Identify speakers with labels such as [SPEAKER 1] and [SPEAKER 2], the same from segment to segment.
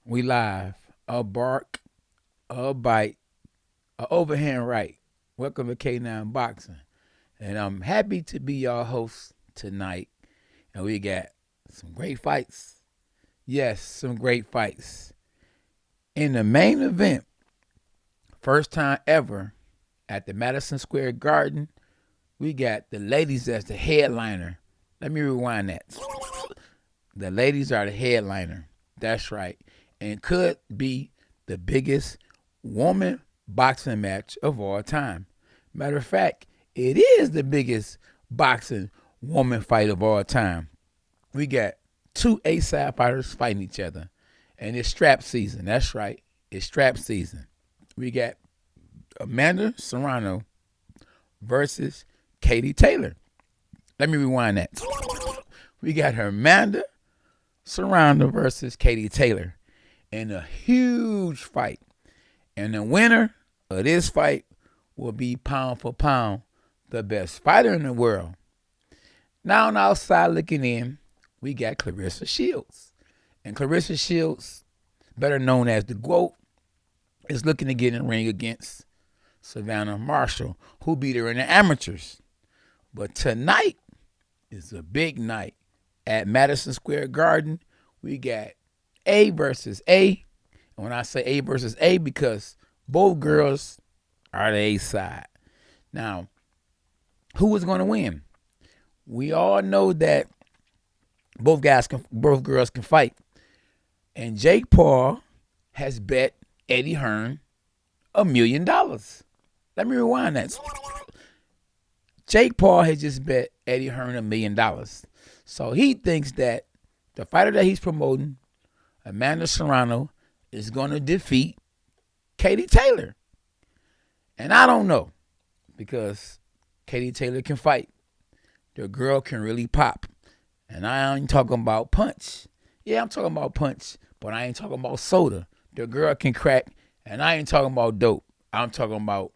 [SPEAKER 1] We live. A bark, a bite, a overhand right. Welcome to K9 Boxing. And I'm happy to be your host tonight. And we got some great fights. Yes, some great fights. In the main event, first time ever at the Madison Square Garden, we got the ladies as the headliner. Let me rewind that. The ladies are the headliner. That's right. And could be the biggest woman boxing match of all time. Matter of fact, it is the biggest boxing woman fight of all time. We got two A-side fighters fighting each other. And it's strap season. That's right. It's strap season. We got Amanda Serrano versus Katie Taylor. Let me rewind that. We got Amanda Serrano versus Katie Taylor in a huge fight. And the winner of this fight will be pound for pound the best fighter in the world. Now on the outside looking in, we got Claressa Shields. And Claressa Shields, better known as the GOAT, is looking to get in the ring against Savannah Marshall, who beat her in the amateurs. But tonight is a big night at Madison Square Garden. We got A versus A. And when I say A versus A, because both girls are the A side. Now, who is going to win? We all know that both girls can fight. And Jake Paul has bet Eddie Hearn $1 million. Let me rewind that. Jake Paul has just bet Eddie Hearn $1 million. So he thinks that the fighter that he's promoting, Amanda Serrano, is going to defeat Katie Taylor. And I don't know, because Katie Taylor can fight. The girl can really pop. And I ain't talking about punch. Yeah, I'm talking about punch, but I ain't talking about soda. The girl can crack, and I ain't talking about dope. I'm talking about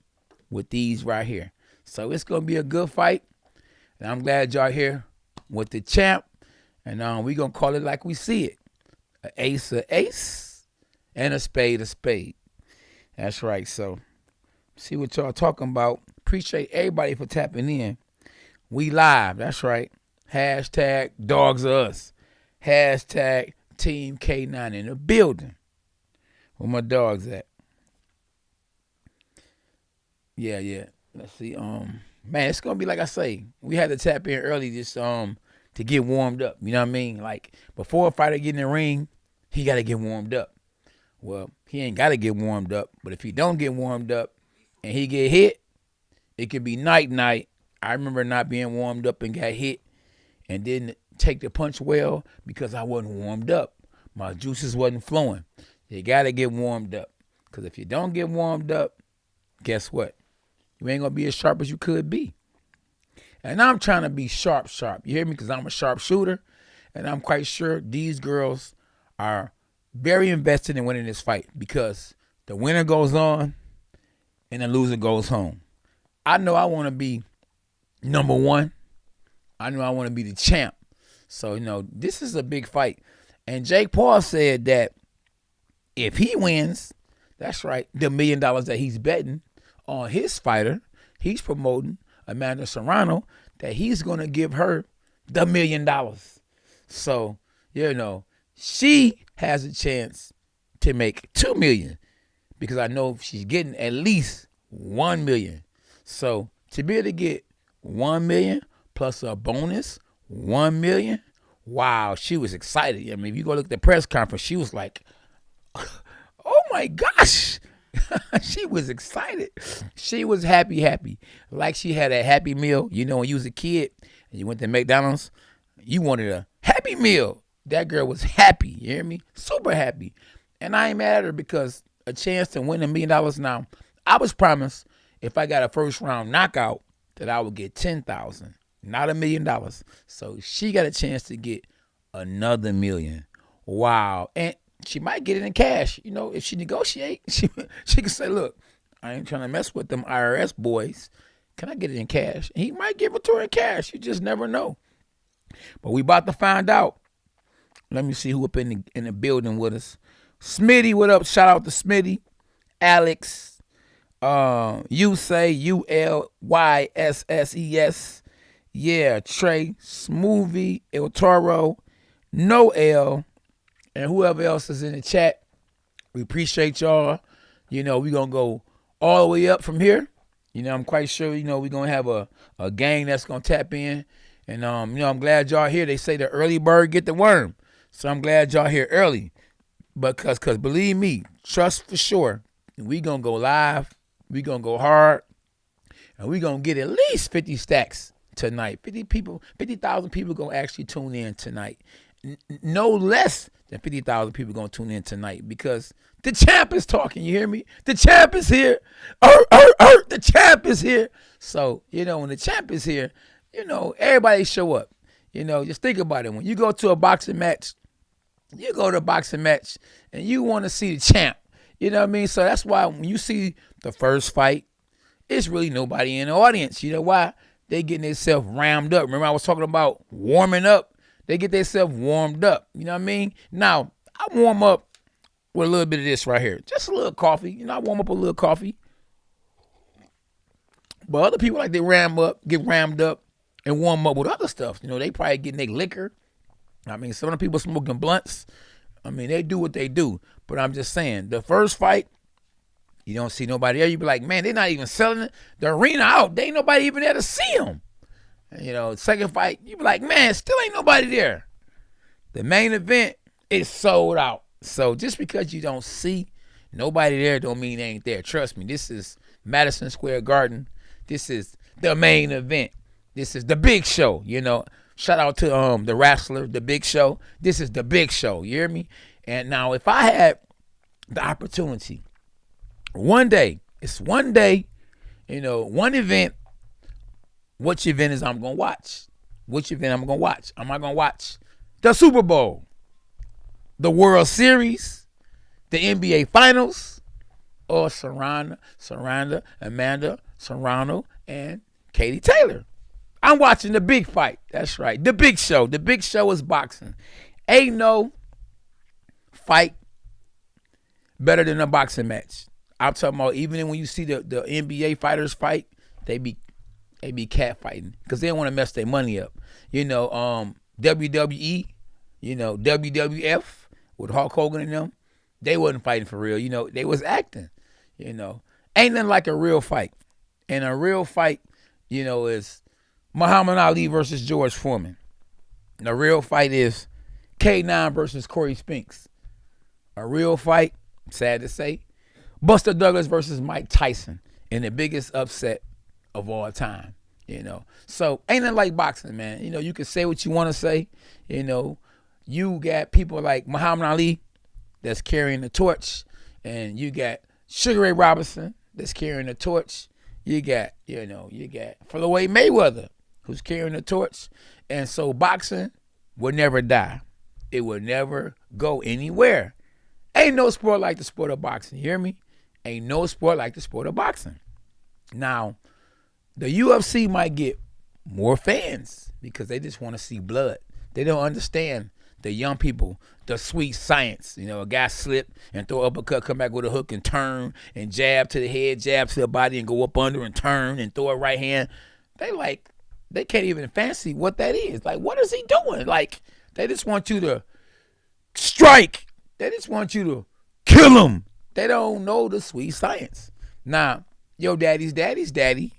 [SPEAKER 1] with these right here. So it's going to be a good fight. And I'm glad y'all here with the champ. And we going to call it like we see it. An ace a ace and a spade a spade. That's right. So see what y'all talking about. Appreciate everybody for tapping in. We live. That's right. Hashtag dogs are us. Hashtag Team K9 in the building. Where my dogs at? Yeah. Let's see. Man, it's gonna be like I say. We had to tap in early just to get warmed up. You know what I mean? Like before a fighter get in the ring, he gotta get warmed up. Well, he ain't gotta get warmed up, but if he don't get warmed up and he get hit, it could be night. I remember not being warmed up and got hit and didn't take the punch well because I wasn't warmed up. My juices wasn't flowing. You gotta get warmed up. Because if you don't get warmed up, guess what? You ain't gonna be as sharp as you could be. And I'm trying to be sharp. You hear me? Because I'm a sharp shooter. And I'm quite sure these girls are very invested in winning this fight, because the winner goes on and the loser goes home. I know I want to be number one. I know I want to be the champ. So, this is a big fight. And Jake Paul said that if he wins, that's right, the $1 million that he's betting on his fighter, he's promoting Amanda Serrano, that he's going to give her the $1 million. So, she has a chance to make $2 million, because I know she's getting at least $1 million. So, to be able to get $1 million plus a bonus, $1 million, wow, she was excited. I mean, if you go look at the press conference, she was like, oh my gosh. She was excited. She was happy. Like she had a Happy Meal. When you was a kid and you went to McDonald's, you wanted a Happy Meal. That girl was happy. You hear me? Super happy. And I ain't mad at her, because a chance to win $1 million now. I was promised if I got a first round knockout that I would get $10,000, not $1 million. So she got a chance to get another $1 million. Wow. And she might get it in cash. If she negotiate, she can say, look, I ain't trying to mess with them IRS boys. Can I get it in cash? And he might give it to her in cash. You just never know. But we about to find out. Let me see who up in the building with us. Smitty, what up? Shout out to Smitty. Alex. You say ULYSSES. Yeah, Trey, Smoothie, El Toro, Noel, and whoever else is in the chat. We appreciate y'all. We're going to go all the way up from here. I'm quite sure, we're going to have a gang that's going to tap in. And, I'm glad y'all here. They say the early bird get the worm. So I'm glad y'all here early. Because believe me, trust for sure, we going to go live. We going to go hard. And we going to get at least 50 stacks tonight. 50,000 people going to actually tune in tonight. No less than 50,000 people going to tune in tonight because the champ is talking. You hear me? The champ is here. The champ is here. So, when the champ is here, everybody show up. Just think about it. When you go to a boxing match, and you want to see the champ. You know what I mean? So that's why when you see the first fight, it's really nobody in the audience. You know why? They getting themselves rammed up. Remember I was talking about warming up? They get themselves warmed up. You know what I mean? Now, I warm up with a little bit of this right here. Just a little coffee. I warm up a little coffee. But other people like they get rammed up, and warm up with other stuff. They probably getting their liquor. Some of the people smoking blunts. They do what they do. But I'm just saying, the first fight, you don't see nobody there. You be like, man, they're not even selling it. The arena out. They ain't nobody even there to see them. Second fight, you be like, man, still ain't nobody there. The main event is sold out. So just because you don't see nobody there don't mean they ain't there. Trust me, this is Madison Square Garden. This is the main event. This is the big show, Shout out to the wrestler, the big show. This is the big show, you hear me? And now if I had the opportunity, one day, one event, which event is I'm going to watch? Which event I'm going to watch? Am I going to watch the Super Bowl, the World Series, the NBA Finals, or Amanda Serrano, and Katie Taylor? I'm watching the big fight. That's right. The big show. The big show is boxing. Ain't no fight better than a boxing match. I'm talking about even when you see the NBA fighters fight, they be cat fighting because they don't want to mess their money up. WWE, WWF with Hulk Hogan and them, they wasn't fighting for real. They was acting. Ain't nothing like a real fight. And a real fight, is Muhammad Ali versus George Foreman. The real fight is K9 versus Corey Spinks. A real fight, sad to say, Buster Douglas versus Mike Tyson in the biggest upset of all time. So ain't nothing like boxing, man. You can say what you want to say. You got people like Muhammad Ali that's carrying the torch, and you got Sugar Ray Robinson that's carrying the torch. You got Floyd Mayweather who's carrying the torch. And so boxing will never die. It will never go anywhere. Ain't no sport like the sport of boxing. You hear me? Ain't no sport like the sport of boxing. Now, the UFC might get more fans because they just want to see blood. They don't understand the young people, the sweet science. A guy slip and throw uppercut, come back with a hook and turn and jab to the head, jab to the body and go up under and turn and throw a right hand. They can't even fancy what that is. Like, what is he doing? Like, they just want you to strike. They just want you to kill him. They don't know the sweet science. Now, your daddy's daddy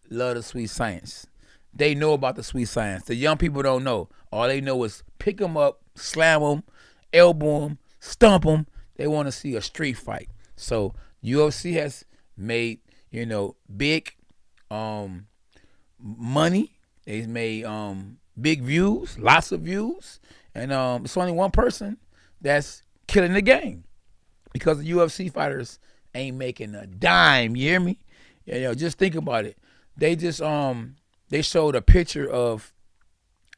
[SPEAKER 1] love the sweet science. They know about the sweet science. The young people don't know. All they know is pick them up, slam them, elbow them, stump them. They want to see a street fight. So UFC has made, big money. They've made big views, lots of views. And it's only one person that's killing the game because the UFC fighters ain't making a dime. You hear me? Just think about it. They just they showed a picture of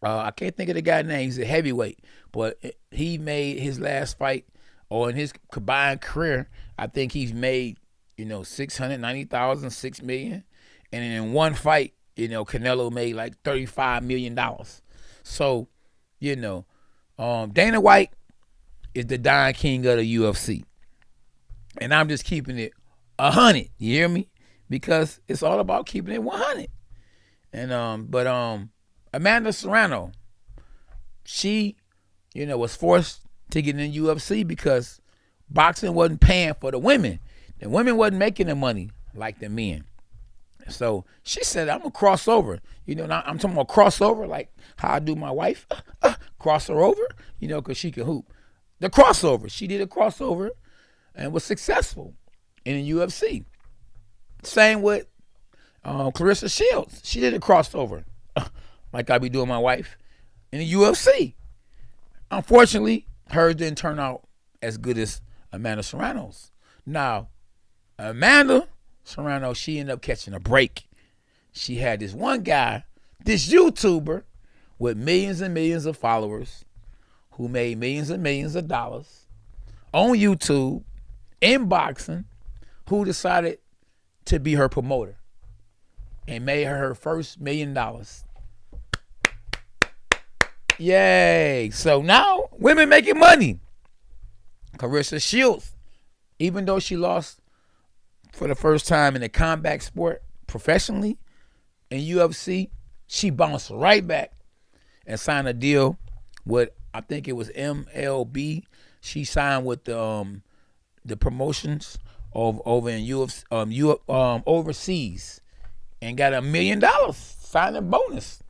[SPEAKER 1] I can't think of the guy's name. He's a heavyweight, but he made his last fight, or in his combined career, I think he's made $690,000, $6 million, and in one fight, Canelo made like $35 million. So, Dana White is the Don King of the UFC. And I'm just keeping it 100. You hear me? Because it's all about keeping it 100. And but Amanda Serrano, she, was forced to get in the UFC because boxing wasn't paying for the women. The women wasn't making the money like the men. So she said, I'm gonna cross over. Now I'm talking about crossover, like how I do my wife, cross her over, because she can hoop. The crossover, she did a crossover and was successful in the UFC. Same with Clarissa Shields. She did a crossover, like I be doing my wife, in the UFC. Unfortunately, hers didn't turn out as good as Amanda Serrano's. Now, Amanda Serrano, she ended up catching a break. She had this one guy, this YouTuber with millions and millions of followers who made millions and millions of dollars on YouTube in boxing, who decided to be her promoter and made her first $1 million. Yay. So now women making money. Clarissa Shields, even though she lost for the first time in a combat sport professionally in UFC, she bounced right back and signed a deal with, I think it was MLB. She signed with the promotions over in UFC, overseas, and got $1 million signing bonus.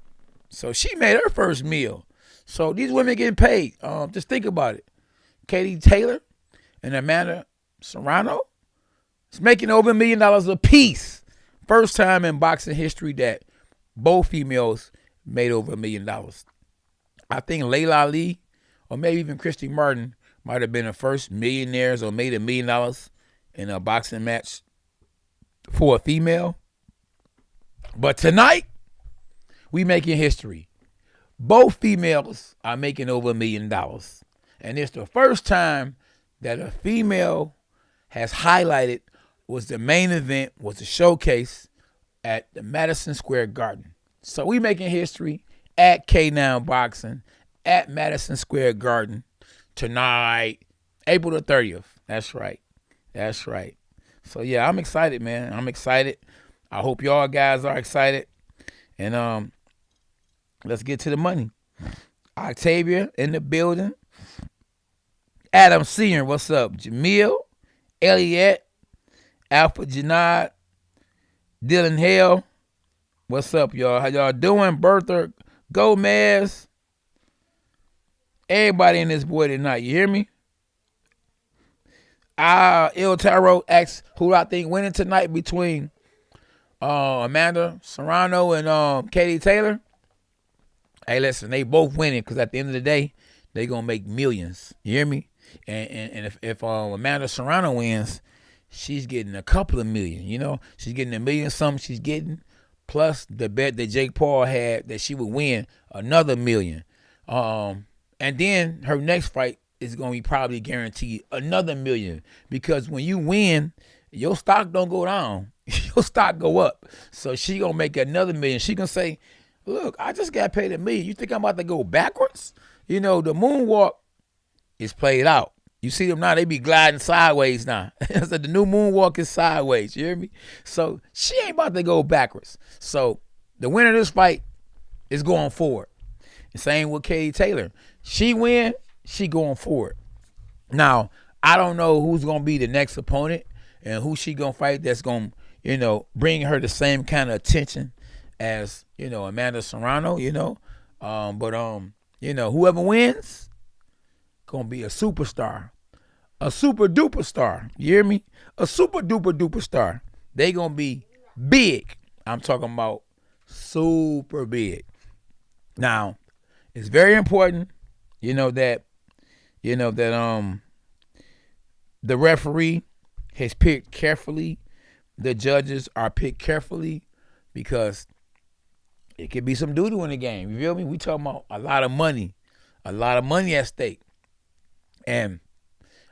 [SPEAKER 1] So she made her first meal. So these women getting paid. Just think about it. Katie Taylor and Amanda Serrano is making over $1 million a piece. First time in boxing history that both females made over $1 million. I think Layla Ali or maybe even Christy Martin might have been the first millionaires or made $1 million in a boxing match for a female. But tonight, we making history. Both females are making over $1 million. And it's the first time that a female has highlighted, was the main event, was the showcase at the Madison Square Garden. So we making history at K9 Boxing at Madison Square Garden tonight, April the 30th. That's right. That's right. So yeah, I'm excited, man. I'm excited. I hope y'all guys are excited. And let's get to the money. Octavia in the building. Adam Senior, what's up? Jamil, Elliot, Alpha Janad, Dylan Hale, what's up, y'all? How y'all doing? Bertha Gomez, everybody in this boy tonight. You hear me? Il Taro asks who I think winning tonight between Amanda Serrano and Katie Taylor. Hey, listen, they both winning because at the end of the day, they gonna make millions. You hear me? And if Amanda Serrano wins, she's getting a couple of million. She's getting $1 million something. She's getting plus the bet that Jake Paul had that she would win another $1 million. And then her next fight is gonna be probably guaranteed another $1 million because when you win, your stock don't go down. Your stock go up. So she gonna make another $1 million. She gonna say, look, I just got paid $1 million. You think I'm about to go backwards? The moonwalk is played out. You see them now, they be gliding sideways now. So the new moonwalk is sideways. You hear me? So she ain't about to go backwards. So the winner of this fight is going forward. The same with Katie Taylor. She win, she going forward. Now, I don't know who's going to be the next opponent and who she going to fight that's going to, bring her the same kind of attention as, Amanda Serrano, but whoever wins, gonna be a superstar, a super duper star. You hear me? A super duper duper star. They gonna be big. I'm talking about super big. Now, it's very important, that the referee has picked carefully. The judges are picked carefully because it could be some doo-doo in the game. You feel me? We talking about a lot of money at stake. And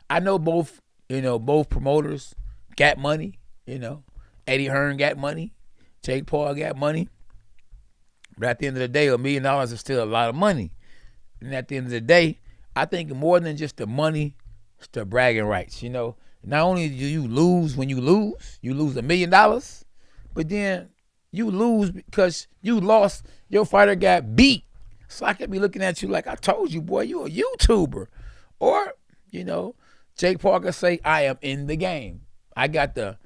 [SPEAKER 1] I know both promoters got money, Eddie Hearn got money, Jake Paul got money. But at the end of the day, $1 million is still a lot of money. And at the end of the day, I think more than just the money, it's the bragging rights. You know, not only do you lose when you lose $1 million, but then you lose because you lost. Your fighter got beat. So I could be looking at you like, I told you, boy, you a YouTuber. Or, you know, Jake Parker say, I am in the game. I got the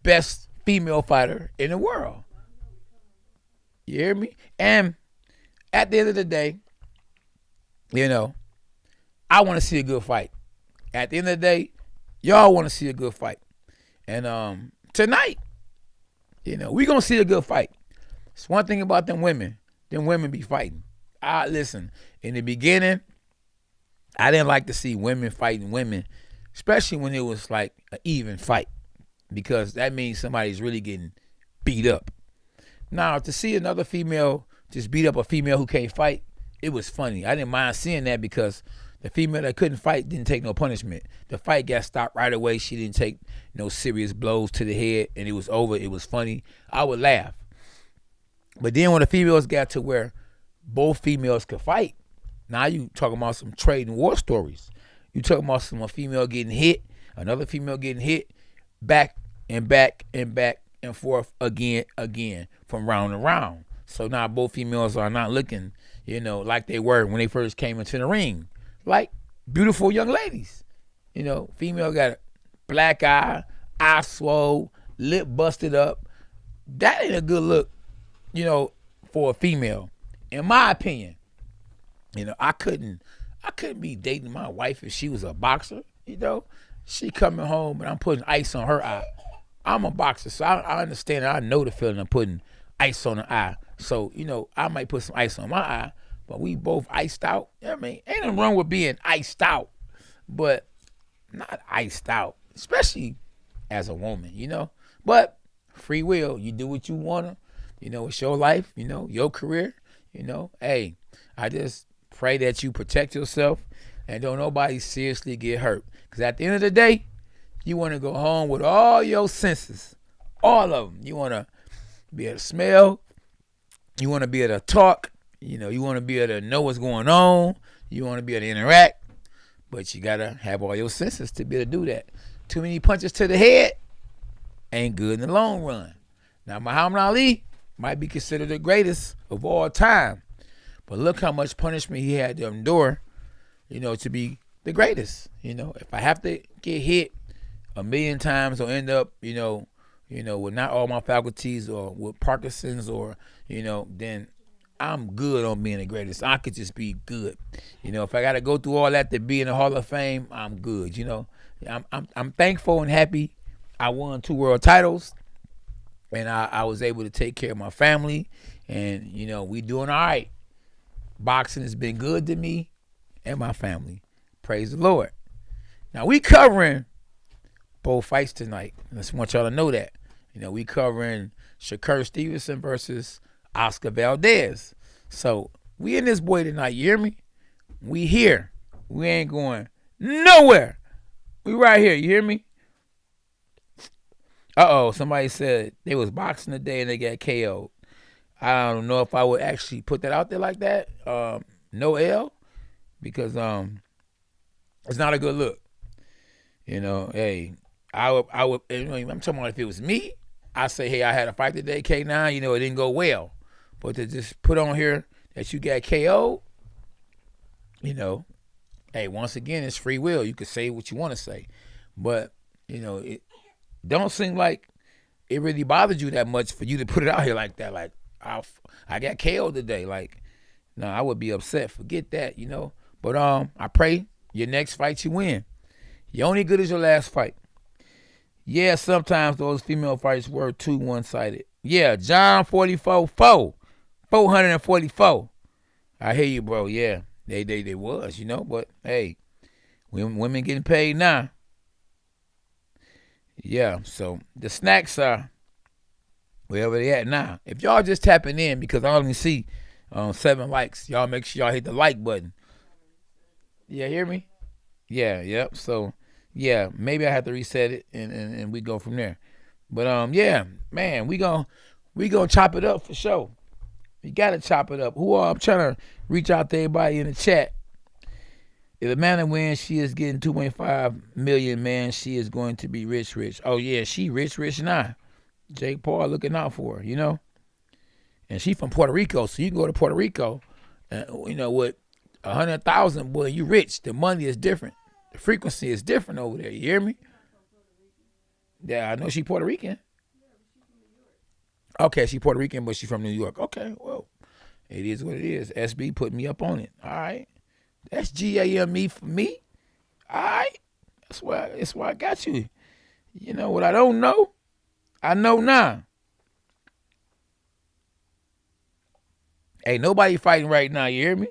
[SPEAKER 1] best female fighter in the world. You hear me? And at the end of the day, you know, I want to see a good fight. At the end of the day, y'all want to see a good fight. And tonight, you know, we going to see a good fight. It's one thing about them women. Them women be fighting. Listen, in the beginning, I didn't like to see women fighting women, especially when it was like an even fight, because that means somebody's really getting beat up. Now, to see another female just beat up a female who can't fight, it was funny. I didn't mind seeing that because the female that couldn't fight didn't take no punishment. The fight got stopped right away. She didn't take no serious blows to the head, and it was over. It was funny. I would laugh. But then when the females got to where both females could fight, now you talking about some trading war stories. You talking about a female getting hit, another female getting hit, back and back and back and forth again, from round to round. So now both females are not looking, you know, like they were when they first came into the ring. Like beautiful young ladies. You know, female got a black eye swole, lip busted up. That ain't a good look, you know, for a female. In my opinion, you know, I couldn't be dating my wife if she was a boxer. You know, she coming home and I'm putting ice on her eye. I'm a boxer, so I understand. I know the feeling of putting ice on the eye. So, you know, I might put some ice on my eye, but we both iced out. You know what I mean, ain't nothing wrong with being iced out, but not iced out, especially as a woman, you know. But free will, you do what you wanna. You know, it's your life. You know, your career. You know, hey, I just pray that you protect yourself and don't nobody seriously get hurt. Because at the end of the day, you want to go home with all your senses, all of them. You want to be able to smell. You want to be able to talk. You know, you want to be able to know what's going on. You want to be able to interact. But you got to have all your senses to be able to do that. Too many punches to the head ain't good in the long run. Now, Muhammad Ali might be considered the greatest of all time. But look how much punishment he had to endure, you know, to be the greatest. You know, if I have to get hit 1,000,000 times or end up, you know, with not all my faculties or with Parkinson's or, you know, then I'm good on being the greatest. I could just be good. You know, if I got to go through all that to be in the Hall of Fame, I'm good. You know, I'm thankful and happy. I won 2 world titles. And I was able to take care of my family. And, you know, we doing all right. Boxing has been good to me and my family. Praise the Lord. Now, we covering both fights tonight. I just want y'all to know that. You know, we covering Valdez-Stevenson versus Oscar Valdez. So, we in this boy tonight. You hear me? We here. We ain't going nowhere. We right here. You hear me? Somebody said they was boxing today and they got KO'd. I don't know if I would actually put that out there like that. No L, because it's not a good look. You know, hey, I would. You know, I'm talking about if it was me, I say, hey, I had a fight today, K9. You know, it didn't go well, but to just put on here that you got KO'd, you know, hey, once again, it's free will. You can say what you want to say, but you know it. Don't seem like it really bothered you that much for you to put it out here like that. Like, I got KO'd today. Like, no, I would be upset. Forget that, you know. But I pray your next fight you win. You're only good as your last fight. Yeah, sometimes those female fights were too one-sided. Yeah, John 444. I hear you, bro. Yeah, they was, you know. But, hey, women getting paid now. Yeah, so the snacks are wherever they at now. If y'all just tapping in, because I only see 7 likes, y'all make sure y'all hit the like button. Yeah, hear me? Yeah, yep. So, yeah, maybe I have to reset it and we go from there. But, yeah, man, we gonna chop it up for sure. We got to chop it up. I'm trying to reach out to everybody in the chat. If Amanda wins, she is getting 2.5 million, man. She is going to be rich, rich. Oh, yeah, she rich, rich now. Jake Paul looking out for her, you know? And she from Puerto Rico, so you can go to Puerto Rico, and, you know, with 100,000, boy, you rich. The money is different. The frequency is different over there. You hear me? Yeah, I know she Puerto Rican. Okay, she Puerto Rican, but she from New York. Okay, well, it is what it is. SB put me up on it. All right. That's GAME for me. All right. That's why I got you. You know what I don't know? I know now. Ain't nobody fighting right now, you hear me?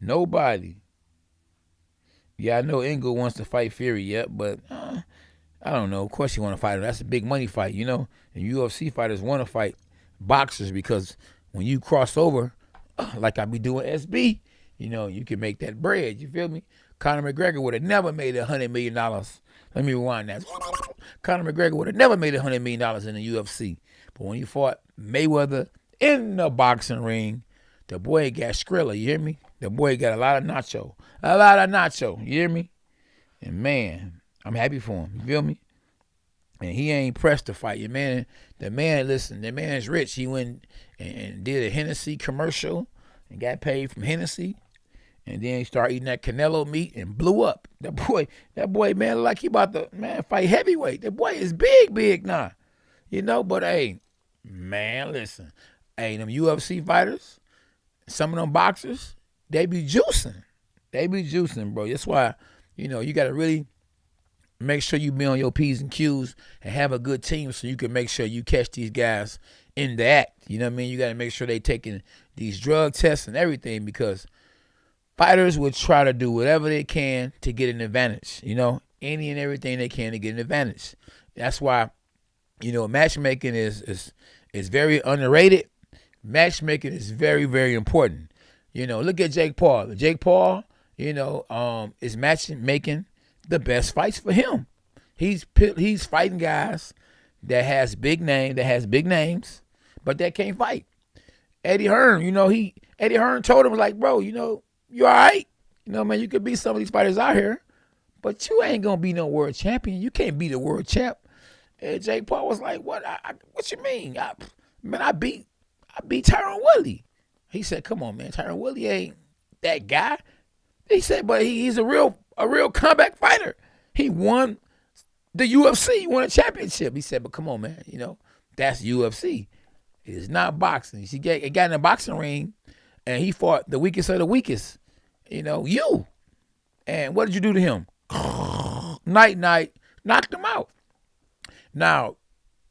[SPEAKER 1] Nobody. Yeah, I know Engel wants to fight Fury yet, but I don't know. Of course you want to fight him. That's a big money fight, you know? And UFC fighters want to fight boxers because when you cross over, like I be doing SB, you know, you can make that bread. You feel me? Conor McGregor would have never made $100 million. Let me rewind that. Conor McGregor would have never made $100 million in the UFC. But when you fought Mayweather in the boxing ring, the boy got Skrilla, you hear me? The boy got a lot of nacho. A lot of nacho, you hear me? And man, I'm happy for him, you feel me? And he ain't pressed to fight. The man, listen, the man's rich. He went and did a Hennessy commercial and got paid from Hennessy. And then he started eating that Canelo meat and blew up. That boy, man, like he about to, man, fight heavyweight. That boy is big now. You know, but hey, man, listen. Hey, them UFC fighters, some of them boxers, they be juicing. They be juicing, bro. That's why, you know, you got to really make sure you be on your P's and Q's and have a good team so you can make sure you catch these guys in the act. You know what I mean? You got to make sure they taking these drug tests and everything because fighters would try to do whatever they can to get an advantage, you know, any and everything they can to get an advantage. That's why, you know, matchmaking is very underrated. Matchmaking is very, very important. You know, look at Jake Paul. Jake Paul, you know, is matchmaking the best fights for him. He's fighting guys that has big names, but that can't fight. Eddie Hearn, you know, Eddie Hearn told him, like, bro, you know, you all right? You know, man, you could beat some of these fighters out here, but you ain't gonna be no world champion. You can't be the world champ. And Jake Paul was like, what? What you mean? I beat Tyron Woodley. He said, come on, man, Tyron Woodley ain't that guy. He said, but he's a real comeback fighter. He won the UFC. He won a championship. He said, but come on, man, you know, that's UFC. It is not boxing. He got in a boxing ring, and he fought the weakest of the weakest. You know, you. And what did you do to him? Night, knocked him out. Now,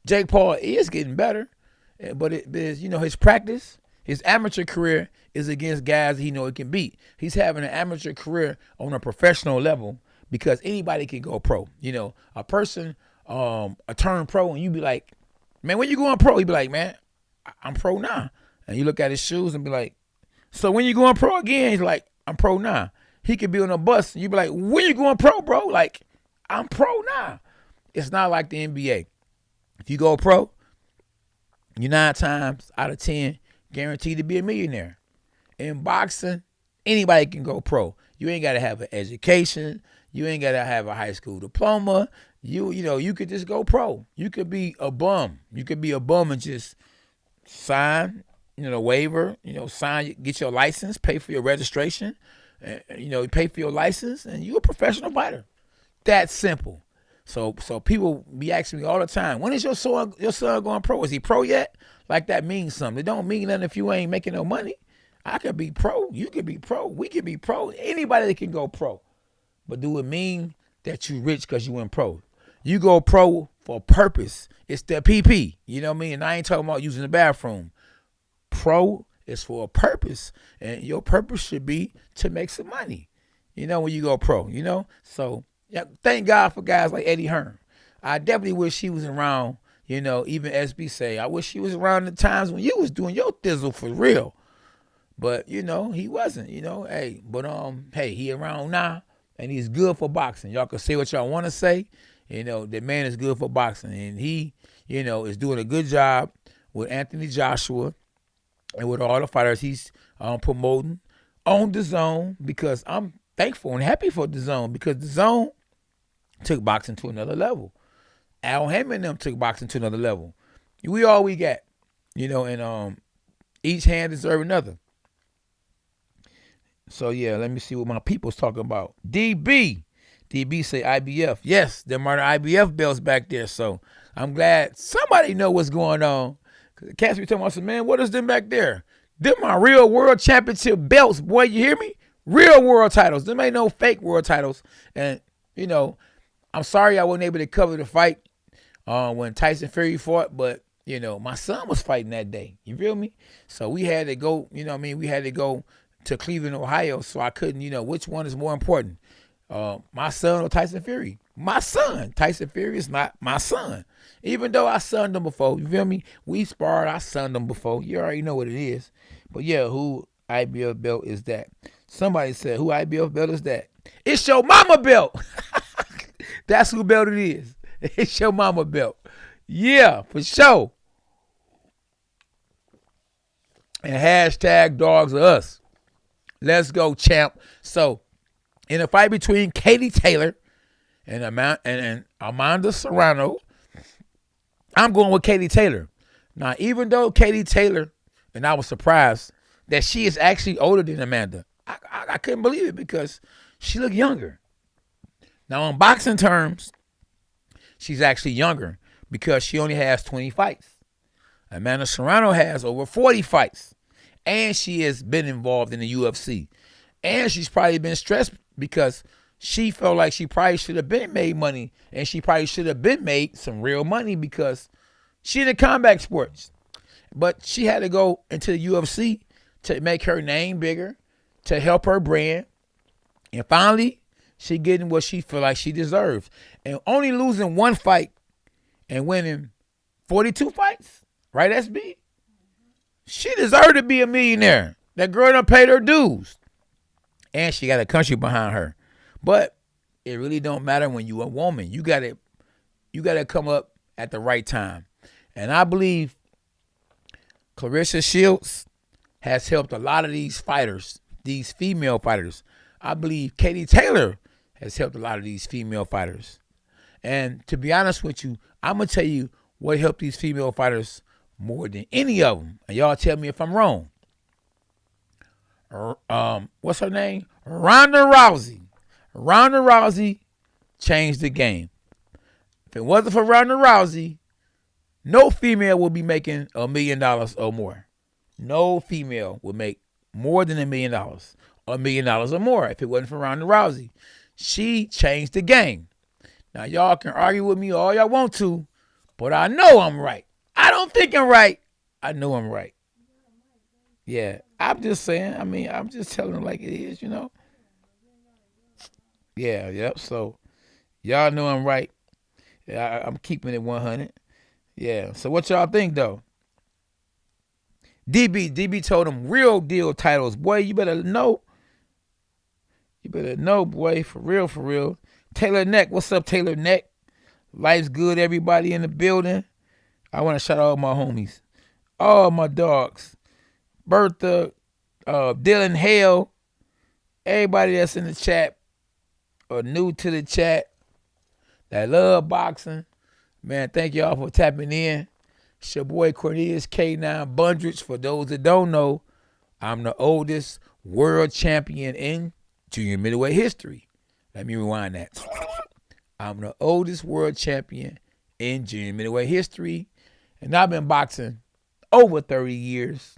[SPEAKER 1] Jake Paul is getting better, but it is, you know, his practice, his amateur career is against guys he know he can beat. He's having an amateur career on a professional level because anybody can go pro. You know, a person, a turn pro, and you be like, man, when you going pro? He be like, man, I'm pro now. And you look at his shoes and be like, so when you going pro again? He's like, I'm pro now. He could be on a bus and you be like, when you going pro, bro? Like, I'm pro now. It's not like the NBA. If you go pro, you're 9 times out of 10 guaranteed to be a millionaire. In boxing, anybody can go pro. You ain't got to have an education. You ain't got to have a high school diploma. You know, you could just go pro. You could be a bum. You could be a bum and just sign, you know, waiver, you know, sign, get your license, pay for your registration, you know, pay for your license, and you're a professional fighter. That's simple. So people be asking me all the time, when is your son going pro? Is he pro yet? Like that means something. It don't mean nothing if you ain't making no money. I could be pro. You could be pro. We could be pro. Anybody that can go pro. But do it mean that you rich because you went pro? You go pro for a purpose. It's the PP. You know what I mean? And I ain't talking about using the bathroom. Pro is for a purpose. And your purpose should be to make some money. You know, when you go pro, you know? So, yeah, thank God for guys like Eddie Hearn. I definitely wish he was around, you know, even SB say, I wish he was around the times when you was doing your thizzle for real. But, you know, he wasn't, you know. Hey, but, hey, he around now, and he's good for boxing. Y'all can say what y'all want to say. You know, the man is good for boxing. And he, you know, is doing a good job with Anthony Joshua and with all the fighters he's promoting on DAZN because I'm thankful and happy for DAZN because DAZN took boxing to another level. Al Hammond and them took boxing to another level. We all we got, and each hand deserve another. So yeah, let me see what my people's talking about. DB say IBF. Yes, them are the IBF belts back there. So I'm glad somebody know what's going on. Cause the cats be talking about, man, what is them back there? Them are real world championship belts, boy. You hear me? Real world titles. Them ain't no fake world titles. And I'm sorry I wasn't able to cover the fight when Tyson Fury fought, but my son was fighting that day. You feel me? So we had to go. We had to go to Cleveland, Ohio. So I couldn't. Which one is more important? My son or Tyson Fury? My son. Tyson Fury is not my son. Even though I sunned him before. You feel me? We sparred. I sunned him before. You already know what it is. But yeah, who IBF belt is that? Somebody said, who IBF belt is that? It's your mama belt. That's who belt it is. It's your mama belt. Yeah, for sure. And hashtag dogs are us. Let's go, champ. So, in a fight between Katie Taylor and Amanda Serrano, I'm going with Katie Taylor. Now, even though Katie Taylor, and I was surprised that she is actually older than Amanda, I couldn't believe it because she looked younger. Now, on boxing terms, she's actually younger because she only has 20 fights. Amanda Serrano has over 40 fights, and she has been involved in the UFC. And she's probably been stressed because she felt like she probably should have been made money, and she probably should have been made some real money because she's in the combat sports. But she had to go into the UFC to make her name bigger, to help her brand. And finally, she getting what she feel like she deserves. And only losing one fight and winning 42 fights, right, SB? She deserved to be a millionaire. That girl done paid her dues. And she got a country behind her. But it really don't matter when you a woman. You gotta come up at the right time. And I believe Clarissa Shields has helped a lot of these fighters, these female fighters. I believe Katie Taylor has helped a lot of these female fighters. And to be honest with you, I'm going to tell you what helped these female fighters more than any of them. And y'all tell me if I'm wrong. What's her name? Ronda Rousey. Ronda Rousey changed the game. If it wasn't for Ronda Rousey, no female would be making $1 million or more. No female would make more than $1 million. $1 million or more if it wasn't for Ronda Rousey. She changed the game. Now, y'all can argue with me all y'all want to, but I know I'm right. I don't think I'm right. I know I'm right. Yeah, I'm just saying. I'm just telling them like it is, Yeah, yep. So, y'all know I'm right. Yeah, I'm keeping it 100. Yeah. So, what y'all think, though? DB told him real deal titles. Boy, you better know. You better know, boy, for real, for real. Taylor Neck, what's up, Taylor Neck? Life's good, everybody in the building. I want to shout out all my homies. All my dogs. Bertha, Dylan Hale, everybody that's in the chat or new to the chat that love boxing. Man, thank y'all for tapping in. It's your boy Cornelius K9 Bundrich. For those that don't know, I'm the oldest world champion in junior middleweight history. Let me rewind that. I'm the oldest world champion in junior middleweight history. And I've been boxing over 30 years.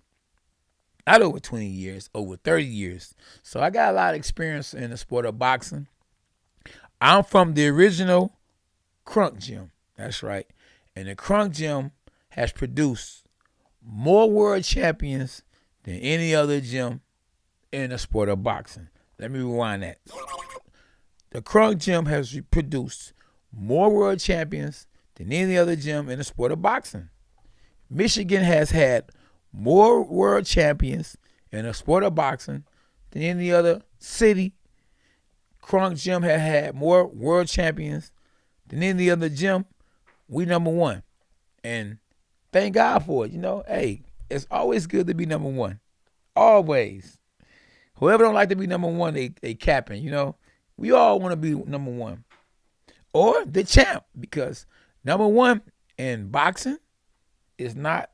[SPEAKER 1] Not over 20 years, over 30 years. So I got a lot of experience in the sport of boxing. I'm from the original Crunk Gym. That's right. And the Crunk Gym has produced more world champions than any other gym in the sport of boxing. Let me rewind that. The Crunk Gym has produced more world champions than any other gym in the sport of boxing. Michigan has had more world champions in the sport of boxing than any other city. Crunk Gym has had more world champions than any other gym. We number one. And thank God for it. Hey, it's always good to be number one. Always. Whoever don't like to be number one, they capping, you know. We all want to be number one. Or the champ, because number one in boxing is not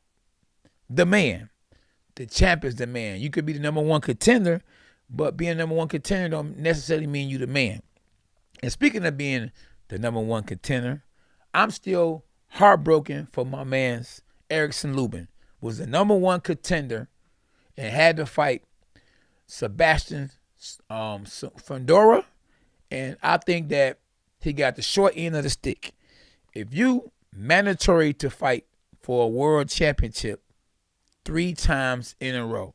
[SPEAKER 1] the man. The champ is the man. You could be the number one contender, but being number one contender don't necessarily mean you the man. And speaking of being the number one contender, I'm still heartbroken for my man's Erickson Lubin. Was the number one contender and had to fight Sebastian Fundora. And I think that he got the short end of the stick. If you mandatory to fight for a world championship 3 times in a row,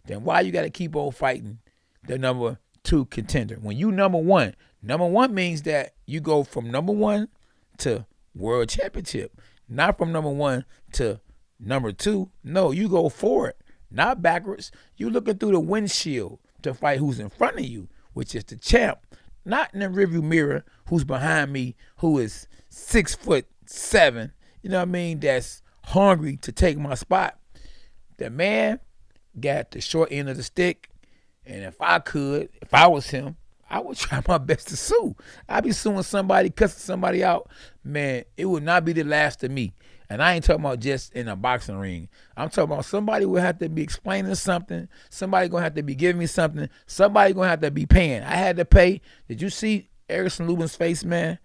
[SPEAKER 1] then why you got to keep on fighting the number 2 contender? When you number one means that you go from number 1 to world championship, not from number 1 to number 2. No, you go forward, not backwards. You looking through the windshield to fight who's in front of you, which is the champ, not in the rearview mirror who's behind me, who is 6'7", you know what I mean, that's hungry to take my spot. The man got the short end of the stick, and if I was him, I would try my best to sue. I'd be suing somebody, cussing somebody out. Man, it would not be the last of me. And I ain't talking about just in a boxing ring. I'm talking about somebody will have to be explaining something. Somebody going to have to be giving me something. Somebody going to have to be paying. I had to pay. Did you see Erickson Lubin's face, man?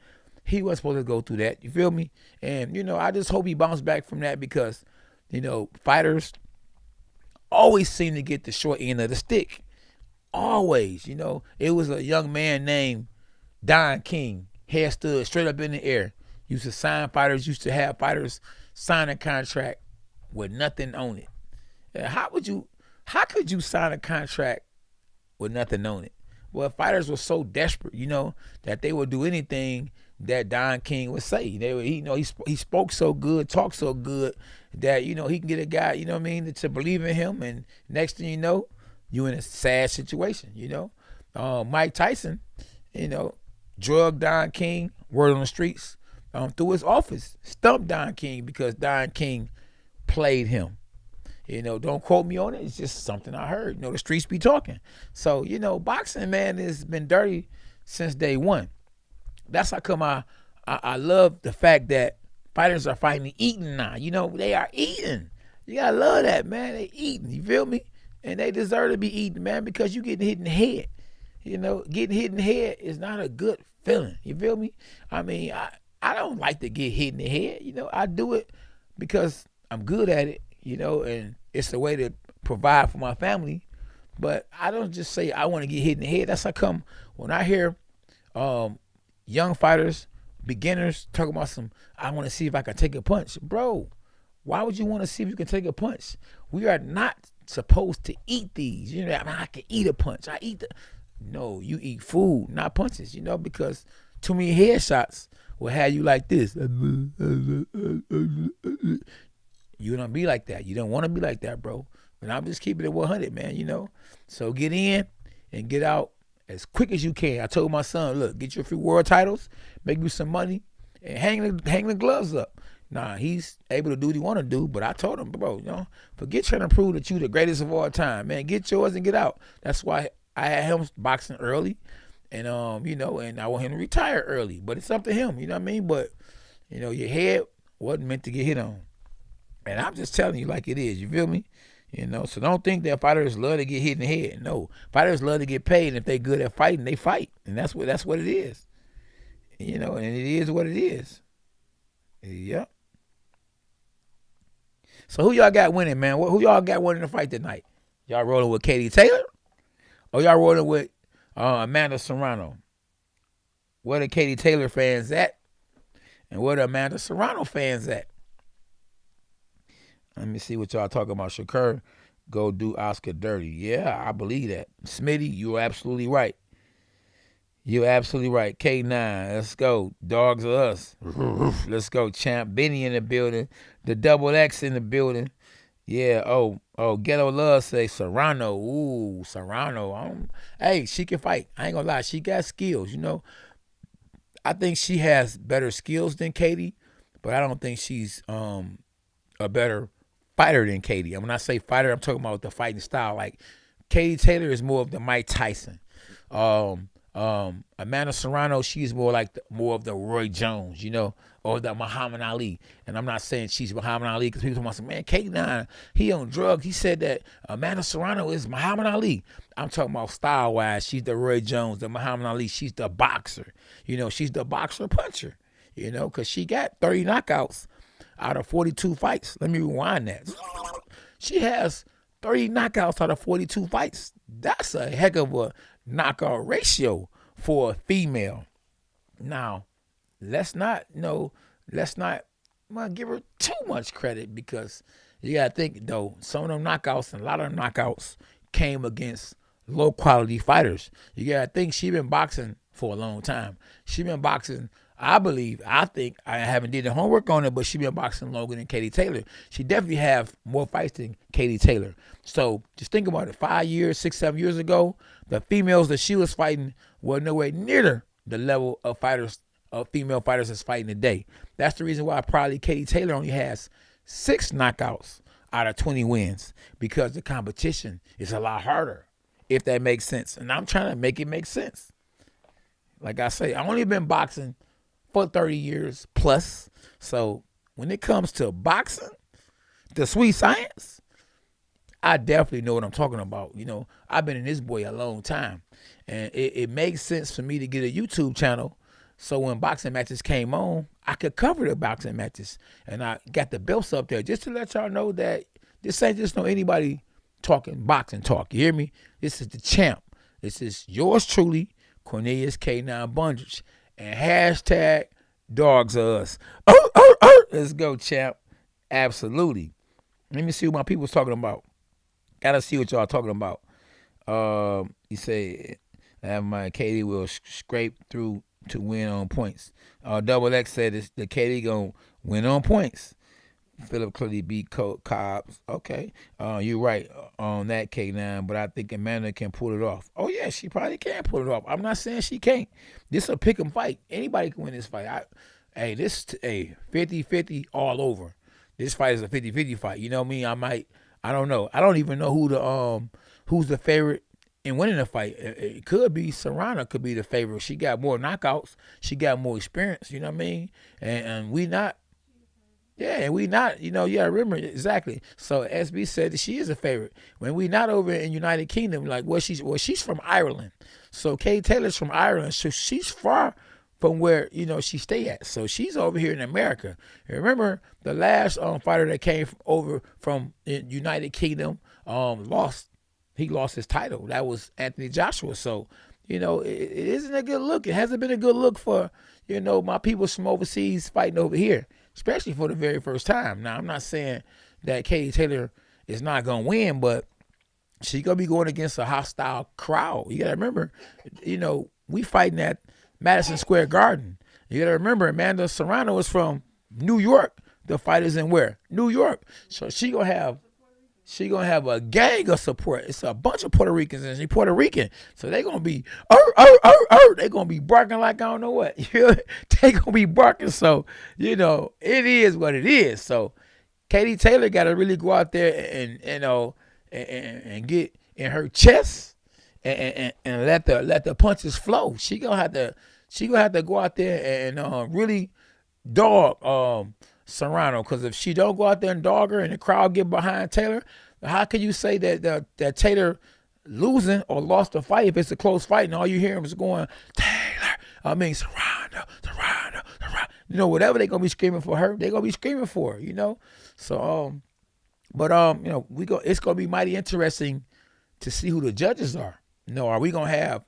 [SPEAKER 1] He wasn't supposed to go through that. You feel me? And, you know, I just hope he bounced back from that because, you know, fighters always seem to get the short end of the stick. Always, you know. It was a young man named Don King. Hair stood straight up in the air. Used to sign fighters, used to have fighters sign a contract with nothing on it. How could you sign a contract with nothing on it? Well, fighters were so desperate, you know, that they would do anything that Don King would say. He spoke so good, talked so good that, you know, he can get a guy, you know what I mean, to believe in him. And next thing you know, you in a sad situation, you know. Mike Tyson, you know, drugged Don King, word on the streets, through his office, stumped Don King because Don King played him. You know, don't quote me on it. It's just something I heard. You know, the streets be talking. So, you know, boxing, man, has been dirty since day one. That's how come I love the fact that fighters are fighting eating now. You know, they are eating. You gotta love that, man. They eating. You feel me? And they deserve to be eating, man, because you getting hit in the head. You know, getting hit in the head is not a good feeling. You feel me? I mean, I don't like to get hit in the head. You know, I do it because I'm good at it, you know, and it's a way to provide for my family. But I don't just say I want to get hit in the head. That's how come when I hear young fighters, beginners talking about I want to see if I can take a punch. Bro, why would you want to see if you can take a punch? We are not supposed to eat these. You know, I mean, I can eat a punch. No, you eat food, not punches, you know, because too many headshots will have you like this. You don't be like that. You don't want to be like that, bro. And I'm just keeping it 100, man, you know. So get in and get out as quick as you can. I told my son, look, get you a few world titles, make you some money, and hang the gloves up. Nah, he's able to do what he want to do, but I told him, bro, you know, forget trying to prove that you the greatest of all time, man. Get yours and get out. That's why I had him boxing early, and you know, and I want him to retire early. But it's up to him, you know what I mean? But you know, your head wasn't meant to get hit on, and I'm just telling you like it is. You feel me? You know, so don't think that fighters love to get hit in the head. No, fighters love to get paid. And if they good at fighting, they fight, and that's what it is. You know, and it is what it is. Yep. So who y'all got winning, man? Who y'all got winning the fight tonight? Y'all rolling with Katie Taylor? Or y'all rolling with Amanda Serrano? Where the Katie Taylor fans at? And where the Amanda Serrano fans at? Let me see what y'all talking about. Shakur, go do Oscar dirty. Yeah, I believe that. Smitty, you're absolutely right. You're absolutely right. K9, let's go. Dogs are us. Let's go. Champ Benny in the building. The Double X in the building. Yeah. Oh, Ghetto Love say Serrano. Ooh, Serrano. Hey, she can fight. I ain't gonna lie. She got skills, you know. I think she has better skills than Katie, but I don't think she's a better fighter than Katie. And when I say fighter, I'm talking about the fighting style. Like Katie Taylor is more of the Mike Tyson. Amanda Serrano, she's more like more of the Roy Jones, or the Muhammad Ali. And I'm not saying she's Muhammad Ali because people say, man, K9, he on drugs. He said that Amanda Serrano is Muhammad Ali. I'm talking about style-wise. She's the Roy Jones, the Muhammad Ali. She's the boxer. She's the boxer puncher, because she got 30 knockouts out of 42 fights. Let me rewind that. She has 30 knockouts out of 42 fights. That's a heck of a knockout ratio for a female. Now, let's not give her too much credit, because you gotta think though, some of them knockouts and a lot of them knockouts came against low quality fighters. You gotta think she been boxing for a long time. She been boxing, I think, I haven't did the homework on it, but she been boxing longer than Katie Taylor. She definitely have more fights than Katie Taylor. So just think about it. 5 years, 6, 7 years ago, the females that she was fighting were nowhere near the level of female fighters that's fighting today. That's the reason why probably Katie Taylor only has 6 knockouts out of 20 wins, because the competition is a lot harder, if that makes sense. And I'm trying to make it make sense. Like I say, I've only been boxing for 30 years plus. So when it comes to boxing, the sweet science, I definitely know what I'm talking about. I've been in this boy a long time. And it makes sense for me to get a YouTube channel, so when boxing matches came on, I could cover the boxing matches. And I got the belts up there just to let y'all know that this ain't just anybody talking boxing talk. You hear me? This is the champ. This is yours truly, Cornelius K9 Bundridge. And hashtag dogs are us. Let's go, champ. Absolutely. Let me see what my people's talking about. Gotta see what y'all talking about. You say, my Katie will scrape through to win on points. Double X said the Katie gonna win on points. Philip clearly beat Cobbs. Okay. You're right on that, K9, but I think Amanda can pull it off. Oh, yeah, she probably can pull it off. I'm not saying she can't. This is a pick 'em fight. Anybody can win this fight. 50-50 all over. This fight is a 50-50 fight. You know what I mean? I don't know. I don't even know who's the favorite in winning the fight. It could be Serrano could be the favorite. She got more knockouts. She got more experience. You know what I mean? And we not. Yeah, and we not, remember, exactly. So SB said that she is a favorite. When we not over in United Kingdom, she's from Ireland. So Kay Taylor's from Ireland, so she's far from where, she stay at. So she's over here in America. And remember, the last fighter that came over from United Kingdom lost his title. That was Anthony Joshua. So, it isn't a good look. It hasn't been a good look for, my people from overseas fighting over here, especially for the very first time. Now, I'm not saying that Katie Taylor is not going to win, but she's going to be going against a hostile crowd. You got to remember, we fighting at Madison Square Garden. You got to remember, Amanda Serrano is from New York. The fight is in where? New York. So she going to have a gang of support. It's a bunch of Puerto Ricans, and she's Puerto Rican. So they're going to be, they're going to be barking like I don't know what. They're going to be barking. So, it is what it is. So Katie Taylor got to really go out there and get in her chest and let the punches flow. She going to have to go out there and really dog Serrano, because if she don't go out there and dog her and the crowd get behind Taylor, how can you say that Taylor losing or lost the fight if it's a close fight and all you hear him is going, Serrano. Whatever they're gonna be screaming for her, they're gonna be screaming for her, So it's gonna be mighty interesting to see who the judges are. Are we gonna have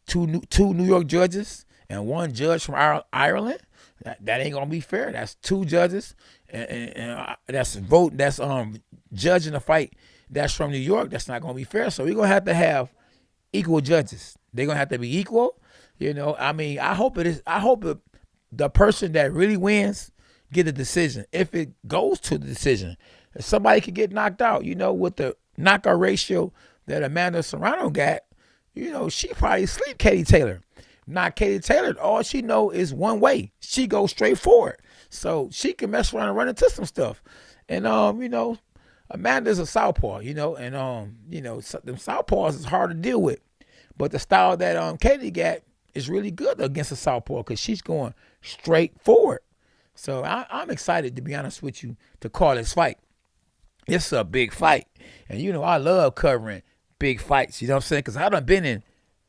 [SPEAKER 1] two New York judges and one judge from Ireland? That ain't gonna be fair. That's 2 judges, and that's judging the fight that's from New York. That's not gonna be fair. So we're gonna have equal judges. They're gonna have to be equal. I hope it is. I hope the person that really wins get a decision. If it goes to the decision, if somebody could get knocked out, with the knockout ratio that Amanda Serrano got, she probably sleep Katie Taylor. Not Katie Taylor. All she know is one way. She goes straight forward. So she can mess around and run into some stuff. And, Amanda's a southpaw, and them southpaws is hard to deal with. But the style that Katie got is really good against a southpaw because she's going straight forward. So I'm excited, to be honest with you, to call this fight. It's a big fight. And, I love covering big fights, you know what I'm saying? Because I done been in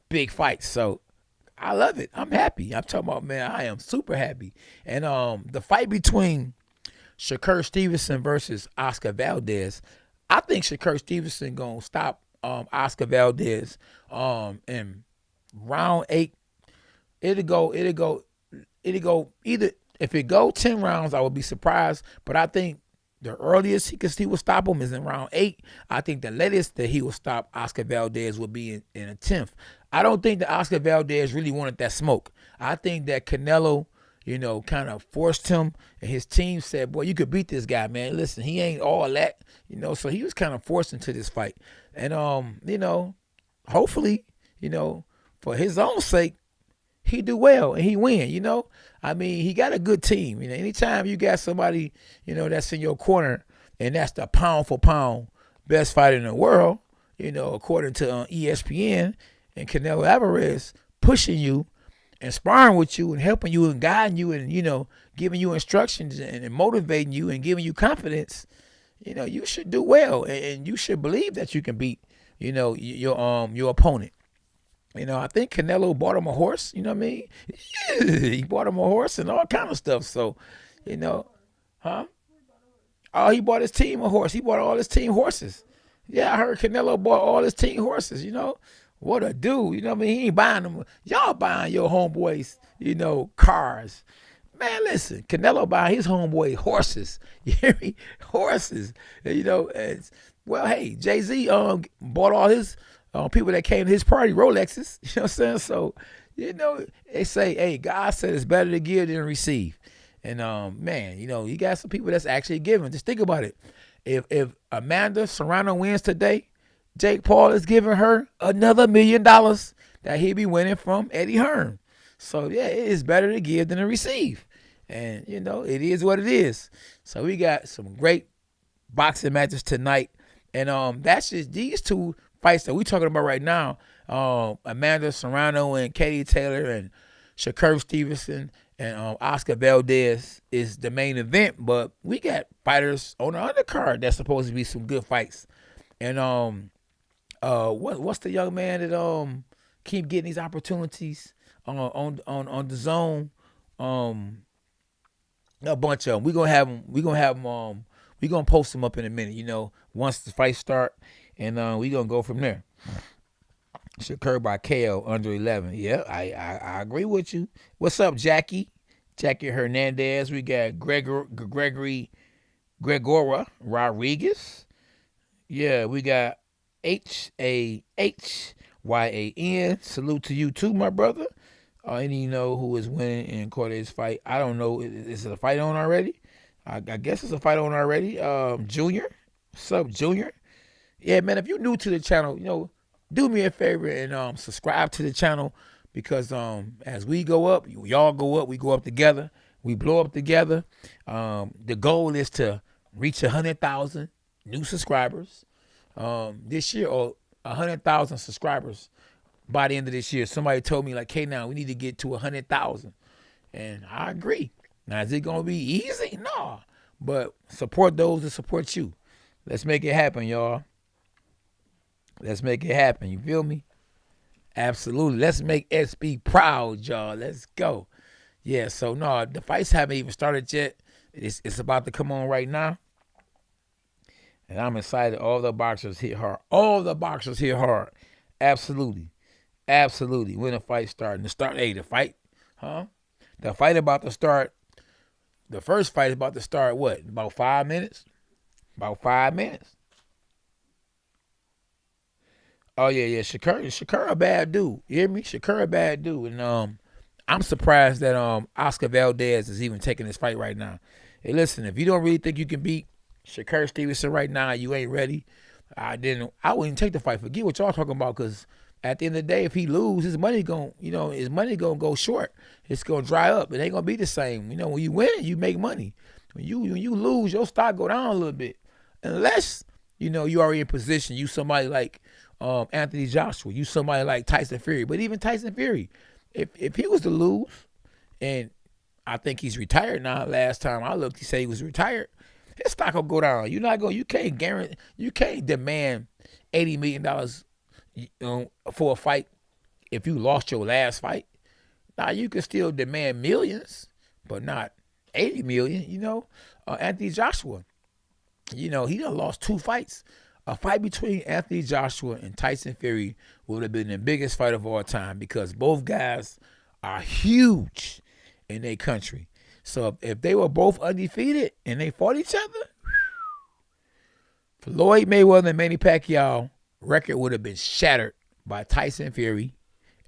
[SPEAKER 1] big fights. So I love it. I'm happy. I'm talking about, man, I am super happy. And the fight between Shakur Stevenson versus Oscar Valdez, I think Shakur Stevenson going to stop Oscar Valdez in round 8. It'll go either, if it go 10 rounds, I would be surprised. But I think the earliest he will stop him is in round 8. I think the latest that he will stop Oscar Valdez will be in a 10th. I don't think that Oscar Valdez really wanted that smoke. I think that Canelo, kind of forced him, and his team said, boy, you could beat this guy, man. Listen, he ain't all that, so he was kind of forced into this fight. And, hopefully, for his own sake, he do well and he win, I mean, he got a good team. Anytime you got somebody, that's in your corner, and that's the pound for pound best fighter in the world, according to ESPN, and Canelo Alvarez pushing you and sparring with you and helping you and guiding you and, giving you instructions and motivating you and giving you confidence, you should do well, and you should believe that you can beat, your opponent. I think Canelo bought him a horse, you know what I mean? He bought him a horse and all kind of stuff. So, huh? Oh, he bought his team a horse. He bought all his team horses. Yeah, I heard Canelo bought all his team horses, What a dude, you know what I mean? He ain't buying them. Y'all buying your homeboys, cars. Man, listen, Canelo buying his homeboy horses. You hear me? Horses. Well, hey, Jay-Z bought all his people that came to his party Rolexes. You know what I'm saying? So, they say, hey, God said it's better to give than receive. And, man, you got some people that's actually giving. Just think about it. If Amanda Serrano wins today, Jake Paul is giving her another $1 million that he'll be winning from Eddie Hearn. So, yeah, it is better to give than to receive. And, it is what it is. So, we got some great boxing matches tonight. And that's just these two fights that we're talking about right now. Amanda Serrano and Katie Taylor and Shakur Stevenson and Oscar Valdez is the main event. But we got fighters on the undercard that's supposed to be some good fights. And what's the young man that keep getting these opportunities on the zone? A bunch of them. We're gonna post them up in a minute, once the fight start, and we're gonna go from there. Shakur by KO under 11. Yeah, I agree with you. What's up, Jackie Hernandez? We got Gregora Rodriguez. Yeah, we got HAHYAN. Salute to you too, my brother. Any who is winning in Corday's fight? I don't know. Is it a fight on already? I guess it's a fight on already. Junior. What's up, Junior? Yeah, man, if you're new to the channel, do me a favor and subscribe to the channel, because as we go up, y'all go up, we go up together, we blow up together. The goal is to reach 100,000 new subscribers this year, or 100,000 subscribers by the end of this year. Somebody told me, like, hey, now we need to get to 100,000, and I agree. Now, is it gonna be easy? No, but support those that support you. Let's make it happen, y'all. Let's make it happen. You feel me? Absolutely. Let's make SB proud, y'all. Let's go. Yeah, so no, the fights haven't even started yet. It's about to come on right now. And I'm excited. All the boxers hit hard. Absolutely. Absolutely. When the fight starting. The fight about to start. The first fight is about to start, what? About 5 minutes? About 5 minutes. Oh, yeah. Shakur a bad dude. You hear me? Shakur a bad dude. And I'm surprised that Oscar Valdez is even taking this fight right now. Hey, listen, if you don't really think you can beat Shakur Stevenson right now, you ain't ready. I wouldn't even take the fight. Forget what y'all talking about, because at the end of the day, if he lose, his money gonna go short. It's gonna dry up. It ain't gonna be the same. When you win, you make money. When you lose, your stock go down a little bit. Unless you already in position. You somebody like Anthony Joshua. You somebody like Tyson Fury. But even Tyson Fury, if he was to lose, and I think he's retired now. Last time I looked, he said he was retired. His stock will go down. You can't guarantee. You can't demand $80 million for a fight if you lost your last fight. Now you can still demand millions, but not 80 million. Anthony Joshua, he done lost 2 fights. A fight between Anthony Joshua and Tyson Fury would have been the biggest fight of all time because both guys are huge in their country. So if they were both undefeated and they fought each other, Floyd Mayweather and Manny Pacquiao record would have been shattered by Tyson Fury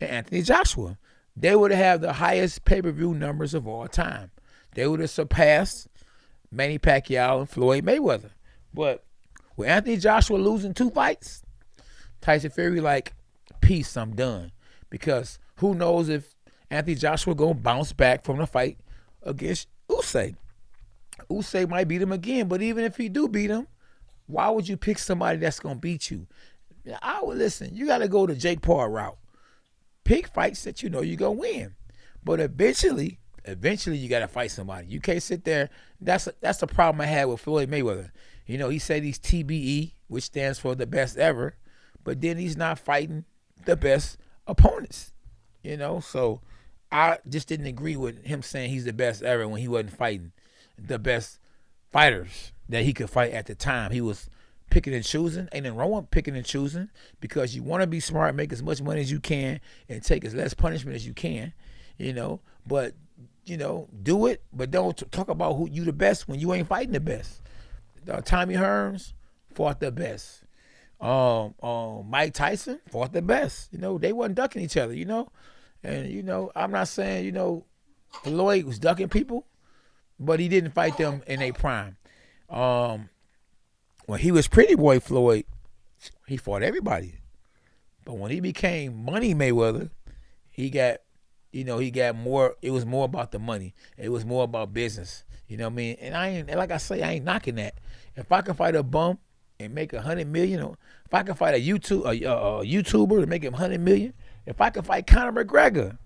[SPEAKER 1] and Anthony Joshua. They would have the highest pay-per-view numbers of all time. They would have surpassed Manny Pacquiao and Floyd Mayweather. But with Anthony Joshua losing 2 fights, Tyson Fury like, peace, I'm done. Because who knows if Anthony Joshua going to bounce back from the fight against Usyk. Usyk might beat him again, but even if he do beat him, why would you pick somebody that's going to beat you? I would listen. You got to go the Jake Paul route. Pick fights that you know you're going to win. But eventually you got to fight somebody. You can't sit there. That's the problem I had with Floyd Mayweather. He said he's TBE, which stands for the best ever, but then he's not fighting the best opponents. So I just didn't agree with him saying he's the best ever when he wasn't fighting the best fighters that he could fight at the time. He was picking and choosing. Ain't nothing wrong with picking and choosing because you want to be smart, make as much money as you can, and take as less punishment as you can. But do it, but don't talk about who you the best when you ain't fighting the best. Tommy Hearns fought the best. Mike Tyson fought the best. They wasn't ducking each other. And I'm not saying Floyd was ducking people, but he didn't fight them in their prime. When he was Pretty Boy Floyd, he fought everybody. But when he became Money Mayweather, he got more. It was more about the money. It was more about business. You know what I mean? And I ain't knocking that. If I can fight a bum and make $100 million, or if I can fight a YouTuber and make him $100 million, if I can fight Conor McGregor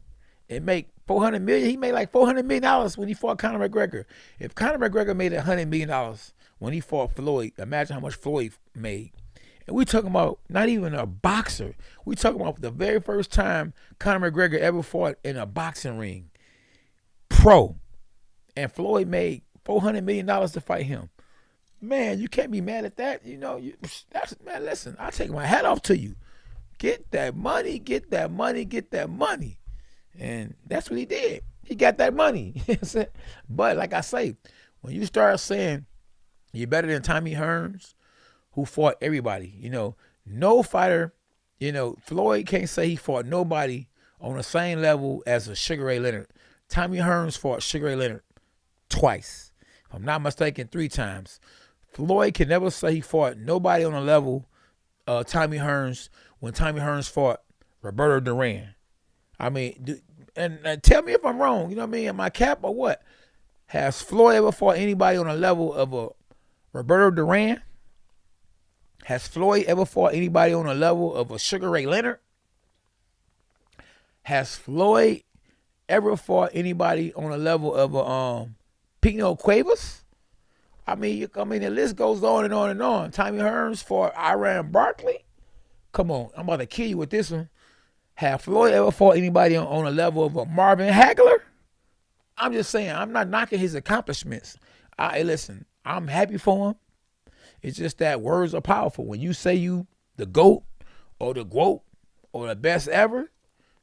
[SPEAKER 1] and make $400 million, he made like $400 million when he fought Conor McGregor. If Conor McGregor made $100 million when he fought Floyd, imagine how much Floyd made. And we talking about not even a boxer. We talking about the very first time Conor McGregor ever fought in a boxing ring, pro, and Floyd made $400 million to fight him. Man, you can't be mad at that. Man, listen, I take my hat off to you. Get that money, get that money, get that money. And that's what he did. He got that money. But like I say, when you start saying you're better than Tommy Hearns, who fought everybody, no fighter, Floyd can't say he fought nobody on the same level as a Sugar Ray Leonard. Tommy Hearns fought Sugar Ray Leonard twice. If I'm not mistaken, 3 times. Floyd can never say he fought nobody on the level of Tommy Hearns when Tommy Hearns fought Roberto Duran. I mean, and tell me if I'm wrong, am I cap or what? Has Floyd ever fought anybody on the level of a Roberto Duran? Has Floyd ever fought anybody on the level of a Sugar Ray Leonard? Has Floyd ever fought anybody on the level of a Pino Cuevas? I mean, the list goes on and on and on. Tommy Hearns fought Iran Barkley. Come on, I'm about to kill you with this one. Have Floyd ever fought anybody on a level of a Marvin Hagler? I'm just saying, I'm not knocking his accomplishments. Listen, I'm happy for him. It's just that words are powerful. When you say you the GOAT or the GWOAT or the best ever,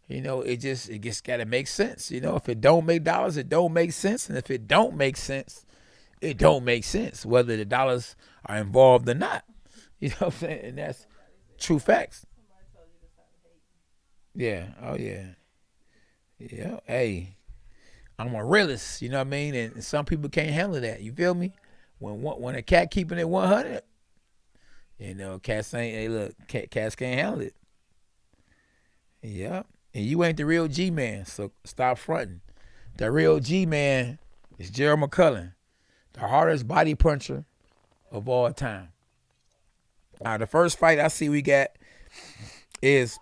[SPEAKER 1] it just got to make sense. If it don't make dollars, it don't make sense. And if it don't make sense, it don't make sense, whether the dollars are involved or not. You know what I'm saying? And that's true facts. Yeah. Oh, yeah. Yeah. Hey, I'm a realist, you know what I mean? And some people can't handle that. You feel me? When a cat keeping it 100, cats ain't, hey, look, cats can't handle it. Yeah. And you ain't the real G-man, so stop fronting. The real G-man is Gerald McCullen, the hardest body puncher of all time. The first fight I see we got is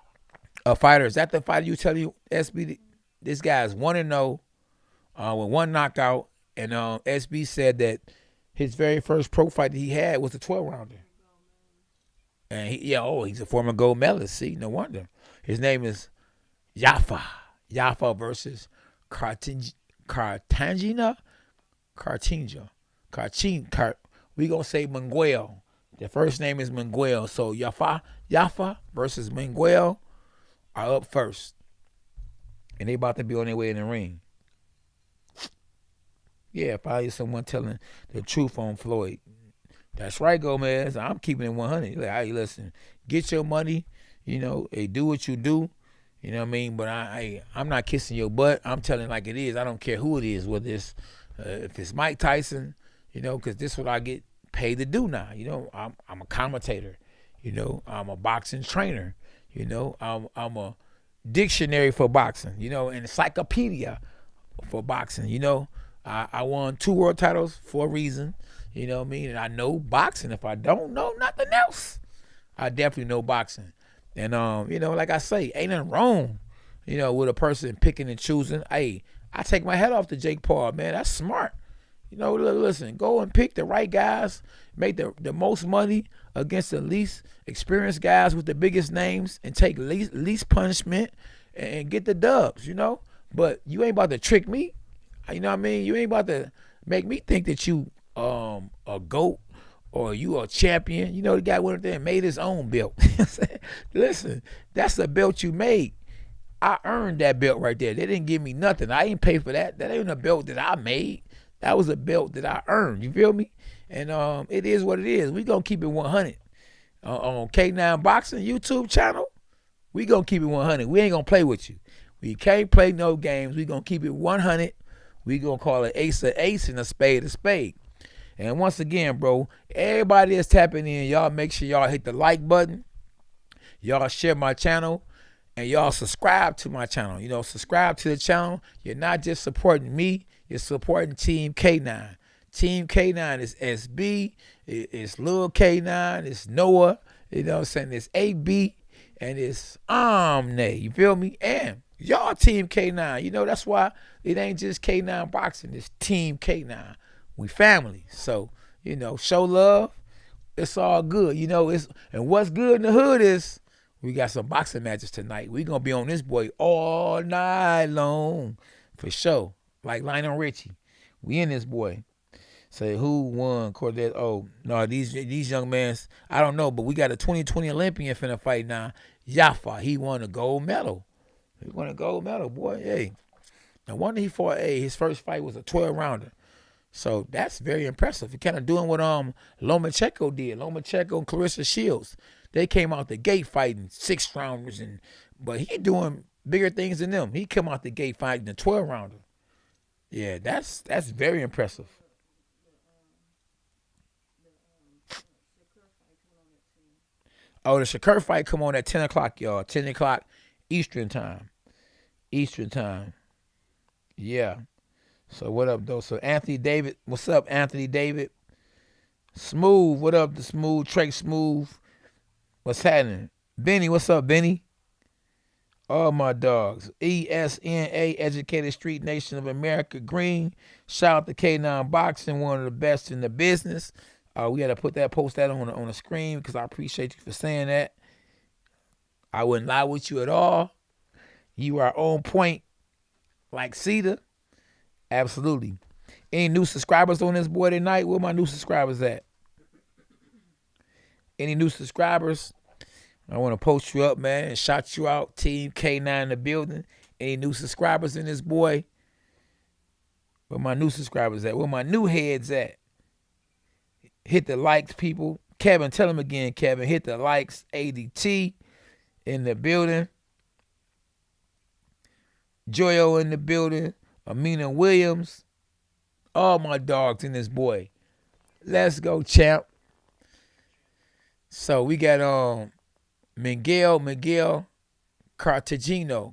[SPEAKER 1] a fighter. Is that the fighter you tell you, SB? This guy's 1-0 with one knockout. And SB said that his very first pro fight that he had was a 12-rounder. And he's a former gold medalist. See, no wonder. His name is Yafa. Yafa versus Cartagena. We gonna say Miguel. The first name is Miguel. So Yafa versus Miguel are up first. And they about to be on their way in the ring. Yeah, probably someone telling the truth on Floyd. That's right, Gomez. I'm keeping it 100. Like, hey, listen, get your money. Hey, do what you do. You know what I mean? But I'm not kissing your butt. I'm telling it like it is. I don't care who it is. Whether it's if it's Mike Tyson, because this is what I get paid to do now. I'm a commentator. I'm a boxing trainer. I'm a dictionary for boxing. An encyclopedia for boxing. I won 2 world titles for a reason. You know what I mean? And I know boxing. If I don't know nothing else, I definitely know boxing. And, like I say, ain't nothing wrong, with a person picking and choosing. Hey, I take my head off to Jake Paul, man. That's smart. Listen, go and pick the right guys, make the most money against the least experienced guys with the biggest names and take least punishment and get the dubs, But you ain't about to trick me. You know what I mean? You ain't about to make me think that you a GOAT or you a champion. The guy went up there and made his own belt. Listen, that's a belt you made. I earned that belt right there. They didn't give me nothing. I ain't pay for that. That ain't a belt that I made. That was a belt that I earned. You feel me? And it is what it is. We gonna keep it 100 on K9 Boxing YouTube channel. We gonna keep it 100. We ain't gonna play with you. We can't play no games. We gonna keep it 100. We gonna call it ace a ace and a spade a spade. And once again, bro, everybody that's tapping in, y'all make sure y'all hit the like button. Y'all share my channel. And y'all subscribe to my channel. Subscribe to the channel. You're not just supporting me. You're supporting Team K9. Team K9 is SB. It's Lil K9. It's Noah. You know what I'm saying? It's AB. And it's Omne. You feel me? And y'all Team K9. That's why it ain't just K9 Boxing. It's Team K9. We family. So, show love. It's all good. And what's good in the hood is we got some boxing matches tonight. We going to be on this boy all night long. For sure. Like Lionel Richie. We in this boy. Say who won Cortez? Oh, no, these young men, I don't know, but we got a 2020 Olympian finna fight now. Yafa. He won a gold medal. Boy. Hey. No wonder he fought his first fight was a 12-rounder. So that's very impressive. He kind of doing what Lomachenko did. Lomachenko and Clarissa Shields. They came out the gate fighting 6-rounders, but he doing bigger things than them. He come out the gate fighting a 12-rounder. Yeah, that's very impressive. Oh, the Shakur fight come on at 10 o'clock, y'all. 10 o'clock Eastern time. Yeah. So what up, though? So Anthony David, what's up, Anthony David? Smooth, what up, the Smooth, Trey Smooth? What's happening? Benny, what's up, Benny? All my dogs. ESNA, Educated Street Nation of America, Green. Shout out to K9 Boxing, one of the best in the business. We got to put that, post that on the screen because I appreciate you for saying that. I wouldn't lie with you at all. You are on point like Cedar. Absolutely. Any new subscribers on this boy tonight? Where my new subscribers at? Any new subscribers? I want to post you up, man, and shout you out. Team K9 in the building. Any new subscribers in this boy? Where my new subscribers at? Where my new heads at? Hit the likes, people. Kevin, tell him again, Kevin. Hit the likes. ADT in the building. Joyo in the building. Amina Williams. All my dogs in this boy. Let's go, champ. So we got Miguel Cartagena.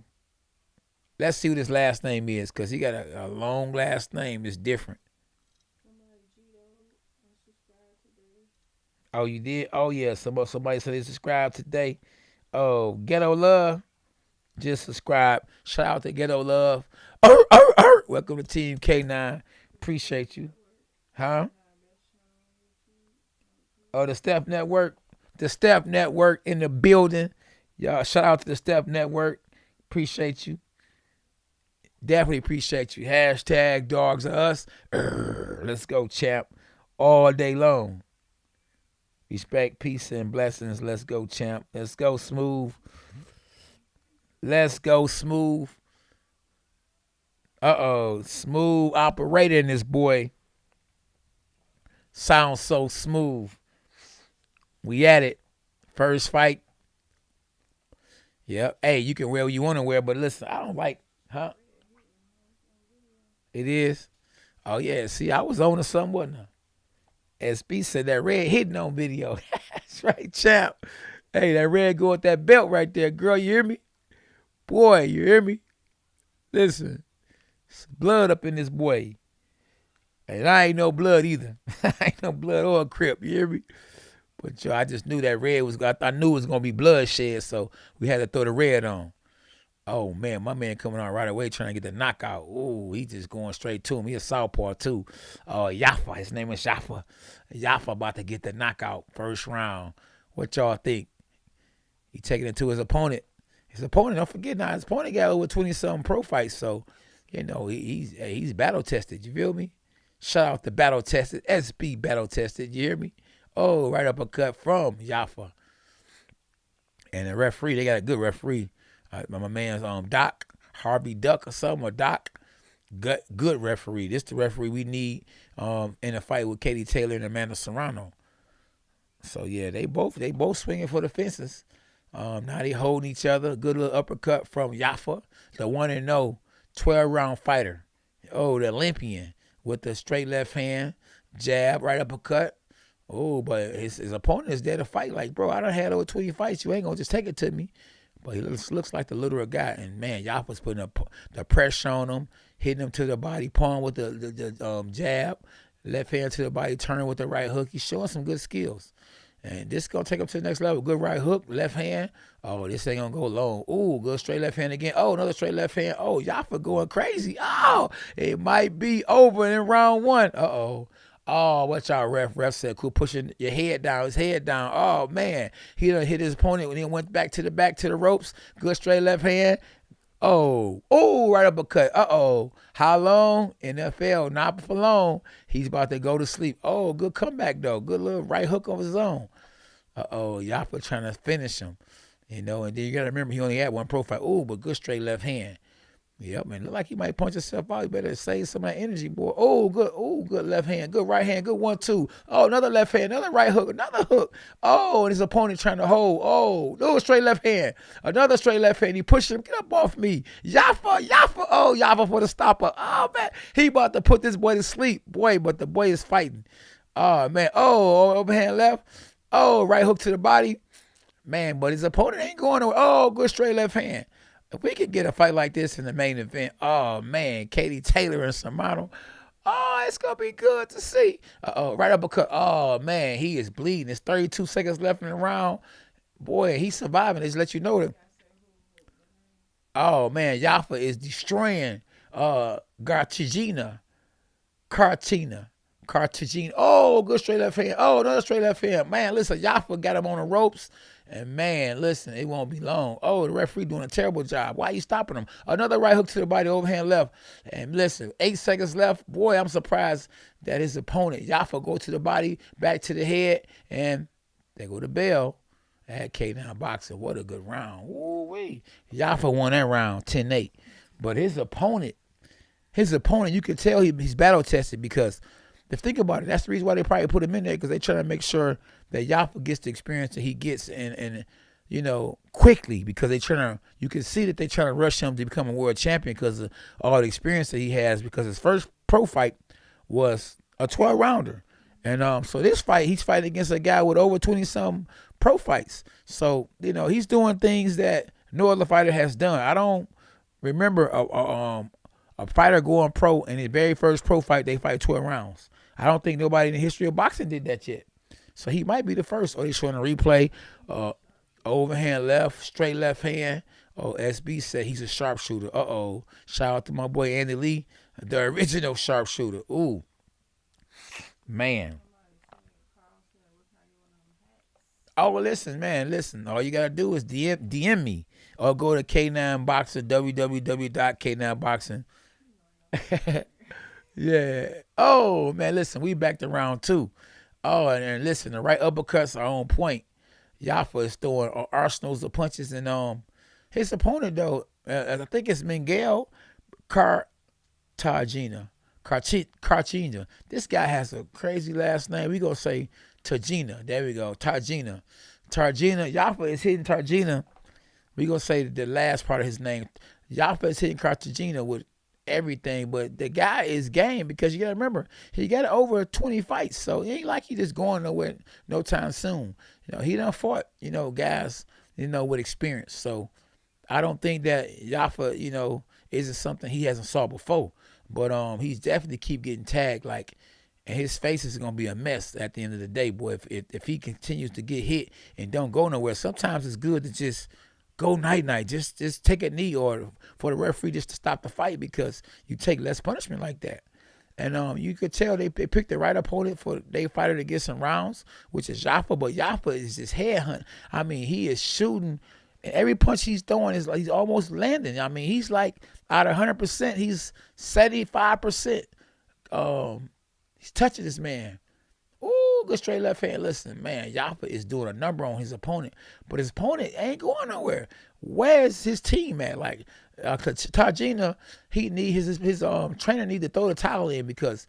[SPEAKER 1] Let's see what his last name is, because he got a long last name. It's different. Oh, you did? Oh, yeah. Somebody said they subscribed today. Oh, Ghetto Love. Just subscribe. Shout out to Ghetto Love. Welcome to Team K9. Appreciate you. Huh? Oh, the Step Network. The Step Network in the building. Y'all, shout out to the Step Network. Appreciate you. Definitely appreciate you. Hashtag dogs are us. Let's go, champ. All day long. Respect, peace, and blessings. Let's go, champ. Let's go, smooth. Let's go, smooth. Smooth operator in this boy. Sounds so smooth. We at it. First fight. Yep. Hey, you can wear what you want to wear, but listen, I don't like, huh? It is? Oh, yeah. See, I was on to something, wasn't I? SB said that red hitting on video. That's right, champ. Hey, that red go with that belt right there. Girl, you hear me? Boy, you hear me? Listen, it's blood up in this boy. And I ain't no blood either. I ain't no blood or a crip, you hear me? But yo, I just knew that red was, I knew it was going to be bloodshed, so we had to throw the red on. Oh, man, my man coming on right away trying to get the knockout. Ooh, he just going straight to him. He a southpaw, too. Yafa, his name is Yafa. Yafa about to get the knockout first round. What y'all think? He taking it to his opponent. His opponent, don't forget now, his opponent got over 20-something pro fights, so, you know, he's battle-tested, you feel me? Shout out to battle-tested, SB battle-tested, you hear me? Oh, right uppercut from Yafa. And the referee, they got a good referee. My man's Doc, Harvey Duck or something, or Doc. Good referee. This the referee we need in a fight with Katie Taylor and Amanda Serrano. So, yeah, they both swinging for the fences. Now they holding each other. Good little uppercut from Yafa, the 1-0 12-round fighter. Oh, the Olympian with the straight left hand, jab, right uppercut. Oh, but his opponent is there to fight. Like, bro, I done had over 20 fights. You ain't going to just take it to me. But he looks like the literal guy. And, man, Yafa's putting the pressure on him, hitting him to the body, palm with the jab, left hand to the body, turning with the right hook. He's showing some good skills. And this is going to take him to the next level. Good right hook, left hand. Oh, this ain't going to go long. Ooh, good straight left hand again. Oh, another straight left hand. Oh, Yafa going crazy. Oh, it might be over in round one. Uh-oh. Oh, what y'all ref said, cool, pushing your head down, his head down. Oh, man. He done hit his opponent when he went back to the ropes. Good straight left hand. Oh, right uppercut. Uh-oh. How long? NFL, not for long. He's about to go to sleep. Oh, good comeback, though. Good little right hook of his own. Uh-oh, Yafa trying to finish him. You know, and then you got to remember he only had one pro fight. Oh, but good straight left hand. Yep, man. Look like he might punch himself out. You better save some of that energy, boy. Oh, good left hand. Good right hand. Good 1-2. Oh, another left hand. Another right hook. Another hook. Oh, and his opponent trying to hold. Oh, no, straight left hand. Another straight left hand. He pushed him. Get up off me. Yafa. Oh, Yafa for the stopper. Oh, man. He about to put this boy to sleep, boy, but the boy is fighting. Oh, man. Oh, overhand left. Oh, right hook to the body. Man, but his opponent ain't going away. Oh, good straight left hand. If we could get a fight like this in the main event, oh, man, Katie Taylor and Serrano, oh, it's going to be good to see. Right uppercut. Oh, man, he is bleeding. There's 32 seconds left in the round. Boy, he's surviving. They just let you know that. Oh, man, Yafa is destroying Cartagena. Oh, good straight left hand. Oh, another straight left hand. Man, listen, Yafa got him on the ropes. And, man, listen, it won't be long. Oh, the referee doing a terrible job. Why are you stopping him? Another right hook to the body, overhand left. And, listen, 8 seconds left. Boy, I'm surprised that his opponent, Yafa, go to the body, back to the head, and they go to bell at K9 Boxing. What a good round. Woo-wee. Yafa won that round, 10-8. But his opponent, you could tell he's battle-tested because think about it, that's the reason why they probably put him in there, because they trying to make sure that Yafa gets the experience that he gets and you know, quickly, because you can see that they trying to rush him to become a world champion because of all the experience that he has, because his first pro fight was a 12-rounder. And so this fight, he's fighting against a guy with over 20-some pro fights. So, you know, he's doing things that no other fighter has done. I don't remember a fighter going pro in his very first pro fight, they fight 12 rounds. I don't think nobody in the history of boxing did that yet. So he might be the first. Or they showing a replay. Overhand left, straight left hand. Oh, SB said he's a sharpshooter. Uh-oh. Shout out to my boy Andy Lee, the original sharpshooter. Ooh. Man. Oh, well, listen, man, listen. All you got to do is DM me or go to K9 Boxer, www.k9boxing. Yeah. Oh, man, listen, we back to round 2. Oh, and listen, the right uppercuts are on point. Yafa is throwing arsenals of punches, and his opponent, though, I think it's Miguel Cartagena. This guy has a crazy last name. We gonna say Targina. There we go. Targina. Yafa is hitting Targina. We gonna say the last part of his name. Yafa is hitting Cartagena with everything, but the guy is game because you gotta remember he got over 20 fights, so it ain't like he just going nowhere no time soon. He done fought, guys, with experience. So I don't think that Yafa, isn't something he hasn't saw before. But he's definitely keep getting tagged, and his face is gonna be a mess at the end of the day, boy. If he continues to get hit and don't go nowhere, sometimes it's good to just go night. Just take a knee, or for the referee just to stop the fight, because you take less punishment like that. And you could tell they picked the right opponent for their fighter to get some rounds, which is Yafa. But Yafa is just headhunt. I mean, he is shooting. Every punch he's throwing is like he's almost landing. I mean, he's like out of 100%, he's 75%. He's touching this man. Ooh, good straight left hand. Listen, man, Yafa is doing a number on his opponent, but his opponent ain't going nowhere. Where's his team at? Like Targina, he need his trainer need to throw the towel in, because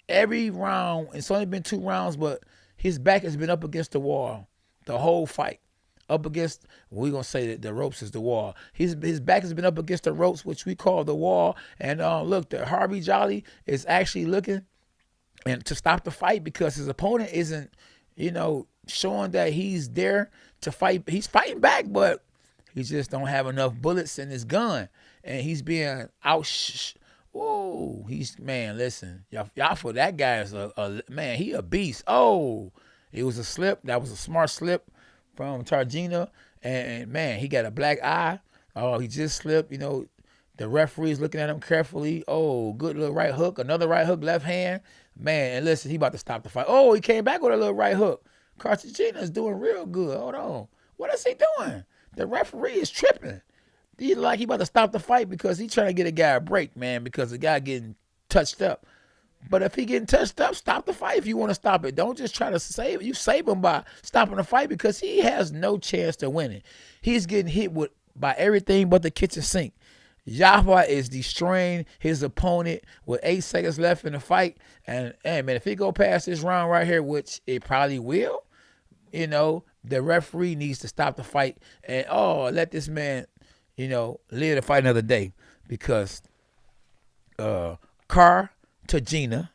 [SPEAKER 1] every round, it's only been 2 rounds, but his back has been up against the wall the whole fight. Up against, we're going to say that the ropes is the wall. His back has been up against the ropes, which we call the wall. And look, the Harvey Jolly is actually looking and to stop the fight, because his opponent isn't, showing that he's there to fight. He's fighting back, but he just don't have enough bullets in his gun. And he's being out. Whoa, listen. Yafa, that guy is a man, he a beast. Oh, it was a slip. That was a smart slip from Targina, and man, he got a black eye. Oh, he just slipped. The referee's looking at him carefully. Oh, good little right hook, another right hook, left hand. Man, and listen, he about to stop the fight. Oh, he came back with a little right hook. Cartagena's doing real good. Hold on. What is he doing? The referee is tripping. He about to stop the fight because he's trying to get a guy a break, man, because the guy getting touched up. But if he getting touched up, stop the fight if you want to stop it. Don't just try to save it. You save him by stopping the fight, because he has no chance to win it. He's getting hit by everything but the kitchen sink. Yafa is destroying his opponent with 8 seconds left in the fight. And, man, if he go past this round right here, which it probably will, the referee needs to stop the fight and, let this man, live to fight another day, because Cartagena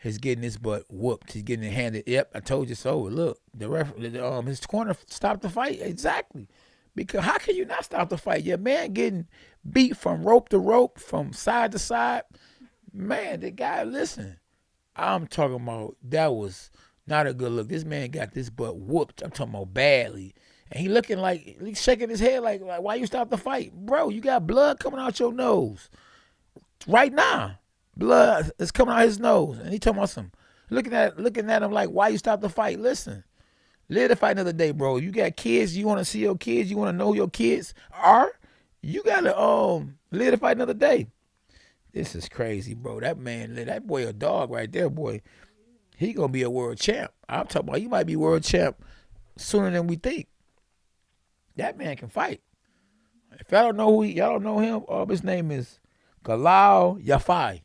[SPEAKER 1] is getting his butt whooped. He's getting it handed. Yep, I told you so. Look, his corner stopped the fight. Exactly. Because how can you not stop the fight? Your man getting beat from rope to rope, from side to side. Man, the guy, listen, I'm talking about that was not a good look. This man got this butt whooped. I'm talking about badly. And he looking like, he's shaking his head like why you stop the fight? Bro, you got blood coming out your nose right now. Blood is coming out his nose. And he talking about looking at him like, why you stop the fight? Listen. Live to fight another day, bro. You got kids, you want to see your kids, you want to know who your kids are, you got to live to fight another day. This is crazy, bro. That boy a dog right there, boy. He going to be a world champ. I'm talking about, he might be world champ sooner than we think. That man can fight. If y'all don't know y'all don't know him, his name is Galal Yafa.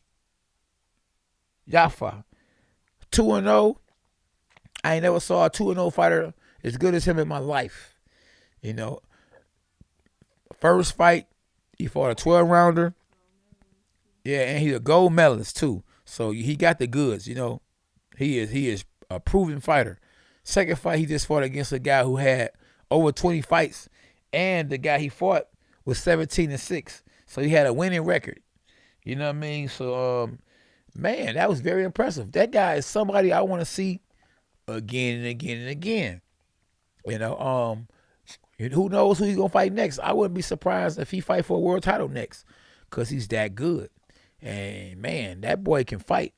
[SPEAKER 1] 2-0. I ain't never saw a 2-0 fighter as good as him in my life. First fight, he fought a 12-rounder. Yeah, and he's a gold medalist too. So he got the goods, He is a proven fighter. Second fight, he just fought against a guy who had over 20 fights, and the guy he fought was 17-6. So he had a winning record. You know what I mean? So man, that was very impressive. That guy is somebody I want to see again and again and again. You know, and who knows who he's gonna fight next? I wouldn't be surprised if he fight for a world title next, cause he's that good. And man, that boy can fight.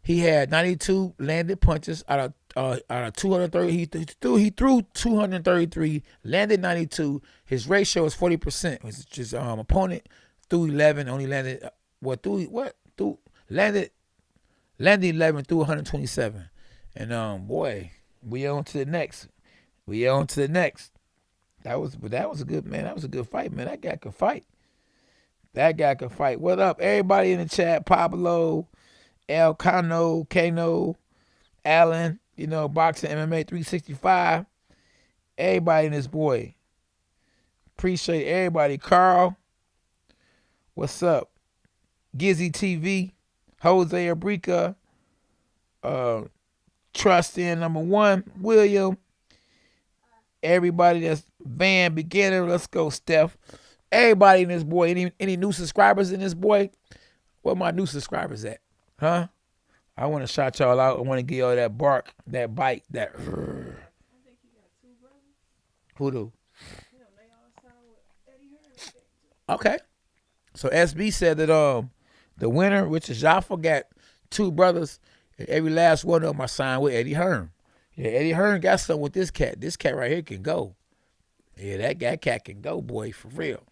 [SPEAKER 1] He had 92 landed punches out of 230. He threw 233, landed 92. His ratio is 40%. His opponent threw 11, only landed landed 11 through 127. And boy, we on to the next. That was a good, man. That was a good fight, man. That guy could fight. What up, everybody in the chat? Pablo, El Cano, Kano, Allen, Boxing MMA 365. Everybody in this boy. Appreciate everybody. Carl, what's up? Gizzy TV, Jose Abrica, Trust in #1, William. Everybody that's Van Beginner, let's go, Steph. Everybody in this boy, any new subscribers in this boy? Where my new subscribers at? Huh? I want to shout y'all out. I want to give y'all that bark, that bite, that. I think you got 2 brothers. Who do? They all signed with Eddie Hearn. Okay. So SB said that the winner, which is Jaffa, got 2 brothers, and every last one of them are signed with Eddie Hearn. Yeah, Eddie Hearn got something with this cat. This cat right here can go. Yeah, that cat can go, boy, for real.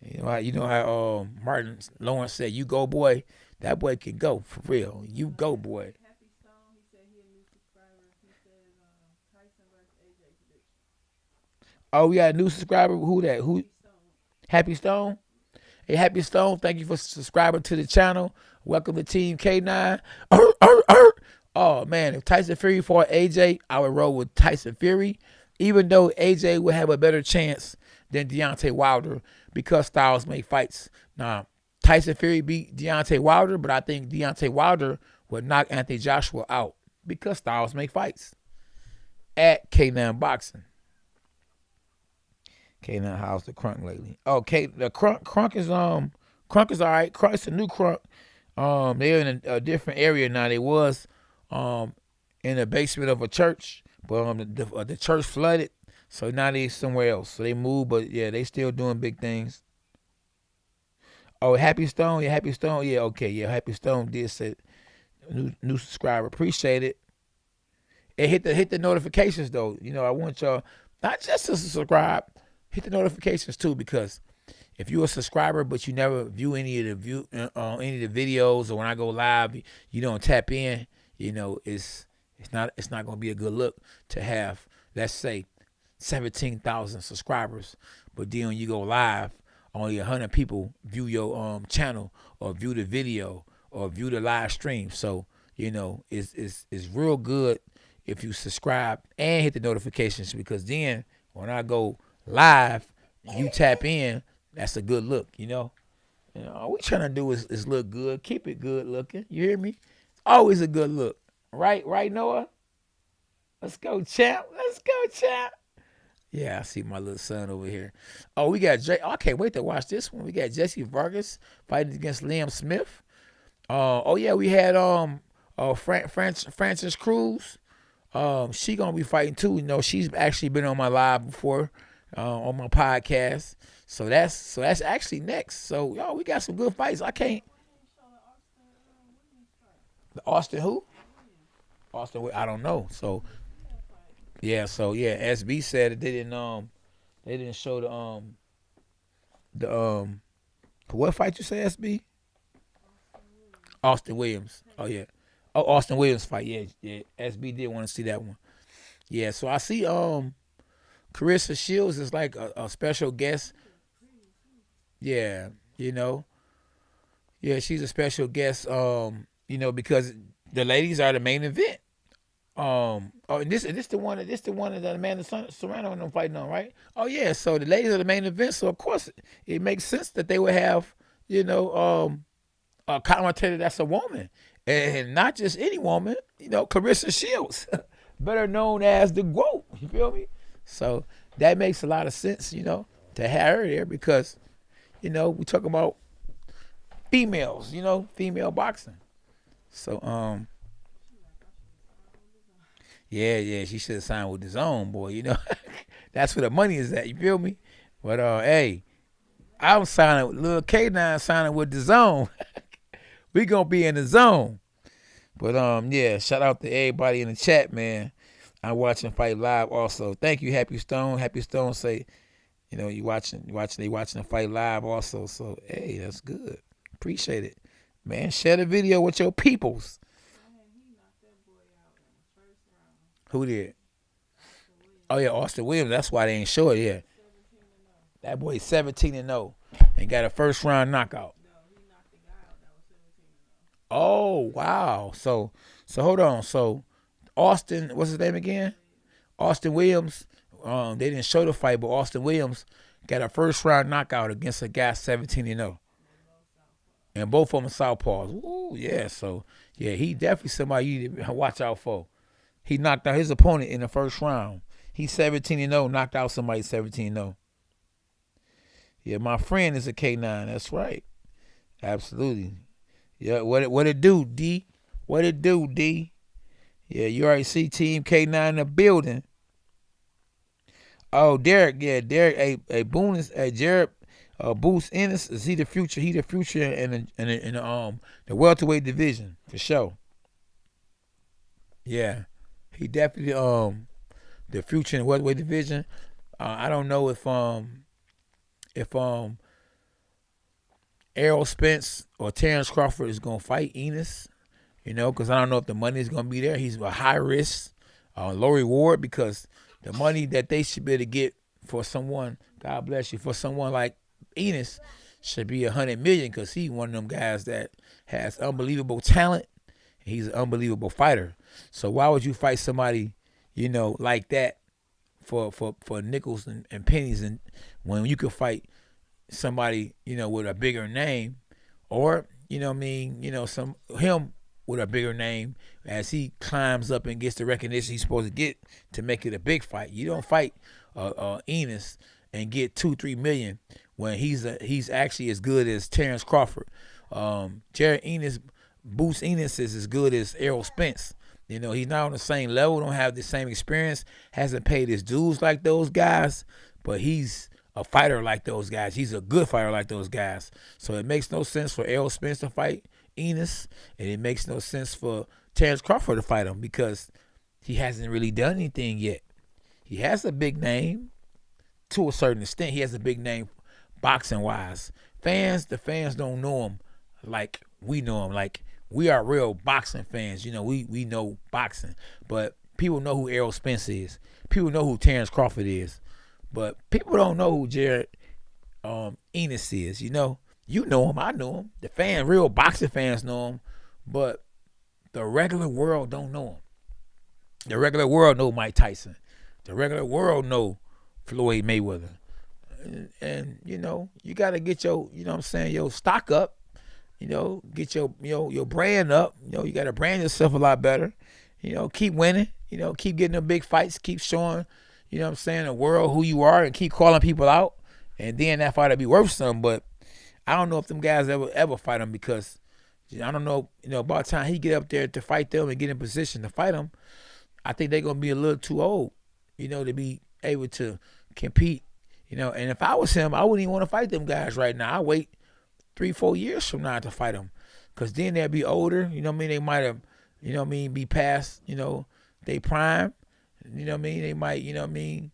[SPEAKER 1] You know how Martin Lawrence said, "You go, boy." That boy can go for real. You go, boy. Happy Stone, he said he a new subscriber. He said Tyson versus AJ prediction. Oh, we got a new subscriber. Who that? Who? Happy Stone. Hey, Happy Stone, thank you for subscribing to the channel. Welcome to Team K9. Oh man, if Tyson Fury fought AJ, I would roll with Tyson Fury, even though AJ would have a better chance than Deontay Wilder because styles make fights. Now, Tyson Fury beat Deontay Wilder, but I think Deontay Wilder would knock Anthony Joshua out because styles make fights. At K9 Boxing. K9, how's the Crunk lately? Okay, the Crunk is all right. Crunk's a new Crunk. They're in a different area now. They was in the basement of a church, but the church flooded, so now they somewhere else. So they moved, but yeah, they still doing big things. Oh, Happy Stone, yeah, Happy Stone, yeah, okay, yeah, Happy Stone did say new subscriber, appreciate it. And hit the notifications though. I want y'all not just to subscribe, hit the notifications too, because if you're a subscriber but you never view any of the videos, or when I go live, you don't tap in, it's not gonna be a good look to have, let's say, 17,000 subscribers, but then when you go live, only 100 people view your channel or view the video or view the live stream. So it's real good if you subscribe and hit the notifications, because then when I go live, you tap in. That's a good look. All we trying to do is look good, keep it good looking. You hear me? It's always a good look, right, Noah? Let's go, champ. Yeah, I see my little son over here. Oh, we got I can't wait to watch this one. We got Jessie Vargas fighting against Liam Smith. Yeah, we had Franchon Crews. She gonna be fighting too. She's actually been on my live before, on my podcast. So that's actually next. So y'all, we got some good fights. I can't. The Austin who? Austin, I don't know. So. Yeah, SB said that they didn't show the what fight you say, SB? Austin Williams. Oh yeah. Oh, Austin Williams fight. Yeah. SB did want to see that one. Yeah, so I see Carissa Shields is like a special guest. Yeah, Yeah, she's a special guest, because the ladies are the main event. And this the one that Amanda Serrano and them fighting on, right? Oh yeah, so the ladies are the main event, so of course it makes sense that they would have, a commentator that's a woman, and not just any woman, Carissa Shields, better known as the GOAT. You feel me? So that makes a lot of sense, to have her there, because, we talking about females, female boxing. So Yeah. She should have signed with DAZN, boy. You know, that's where the money is at. You feel me? But hey, I'm signing. Lil K9 signing with DAZN. We gonna be in the zone. But yeah. Shout out to everybody in the chat, man. I'm watching Fight Live also. Thank you, Happy Stone. Happy Stone say, you know, they watching the Fight Live also. So hey, that's good. Appreciate it, man. Share the video with your peoples. Who did? Oh yeah, Austin Williams. That's why they ain't show it yet. That boy 17-0 and got a first round knockout. Oh wow. So hold on. So Austin, what's his name again? Austin Williams. They didn't show the fight, but Austin Williams got a first round knockout against a guy 17-0. And both of them are southpaws. Ooh, yeah. So yeah, he definitely somebody you need to watch out for. He knocked out his opponent in the first round. He's 17-0, knocked out somebody 17-0. Yeah, my friend is a K9. That's right. Absolutely. Yeah, what it do, D? What it do, D? Yeah, you already see Team K9 in the building. Oh, Derek, yeah, Derek, a Boone is a Jared Boost Ennis. Is he the future? He the future in the welterweight division for sure. Yeah, he definitely the future in the welterweight division. I don't know if Errol Spence or Terrence Crawford is gonna fight Enos, you know, because I don't know if the money is gonna be there. He's a high risk, low reward, because the money that they should be able to get for someone, God bless you, for someone like Enos should be $100 million, because he's one of them guys that has unbelievable talent. He's an unbelievable fighter. So why would you fight somebody, you know, like that for nickels and pennies, and when you could fight somebody, you know, with a bigger name, or, you know what I mean, you know, him with a bigger name as he climbs up and gets the recognition he's supposed to get to make it a big fight. You don't fight Enos and get 2-3 million when he's actually as good as Terrence Crawford. Jared Enos, Boost Enos is as good as Errol Spence. You know, he's not on the same level, don't have the same experience, hasn't paid his dues like those guys, but he's a fighter like those guys. He's a good fighter like those guys. So it makes no sense for Errol Spence to fight Enos, and it makes no sense for Terrence Crawford to fight him, because he hasn't really done anything yet. He has a big name to a certain extent. He has a big name boxing-wise. The fans don't know him like we know him. Like, we are real boxing fans. You know, we know boxing. But people know who Errol Spence is. People know who Terrence Crawford is. But people don't know who Jared Enos is. You know him. I know him. The real boxing fans know him. But the regular world don't know him. The regular world know Mike Tyson. The regular world know Floyd Mayweather. And you know, you got to get your, you know what I'm saying, your stock up. You know, get your brand up. You know, you got to brand yourself a lot better. You know, keep winning. You know, keep getting the big fights. Keep showing, you know what I'm saying, the world who you are, and keep calling people out. And then that fight will be worth something. But I don't know if them guys ever fight him, because I don't know, you know, by the time he get up there to fight them and get in position to fight them, I think they're going to be a little too old, you know, to be able to compete. You know, and if I was him, I wouldn't even want to fight them guys right now. I wait 3-4 years from now to fight them, because then they'll be older. You know what I mean? They might have, you know what I mean, be past, you know, they prime. You know what I mean? They might, you know what I mean,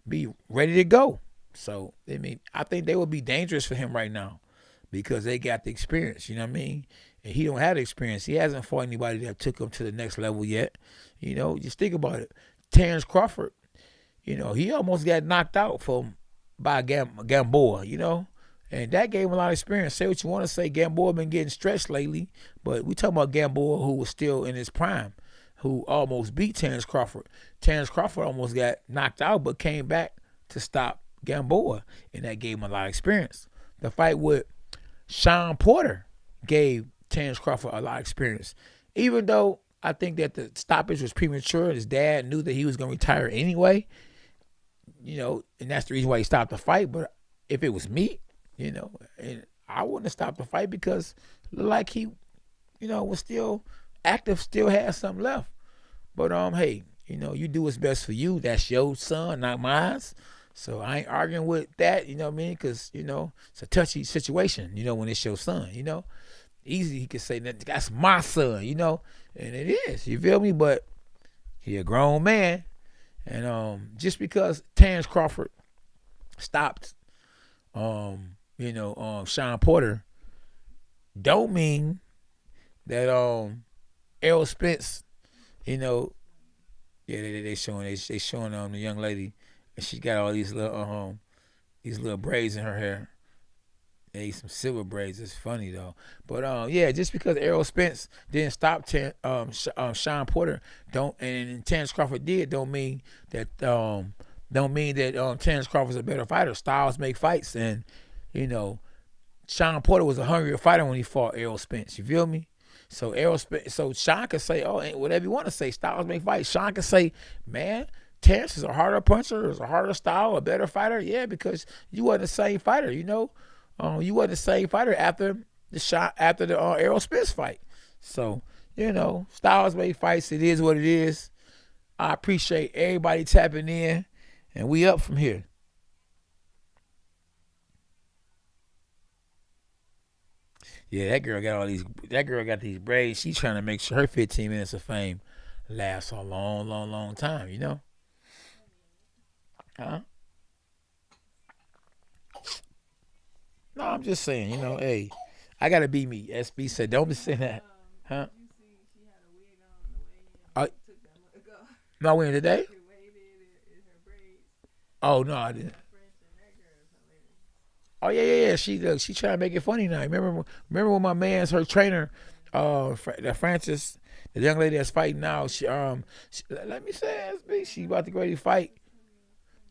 [SPEAKER 1] be ready to go. So, I think they would be dangerous for him right now, because they got the experience. You know what I mean? And he don't have the experience. He hasn't fought anybody that took him to the next level yet. You know, just think about it. Terrence Crawford, you know, he almost got knocked out by Gamboa, you know. And that gave him a lot of experience. Say what you want to say, Gamboa been getting stretched lately, but we talking about Gamboa, who was still in his prime, who almost beat Terrence Crawford. Terrence Crawford almost got knocked out, but came back to stop Gamboa, and that gave him a lot of experience. The fight with Sean Porter gave Terrence Crawford a lot of experience. Even though I think that the stoppage was premature, his dad knew that he was going to retire anyway, you know, and that's the reason why he stopped the fight. But if it was me, you know, and I wouldn't have stopped the fight, because it looked like he, you know, was still active, still had something left. But hey, you do what's best for you. That's your son, not mine. So I ain't arguing with that, you know what I mean? Because, it's a touchy situation, when it's your son, Easy, he could say, that's my son, And it is, you feel me? But he a grown man. And just because Terrence Crawford stopped, Sean Porter, don't mean that Errol Spence, they showing the young lady, and she got all these little braids in her hair. They some silver braids. It's funny though, but just because Errol Spence didn't stop Sean Porter, and Terrence Crawford did, don't mean that Terrence Crawford's a better fighter. Styles make fights, and Sean Porter was a hungrier fighter when he fought Errol Spence. You feel me? So Sean could say, whatever you want to say. Styles make fights. Sean could say, man, Terrence is a harder puncher, is a harder style, a better fighter. Yeah, because you wasn't the same fighter. You wasn't the same fighter after the Errol Spence fight. So Styles make fights. It is what it is. I appreciate everybody tapping in, and we up from here. Yeah, that girl got these braids. She's trying to make sure her 15 minutes of fame lasts a long, long, long time, Huh? No, I'm just saying, hey, I gotta be me. SB said, don't be saying that. Huh? No, I went today? Oh, no, I didn't. Oh yeah. She trying to make it funny now. Remember when my man's her trainer, the Francis, the young lady that's fighting now. She let me say, SB, she about to go ready to fight.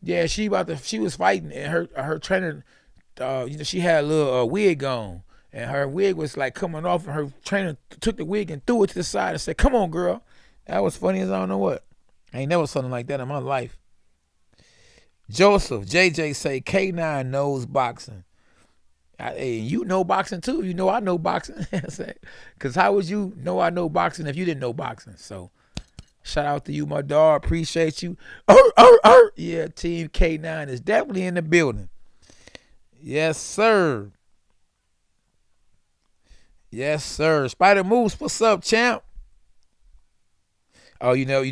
[SPEAKER 1] Yeah, she was fighting, and her trainer, she had a little wig on, and her wig was like coming off, and her trainer took the wig and threw it to the side and said, "Come on, girl." That was funny as I don't know what. I ain't never something like that in my life. Joseph, JJ say K9 knows boxing. Hey, you know boxing too. You know I know boxing. Because how would you know I know boxing if you didn't know boxing? So shout out to you, my dog. Appreciate you. Yeah, Team K9 is definitely in the building. Yes, sir. Yes, sir. Spider Moose, what's up, champ? Oh, you know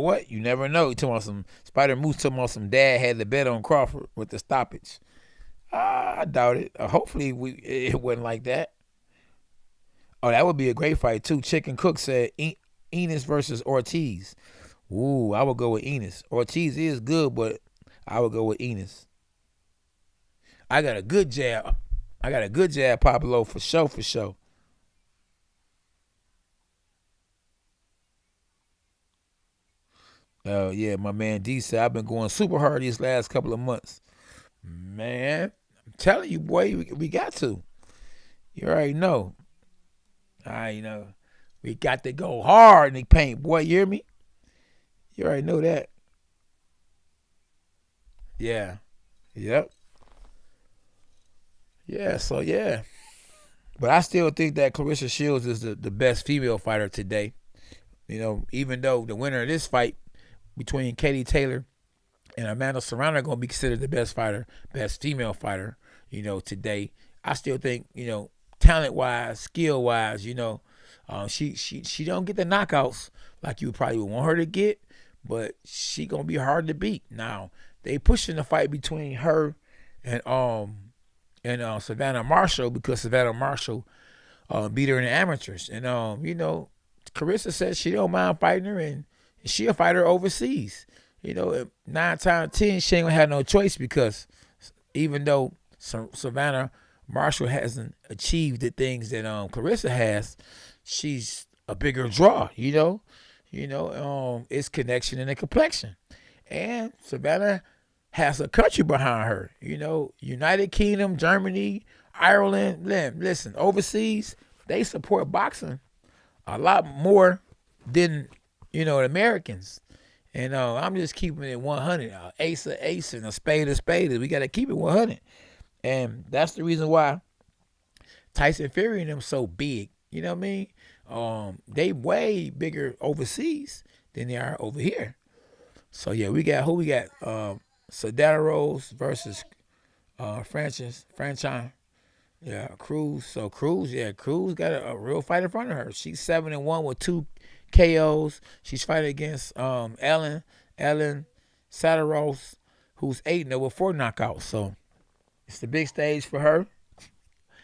[SPEAKER 1] what? You never know. You talking about some Spider Moose talking about some dad had the bet on Crawford with the stoppage. I doubt it. Hopefully it wasn't like that. Oh, that would be a great fight too. Chicken Cook said Enos versus Ortiz. Ooh, I would go with Enos. Ortiz is good, but I would go with Enos. I got a good jab, Pablo, for sure. Yeah, my man D said, I've been going super hard these last couple of months. Man, I'm telling you, boy, we got to. You already know. We got to go hard in the paint, boy. You hear me? You already know that. Yeah. Yep. Yeah, so yeah. But I still think that Clarissa Shields is the best female fighter today. Even though the winner of this fight between Katie Taylor and Amanda Serrano are going to be considered the best female fighter, today. I still think, talent-wise, skill-wise, she don't get the knockouts like you probably would want her to get, but she going to be hard to beat. Now, they pushing the fight between her and Savannah Marshall because Savannah Marshall beat her in the amateurs. And, Carissa says she don't mind fighting her, and she'll fight her overseas. 9 times out of 10, she ain't going to have no choice because even though Savannah Marshall hasn't achieved the things that Carissa has, she's a bigger draw, it's connection and a complexion. And Savannah has a country behind her, United Kingdom, Germany, Ireland. Listen, overseas, they support boxing a lot more than, the Americans. And I'm just keeping it 100. Ace of ace and a spade of spade. We got to keep it 100. And that's the reason why Tyson Fury and them so big. You know what I mean? They way bigger overseas than they are over here. So yeah, we got who we got? Cederroos versus Franchon. Yeah, Crews. So Crews, yeah, Crews got a real fight in front of her. She's 7-1 with 2 KOs. She's fighting against Elin Cederroos, who's 8-0 with 4 knockouts. So it's the big stage for her.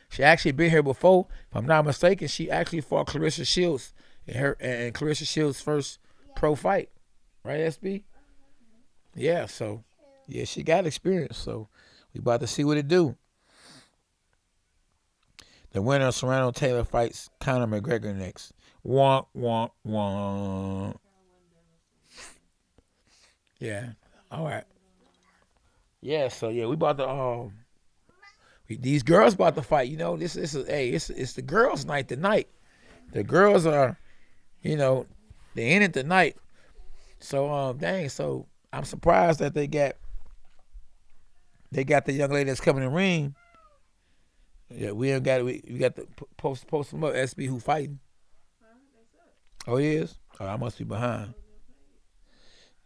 [SPEAKER 1] She actually been here before. If I'm not mistaken, she actually fought Clarissa Shields in Clarissa Shields' first pro fight. Right, SB? Yeah, so yeah, she got experience. So we about to see what it do. The winner of Serrano Taylor fights Conor McGregor next. Wonk, wonk, wonk. Yeah. All right. Yeah, so yeah, we about to these girls about to fight. You know, this is it's the girls' night tonight. The girls are, you know, they in it tonight. So dang, so I'm surprised that they got the young lady that's coming in the ring. Yeah, we ain't got we got to post them up. SB who fighting? Oh, he is. Oh, I must be behind.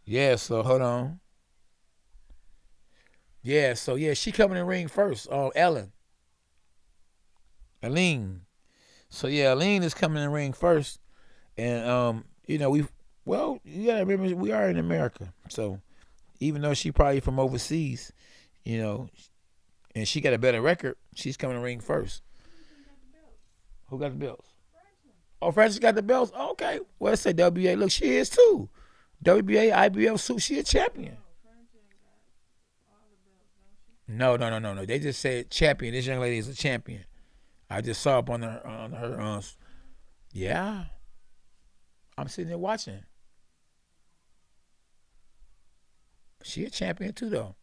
[SPEAKER 1] Yeah, so hold on. Yeah, so yeah, she coming in the ring first. Elin. So yeah, Elin is coming in the ring first, and you know you gotta remember we are in America, so even though she probably from overseas, you know, and she got a better record, she's coming in the ring first. Who got the belts? Oh, Francis got the belts? Okay. Well, let's say WBA. Look, she is too. WBA, IBF, suit, she a champion. No. They just said champion. This young lady is a champion. I just saw up on her. Yeah. I'm sitting there watching. She a champion too, though.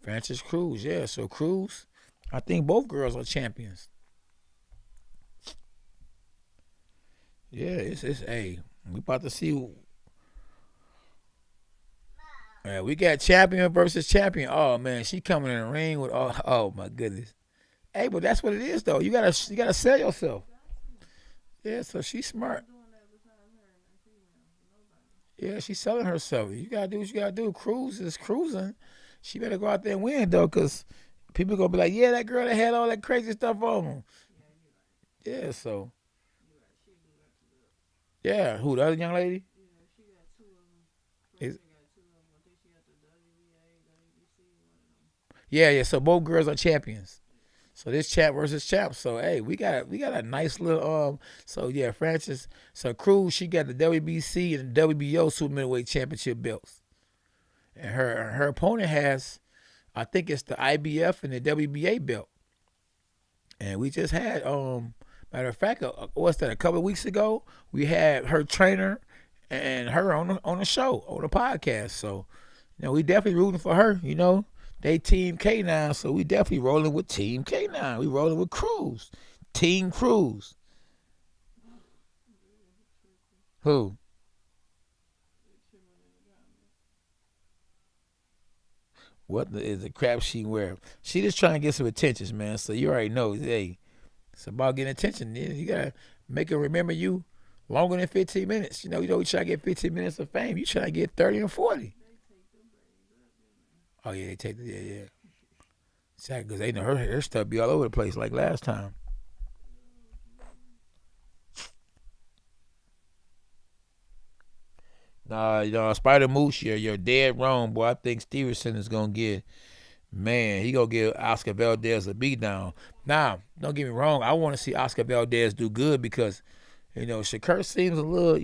[SPEAKER 1] Franchon Crews, yeah. So Crews, I think both girls are champions. Yeah, it's we about to see. Yeah, we got champion versus champion. Oh man, she coming in the ring with oh my goodness. Hey, but that's what it is though. You gotta sell yourself. Yeah, so she's smart. Yeah, she's selling herself. You gotta do what you gotta do. Crews is cruising. She better go out there and win though, cause people gonna be like, yeah, that girl that had all that crazy stuff on. Yeah, so. Yeah, who, the other young lady? Yeah, so both girls are champions. So this champ versus champ. So hey, we got a nice little so yeah, Francis. So Crews, she got the WBC and the WBO super middleweight championship belts. And her opponent has, I think it's the IBF and the WBA belt. And we just had matter of fact, what's that? A couple of weeks ago, we had her trainer and her on the show, on the podcast. So, you know, we definitely rooting for her. You know, they Team K9, so we definitely rolling with Team K9. We rolling with Crews, Team Crews. Who? What is the crap she wear? She just trying to get some attention, man. So you already know, hey. It's about getting attention. You gotta make her remember you longer than 15 minutes. You know, we try to get 15 minutes of fame. You try to get 30 and 40. Oh yeah, they take yeah. Exactly, because they know her stuff be all over the place like last time. Nah, you know, Spider Moose, you're dead wrong, boy. I think Stevenson is gonna get. Man, he gonna give Oscar Valdez a beatdown. Now, don't get me wrong. I want to see Oscar Valdez do good because, you know, Shakur seems a little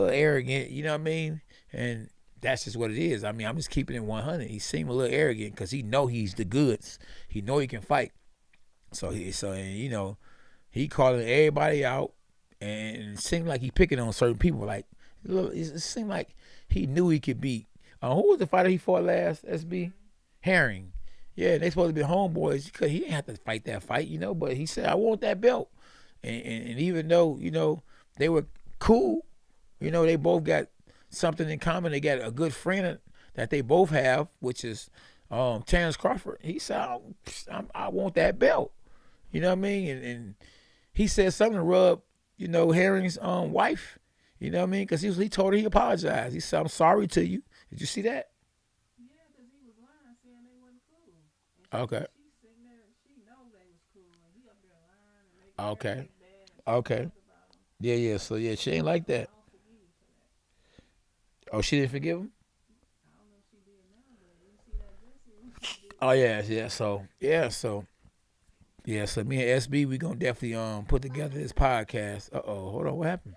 [SPEAKER 1] arrogant. You know what I mean? And that's just what it is. I mean, I'm just keeping it 100. He seemed a little arrogant because he know he's the goods. He know he can fight. And, you know, he calling everybody out, and it seemed like he picking on certain people. Like it seemed like he knew he could beat. Who was the fighter he fought last? SB. Herring. Yeah, they supposed to be homeboys because he didn't have to fight that fight, you know, but he said, I want that belt. And even though, you know, they were cool, you know, they both got something in common. They got a good friend that they both have, which is Terrence Crawford. He said, I want that belt. You know what I mean? And he said something to rub, you know, Herring's wife, You know what I mean? Because he told her he apologized. He said, "I'm sorry to you." Did you see that?
[SPEAKER 2] Yeah, because he was lying, saying they wasn't cool.
[SPEAKER 1] Okay.
[SPEAKER 2] She's sitting there, she knows they was cool, and he up there lying and making her
[SPEAKER 1] Okay.
[SPEAKER 2] look bad, and she
[SPEAKER 1] Okay.
[SPEAKER 2] talked about him.
[SPEAKER 1] Yeah, yeah. So yeah, she ain't like
[SPEAKER 2] I
[SPEAKER 1] that.
[SPEAKER 2] don't forgive you for that.
[SPEAKER 1] Oh, she didn't forgive him.
[SPEAKER 2] I don't know if she did now, but you see that Jessie when she did
[SPEAKER 1] Oh
[SPEAKER 2] that.
[SPEAKER 1] yeah, yeah. So me and SB, we gonna definitely put together this podcast. Hold on, what happened?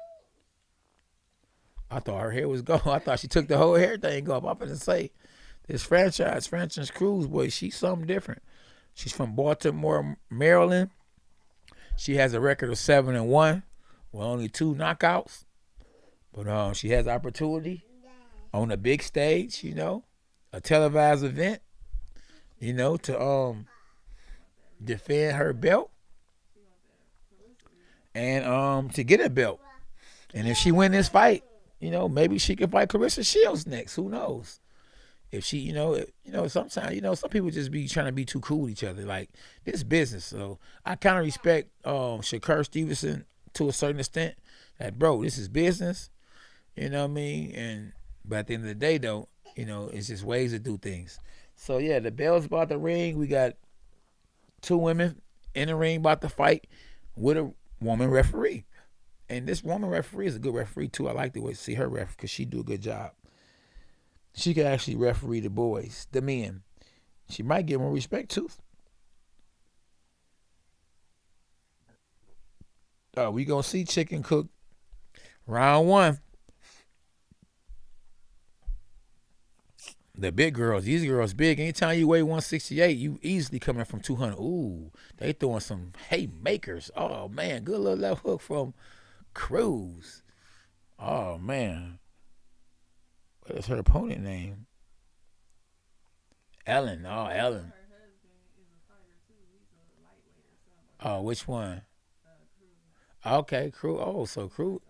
[SPEAKER 1] I thought her hair was gone. I thought she took the whole hair thing off. I'm gonna say this franchise, Franchon Crews, boy, she's something different. She's from Baltimore, Maryland. She has a record of 7-1 with only 2 knockouts. But she has opportunity on a big stage, a televised event, to defend her belt and to get a belt. And if she win this fight, maybe she can fight Clarissa Shields next. Who knows? If she, sometimes, some people just be trying to be too cool with each other. Like, this business. So I kind of respect Shakur Stevenson to a certain extent. That, bro, this is business. You know what I mean? But at the end of the day, though, it's just ways to do things. So yeah, the bell's about to ring. We got 2 women in the ring about to fight with a woman referee. And this woman referee is a good referee too. I like the way to see her ref because she do a good job. She can actually referee the boys, the men. She might give them respect too. We gonna see chicken cook round 1. The big girls, these girls big. Anytime you weigh 168, you easily coming from 200. Ooh, they throwing some haymakers. Oh man, good little left hook from Crews. Oh man, what is her opponent name? Elin. Oh, Elin.
[SPEAKER 2] Her husband is a fighter too. He's a lightweight or something.
[SPEAKER 1] Oh, which one?
[SPEAKER 2] Cruz.
[SPEAKER 1] Okay, Crew. Oh, so Crew.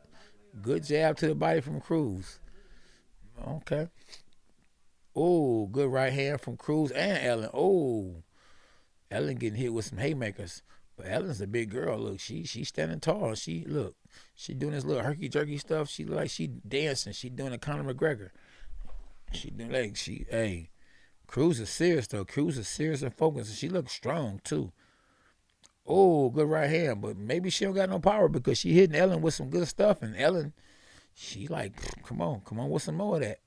[SPEAKER 1] Good jab to the body from Crews. Okay. Oh, good right hand from Crews and Elin. Oh, Elin getting hit with some haymakers. But Ellen's a big girl. Look, she standing tall. She doing this little herky jerky stuff. She look like she dancing. She doing a Conor McGregor. She doing like Crews is serious though. Crews is serious and focused. She looks strong too. Oh, good right hand. But maybe she don't got no power because she hitting Elin with some good stuff. And Elin, she like, come on with some more of that.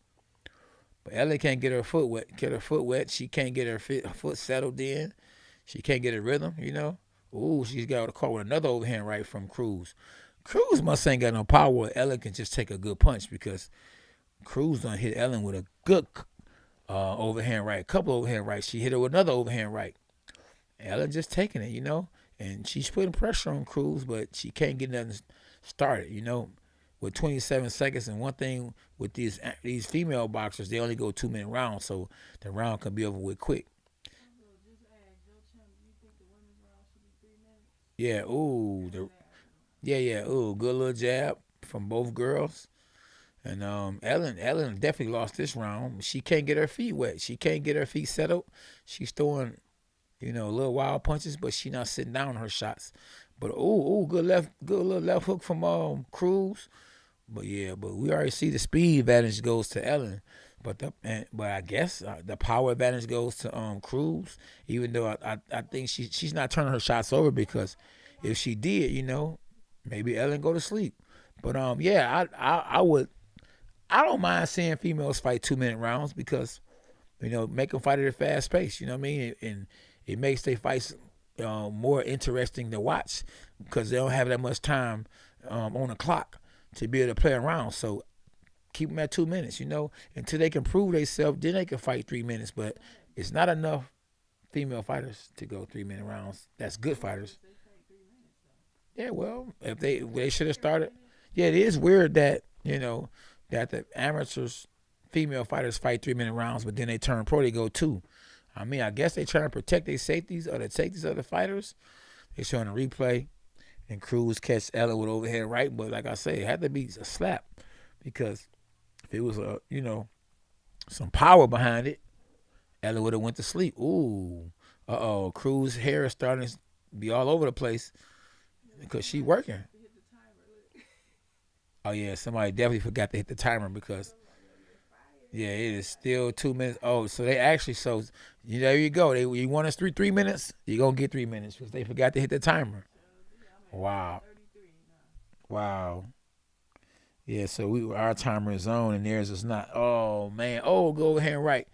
[SPEAKER 1] But Elin can't get her foot wet. She can't get her foot settled in. She can't get a rhythm, Ooh, she's got a call with another overhand right from Crews. Crews must ain't got no power. Elin can just take a good punch because Crews done hit Elin with a good overhand right, couple overhand rights. She hit her with another overhand right. Elin just taking it, and she's putting pressure on Crews, but she can't get nothing started, with 27 seconds. And one thing with these female boxers, they only go 2-minute rounds, so the round can be over with quick. Yeah, ooh, ooh, good little jab from both girls. And Elin definitely lost this round. She can't get her feet wet. She can't get her feet settled. She's throwing, little wild punches, but she not sitting down on her shots. But good little left hook from Crews. But we already see the speed advantage goes to Elin. But I guess the power advantage goes to Crews. Even though I think she's not turning her shots over because if she did, maybe Elin go to sleep. But I would. I don't mind seeing females fight 2-minute rounds because make them fight at a fast pace. You know what I mean? And it makes their fights more interesting to watch because they don't have that much time on the clock to be able to play around. So keep them at 2 minutes, until they can prove themselves. Then they can fight 3 minutes. But it's not enough female fighters to go 3-minute rounds. That's good fighters. Yeah, well, if they should have started. Yeah, it is weird that that the amateurs, female fighters fight 3-minute rounds, but then they turn pro, they go 2. I mean, I guess they trying to protect their safeties or the safeties of the fighters. They showing a replay, and Crews catch Elin with overhead right, but like I say, it had to be a slap because if it was some power behind it, Elin would have went to sleep. Ooh, Crews' hair is starting to be all over the place because she working. Oh yeah, somebody definitely forgot to hit the timer because yeah, it is still 2 minutes. Oh, so they actually there you go. You want us 3 minutes? You're gonna get 3 minutes because they forgot to hit the timer. Wow. Wow. Yeah, so our timer is on and theirs is not. Oh man. Oh, go ahead and right.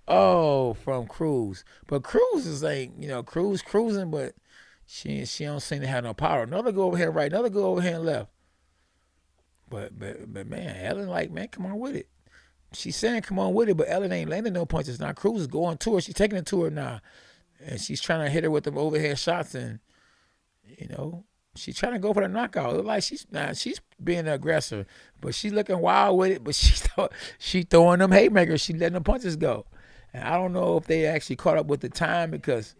[SPEAKER 1] Oh, from Cruz. But Cruz is like, Cruz cruising, but she don't seem to have no power. Another go over here right, another go over here and left. But man, Elin like, man, come on with it. She's saying come on with it, but Elin ain't landing no punches. Now Cruz is going to her. She's taking it to her now. And she's trying to hit her with them overhead shots and she's trying to go for the knockout. It look like she's being an aggressor, but she's looking wild with it. But she throwing them haymakers. She letting the punches go. And I don't know if they actually caught up with the time because,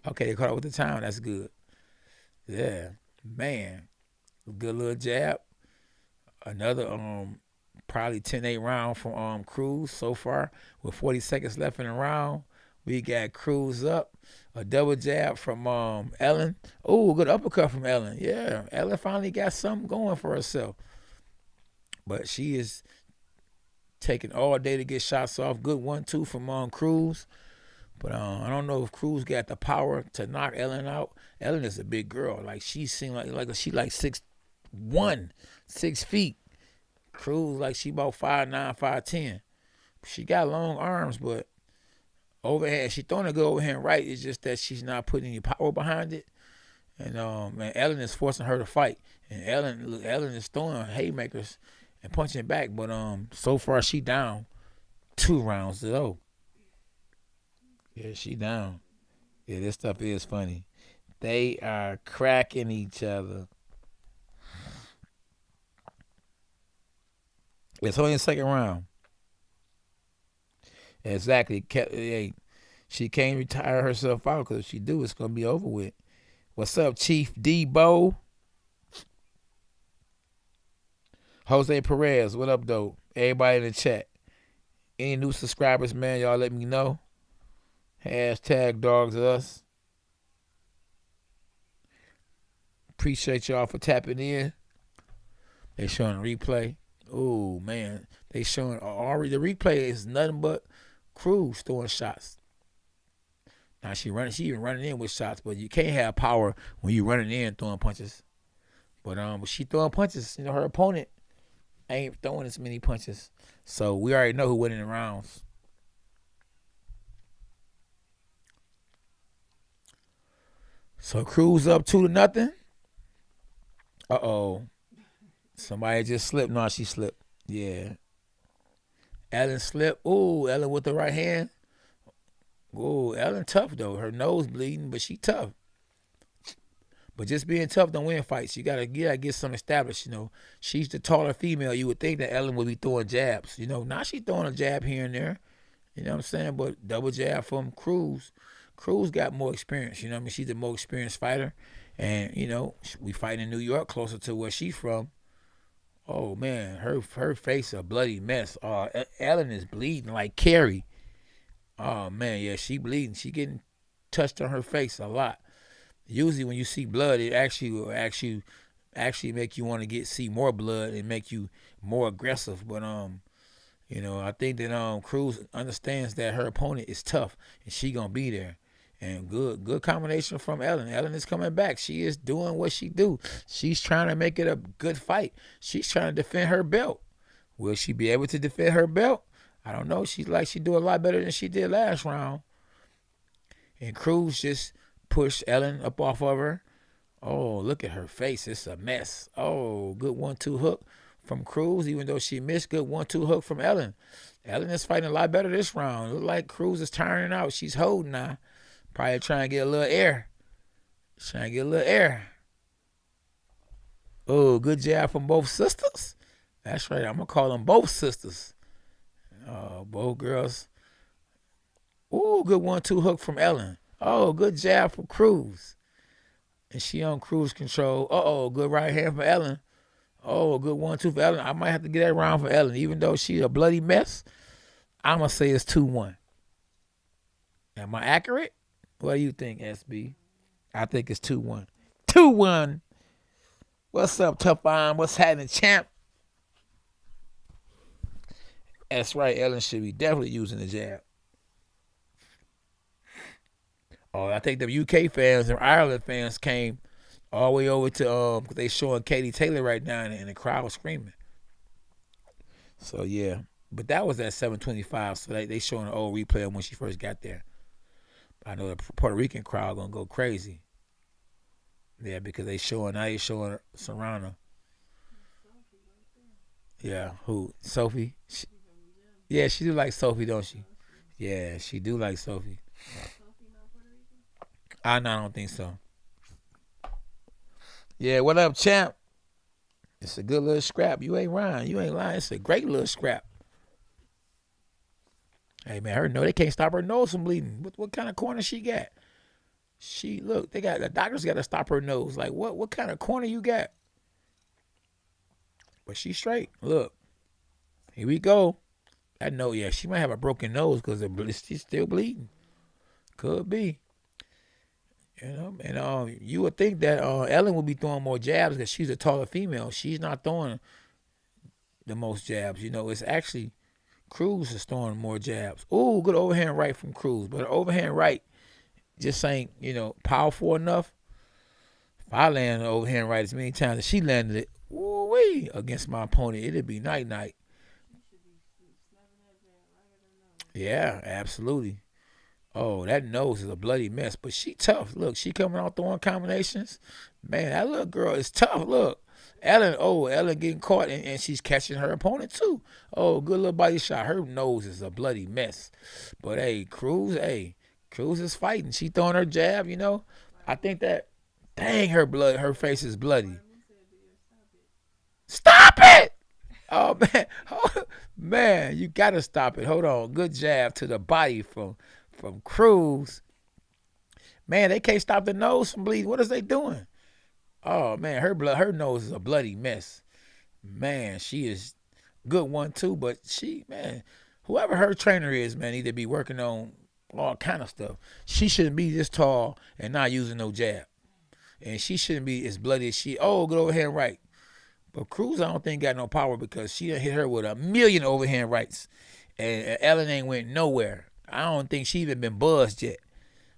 [SPEAKER 1] okay, they caught up with the time. That's good. Yeah, man, good little jab. Another probably 10-8 round from Cruz so far with 40 seconds left in the round. We got Cruz up. A double jab from Elin. Oh, good uppercut from Elin. Yeah, Elin finally got something going for herself. But she is taking all day to get shots off. Good 1-2 from Cruz. But I don't know if Cruz got the power to knock Elin out. Elin is a big girl. Like she seemed like she like 6'1", 6 feet. Cruz like she about 5'9", 5'10". She got long arms, but overhead, she throwing a good overhand right. It's just that she's not putting any power behind it. And man, Elin is forcing her to fight. And Elin is throwing haymakers and punching back. But so far she down 2 rounds to 0. Yeah, she down. Yeah, this stuff is funny. They are cracking each other. It's only the second round. Exactly. She can't retire herself out because if she do, it's going to be over with. What's up, Chief Debo? Jose Perez, what up, though? Everybody in the chat. Any new subscribers, man, y'all let me know. Hashtag dogs us. Appreciate y'all for tapping in. They showing a replay. Oh, man. They showing already the replay is nothing but Cruz throwing shots. Now she even running in with shots, but you can't have power when you running in throwing punches. But she throwing punches, her opponent ain't throwing as many punches. So we already know who winning the rounds. So Cruz up 2-0. Uh-oh. Somebody just slipped. No, she slipped. Yeah. Elin slipped. Ooh, Elin with the right hand. Ooh, Elin tough, though. Her nose bleeding, but she tough. But just being tough don't win fights. You gotta get some established, She's the taller female. You would think that Elin would be throwing jabs. Now she's throwing a jab here and there. You know what I'm saying? But double jab from Cruz. Cruz got more experience. She's a more experienced fighter. And, we fight in New York, closer to where she's from. Oh, man, her face a bloody mess. Elin is bleeding like Carrie. Oh, man, yeah, she bleeding. She getting touched on her face a lot. Usually when you see blood, it actually will actually make you want to see more blood and make you more aggressive. But, I think that Cruz understands that her opponent is tough and she going to be there. And good combination from Elin. Elin is coming back. She is doing what she do. She's trying to make it a good fight. She's trying to defend her belt. Will she be able to defend her belt? I don't know. She do a lot better than she did last round. And Cruz just pushed Elin up off of her. Oh, look at her face. It's a mess. Oh, good 1-2 hook from Cruz, even though she missed. Good 1-2 hook from Elin. Elin is fighting a lot better this round. Look like Cruz is tiring out. She's holding now. Probably trying to get a little air. Oh, good jab from both sisters. That's right. I'm going to call them both sisters. Oh, both girls. Oh, good 1-2 hook from Elin. Oh, good jab from Cruz. And she on cruise control. Uh-oh, good right hand for Elin. Oh, good 1-2 for Elin. I might have to get that round for Elin. Even though she's a bloody mess, I'm going to say it's 2-1. Am I accurate? What do you think, SB? I think it's 2-1. 2-1. What's up, Tough Arm? What's happening, champ? That's right. Elin should be definitely using the jab. Oh, I think the UK fans and Ireland fans came all the way over to 'cause they showing Katie Taylor right now, and the crowd was screaming. So yeah, but that was at 7:25. So they showing an old replay of when she first got there. I know the Puerto Rican crowd gonna go crazy. Yeah, because they showing Serrano. Yeah, who? Sophie? Yeah, she do like Sophie, don't she? Yeah, she do like Sophie. I don't think so. Yeah, what up, champ? It's a good little scrap. You ain't lying. You ain't lying. It's a great little scrap. Hey man, her nose, they can't stop her nose from bleeding. What kind of corner she got? Look, the doctors got to stop her nose. Like what kind of corner you got? But she's straight. Look, here we go. I know, yeah, she might have a broken nose because she's still bleeding. Could be. You know, and you would think that Elin would be throwing more jabs because she's a taller female. She's not throwing the most jabs. You know, it's actually Crews is throwing more jabs. Ooh, good overhand right from Crews. But overhand right just ain't, powerful enough. If I land an overhand right as many times as she landed it, woo-wee, against my opponent, it'd be night-night. Yeah, absolutely. Oh, that nose is a bloody mess. But she tough. Look, she coming out throwing combinations. Man, that little girl is tough. Look. Elin getting caught, and she's catching her opponent too. Oh, good little body shot. Her nose is a bloody mess. But hey, Crews is fighting. She throwing her jab, I think that, dang, her face is bloody. Stop it! Oh, man. Man, you got to stop it. Hold on. Good jab to the body from Crews. Man, they can't stop the nose from bleeding. What is they doing? Oh man, her nose is a bloody mess. Man, she is good one too, but whoever her trainer is, man, need to be working on all kind of stuff. She shouldn't be this tall and not using no jab. And she shouldn't be as bloody as good overhand right. But Crews, I don't think got no power because she done hit her with a million overhand rights. And Elin ain't went nowhere. I don't think she even been buzzed yet.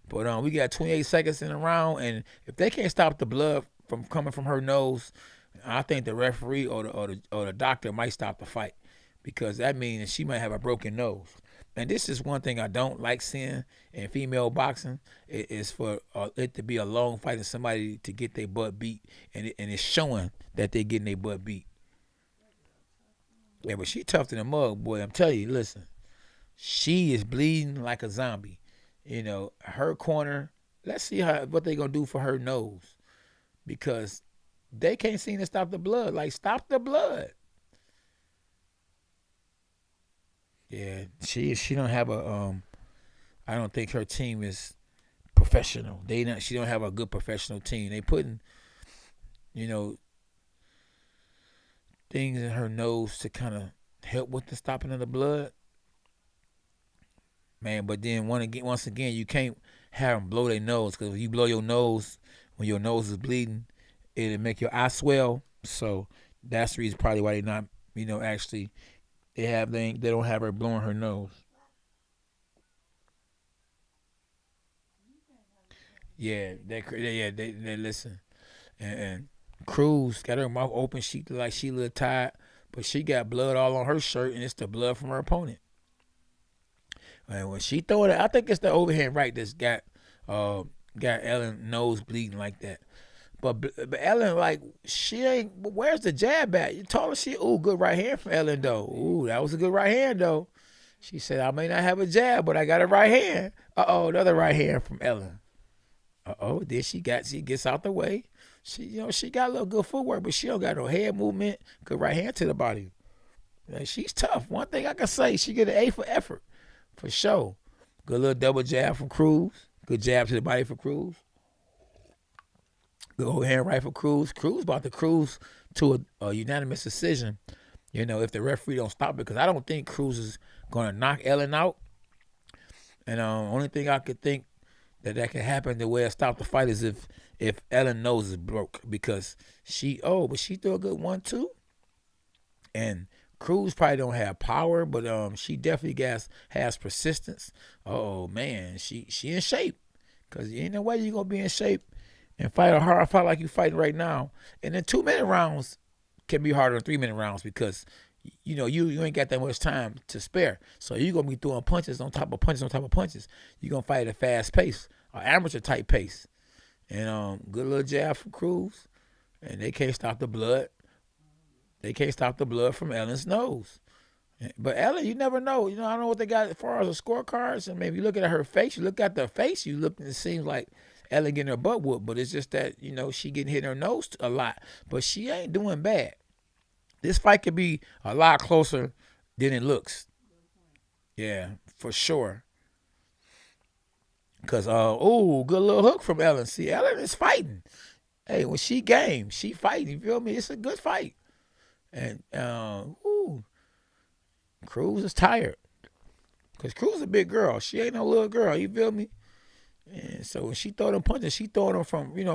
[SPEAKER 1] But we got 28 seconds in the round, and if they can't stop the blood from coming from her nose, I think the referee or the doctor might stop the fight because that means she might have a broken nose. And this is one thing I don't like seeing in female boxing is for it to be a long fight and somebody to get their butt beat, and it's showing that they're getting their butt beat. Yeah, but she tough in the mug, boy. I'm telling you, listen, she is bleeding like a zombie. Her corner. Let's see what they gonna do for her nose, because they can't seem to stop the blood. Like, stop the blood. Yeah, she don't have a I don't think her team is professional. She don't have a good professional team. They putting things in her nose to kind of help with the stopping of the blood. Man, but then once again, you can't have them blow their nose, because if you blow your nose when your nose is bleeding, it'll make your eye swell. So that's the reason probably why they not, actually they don't have her blowing her nose. Yeah, they listen. And Crews got her mouth open. She look like she a little tired, but she got blood all on her shirt, and it's the blood from her opponent. And when she throw it, I think it's the overhand right that's got Elin nose bleeding like that. But Elin, like, she ain't. Where's the jab at? You told her good right hand from Elin though. Ooh, that was a good right hand though. She said, I may not have a jab, but I got a right hand. Another right hand from Elin. Then she gets out the way. She got a little good footwork, but she don't got no head movement. Good right hand to the body. She's tough. One thing I can say, she get an A for effort. For sure. Good little double jab from Crews. Good jab to the body for Crews. Good overhand right for Crews. Crews about to cruise to a unanimous decision, if the referee don't stop it, because I don't think Crews is going to knock Elin out. And only thing I could think that can happen, the way I stop the fight, is if if Elin nose is broke because but she threw a good 1-2. And Crews probably don't have power, but she definitely has persistence. Oh man, she in shape. Cause ain't no way you gonna be in shape and fight a hard fight like you fighting right now. And then 2-minute rounds can be harder than 3-minute rounds because you ain't got that much time to spare. So you're gonna be throwing punches on top of punches on top of punches. You're gonna fight at a fast pace, an amateur type pace. And good little jab from Crews. And they can't stop the blood. They can't stop the blood from Elin's nose. But Elin, you never know. I don't know what they got as far as the scorecards. And maybe you look at her face, you look at the face, it seems like Elin getting her butt whooped. But it's just that, she getting hit in her nose a lot. But she ain't doing bad. This fight could be a lot closer than it looks. Yeah, for sure. Because, good little hook from Elin. See, Elin is fighting. Hey, when she game, she fighting. You feel me? It's a good fight. And, Crews is tired. Because Crews is a big girl. She ain't no little girl. You feel me? And so when she throw them punches, she throwing them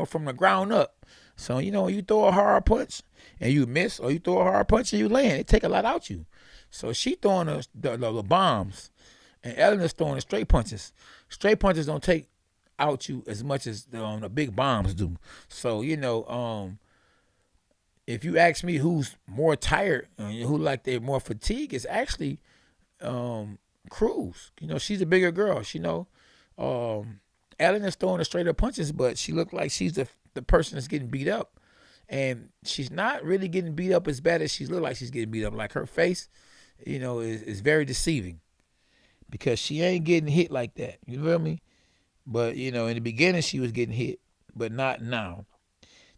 [SPEAKER 1] from the ground up. So, when you throw a hard punch and you miss, or you throw a hard punch and you land, it take a lot out you. So she throwing the bombs. And Elin is throwing the straight punches. Straight punches don't take out you as much as the big bombs do. So, if you ask me who's more tired, who they're more fatigued, it's actually Crews. She's a bigger girl. Elin is throwing the straight up punches, but she looked like she's the person that's getting beat up. And she's not really getting beat up as bad as she look like she's getting beat up. Like her face, is very deceiving. Because she ain't getting hit like that. You feel me? But, in the beginning she was getting hit, but not now.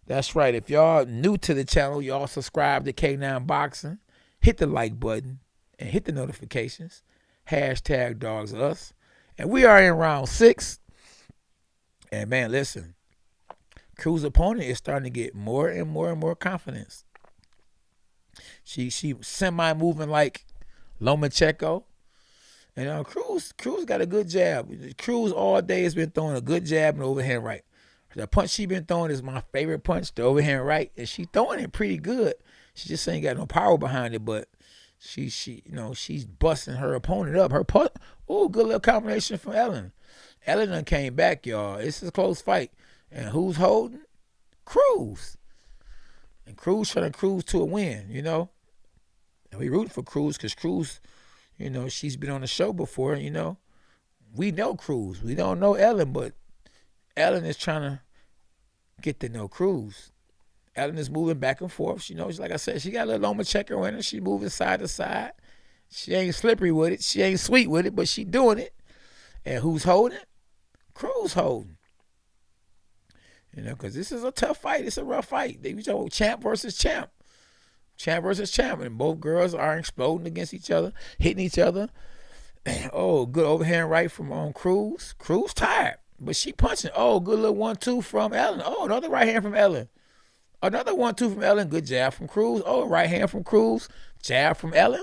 [SPEAKER 1] That's right. If y'all new to the channel, y'all subscribe to K9 Boxing. Hit the like button and hit the notifications. Hashtag Dogs Us. And we are in round 6. And man, listen. Crews' opponent is starting to get more and more and more confidence. She semi-moving like Lomachenko. And Crews got a good jab. Crews all day has been throwing a good jab and overhand right. The punch she been throwing is my favorite punch, the overhand right, and she throwing it pretty good. She just ain't got no power behind it, but she's busting her opponent up. Her punch, good little combination from Elin. Elin done came back, y'all. This is a close fight, and who's holding? Crews. And Crews trying to cruise to a win, And we rooting for Crews because Crews, she's been on the show before, We know Crews. We don't know Elin, but Elin is trying to get to know Crews. Elin is moving back and forth. Like I said, she got a little Lomachenko in her. She moving side to side. She ain't slippery with it. She ain't sweet with it, but she doing it. And who's holding? Crews holding. Because this is a tough fight. It's a rough fight. They talk champ versus champ. Champ versus champ. And both girls are exploding against each other, hitting each other. Good overhand right from Crews. Crews tired. But she punching. Good little 1-2 from Elin. Another right hand from Elin. Another 1-2 from Elin. Good jab from Crews. Right hand from Crews. Jab from Elin.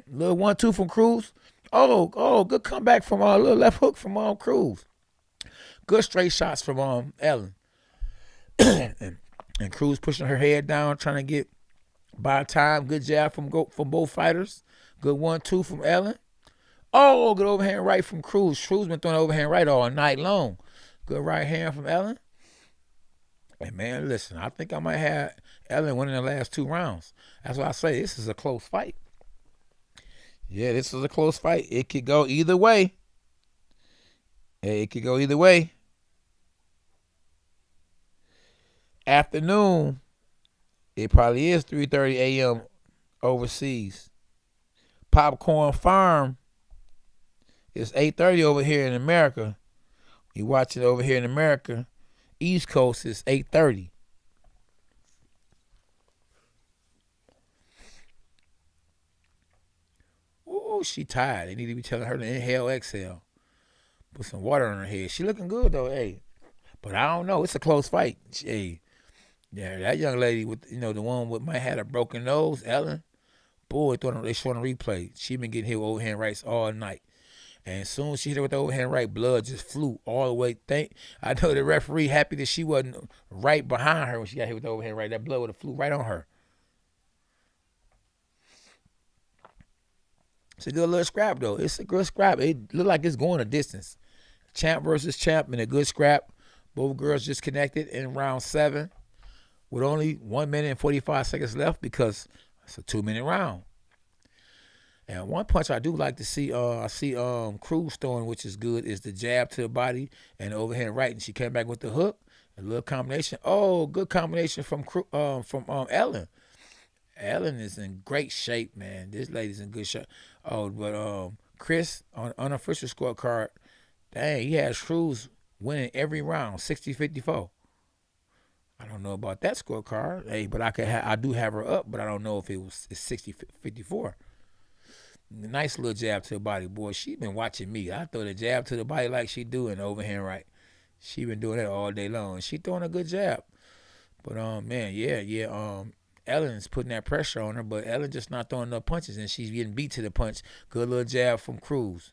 [SPEAKER 1] Little 1-2 from Crews. Good comeback from little left hook from Crews. Good straight shots from Elin. and Crews pushing her head down, trying to get by time. Good jab from both fighters. Good 1-2 from Elin. Good overhand right from Crews. Crews been throwing overhand right all night long. Good right hand from Elin. And man, listen, I think I might have Elin winning the last 2 rounds. That's why I say this is a close fight. Yeah, this is a close fight. It could go either way. It could go either way. Afternoon, it probably is 3:30 a.m. overseas. Popcorn Farm. It's 8:30 over here in America. You watch it over here in America. East Coast is 8:30. She tired. They need to be telling her to inhale, exhale. Put some water on her head. She looking good though, hey. But I don't know. It's a close fight. Hey, yeah, that young lady with the one with might have a broken nose, Elin. Boy, they showing a replay. She been getting hit with overhand rights all night. And as soon as she hit her with the overhand right, blood just flew all the way. I know the referee happy that she wasn't right behind her when she got hit with the overhand right. That blood would have flew right on her. It's a good little scrap, though. It's a good scrap. It looked like it's going a distance. Champ versus champ in a good scrap. Both girls just connected in round 7 with only 1 minute and 45 seconds left because it's a 2-minute round. And one punch I do like to see, I see Crews throwing, which is good, is the jab to the body and the overhand right. And she came back with the hook, a little combination. Oh, good combination from Elin. Elin is in great shape, man. This lady's in good shape. Oh, but Chris, on unofficial scorecard, dang, he has Crews winning every round, 60-54. I don't know about that scorecard. Hey, but I do have her up, but I don't know if it's 60-54. Nice little jab to the body, boy. She been watching me. I throw the jab to the body like she do in the overhand right. She been doing that all day long. She throwing a good jab. But man, yeah. Elin's putting that pressure on her, but Elin just not throwing enough punches, and she's getting beat to the punch. Good little jab from Crews.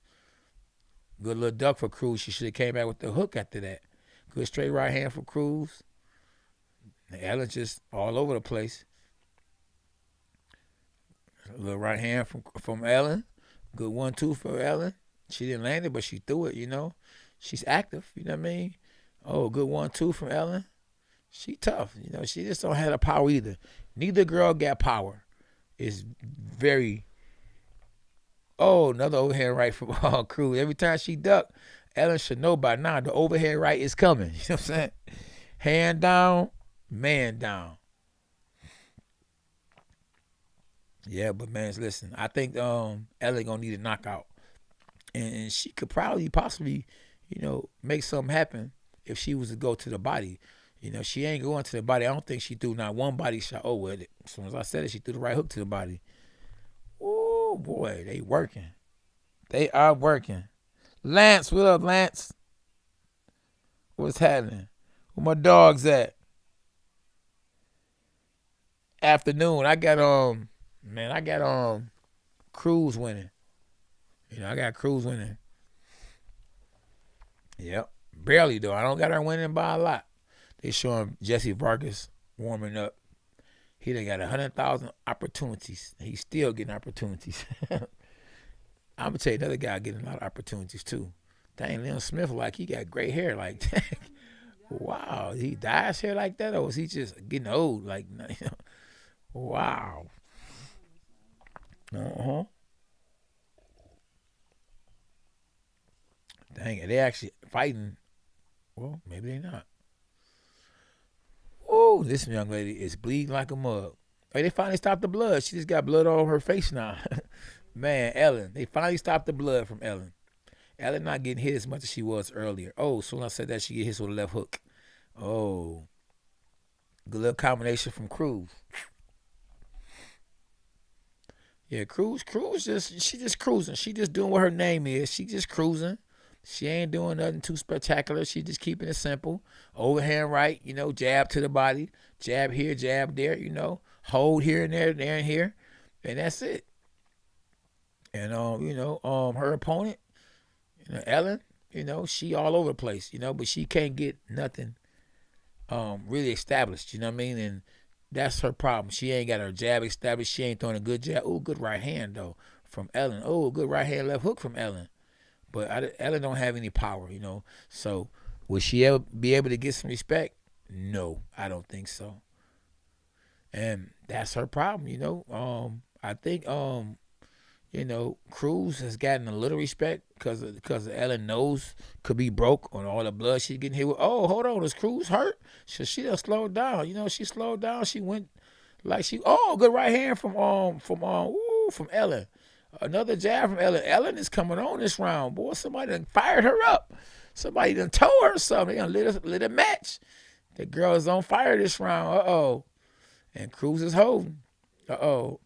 [SPEAKER 1] Good little duck for Crews. She should have came back with the hook after that. Good straight right hand for Crews. Elin just all over the place. A little right hand from Elin. Good 1-2 for Elin. She didn't land it, but she threw it, you know. She's active, you know what I mean? Oh, good 1-2 from Elin. She tough, you know. She just don't have the power either. Neither girl got power. It's very... Oh, another overhand right from Crews. Every time she duck, Elin should know by now the overhand right is coming. You know what I'm saying? Hand down, man down. Yeah, but man, listen, I think Elin gonna need a knockout, and she could possibly, you know, make something happen if she was to go to the body. You know, she ain't going to the body. I don't think she threw not one body shot. Oh, well, as soon as I said it, she threw the right hook to the body. Oh boy, they working. They are working. Lance, what up, Lance? What's happening? Where my dogs at? Afternoon. I got Crews winning. You know, I got Crews winning. Yep. Barely though. I don't got her winning by a lot. They showing Jessie Vargas warming up. He done got 100,000 opportunities. He's still getting opportunities. I'm gonna tell you another guy getting a lot of opportunities too. Dang, Leon Smith, like he got gray hair. Like, dang, wow, he dyes hair like that, or is he just getting old? Like, wow. Dang it, they actually fighting. Well, maybe they not. Oh, this young lady is bleeding like a mug. Hey, they finally stopped the blood. She just got blood all over her face now. Man, Elin. They finally stopped the blood from Elin. Elin not getting hit as much as she was earlier. Oh, soon as I said that, she get hit with a left hook. Oh. Good little combination from Crews. Yeah, Crews she just cruising. She just doing what her name is. She just cruising. She ain't doing nothing too spectacular. She just keeping it simple. Overhand right, you know, jab to the body. Jab here, jab there, you know. Hold here and there and here. And that's it. And, her opponent, you know, Elin, you know, she all over the place, you know, but she can't get nothing really established, you know what I mean? And that's her problem. She ain't got her jab established. She ain't throwing a good jab. Oh, good right hand, though, from Elin. Oh, good right hand, left hook from Elin. But Elin don't have any power, you know. So will she ever be able to get some respect? No, I don't think so. And that's her problem, you know. I think, you know, Crews has gotten a little respect because Elin nose could be broke on all the blood she's getting hit with. Oh, hold on, is Crews hurt? So she done slowed down. You know, she slowed down. She went like good right hand from Elin. Another jab from Elin. Elin is coming on this round, boy. Somebody done fired her up. Somebody done told her something. They done lit a match. The girl is on fire this round. Uh-oh. And Crews is holding. Uh-oh.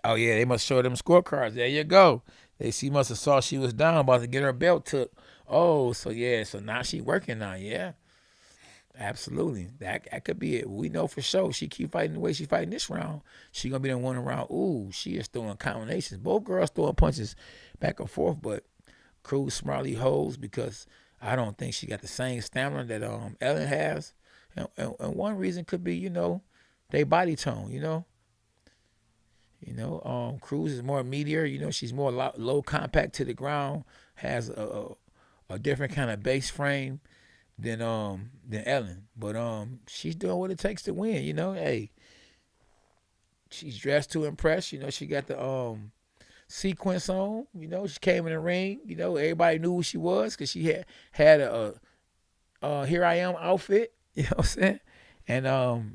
[SPEAKER 1] Oh, yeah, they must show them scorecards. There you go. She must have saw she was down, about to get her belt took. Oh, so yeah, so now she working now, yeah. Absolutely. That could be it. We know for sure. She keep fighting the way she fighting this round. She gonna be the one round. Ooh, she is throwing combinations. Both girls throwing punches back and forth, but Crews smartly holds because I don't think she got the same stamina that Elin has. And one reason could be, they body tone, Crews is more meatier, she's more low compact to the ground, has a different kind of base frame than Elin. But she's doing what it takes to win, Hey, she's dressed to impress, she got the sequence on, she came in the ring, everybody knew who she was because she had a here I am outfit, you know what I'm saying? And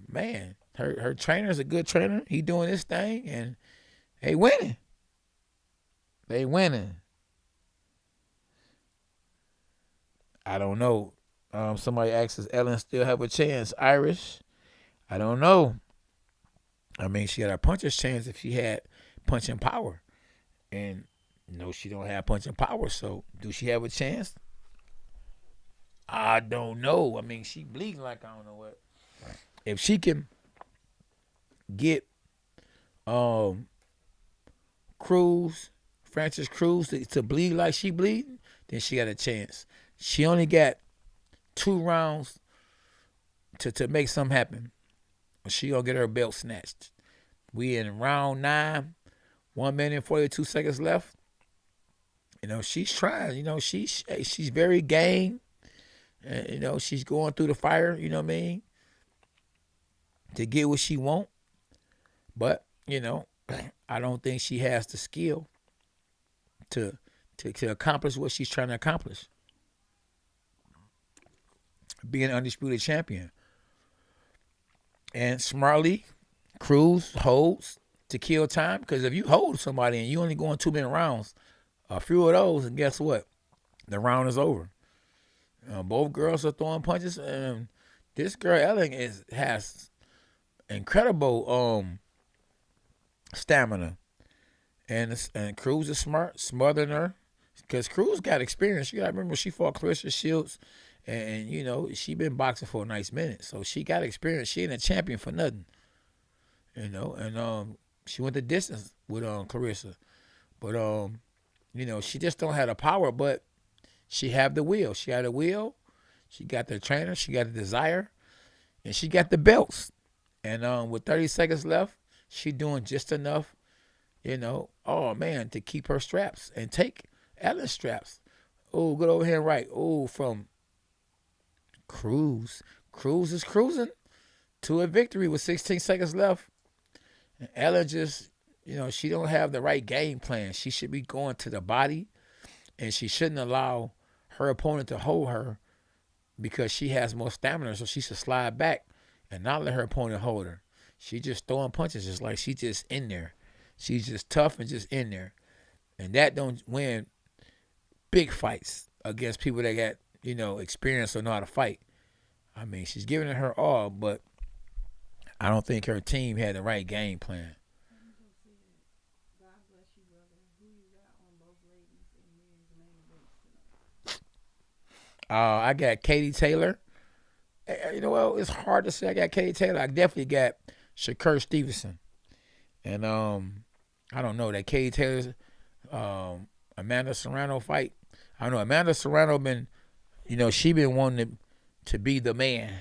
[SPEAKER 1] man, her trainer's a good trainer. He doing his thing and they winning. They winning. I don't know. Somebody asks, does Elin still have a chance? Irish? I don't know. I mean, she had a puncher's chance if she had punching power. And no, she don't have punching power. So do she have a chance? I don't know. I mean, she bleeding like I don't know what. If she can get Crews, Franchon Crews to bleed like she bleeding, then she got a chance. She only got 2 rounds to make something happen. She gonna get her belt snatched. We in round 9, 1 minute and 42 seconds left. She's trying. She's very game. She's going through the fire. You know what I mean? To get what she want. But I don't think she has the skill to accomplish what she's trying to accomplish. Being an undisputed champion. And smartly, Crews holds to kill time. Because if you hold somebody and you only going 2-minute rounds, a few of those, and guess what? The round is over. Both girls are throwing punches, and this girl Elin has incredible stamina, and Crews is smarter than her, because Crews got experience. You got to remember she fought Clarissa Shields, and she been boxing for a nice minute, so she got experience. She ain't a champion for nothing, and she went the distance with Clarissa, but she just don't have the power, but she have the will. She had the will. She got the trainer. She got the desire, and she got the belts. And with 30 seconds left, she doing just enough, to keep her straps and take Elin's straps. Oh, good overhand right. Oh, from Crews. Crews is cruising to a victory with 16 seconds left. And Elin just, she don't have the right game plan. She should be going to the body, and she shouldn't allow her opponent to hold her because she has more stamina, so she should slide back and not let her opponent hold her. She just throwing punches just like she just in there. She's just tough and just in there. And that don't win big fights against people that got, experience or know how to fight. I mean, she's giving it her all, but I don't think her team had the right game plan.
[SPEAKER 2] God bless you, brother. Who you got on both ladies and men's main events tonight?
[SPEAKER 1] I got Katie Taylor. It's hard to say I got Katie Taylor. I definitely got Shakur Stevenson. And I don't know, that Katie Taylor's Amanda Serrano fight. I don't know. Amanda Serrano been, she been wanting to be the man,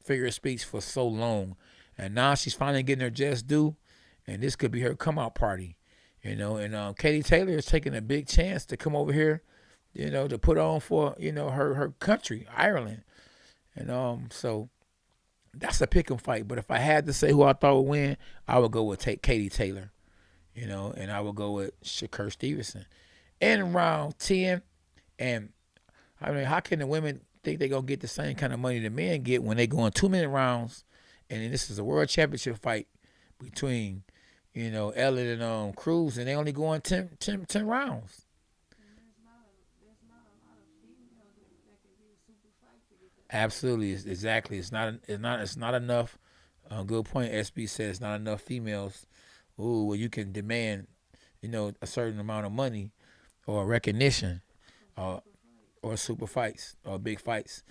[SPEAKER 1] figure of speech, for so long. And now she's finally getting her just due. And this could be her come out party. And Katie Taylor is taking a big chance to come over here, to put on for, her country, Ireland. And so that's a pick 'em fight. But if I had to say who I thought would win, I would go with Katie Taylor, and I would go with Shakur Stevenson. In round 10, and I mean, how can the women think they're going to get the same kind of money the men get when they go in 2-minute rounds? And then this is a world championship fight between, Elin and Crews, and they only go in 10 rounds. Absolutely, exactly. It's not enough. Good point. SB said it's not enough females. Ooh, where you can demand, a certain amount of money, or recognition, or super fights, or big fights.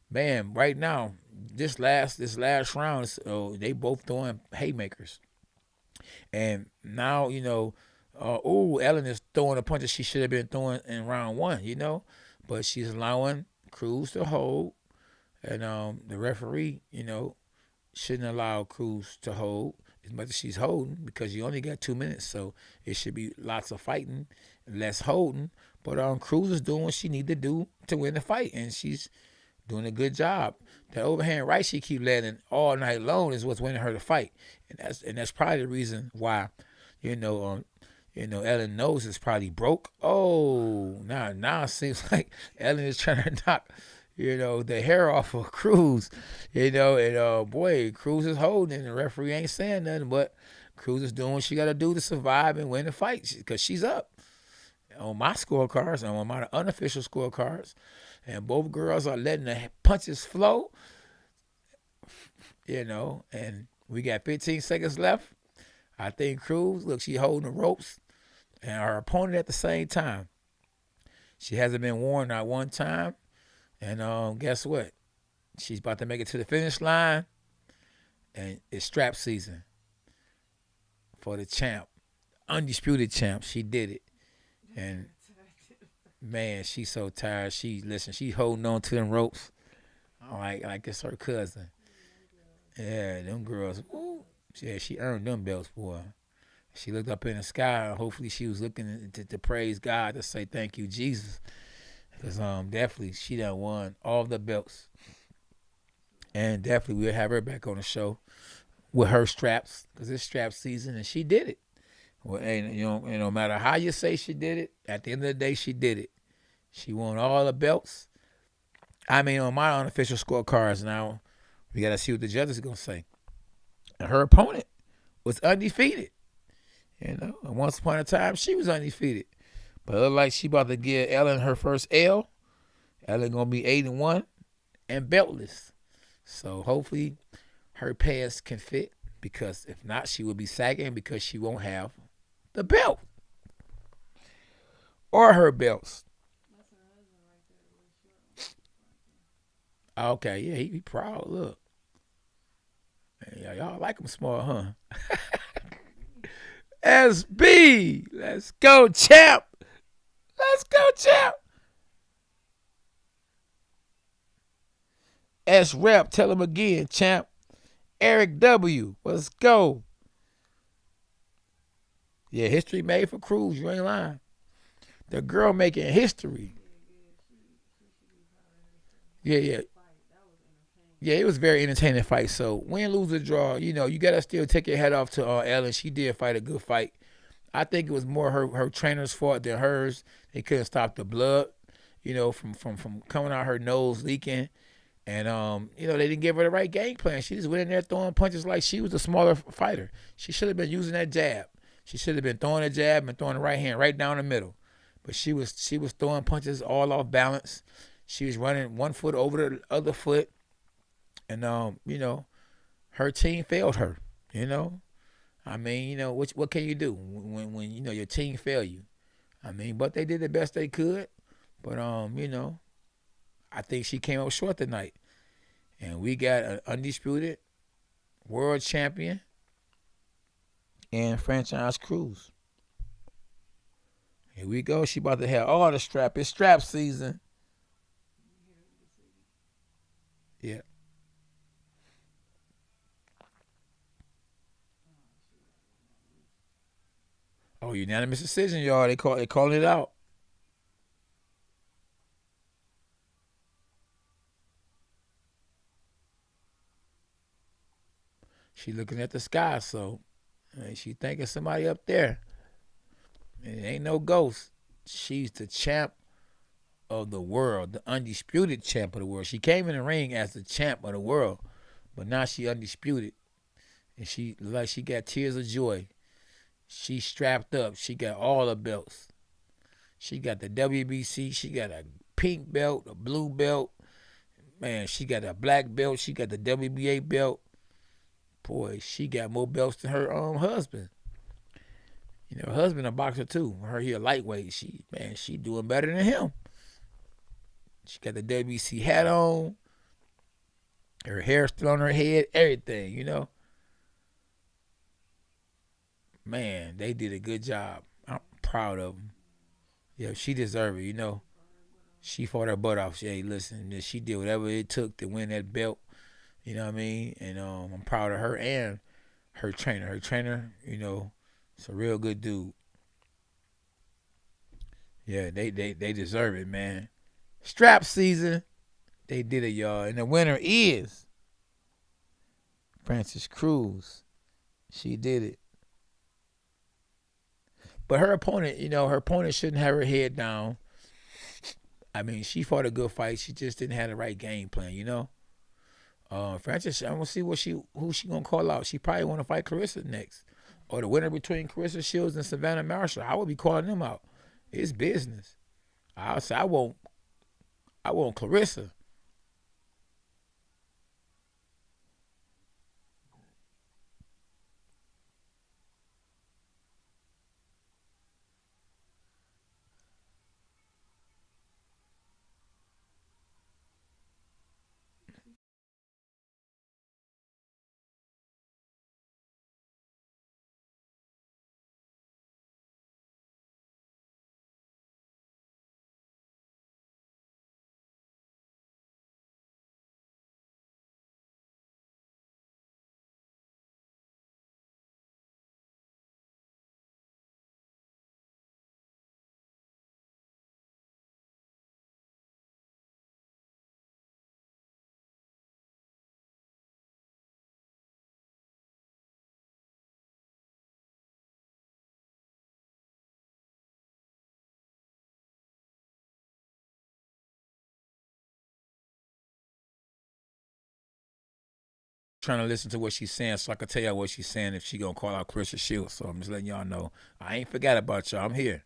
[SPEAKER 1] man, right now, this last round, they both throwing haymakers. And now, Elin is throwing the punches she should have been throwing in round one, but she's allowing Crews to hold, and the referee, shouldn't allow Crews to hold as much as she's holding because you only got 2 minutes, so it should be lots of fighting, less holding. But Crews is doing what she need to do to win the fight, and she's doing a good job. That overhand right she keep letting all night long is what's winning her the fight, and that's probably the reason why, Elin knows it's probably broke. Oh, now it seems like Elin is trying to knock, the hair off of Crews, and boy, Crews is holding, and the referee ain't saying nothing, but Crews is doing what she got to do to survive and win the fight because she's up on my scorecards and on my unofficial scorecards, and both girls are letting the punches flow, and we got 15 seconds left. I think Crews, look, she holding the ropes, and her opponent at the same time. She hasn't been warned not one time, and guess what? She's about to make it to the finish line, and it's strap season for the champ, undisputed champ. She did it, and man, she's so tired. She's holding on to them ropes, like it's her cousin. Yeah, them girls. Woo. Yeah, she earned them belts, boy. She looked up in the sky. Hopefully, she was looking to praise God, to say thank you, Jesus, because definitely she done won all the belts, and definitely we'll have her back on the show with her straps because it's strap season, and she did it. Well, and no matter how you say she did it, at the end of the day, she did it. She won all the belts. I mean, on my unofficial scorecards now, we got to see what the judges are going to say. And her opponent was undefeated. And once upon a time, she was undefeated. But it looked like she about to give Elin her first L. Elin going to be 8-1 and beltless. So hopefully her pants can fit, because if not, she will be sagging because she won't have the belt or her belts. Okay, yeah, he proud. Look, yeah, y'all like him small, huh? SB, let's go, champ. Let's go, champ. S Rep, tell him again, champ. Eric W, let's go. Yeah, history made for Crews. You ain't lying. The girl making history. Yeah. Yeah, it was a very entertaining fight. So win, lose, or draw, you gotta still take your head off to Elin. She did fight a good fight. I think it was more her trainer's fault than hers. They couldn't stop the blood, from coming out her nose leaking, and they didn't give her the right game plan. She just went in there throwing punches like she was a smaller fighter. She should have been using that jab. She should have been throwing a jab and throwing the right hand right down the middle. But she was throwing punches all off balance. She was running one foot over the other foot. And her team failed her. I mean, what can you do when your team fail you? I mean, but they did the best they could. But I think she came up short tonight. And we got an undisputed world champion and Franchon Crews. Here we go. She about to have all the strap. It's strap season. Yeah. Oh, unanimous decision, y'all. They calling it out. She looking at the sky, so she thinking somebody up there. And it ain't no ghost. She's the champ of the world, the undisputed champ of the world. She came in the ring as the champ of the world, but now she undisputed. And she got tears of joy. She strapped up. She got all the belts. She got the WBC. She got a pink belt, a blue belt. Man, she got a black belt. She got the WBA belt. Boy, she got more belts than her husband. Her husband a boxer too. He a lightweight. She doing better than him. She got the WBC hat on, Her hair still on her head, everything, Man, they did a good job. I'm proud of them. Yeah, she deserved it. She fought her butt off. Hey, listen, she did whatever it took to win that belt. You know what I mean? And I'm proud of her and her trainer. Her trainer, it's a real good dude. Yeah, they deserve it, man. Strap season, they did it, y'all. And the winner is Franchon Crews. She did it. But her opponent, her opponent shouldn't have her head down. I mean, she fought a good fight. She just didn't have the right game plan. Francis, I'm gonna see who she gonna call out. She probably want to fight Clarissa next, or the winner between Clarissa Shields and Savannah Marshall. I would be calling them out. It's business. I'll say I want Clarissa. Trying to listen to what she's saying so I can tell y'all what she's saying if she gonna call out Clarissa Shields. So I'm just letting y'all know I ain't forgot about y'all. I'm here.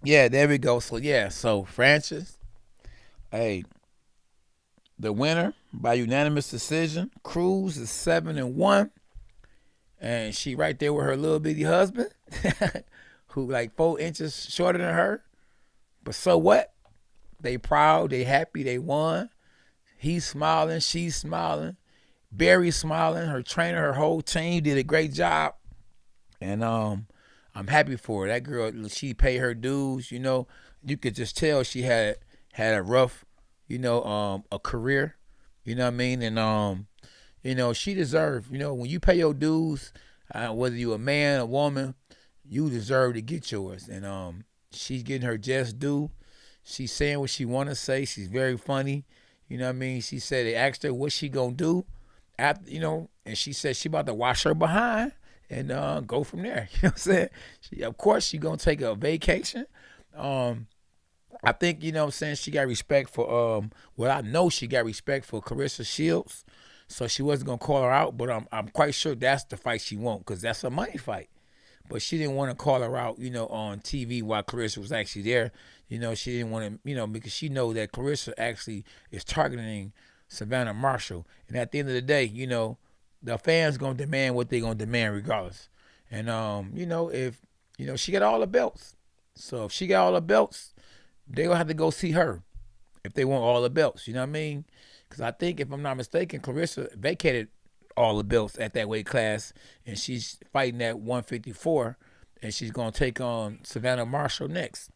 [SPEAKER 1] Yeah, there we go. So Francis, hey, the winner by unanimous decision. Crews is 7-1, and she right there with her little bitty husband, who like 4 inches shorter than her. But so what? They proud, they happy, they won. He's smiling, she's smiling. Barry's smiling. Her trainer, her whole team did a great job, and I'm happy for her. That girl, she paid her dues. You could just tell she had a rough, a career. You know what I mean? And she deserved. When you pay your dues, whether you a man, a woman, you deserve to get yours. And she's getting her just due. She's saying what she want to say. She's very funny. You know what I mean? She said they asked her what she gonna do after, and she said she about to wash her behind and go from there. You know what I'm saying? Of course, she gonna take a vacation. I think, what I'm saying, she got respect for I know she got respect for Clarissa Shields, so she wasn't gonna call her out. But I'm quite sure that's the fight she wants, because that's a money fight. But she didn't want to call her out, on TV while Clarissa was actually there. She didn't want to, because she know that Clarissa actually is targeting Savannah Marshall. And at the end of the day, the fans gonna demand what they gonna demand regardless. And if she got all the belts, so if she got all the belts, they gonna have to go see her if they want all the belts. You know what I mean? Because I think, if I'm not mistaken, Clarissa vacated all the belts at that weight class, and she's fighting at 154, and she's gonna take on Savannah Marshall next.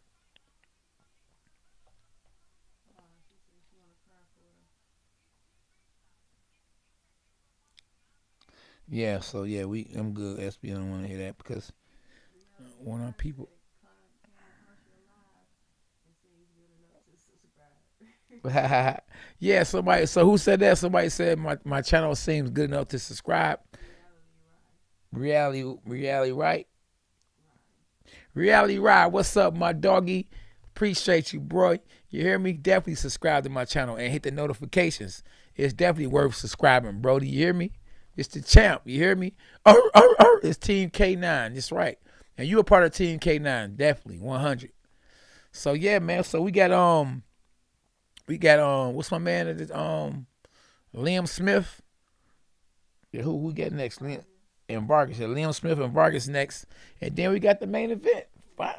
[SPEAKER 2] She said she want to cry for her.
[SPEAKER 1] Yeah, so yeah, I'm good. SB don't want to hear that because
[SPEAKER 2] Reality
[SPEAKER 1] one of our
[SPEAKER 2] Rice
[SPEAKER 1] people.
[SPEAKER 2] said, came across your live and said he's good enough to subscribe.
[SPEAKER 1] Yeah, somebody. So who said that? Somebody said my channel seems good enough to subscribe.
[SPEAKER 2] Reality Rice.
[SPEAKER 1] Reality, right? Reality Ride, what's up, my doggy? Appreciate you, bro. You hear me? Definitely subscribe to my channel and hit the notifications. It's definitely worth subscribing, bro. Do you hear me? It's the champ. You hear me? It's Team K9. That's right. And you a part of Team K9, definitely, 100. So yeah, man. So we got what's my man? Liam Smith. Yeah, who we got next? Liam and Vargas. Yeah, Liam Smith and Vargas next, and then we got the main event. Fine.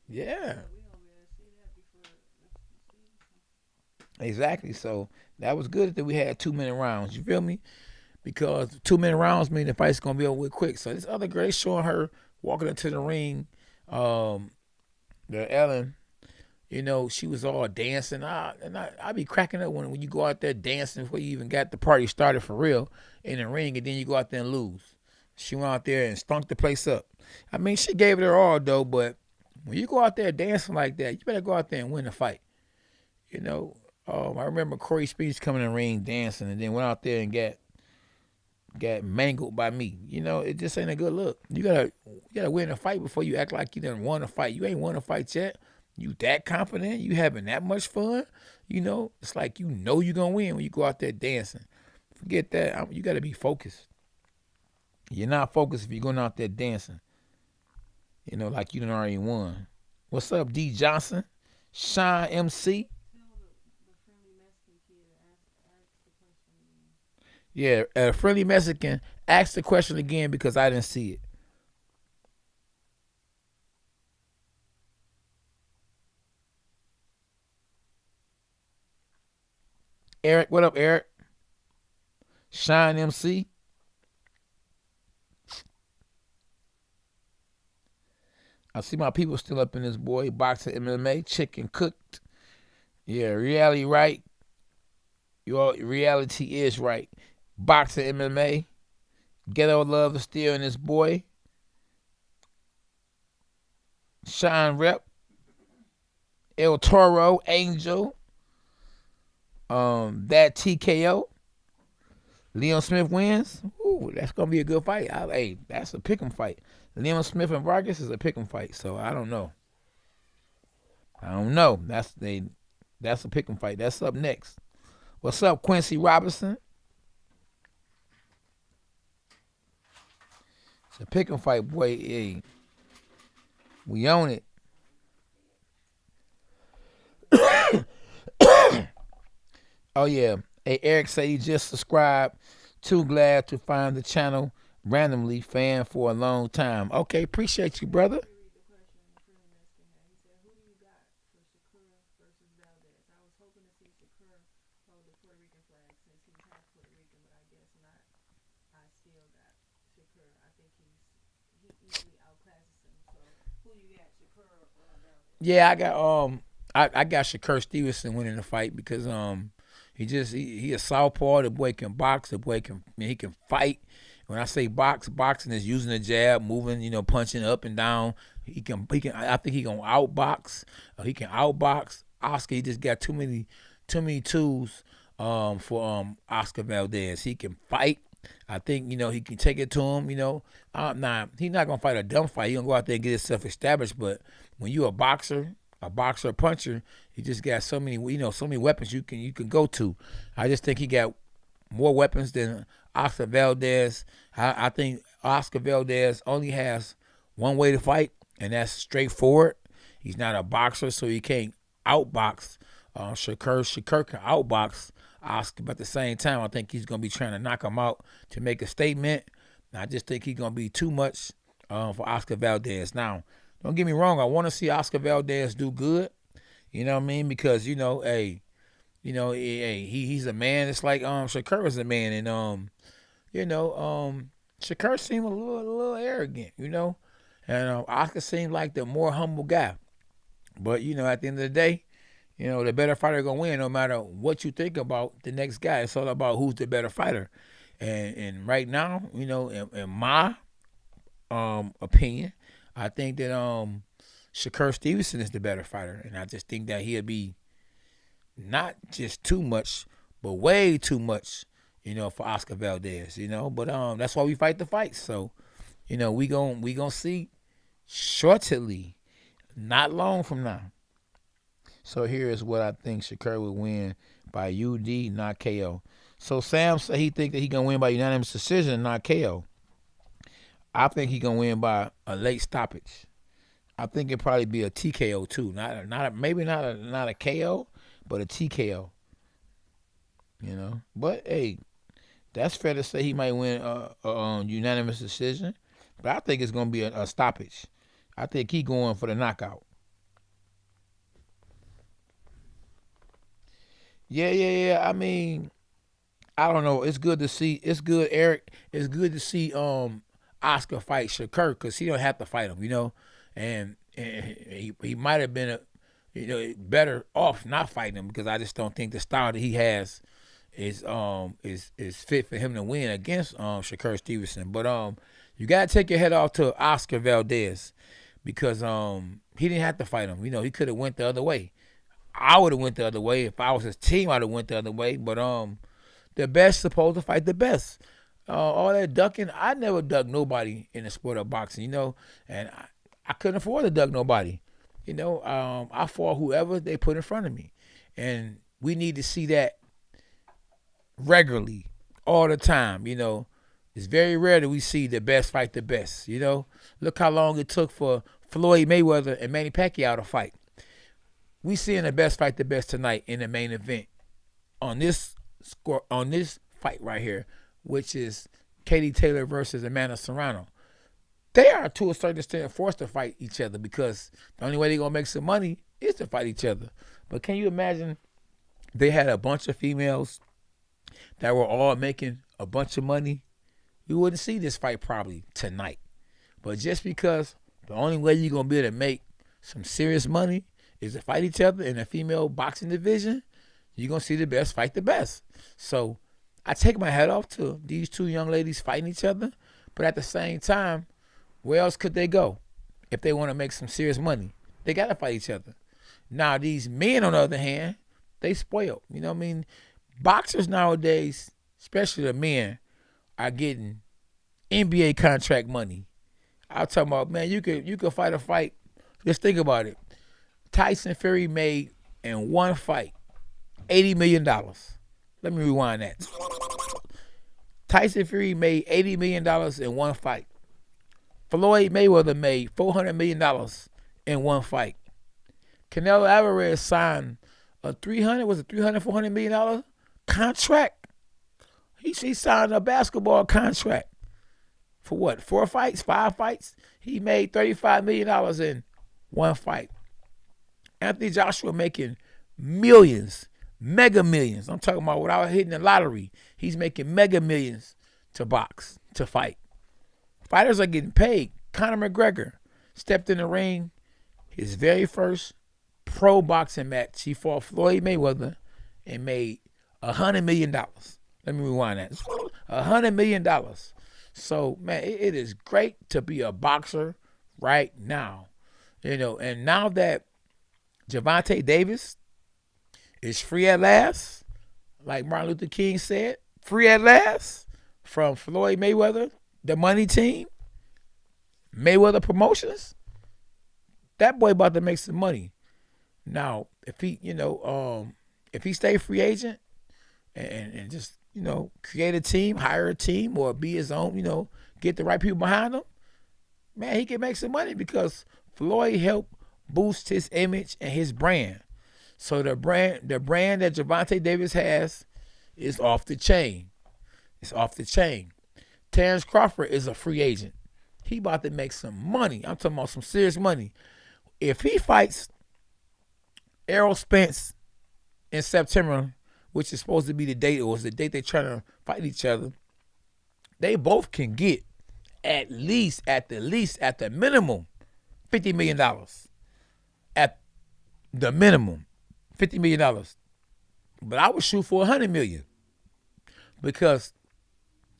[SPEAKER 1] Yeah.
[SPEAKER 2] We gonna be able to see that before Stevenson.
[SPEAKER 1] Exactly. So that was good that we had 2-minute rounds. You feel me? Because 2-minute rounds mean the fight's gonna be over with quick. So this other girl, they showing her walking into the ring. The Elin, you know, she was all dancing. I be cracking up when you go out there dancing before you even got the party started for real in the ring, and then you go out there and lose. She went out there and stunk the place up. I mean, she gave it her all though, but when you go out there dancing like that, you better go out there and win the fight. You know, I remember Corey Speeds coming in the ring dancing, and then went out there and got mangled by me. You know, it just ain't a good look. You gotta win a fight before you act like you done won a fight. You ain't won a fight yet. You that confident? You having that much fun? You know, it's like you know you're gonna win when you go out there dancing. Forget that. You gotta be focused. You're not focused if you're going out there dancing. You know, like you done already won. What's up, D Johnson? Shine MC.
[SPEAKER 2] Tell the friendly Mexican kid to ask the question again.
[SPEAKER 1] Yeah, a friendly Mexican. Ask the question again because I didn't see it. Eric, what up, Eric? Shine MC. I see my people still up in this boy. Boxing MMA, chicken cooked. Yeah, reality right. Your reality is right. Boxing MMA. Ghetto love is still in this boy. Shine Rep. El Toro, Angel. That TKO. Leon Smith wins. Ooh, that's gonna be a good fight. Hey, that's a pick'em fight. Leon Smith and Vargas is a pick'em fight. So I don't know. That's a pick'em fight. That's up next. What's up, Quincy Robinson? It's a pick'em fight, boy. Hey, we own it. Oh yeah. Hey, Eric said he just subscribed. Too glad to find the channel randomly. Fan for a long time. Okay, appreciate you, brother.
[SPEAKER 2] Let me read the question the friendly Mexican had. He said, "Who do you got for Shakur versus Valdez?" I was hoping to see Shakur hold the Puerto Rican flag since he's half Puerto Rican, but I guess not. I still got Shakur. I think he easily outclasses him. So who you got, Shakur or Valdez?
[SPEAKER 1] Yeah, I got Shakur Stevenson winning the fight because he a southpaw. The boy can box. The boy he can fight. When I say boxing is using the jab, moving, punching up and down. He can. I think he gonna outbox. He can outbox Oscar. He just got too many tools for Oscar Valdez. He can fight. I think he can take it to him. Nah, he's not gonna fight a dumb fight. He gonna go out there and get himself established. But when you a boxer, puncher, he just got so many weapons you can go to. I just think he got more weapons than Oscar Valdez. I think Oscar Valdez only has one way to fight, and that's straightforward. He's not a boxer, so he can't outbox Shakur can outbox Oscar, but at the same time, I think he's going to be trying to knock him out to make a statement. I just think he's going to be too much for Oscar Valdez. Now, don't get me wrong. I want to see Oscar Valdez do good. You know what I mean? Because he's a man. It's like Shakur is a man, and Shakur seemed a little arrogant, and Oscar seemed like the more humble guy. But at the end of the day, the better fighter gonna win, no matter what you think about the next guy. It's all about who's the better fighter. And right now, in my opinion, I think that Shakur Stevenson is the better fighter, and I just think that he'll be not just too much, but way too much, for Oscar Valdez, But that's why we fight the fights. So, we gonna see shortly, not long from now. So here is what I think Shakur will win by UD, not KO. So Sam said he think that he gonna win by unanimous decision, not KO. I think he gonna win by a late stoppage. I think it'd probably be a TKO too, maybe not a KO, but a TKO. But hey, that's fair to say he might win a unanimous decision. But I think it's gonna be a stoppage. I think he going for the knockout. Yeah. I mean, I don't know. It's good to see. It's good, Eric. It's good to see Oscar fight Shakur because he don't have to fight him, and he might have been better off not fighting him because I just don't think the style that he has is fit for him to win against Shakur Stevenson. But you gotta take your head off to Oscar Valdez because he didn't have to fight him. He could have went the other way. I would have went the other way. If I was his team, I'd have went the other way. But the best supposed to fight the best. All that ducking, I never ducked nobody in the sport of boxing, and I couldn't afford to duck nobody. I fought whoever they put in front of me. And we need to see that regularly, all the time, It's very rare that we see the best fight the best, Look how long it took for Floyd Mayweather and Manny Pacquiao to fight. We seeing the best fight the best tonight in the main event on this fight right here, which is Katie Taylor versus Amanda Serrano. They are, to a certain extent, forced to fight each other because the only way they're going to make some money is to fight each other. But can you imagine they had a bunch of females that were all making a bunch of money? We wouldn't see this fight probably tonight. But just because the only way you're going to be able to make some serious money is to fight each other in a female boxing division, you're going to see the best fight the best. So I take my hat off to these two young ladies fighting each other, but at the same time, where else could they go if they want to make some serious money? They got to fight each other. Now, these men, on the other hand, they spoiled. You know what I mean? Boxers nowadays, especially the men, are getting NBA contract money. I'm talking about, man, you could fight a fight. Just think about it. Tyson Fury made in one fight $80 million. Let me rewind that. Tyson Fury made $80 million in one fight. Floyd Mayweather made $400 million in one fight. Canelo Alvarez signed a $400 million contract. He signed a basketball contract. For what? 4 fights? 5 fights? He made $35 million in one fight. Anthony Joshua making millions, mega millions. I'm talking about without hitting the lottery. He's making mega millions to box, to fight. Fighters are getting paid. Conor McGregor stepped in the ring. His very first pro boxing match, he fought Floyd Mayweather and made $100 million. Let me rewind that. $100 million. So, man, it is great to be a boxer right now. And now that Gervonta Davis is free at last, like Martin Luther King said, free at last from Floyd Mayweather, the money team, Mayweather Promotions, that boy about to make some money. Now, if he stay free agent and just, create a team, hire a team, or be his own, get the right people behind him, man, he can make some money because Floyd helped boost his image and his brand. So the brand that Gervonta Davis has is off the chain. It's off the chain. Terrence Crawford is a free agent. He about to make some money. I'm talking about some serious money. If he fights Errol Spence in September, which is supposed to be the date, or was the date they're trying to fight each other, they both can get at the minimum, $50 million. At the minimum, $50 million. But I would shoot for $100 million because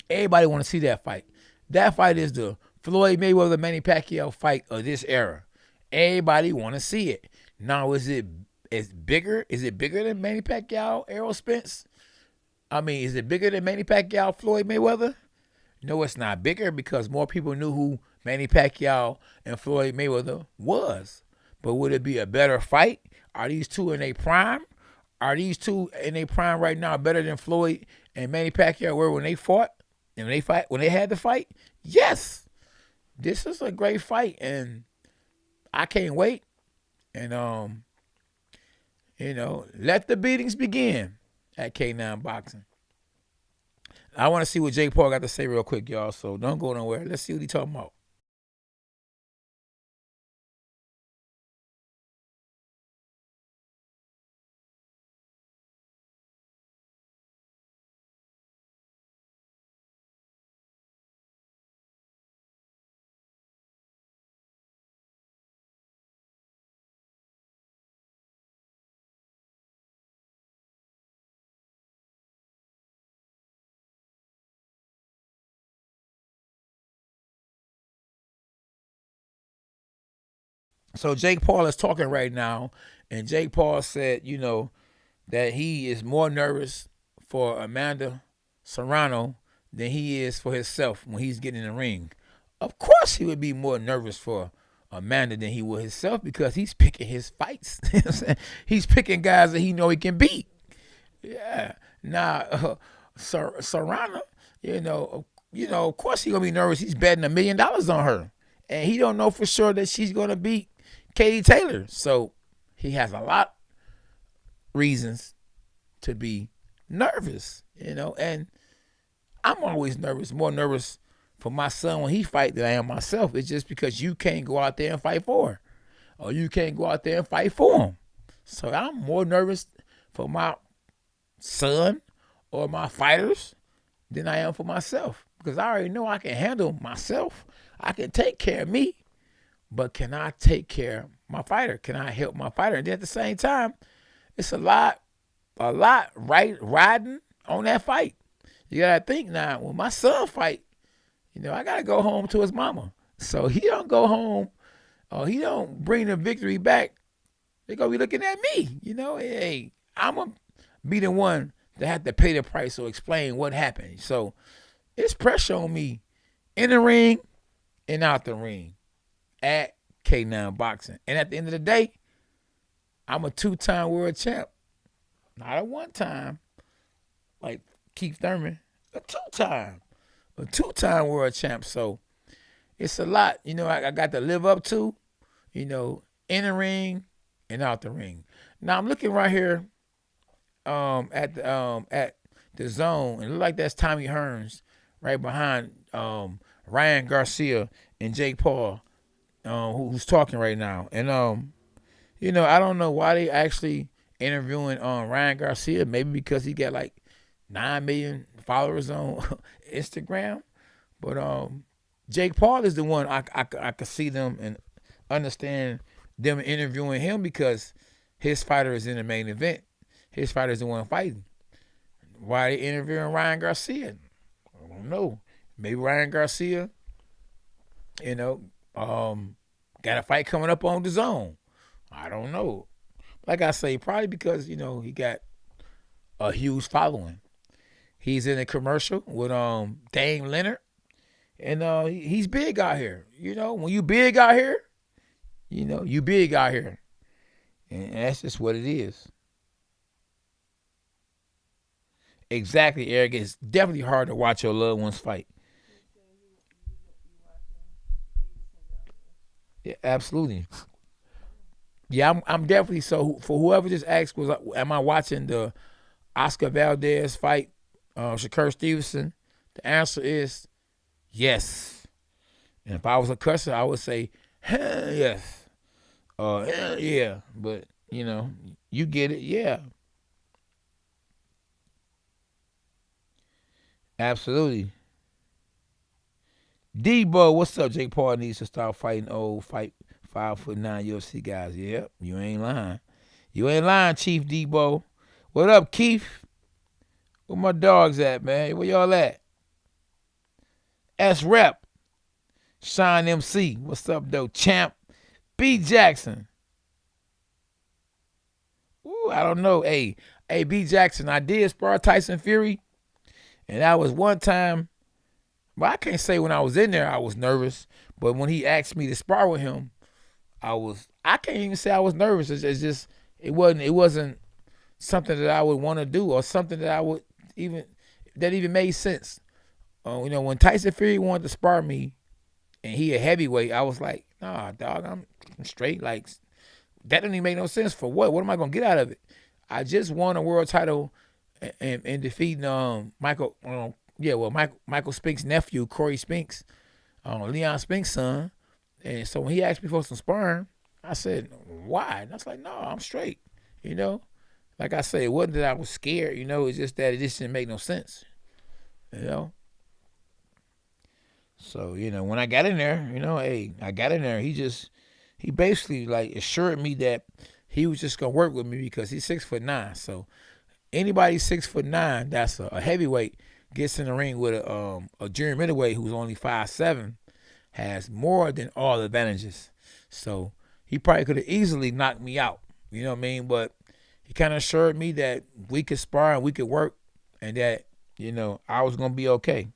[SPEAKER 1] everybody want to see that fight. That fight is the Floyd Mayweather Manny Pacquiao fight of this era. Everybody want to see it. Now, is it bigger? Is it bigger than Manny Pacquiao, Errol Spence? I mean, is it bigger than Manny Pacquiao, Floyd Mayweather? No, it's not bigger because more people knew who Manny Pacquiao and Floyd Mayweather was. But would it be a better fight? Are these two in their prime? Are these two in their prime right now better than Floyd and Manny Pacquiao were when they fought? And when they had the fight? Yes. This is a great fight, and I can't wait. And let the beatings begin at K9 Boxing. I want to see what Jake Paul got to say real quick, y'all. So don't go nowhere. Let's see what he's talking about. So Jake Paul is talking right now, and Jake Paul said, that he is more nervous for Amanda Serrano than he is for himself when he's getting in the ring. Of course he would be more nervous for Amanda than he would himself because he's picking his fights. He's picking guys that he know he can beat. Yeah. Now, Serrano, of course he's going to be nervous. He's betting $1 million on her. And he don't know for sure that she's going to beat Katie Taylor. So he has a lot of reasons to be nervous, and I'm always nervous, more nervous for my son when he fight than I am myself. It's just because you can't go out there and fight for her, or you can't go out there and fight for him. So I'm more nervous for my son or my fighters than I am for myself because I already know I can handle myself. I can take care of me, but can I take care of my fighter? Can I help my fighter? And then at the same time, it's a lot riding on that fight. You gotta think now, when my son fight, I gotta go home to his mama. So he don't go home, or he don't bring the victory back. They're gonna be looking at me. Hey, I'm gonna be the one that have to pay the price or explain what happened. So it's pressure on me in the ring and out the ring at K9 Boxing. And at the end of the day, I'm a 2-time world champ. Not a 1-time like Keith Thurman, a 2-time world champ. So it's a lot, I got to live up to, in the ring and out the ring. Now I'm looking right here at the zone, and it look like that's Tommy Hearns right behind Ryan Garcia and Jake Paul, who's talking right now. And I don't know why they actually interviewing Ryan Garcia. Maybe because he got like 9 million followers on Instagram. But Jake Paul is the one I could see them and understand them interviewing him because his fighter is in the main event. His fighter is the one fighting. Why are they interviewing Ryan Garcia? I don't know. Maybe Ryan Garcia, got a fight coming up on DAZN. I don't know. Like I say, probably because, he got a huge following. He's in a commercial with Dame Leonard. And he's big out here. When you big out here, you big out here. And that's just what it is. Exactly, Eric. It's definitely hard to watch your loved ones fight. Yeah, absolutely. Yeah, I'm definitely, so for whoever just asked, am I watching the Oscar Valdez fight, Shakur Stevenson? The answer is yes. And if I was a cusser, I would say hell yes, hell yeah. But You get it, yeah. Absolutely. Debo, what's up? Jake Paul needs to start fighting old 5'9" UFC guys. Yep, you ain't lying. You ain't lying, Chief Debo. What up, Keith? Where my dogs at, man? Where y'all at? S Rep. Shine MC. What's up, though? Champ. B Jackson. Ooh, I don't know. Hey, B Jackson, I did spar Tyson Fury. And that was one time. Well, I can't say when I was in there I was nervous, but when he asked me to spar with him, I can't even say I was nervous. It's just it wasn't something that I would want to do or something that I would even made sense. When Tyson Fury wanted to spar me and he a heavyweight, I was like, nah, dog, I'm straight. Like, that didn't even make no sense. For what? What am I gonna get out of it? I just won a world title and defeating Michael Spink's nephew, Corey Spinks, Leon Spink's son. And so when he asked me for some sparring, I said, why? And I was like, no, I'm straight. Like I said, it wasn't that I was scared. It's just that it just didn't make no sense. So when I got in there, I got in there. He basically like assured me that he was just gonna work with me because he's 6'9". So anybody 6'9" that's a heavyweight gets in the ring with a junior middleweight who's only 5'7" has more than all advantages. So he probably could have easily knocked me out. You know what I mean? But he kind of assured me that we could spar and we could work and that, I was going to be okay.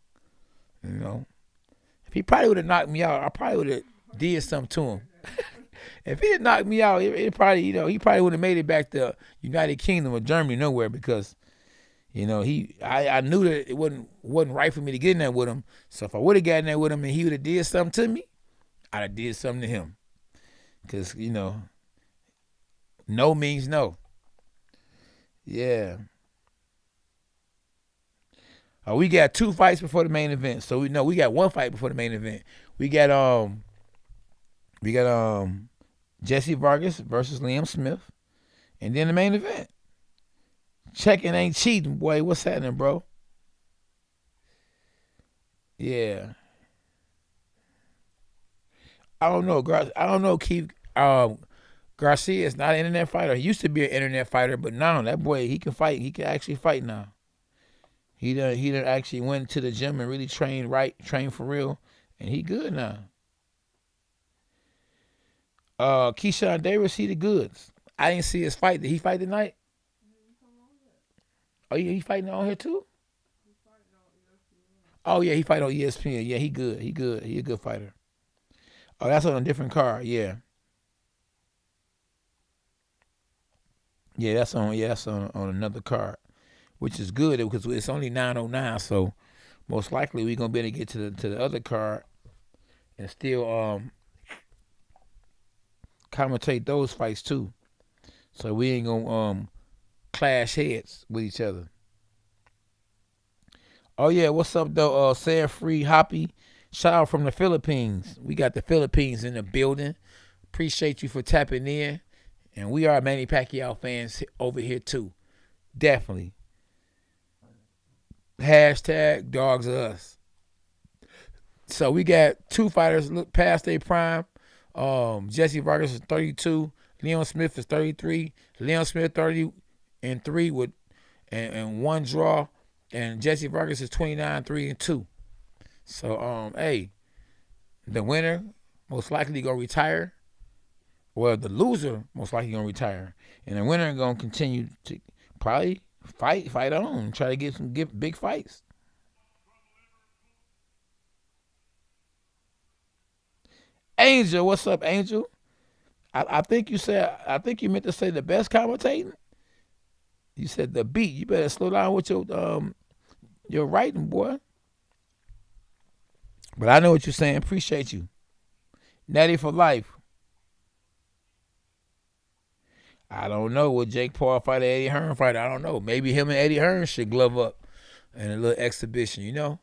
[SPEAKER 1] If he probably would have knocked me out, I probably would have did something to him. If he had knocked me out, it probably, he probably would have made it back to United Kingdom or Germany nowhere because, I knew that it wasn't right for me to get in there with him. So if I would have gotten there with him and he would have did something to me, I'd have did something to him. Because, no means no. Yeah. We got 2 fights before the main event. So we got 1 fight before the main event. We got Jessie Vargas versus Liam Smith. And then the main event. Checking ain't cheating, boy. What's happening, bro? Yeah. I don't know, Keith. Garcia is not an internet fighter. He used to be an internet fighter, but now that boy, he can fight. He can actually fight now. He done actually went to the gym and really trained for real, and he good now. Keyshawn Davis, he the goods. I didn't see his fight. Did he fight tonight? Oh, yeah, he fighting on here too? Oh, yeah, he fight on ESPN. Yeah, he good. He good. He a good fighter. Oh, that's on a different card. Yeah. Yeah, that's on another card, which is good because it's only 9:09. So most likely we're gonna be able to get to the other card and still commentate those fights too. So we ain't gonna clash heads with each other. Oh yeah, what's up though? Sarah Free Hoppy. Shout out from the Philippines. We got the Philippines in the building. Appreciate you for tapping in. And we are Manny Pacquiao fans over here too. Definitely. Hashtag dogs of us. So we got 2 fighters look past their prime. Jessie Vargas is 32. Leon Smith is 33. Leon Smith 30-3 with and 1 draw. And Jessie Vargas is 29, 3-2. So hey, the winner most likely gonna retire. Well, the loser most likely gonna retire, and the winner gonna continue to probably fight on, try to get big fights. Angel, what's up, Angel? I think you meant to say the best commentating. You said the beat. You better slow down with your writing, boy. But I know what you're saying. Appreciate you. Natty for life. I don't know. Will Jake Paul fight Eddie Hearn fight? I don't know. Maybe him and Eddie Hearn should glove up in a little exhibition,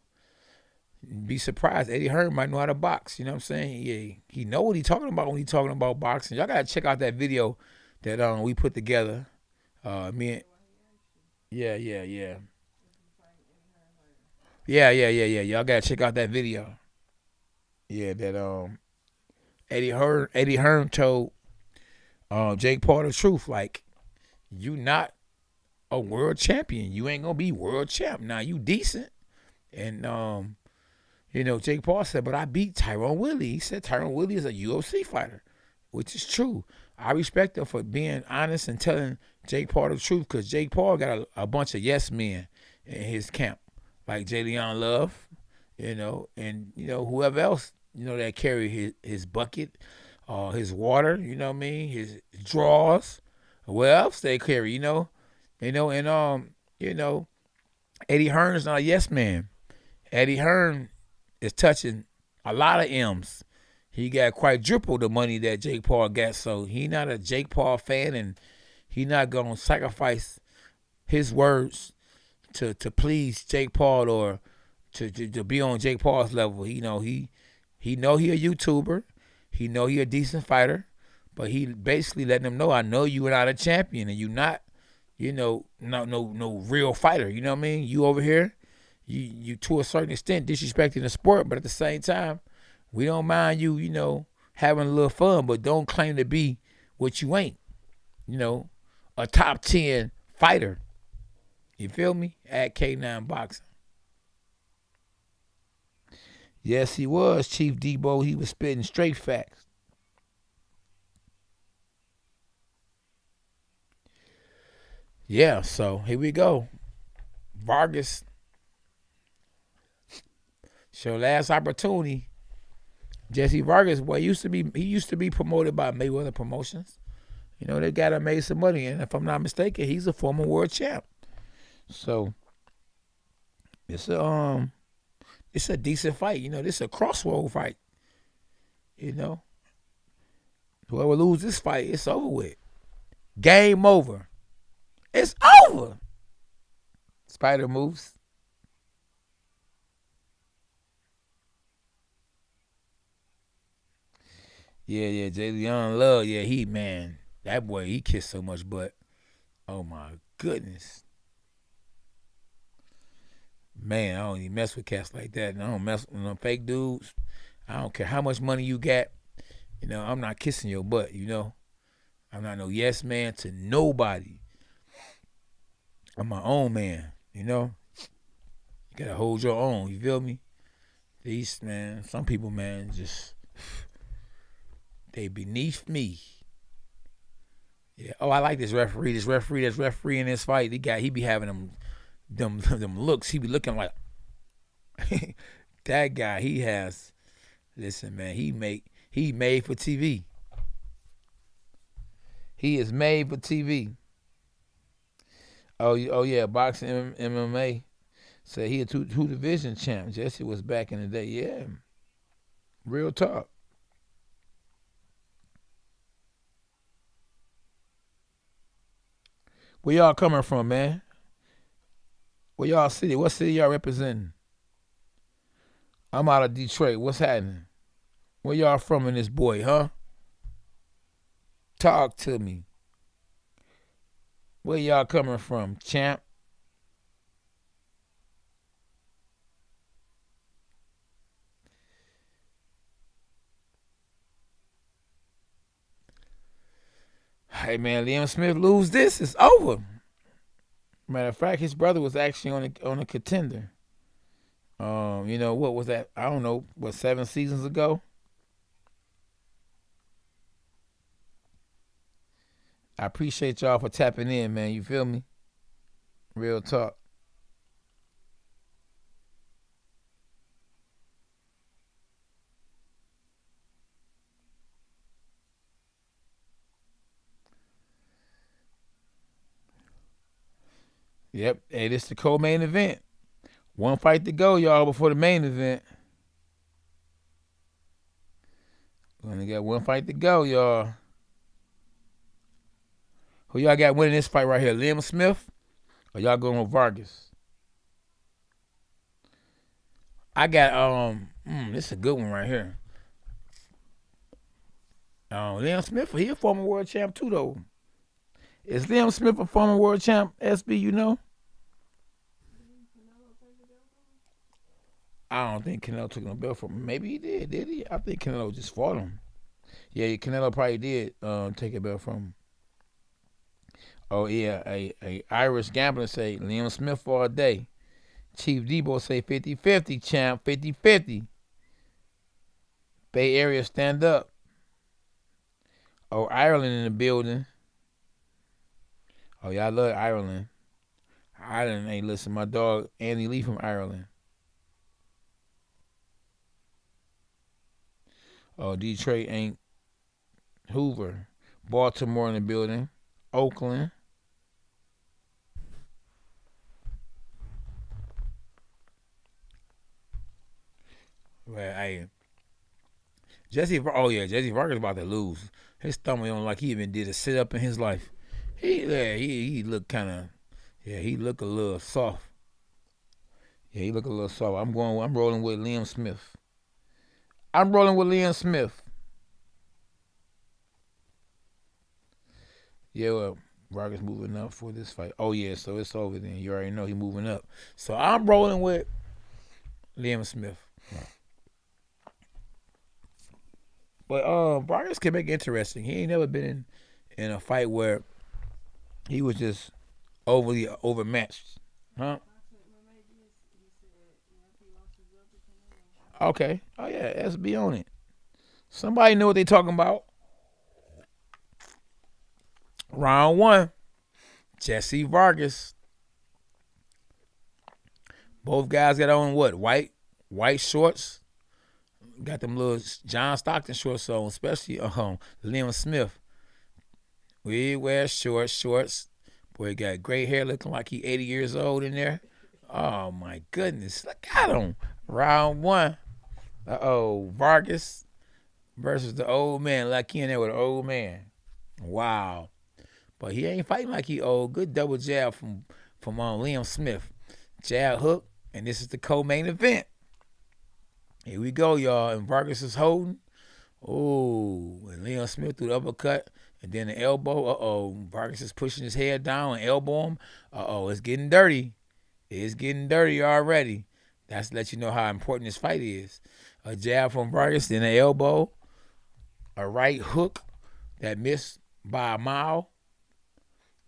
[SPEAKER 1] Be surprised. Eddie Hearn might know how to box. You know what I'm saying? Yeah, he know what he's talking about when he's talking about boxing. Y'all got to check out that video that we put together. Me and
[SPEAKER 2] Why he asked you
[SPEAKER 1] yeah, yeah, yeah,
[SPEAKER 2] if you fight Eddie Hearn later.
[SPEAKER 1] yeah. Y'all gotta check out that video. Yeah, that Eddie Hearn told Jake Paul the truth. Like, you not a world champion. You ain't gonna be world champ. Now you decent. And Jake Paul said, but I beat Tyrone Woodley. He said Tyrone Woodley is a UFC fighter, which is true. I respect him for being honest and telling Jake Paul the truth, because Jake Paul got a bunch of yes men in his camp, like Jalen Love, and whoever else, that carry his bucket, his water, you know what I mean, his drawers, what else they carry, and Eddie Hearn is not a yes man. Eddie Hearn is touching a lot of M's. He got quadruple the money that Jake Paul got, so he not a Jake Paul fan, and he not gonna sacrifice his words to please Jake Paul or to be on Jake Paul's level. He know he a YouTuber. He know he a decent fighter, but he basically letting them know, I know you are not a champion and you not, no real fighter. You know what I mean? You over here, you to a certain extent disrespecting the sport, but at the same time, we don't mind you, having a little fun, but don't claim to be what you ain't. A top 10 fighter. You feel me? At K9 Boxing. Yes, he was, Chief Debo. He was spitting straight facts. Yeah, so here we go. Vargas, it's your last opportunity. Jessie Vargas, boy, he used to be promoted by Mayweather Promotions. They got him made some money, and if I'm not mistaken, he's a former world champ. So it's a decent fight. This is a crossroad fight. Whoever lose this fight, it's over with. Game over. It's over. Spider moves. Yeah, Jalen Love. Yeah, man, that boy, he kissed so much butt. Oh my goodness. Man, I don't even mess with cats like that. And I don't mess with them fake dudes. I don't care how much money you got. I'm not kissing your butt, I'm not no yes man to nobody. I'm my own man, You gotta hold your own, you feel me? Some people, man, just, they beneath me. Yeah. Oh, I like this referee. This referee that's refereeing this fight, he be having them looks. He be looking like that guy. He has, listen, man, he made for TV. He is made for TV. Oh yeah, boxing, MMA. Said he a two division champ. Jessie was back in the day. Yeah, real talk. Where y'all coming from, man? Where y'all city? What city y'all representing? I'm out of Detroit. What's happening? Where y'all from in this boy, huh? Talk to me. Where y'all coming from, champ? Hey man, Liam Smith lose this, it's over. Matter of fact, his brother was actually on a contender. What was that? I don't know. What, 7 seasons ago? I appreciate y'all for tapping in, man. You feel me? Real talk. Yep. Hey, this is the co-main event. One fight to go, y'all, before the main event. We only got one fight to go, y'all. Who y'all got winning this fight right here? Liam Smith? Or y'all going with Vargas? I got this is a good one right here. Liam Smith, he a former world champ too though. Is Liam Smith a former world champ? SB, you know? I don't think Canelo took no belt from him. Maybe he did. Did he? I think Canelo just fought him. Yeah, Canelo probably did take a belt from him. Oh yeah, a Irish gambler say Liam Smith all day. Chief Debo say 50-50, champ, 50-50. Bay Area stand up. Oh, Ireland in the building. Oh, y'all love Ireland. Ireland, hey, listen, my dog Andy Lee from Ireland. Oh, Detroit ain't Hoover. Baltimore in the building. Oakland. Well, hey, Jessie Vargas about to lose. His stomach on like he even did a sit up in his life. He looked kind of, he looked a little soft. Yeah, he looked a little soft. I'm rolling with Liam Smith. I'm rolling with Liam Smith. Yeah, well, Vargas moving up for this fight. Oh yeah, so it's over then. You already know he moving up. So I'm rolling with Liam Smith. But Vargas can make it interesting. He ain't never been in a fight where he was just overly overmatched. Huh? Okay. Oh yeah, let's be on it. Somebody know what they talking about. Round one. Jessie Vargas. Both guys got on what? White shorts. Got them little John Stockton shorts on, especially Liam Smith. We wear shorts. Boy, got gray hair looking like he 80 years old in there. Oh my goodness. Look at him. Round one. Vargas versus the old man. Like he in there with an old man. Wow. But he ain't fighting like he old. Good double jab from Liam Smith. Jab hook, and this is the co-main event. Here we go, y'all. And Vargas is holding. Oh, and Liam Smith threw the uppercut, and then the elbow. Vargas is pushing his head down and elbow him. It's getting dirty. It's getting dirty already. That's to let you know how important this fight is. A jab from Vargas, then an elbow. A right hook that missed by a mile.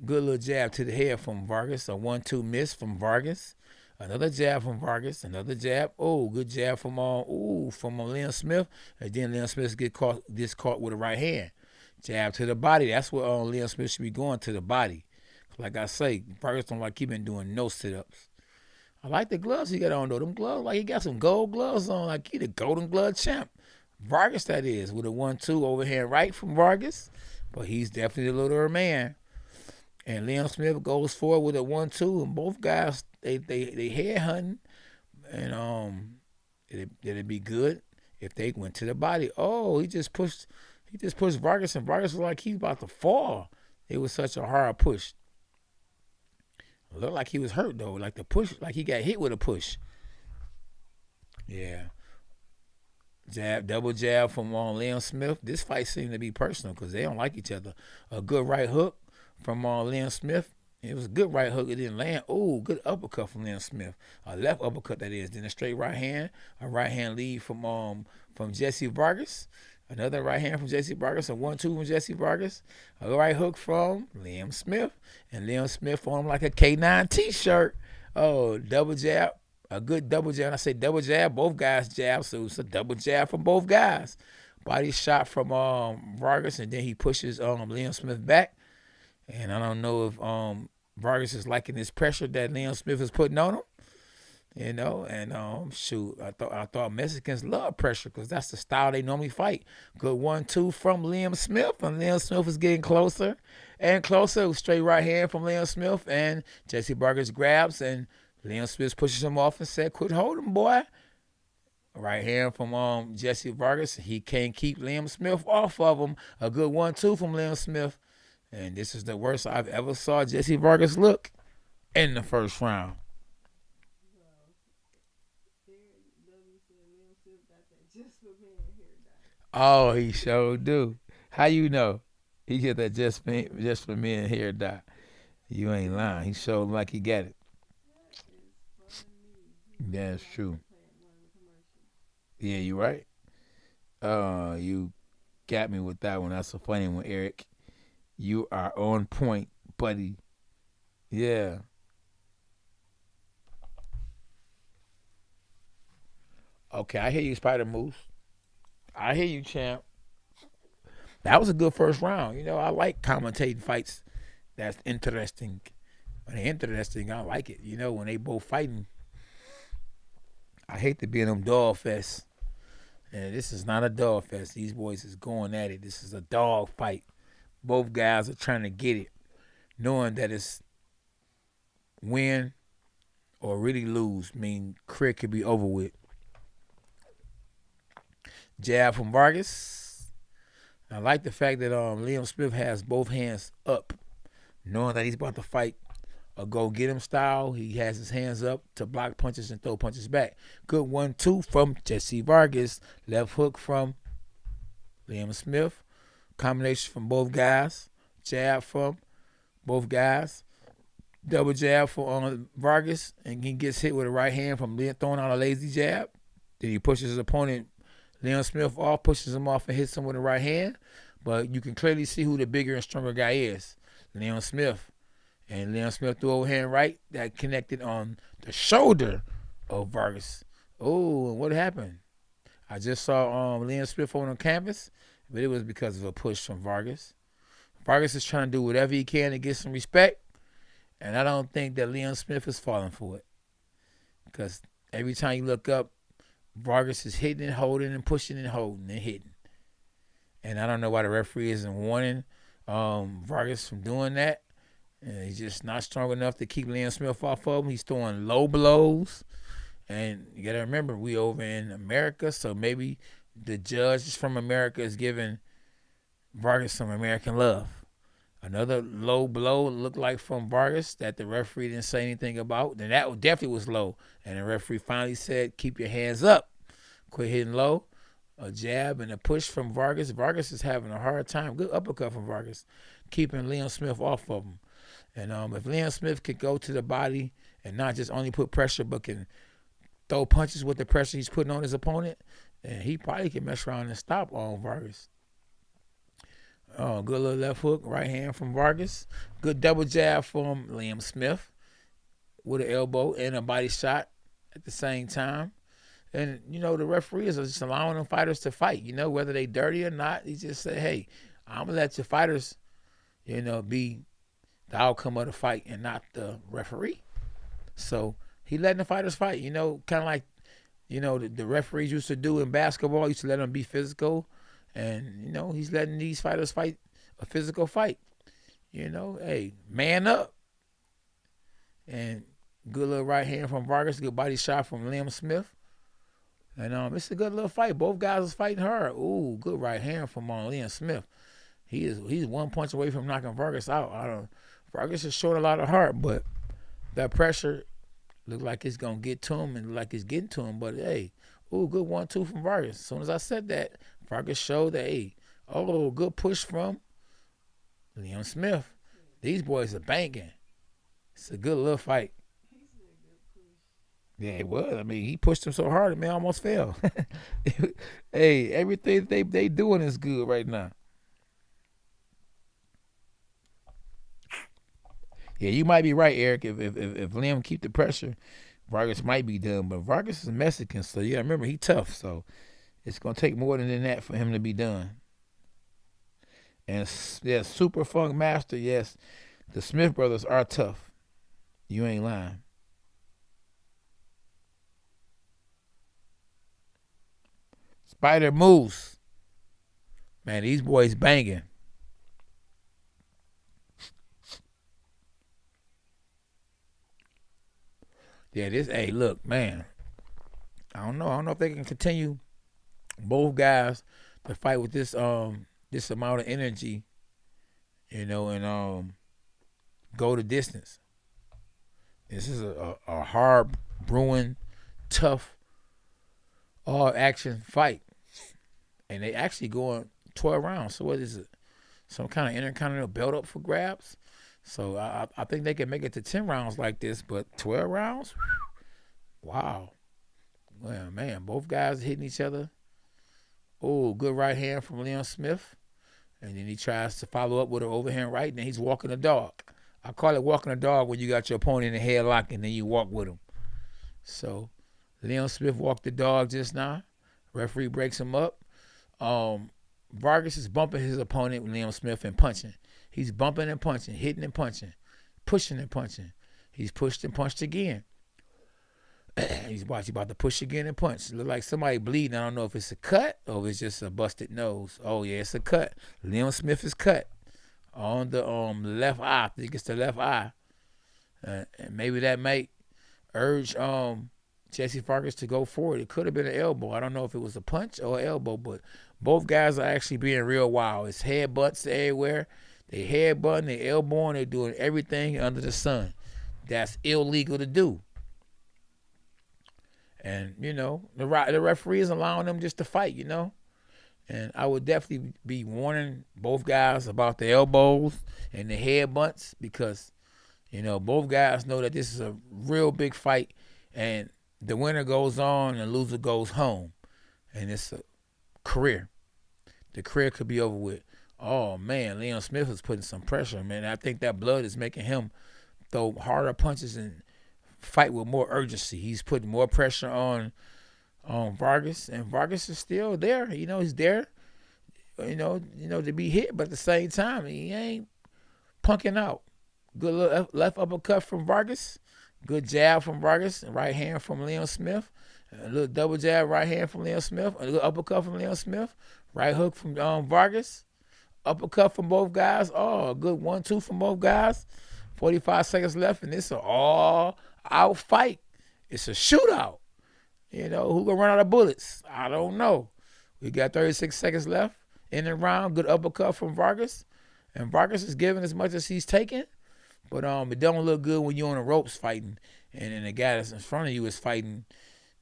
[SPEAKER 1] Good little jab to the head from Vargas. A 1-2 miss from Vargas. Another jab from Vargas. Another jab. Oh, good jab from Liam Smith. And then Liam Smith gets caught with a right hand. Jab to the body. That's what Liam Smith should be going, to the body. Like I say, Vargas don't like he been doing no sit-ups. I like the gloves he got on though. Them gloves, like he got some gold gloves on, like he the Golden Glove champ. Vargas, that is, with a 1-2 overhand right from Vargas. But he's definitely a littler man. And Liam Smith goes forward with a 1-2, and both guys they head hunting, and it'd be good if they went to the body. Oh, he just pushed Vargas, and Vargas was like he was about to fall. It was such a hard push. It looked like he was hurt though, like the push, like he got hit with a push. Yeah. Double jab from Liam Smith. This fight seemed to be personal because they don't like each other. A good right hook from Liam Smith. It was a good right hook. It didn't land. Oh, good uppercut from Liam Smith. A left uppercut, that is. Then a straight right hand. A right hand lead from Jessie Vargas. Another right hand from Jessie Vargas. A 1-2 from Jessie Vargas. A right hook from Liam Smith. And Liam Smith on him like a K9 t-shirt. Oh, double jab. A good double jab. And I say double jab. Both guys jab. So it's a double jab from both guys. Body shot from Vargas. And then he pushes Liam Smith back. And I don't know if Vargas is liking this pressure that Liam Smith is putting on him, you know. And I thought Mexicans love pressure because that's the style they normally fight. Good 1-2 from Liam Smith, and Liam Smith is getting closer and closer. Straight right hand from Liam Smith, and Jessie Vargas grabs, and Liam Smith pushes him off and said, "Quit holding, boy." Right hand from Jessie Vargas. He can't keep Liam Smith off of him. A good 1-2 from Liam Smith. And this is the worst I've ever saw Jessie Vargas look in the first round. Oh, he sure do. How you know? He get that just for men hair dye. You ain't lying. He showed like he got it. That's true. Yeah, you right. You got me with that one. That's a funny one, Eric. You are on point, buddy. Yeah. Okay, I hear you, Spider Moose. I hear you, champ. That was a good first round. You know, I like commentating fights. That's interesting. When they're interesting, I like it. You know, when they both fighting, I hate to be in them dog fest. And this is not a dog fest. These boys is going at it. This is a dog fight. Both guys are trying to get it, knowing that it's win or really lose. I mean, career could be over with. Jab from Vargas. I like the fact that Liam Smith has both hands up, knowing that he's about to fight a go-get-him style. He has his hands up to block punches and throw punches back. Good 1-2 from Jessie Vargas. Left hook from Liam Smith. Combination from both guys. Jab from both guys. Double jab for Vargas, and he gets hit with a right hand from throwing out a lazy jab. Then he pushes his opponent, Liam Smith, off, pushes him off and hits him with the right hand. But you can clearly see who the bigger and stronger guy is, Liam Smith. And Liam Smith threw overhand right that connected on the shoulder of Vargas. Oh, what happened? I just saw Liam Smith on the canvas, but it was because of a push from Vargas. Vargas is trying to do whatever he can to get some respect, and I don't think that Liam Smith is falling for it. Because every time you look up, Vargas is hitting and holding and pushing and holding and hitting. And I don't know why the referee isn't warning Vargas from doing that. And he's just not strong enough to keep Liam Smith off of him. He's throwing low blows. And you got to remember, we over in America, so maybe the judge from America is giving Vargas some American love. Another low blow looked like from Vargas that the referee didn't say anything about. Then that definitely was low. And the referee finally said, keep your hands up. Quit hitting low. A jab and a push from Vargas. Vargas is having a hard time. Good uppercut from Vargas, keeping Liam Smith off of him. And if Liam Smith could go to the body and not just only put pressure, but can throw punches with the pressure he's putting on his opponent, then he probably can mess around and stop on Vargas. Good little left hook, right hand from Vargas. Good double jab from Liam Smith with an elbow and a body shot at the same time. And, you know, the referees are just allowing them fighters to fight, you know, whether they dirty or not. He just say, hey, I'm going to let your fighters, you know, be the outcome of the fight and not the referee. So he letting the fighters fight, you know, kind of like, you know, the referees used to do in basketball, used to let them be physical. And, you know, he's letting these fighters fight a physical fight. You know, hey, man up. And good little right hand from Vargas, good body shot from Liam Smith. And it's a good little fight. Both guys is fighting hard. Ooh, good right hand from Liam Smith. He's one punch away from knocking Vargas out. Vargas is showing a lot of heart, but that pressure looked like it's gonna get to him and look like it's getting to him. But hey, ooh, good 1-2 from Vargas. As soon as I said that, Vargas showed that, hey, good push from Liam Smith. These boys are banging. It's a good little fight. Yeah, it was. I mean, he pushed him so hard, the man almost fell. Hey, everything they doing is good right now. Yeah, you might be right, Eric. If Liam keep the pressure, Vargas might be done. But Vargas is Mexican, so yeah, remember, he tough. So it's going to take more than that for him to be done. And yeah, Super Funk Master, yes, the Smith brothers are tough. You ain't lying. Spider Moose. Man, these boys banging. Yeah, hey, look, man. I don't know if they can continue both guys to fight with this amount of energy, you know, and go the distance. This is a hard brewing, tough, all action fight. And they actually going 12 rounds. So what is it? some kind of intercontinental belt up for grabs. So I think they can make it to 10 rounds like this, but 12 rounds? Wow. Well, man, both guys hitting each other. Oh, good right hand from Leon Smith. And then he tries to follow up with an overhand right, and then he's walking the dog. I call it walking the dog when you got your opponent in the headlock and then you walk with him. So Leon Smith walked the dog just now. Referee breaks him up. Vargas is bumping his opponent, Leon Smith, and punching. He's bumping and punching, hitting and punching, pushing and punching. He's pushed and punched again. He's about to push again and punch. Look like somebody bleeding. I don't know if it's a cut or if it's just a busted nose. Oh, yeah, it's a cut. Leon Smith is cut on the left eye. I think it's the left eye. And maybe that might urge Jessie Vargas to go forward. It could have been an elbow. I don't know if it was a punch or an elbow, but both guys are actually being real wild. It's headbutts everywhere. They headbutting, they elbowing, they're doing everything under the sun. That's illegal to do. And, you know, the referee is allowing them just to fight, you know. And I would definitely be warning both guys about the elbows and the headbutts because, you know, both guys know that this is a real big fight and the winner goes on and the loser goes home. And it's a career. The career could be over with. Oh, man, Leon Smith is putting some pressure, man. I think that blood is making him throw harder punches and fight with more urgency. He's putting more pressure on Vargas, and Vargas is still there. You know, he's there, you know, to be hit, but at the same time, he ain't punking out. Good little left uppercut from Vargas. Good jab from Vargas. Right hand from Leon Smith. A little double jab, right hand from Leon Smith. A little uppercut from Leon Smith. Right hook from Vargas. Uppercut from both guys. Oh, a good 1-2 from both guys. 45 seconds left, and it's an all-out fight. It's a shootout. You know, who gonna run out of bullets? I don't know. We got 36 seconds left in the round. Good uppercut from Vargas. And Vargas is giving as much as he's taking. But it don't look good when you're on the ropes fighting. And then the guy that's in front of you is fighting,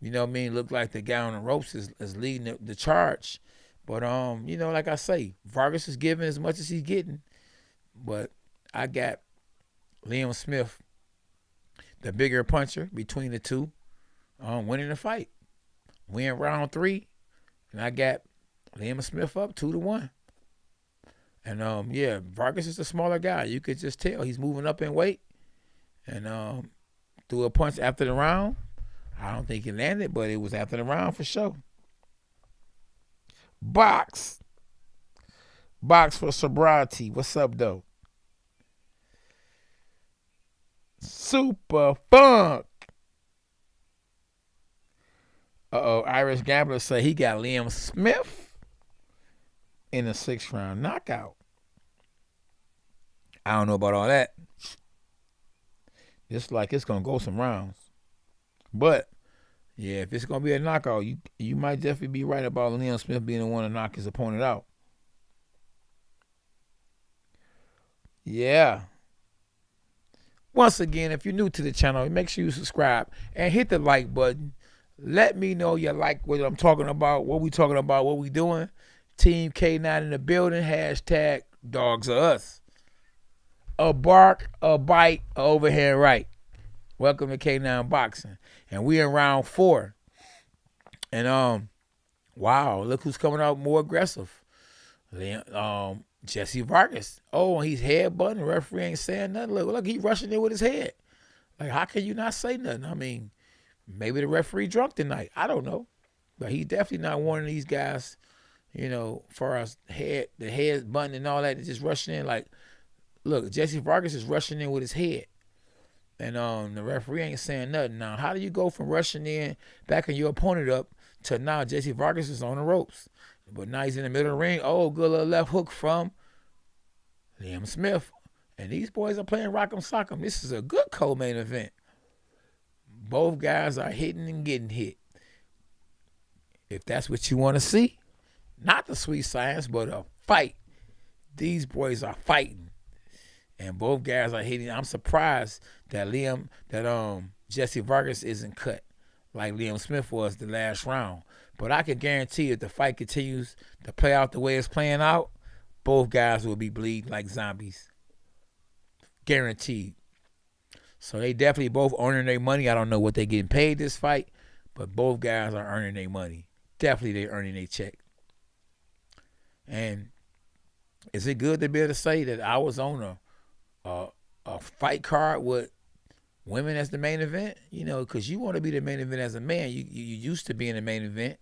[SPEAKER 1] you know what I mean? Look like the guy on the ropes is leading the charge. But, you know, like I say, Vargas is giving as much as he's getting. But I got Leon Smith, the bigger puncher between the two, winning the fight. We in round 3, and I got Leon Smith up 2-1. And, yeah, Vargas is a smaller guy. You could just tell he's moving up in weight. And threw a punch after the round. I don't think he landed, but it was after the round for sure. Box for sobriety. What's up, though? Super Funk. Irish Gambler say he got Liam Smith in a 6th round knockout. I don't know about all that. It's like it's going to go some rounds. But, yeah, if it's going to be a knockout, you might definitely be right about Liam Smith being the one to knock his opponent out. Yeah. Once again, if you're new to the channel, make sure you subscribe and hit the like button. Let me know you like what I'm talking about, what we talking about, what we doing. Team K9 in the building. Hashtag dogs are us. A bark, a bite, a overhand right. Welcome to K9 Boxing. And we in round 4. And wow, look who's coming out more aggressive. Jessie Vargas. Oh, he's headbutting. The referee ain't saying nothing. Look, he rushing in with his head. Like, how can you not say nothing? I mean, maybe the referee drunk tonight. I don't know. But he's definitely not one of these guys, you know, for us the head button and all that, just rushing in. Like, look, Jessie Vargas is rushing in with his head. And the referee ain't saying nothing. Now, how do you go from rushing in, backing your opponent up, to now Jessie Vargas is on the ropes? But now he's in the middle of the ring. Oh, good little left hook from Liam Smith. And these boys are playing rock'em sock'em. This is a good co-main event. Both guys are hitting and getting hit. If that's what you want to see, not the sweet science, but a fight. These boys are fighting. And both guys are hitting. I'm surprised that Jessie Vargas isn't cut like Liam Smith was the last round. But I can guarantee if the fight continues to play out the way it's playing out, both guys will be bleeding like zombies. Guaranteed. So they definitely both earning their money. I don't know what they getting paid this fight, but both guys are earning their money. Definitely they earning their check. And is it good to be able to say that I was on a fight card with women as the main event? You know, because you want to be the main event as a man. You used to being the main event.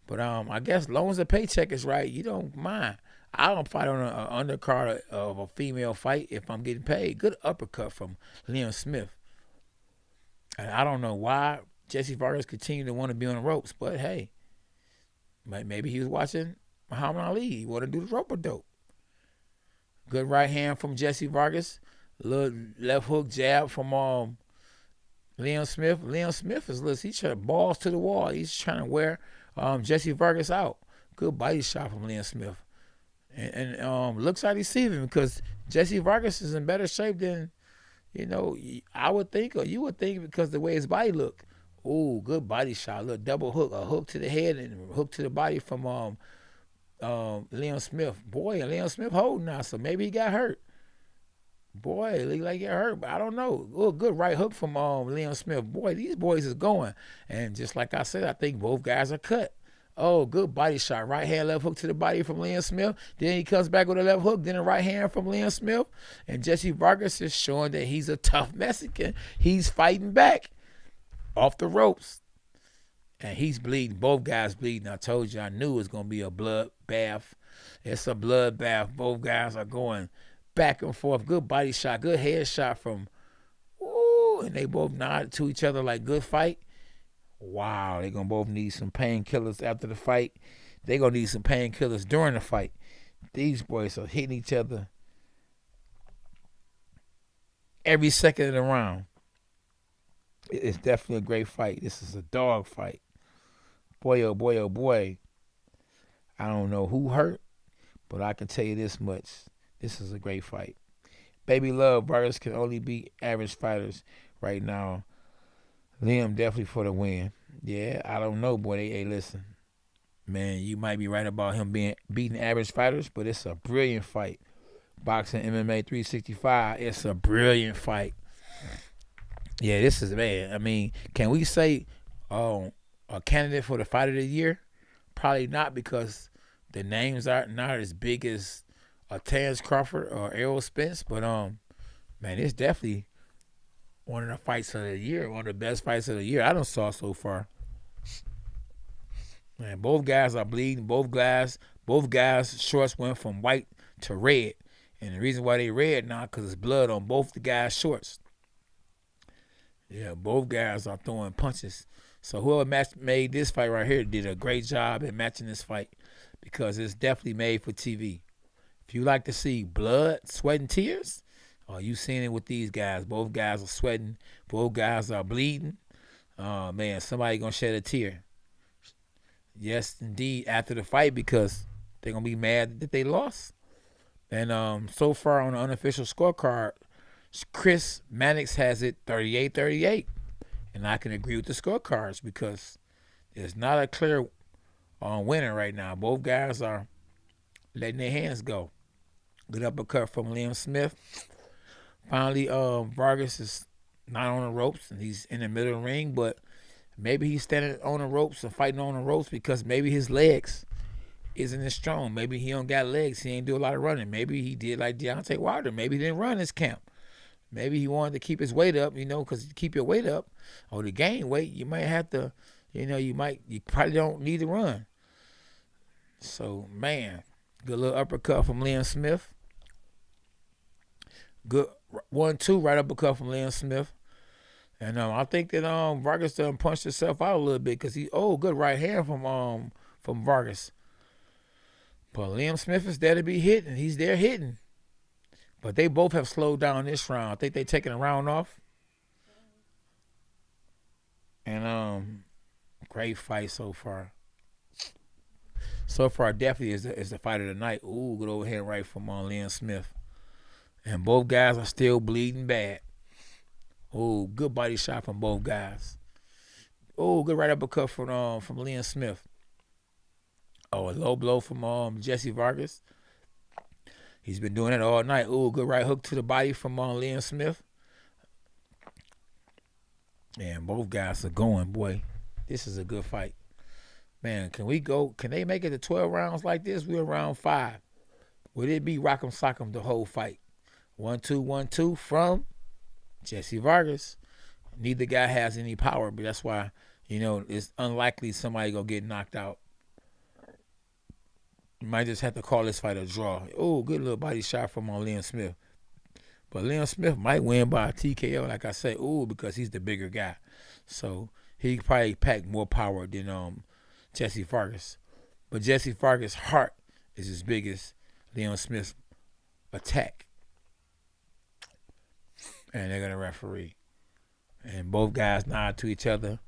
[SPEAKER 1] But I guess as long as the paycheck is right, you don't mind. I don't fight on an undercard of a female fight if I'm getting paid. Good uppercut from Liam Smith. And I don't know why Jessie Vargas continued to want to be on the ropes, but hey, maybe he was watching Muhammad Ali. He wanted to do the rope dope. Good right hand from Jessie Vargas. Little left hook jab from Liam Smith. Liam Smith he's trying to balls to the wall. He's trying to wear Jessie Vargas out. Good body shot from Liam Smith. And looks like he's deceiving because Jessie Vargas is in better shape than, I would think, or you would think, because the way his body look. Ooh, good body shot. A little double hook, a hook to the head and a hook to the body from Liam Smith. Boy, and Liam Smith holding now, so maybe he got hurt. Boy, it looked like he got hurt, but I don't know. Oh, good right hook from Liam Smith. Boy, these boys is going. And just like I said, I think both guys are cut. Oh, good body shot. Right hand, left hook to the body from Liam Smith. Then he comes back with a left hook. Then a right hand from Liam Smith. And Jessie Vargas is showing that he's a tough Mexican. He's fighting back off the ropes. And he's bleeding. Both guys bleeding. I told you, I knew it was going to be a bloodbath. It's a bloodbath. Both guys are going back and forth. Good body shot. Good head shot from, and they both nodded to each other like good fight. Wow, they're going to both need some painkillers after the fight. They're going to need some painkillers during the fight. These boys are hitting each other every second of the round. It's definitely a great fight. This is a dog fight. Boy, oh boy, oh boy. I don't know who hurt, but I can tell you this much. This is a great fight. Baby Love Vargas can only beat average fighters right now. Liam definitely for the win. Yeah, I don't know, boy. Hey, listen. Man, you might be right about him beating average fighters, but it's a brilliant fight. Boxing MMA 365, it's a brilliant fight. Yeah, this is, man. I mean, can we say a candidate for the fight of the year? Probably not, because the names are not as big as Terrence Crawford or Errol Spence, but man, it's definitely one of the fights of the year, one of the best fights of the year I done saw so far. Man, both guys are bleeding. Both guys' shorts went from white to red, and the reason why they red now because it's blood on both the guys' shorts. Yeah, both guys are throwing punches. So whoever made this fight right here did a great job at matching this fight, because it's definitely made for TV. If you like to see blood, sweat, and tears, you seen it with these guys. Both guys are sweating. Both guys are bleeding. Man, somebody going to shed a tear. Yes, indeed, after the fight, because they're going to be mad that they lost. And so far on the unofficial scorecard, Chris Mannix has it 38-38. And I can agree with the scorecards, because there's not a clear winner right now. Both guys are letting their hands go. Good uppercut from Liam Smith. Finally, Vargas is not on the ropes, and he's in the middle of the ring, but maybe he's standing on the ropes and fighting on the ropes because maybe his legs isn't as strong. Maybe he don't got legs. He ain't do a lot of running. Maybe he did like Deontay Wilder. Maybe he didn't run his camp. Maybe he wanted to keep his weight up, because to keep your weight up or to gain weight, you might have to, you probably don't need to run. So, man, good little uppercut from Liam Smith. Good 1-2 right uppercut from Liam Smith. And I think that Vargas done punched himself out a little bit, because good right hand from Vargas. But Liam Smith is there to be hitting. He's there hitting. But they both have slowed down this round. I think they taking a round off. And great fight so far. So far, definitely is the fight of the night. Ooh, good overhand right from Liam Smith. And both guys are still bleeding bad. Oh, good body shot from both guys. Oh, good right uppercut from Liam Smith. Oh, a low blow from Jessie Vargas. He's been doing it all night. Ooh, good right hook to the body from Liam Smith. And both guys are going, boy. This is a good fight. Man, can we go? Can they make it to 12 rounds like this? We're round 5. Would it be rock'em sock'em the whole fight? 1-2, 1-2 from Jessie Vargas. Neither guy has any power, but that's why, it's unlikely somebody gonna get knocked out. You might just have to call this fight a draw. Oh, good little body shot from Liam Smith. But Liam Smith might win by a TKO, like I say, because he's the bigger guy. So he probably packed more power than Jessie Vargas. But Jessie Vargas' heart is as big as Liam Smith's attack. And they're going to referee. And both guys nod to each other.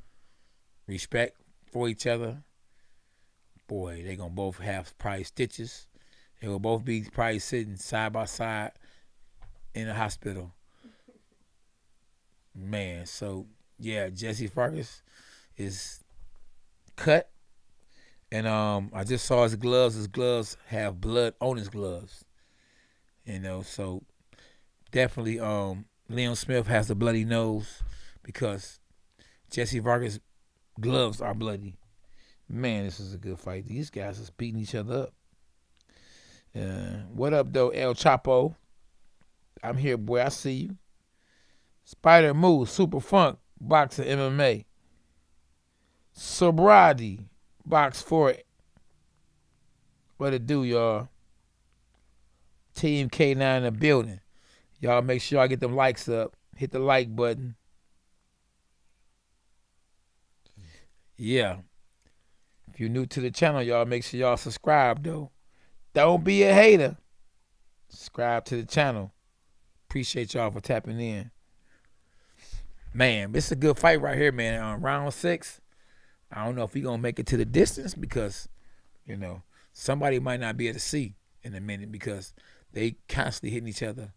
[SPEAKER 1] Respect for each other. Boy, they're going to both have probably stitches. They will both be probably sitting side by side in the hospital. Man, so, yeah, Jessie Vargas is cut. And I just saw his gloves. His gloves have blood on his gloves. So definitely Liam Smith has a bloody nose because Jessie Vargas' gloves are bloody. Man, this is a good fight. These guys is beating each other up. What up, though, El Chapo? I'm here, boy. I see you. Spider Moose, Super Funk, Boxing MMA. Sobriety, Box for it. What it do, y'all? Team K9 in the building. Y'all make sure y'all get them likes up. Hit the like button. Yeah. If you're new to the channel, y'all make sure y'all subscribe, though. Don't be a hater. Subscribe to the channel. Appreciate y'all for tapping in. Man, this is a good fight right here, man. On round 6, I don't know if we going to make it to the distance because, somebody might not be able to see in a minute because they constantly hitting each other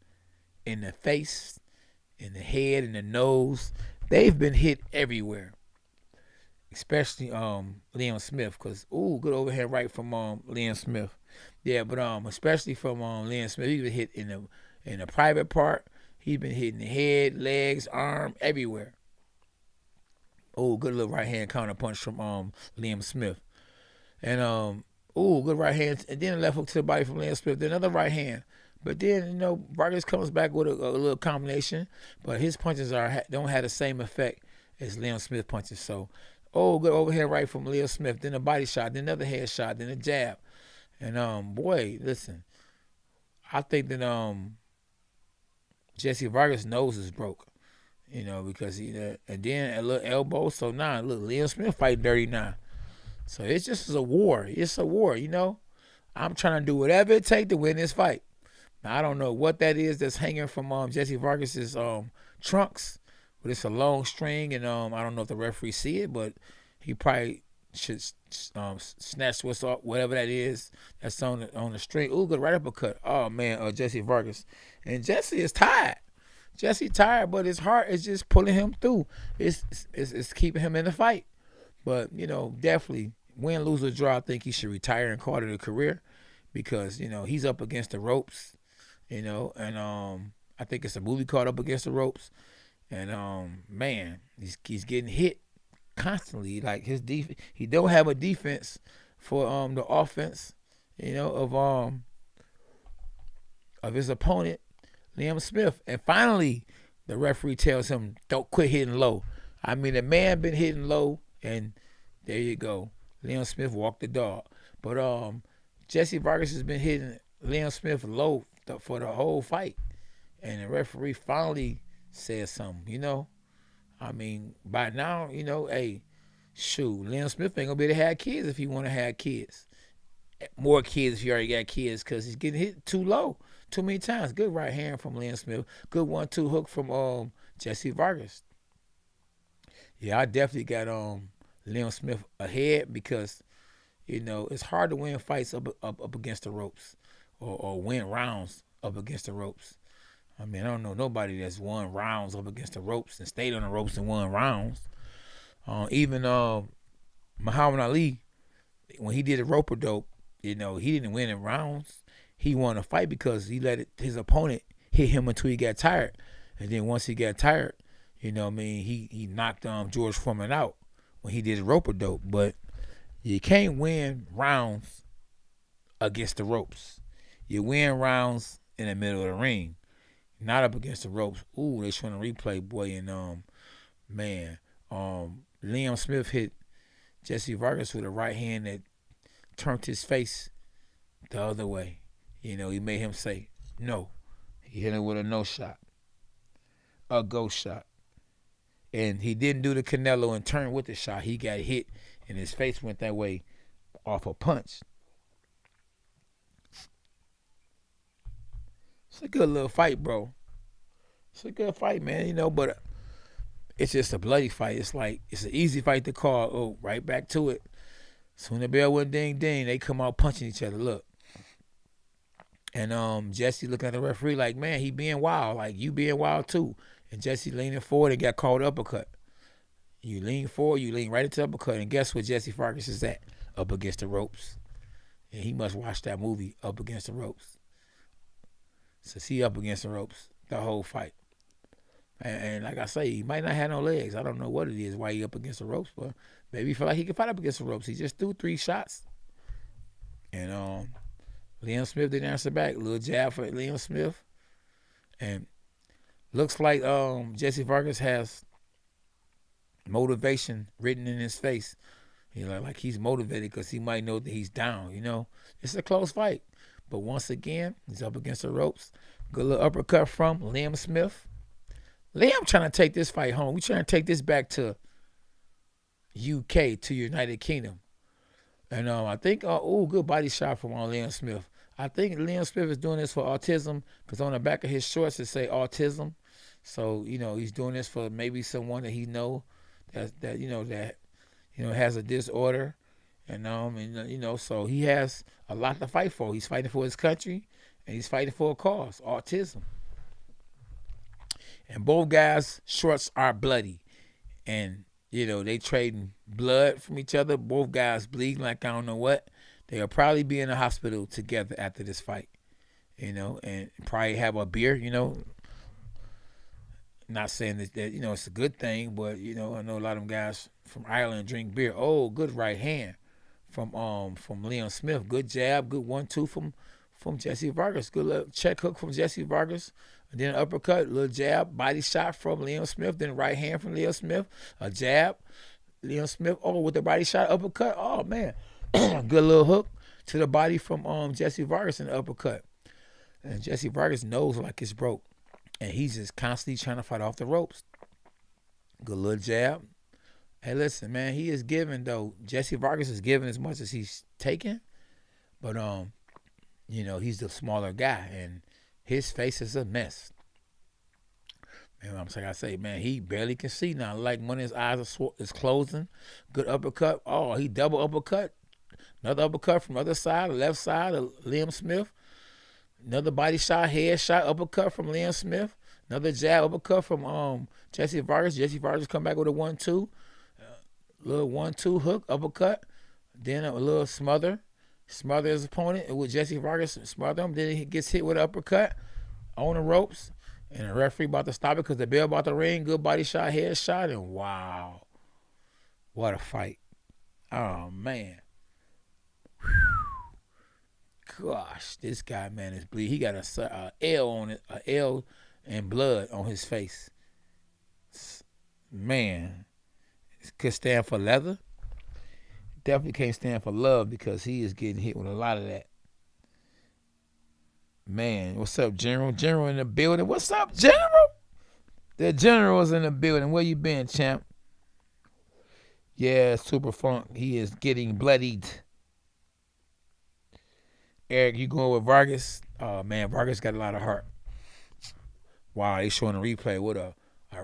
[SPEAKER 1] in the face, in the head, in the nose. They've been hit everywhere. Especially Liam Smith, because good overhand right from Liam Smith. Yeah, but especially from Liam Smith, he's been hit in the private part. He's been hitting the head, legs, arm, everywhere. Good little right hand counter punch from Liam Smith. And good right hand, and then a left hook to the body from Liam Smith. Then another right hand. But then, Vargas comes back with a little combination, but his punches don't have the same effect as Liam Smith punches. So, good overhead right from Liam Smith. Then a body shot, then another head shot, then a jab. And, boy, listen, I think that Jessie Vargas' nose is broke, because and then a little elbow. So now, look, Liam Smith fighting dirty now. So it's just a war. It's a war, I'm trying to do whatever it takes to win this fight. Now, I don't know what that is that's hanging from Jessie Vargas' trunks, but it's a long string, and I don't know if the referee see it, but he probably should snatch what's up, whatever that is that's on the string. Good right uppercut. Oh man, Jessie Vargas, and Jessie is tired. Jessie tired, but his heart is just pulling him through. It's keeping him in the fight. But definitely win, lose, or draw. I think he should retire and call it a career because he's up against the ropes. And I think it's a movie called Up Against the Ropes. And man, he's getting hit constantly. Like he don't have a defense for the offense, of his opponent, Liam Smith. And finally, the referee tells him, "Don't quit hitting low." I mean, the man been hitting low, and there you go. Liam Smith walked the dog. But Jessie Vargas has been hitting Liam Smith low for the whole fight, and the referee finally said something. I mean, by now, hey, shoot, Liam Smith ain't gonna be able to have kids if he want to have kids. More kids if he already got kids, because he's getting hit too low, too many times. Good right hand from Liam Smith. Good 1-2 hook from Jessie Vargas. Yeah, I definitely got Liam Smith ahead because, it's hard to win fights up against the ropes or win rounds up against the ropes. I mean, I don't know nobody that's won rounds up against the ropes and stayed on the ropes and won rounds. Even Muhammad Ali, when he did a rope-a-dope, he didn't win in rounds. he won a fight because he let his opponent hit him until he got tired. And then once he got tired, you know what I mean, he knocked George Foreman out when he did rope-a-dope. But you can't win rounds against the ropes. You win rounds in the middle of the ring, not up against the ropes. Ooh, they showing a replay, boy, and Liam Smith hit Jessie Vargas with a right hand that turned his face the other way. You know, he made him say no. He hit him with a no shot, a go shot. And he didn't do the Canelo and turn with the shot. He got hit, and his face went that way off a punch. It's a good little fight, bro. It's a good fight, man, you know, but it's just a bloody fight. It's like, it's an easy fight to call. Oh, right back to it. Soon the bell went ding ding, they come out punching each other. Look. And Jessie looking at the referee like, man, he being wild. Like, you being wild too. And Jessie leaning forward and got called uppercut. You lean forward, you lean right into the uppercut. And guess what Jessie Vargas is at? Up against the ropes. And he must watch that movie, Up Against the Ropes. So he up against the ropes the whole fight. And like I say, he might not have no legs. I don't know what it is, why he up against the ropes, but maybe he feel like he can fight up against the ropes. He just threw 3 shots. And Liam Smith didn't answer back. Little jab for Liam Smith. And looks like Jessie Vargas has motivation written in his face. You know, like he's motivated because he might know that he's down, you know. It's a close fight. But once again, he's up against the ropes. Good little uppercut from Liam Smith. Liam trying to take this fight home. We trying to take this back to UK, to United Kingdom. And I think, good body shot from Liam Smith. I think Liam Smith is doing this for autism because on the back of his shorts it say autism. So, you know, he's doing this for maybe someone that he know that has a disorder. And you know, so he has a lot to fight for. He's fighting for his country and he's fighting for a cause, autism. And both guys' shorts are bloody. And, you know, they trading blood from each other. Both guys bleeding like I don't know what. They'll probably be in the hospital together after this fight, you know, and probably have a beer, you know. Not saying that you know, it's a good thing, but, you know, I know a lot of them guys from Ireland drink beer. Oh, good right hand from Liam Smith. Good jab, good 1-2 from Jessie Vargas. Good little check hook from Jessie Vargas. And then an uppercut, little jab, body shot from Liam Smith. Then right hand from Liam Smith. A jab, Liam Smith. Oh, with the body shot, uppercut. Oh, man. Good little hook to the body from Jessie Vargas in the uppercut. And Jessie Vargas knows like it's broke. And he's just constantly trying to fight off the ropes. Good little jab. Hey, listen, man, he is giving, though. Jessie Vargas is giving as much as he's taking. But, you know, he's the smaller guy. And his face is a mess. Man, I'm like I say, man, he barely can see now. Like one of his eyes is closing. Good uppercut. Oh, he double uppercut. Another uppercut from the other side, the left side of Liam Smith. Another body shot, head shot, uppercut from Liam Smith. Another jab, uppercut from Jessie Vargas. Jessie Vargas come back with a 1-2. Little 1-2 hook, uppercut. Then a little smother. Smother his opponent. And with Jessie Vargas, smother him. Then he gets hit with an uppercut on the ropes. And the referee about to stop it because the bell about to ring. Good body shot, head shot. And wow. What a fight. Oh, man. Gosh, this guy, man, is bleeding. He got a L on it, a L and blood on his face. Man, it could stand for leather. Definitely can't stand for love because he is getting hit with a lot of that. Man, what's up, General? General in the building. What's up, General? The General's in the building. Where you been, champ? Yeah, Super Funk. He is getting bloodied. Eric, you going with Vargas? Oh, man, Vargas got a lot of heart. Wow, they showing a replay.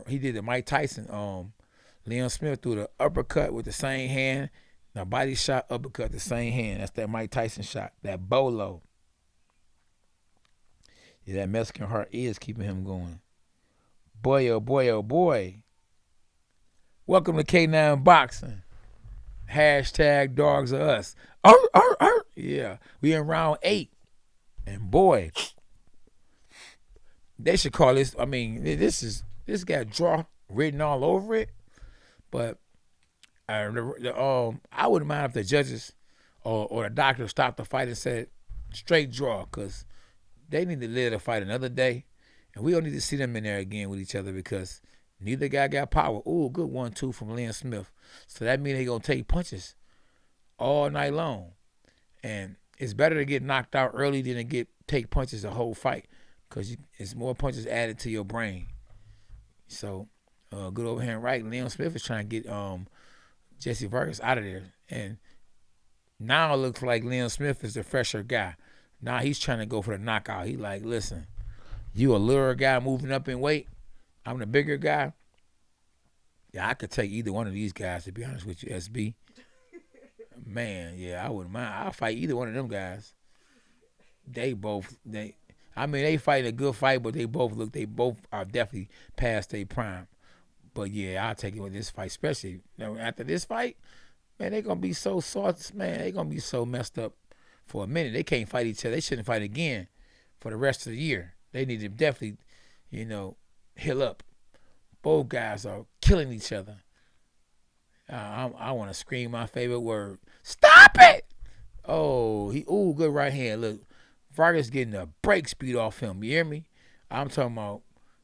[SPEAKER 1] He did the Mike Tyson. Liam Smith threw the uppercut with the same hand. Now body shot, uppercut, the same hand. That's that Mike Tyson shot. That bolo. Yeah, that Mexican heart is keeping him going. Boy, oh boy, oh boy. Welcome to K9 Boxing. Hashtag dogs are us. Yeah, we in round 8. And boy, they should call this. I mean, this got draw written all over it. But I wouldn't mind if the judges or the doctor stopped the fight and said straight draw, because they need to live the fight another day, and we don't need to see them in there again with each other because neither guy got power. Ooh, good 1-2 from Elin Smith. So that means they gonna take punches all night long, and it's better to get knocked out early than to take punches the whole fight, because it's more punches added to your brain. So good overhand right. Elin Smith is trying to get Jessie Vargas out of there, and now it looks like Elin Smith is the fresher guy. Now he's trying to go for the knockout. He like, listen, you a little guy moving up in weight. I'm the bigger guy. Yeah, I could take either one of these guys, to be honest with you, SB. Man, yeah, I wouldn't mind. I'll fight either one of them guys. They fighting a good fight, but they both are definitely past their prime. But yeah, I'll take it with this fight, especially after this fight. Man, they gonna be so soft. Man, they gonna be so messed up for a minute. They can't fight each other. They shouldn't fight again for the rest of the year. They need to definitely, heal up. Both guys are killing each other. I want to scream my favorite word. Stop it! Oh, good right hand. Look, Vargas getting the break speed off him. You hear me? I'm talking about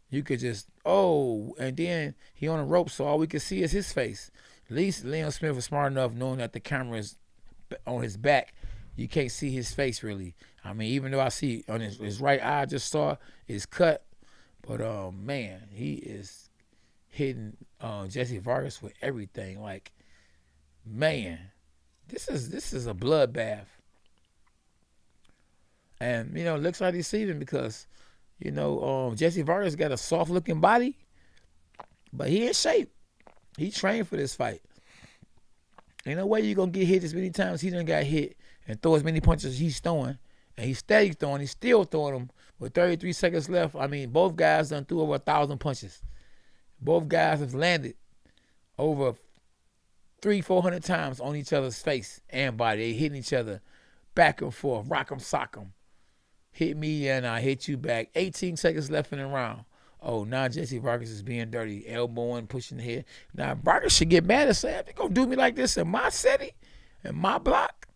[SPEAKER 1] you could just, and then he on the rope, so all we can see is his face. At least Elin Smith was smart enough knowing that the camera is on his back. You can't see his face really. I mean, even though I see on his right eye, I just saw is cut. But, man, he is hitting Jessie Vargas with everything. Like, man, this is a bloodbath. And, it looks like he's deceiving because, Jessie Vargas got a soft-looking body, but he in shape. He trained for this fight. Ain't no way you're going to get hit as many times he done got hit and throw as many punches as he's throwing. And he's steady throwing. He's still throwing them with 33 seconds left. I mean, both guys done threw over 1,000 punches. Both guys have landed over 300-400 times on each other's face and body. They hitting each other back and forth, rock 'em, sock 'em. Hit me and I hit you back. 18 seconds left in the round. Oh, now Jessie Vargas is being dirty, elbowing, pushing the head. Now Vargas should get mad and say, "If you gonna do me like this in my city, in my block."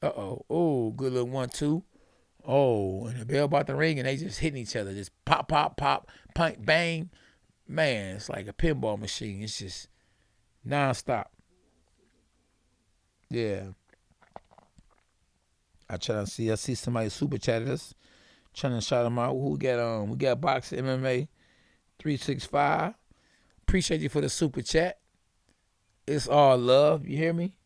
[SPEAKER 1] Oh, good little 1-2. Oh, and the bell about the ring, and they just hitting each other, just pop, pop, pop, punk, bang. Man, it's like a pinball machine. It's just nonstop. Yeah. I see somebody super chatted us, trying to shout them out. Who we got Boxing MMA 365. Appreciate you for the super chat. It's all love. You hear me?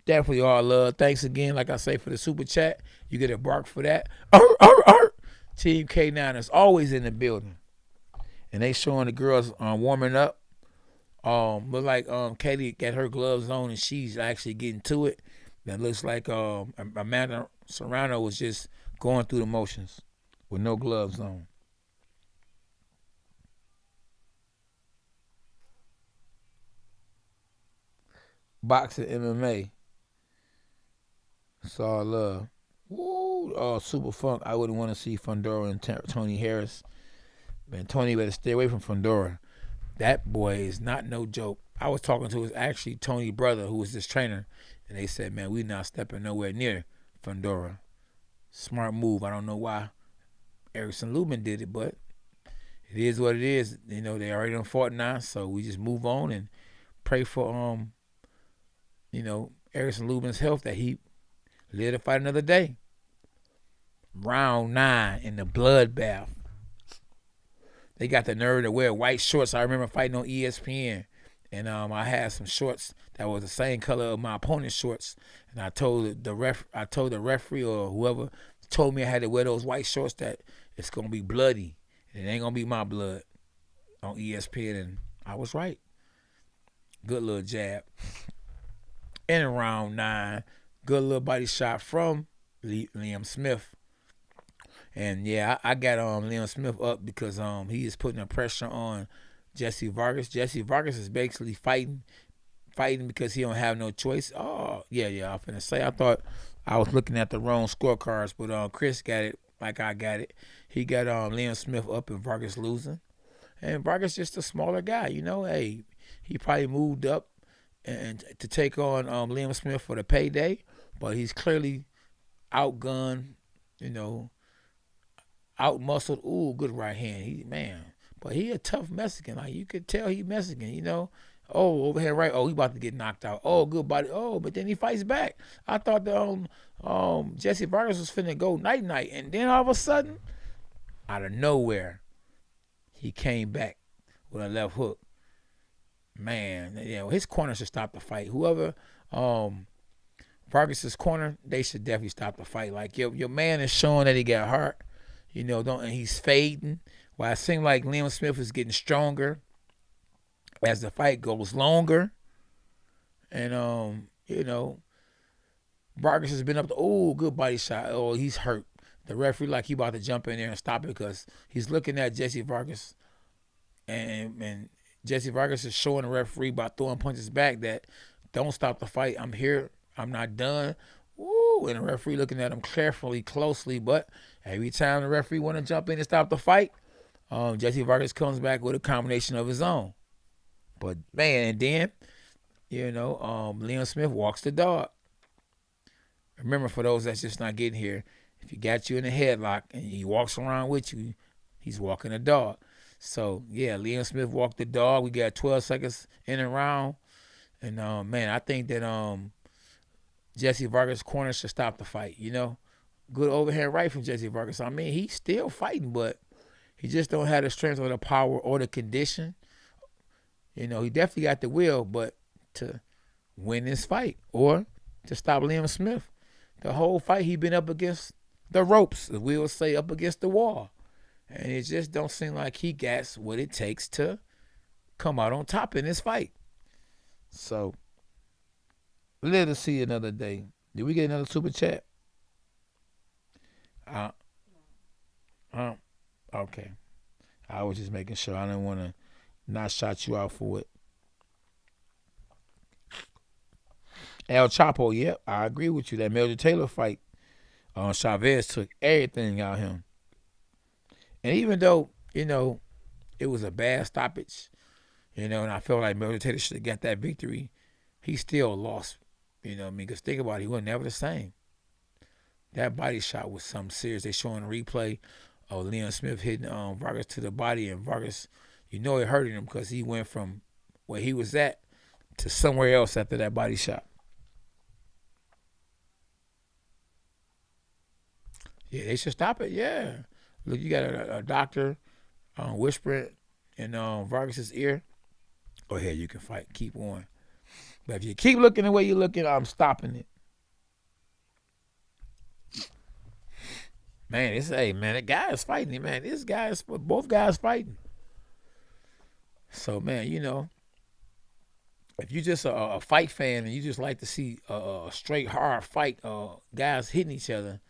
[SPEAKER 1] Definitely all love. Thanks again, like I say, for the super chat. You get a bark for that. Team K9 is always in the building. And they showing the girls warming up. Look like Katie got her gloves on and she's actually getting to it. That looks like Amanda Serrano was just going through the motions with no gloves on. Boxing MMA. It's all love. Woo! Oh, Super Funk. I wouldn't want to see Fundora and Tony Harris. Man, Tony better stay away from Fundora. That boy is not no joke. I was talking to his actually Tony's brother, who was his trainer, and they said, man, we not stepping nowhere near Fundora. Smart move. I don't know why Erickson Lubin did it, but it is what it is. They already done fought now, so we just move on and pray for Erickson Lubin's health, that he live to fight another day. Round 9 in the bloodbath. They got the nerve to wear white shorts. I remember fighting on ESPN, and I had some shorts that was the same color of my opponent's shorts. And I told the referee or whoever told me I had to wear those white shorts that it's gonna be bloody. And it ain't gonna be my blood on ESPN, and I was right. Good little jab. In round 9, good little body shot from Liam Smith. And yeah, I got Liam Smith up because he is putting a pressure on Jessie Vargas. Jessie Vargas is basically fighting because he don't have no choice. Oh, yeah, I'm finna say, I thought I was looking at the wrong scorecards, but Chris got it like I got it. He got Liam Smith up and Vargas losing. And Vargas just a smaller guy, you know. Hey, he probably moved up and to take on Liam Smith for the payday, but he's clearly outgunned, you know, outmuscled. Ooh, good right hand. But he a tough Mexican. Like you could tell he Mexican, you know. Oh, overhand right. Oh, he about to get knocked out. Oh, good body. Oh, but then he fights back. I thought the Jessie Vargas was finna go night night, and then all of a sudden, out of nowhere, he came back with a left hook. Man, you know, his corner should stop the fight. Whoever Vargas's corner, they should definitely stop the fight. Like your man is showing that he got heart, you know, and he's fading. While it seemed like Liam Smith is getting stronger as the fight goes longer. And you know, Vargas has been up to good body shot. Oh, he's hurt. The referee like he about to jump in there and stop it because he's looking at Jessie Vargas, and Jessie Vargas is showing the referee by throwing punches back that don't stop the fight. I'm here. I'm not done. Woo! And the referee looking at him carefully, closely. But every time the referee want to jump in and stop the fight, Jessie Vargas comes back with a combination of his own. But man, and then you know, Liam Smith walks the dog. Remember, for those that's just not getting here, if he got you in a headlock and he walks around with you, he's walking a dog. So, yeah, Liam Smith walked the dog. We got 12 seconds in and round. And, man, I think that Jessie Vargas' corner should stop the fight, you know. Good overhand right from Jessie Vargas. I mean, he's still fighting, but he just don't have the strength or the power or the condition. You know, he definitely got the will, but to win this fight or to stop Liam Smith, the whole fight he been up against the ropes, as we will say, up against the wall. And it just don't seem like he got what it takes to come out on top in this fight. So, let us see another day. Did we get another super chat? Okay. I was just making sure. I didn't want to not shout you out for it. El Chapo, yep, I agree with you. That Melvin Taylor fight, Chavez took everything out of him. And even though, you know, it was a bad stoppage, you know, and I felt like Melvin Taylor should have got that victory, he still lost. You know what I mean? Because think about it, he was never the same. That body shot was something serious. They showing a replay of Liam Smith hitting Vargas to the body, and Vargas, you know, it hurting him because he went from where he was at to somewhere else after that body shot. Yeah, they should stop it. Yeah. Look, you got a doctor whispering in Vargas' ear. Go ahead, you can fight. Keep on. But if you keep looking the way you're looking, I'm stopping it. Man, that guy is fighting, man. Both guys fighting. So, man, you know, if you just a fight fan and you just like to see a straight hard fight, guys hitting each other,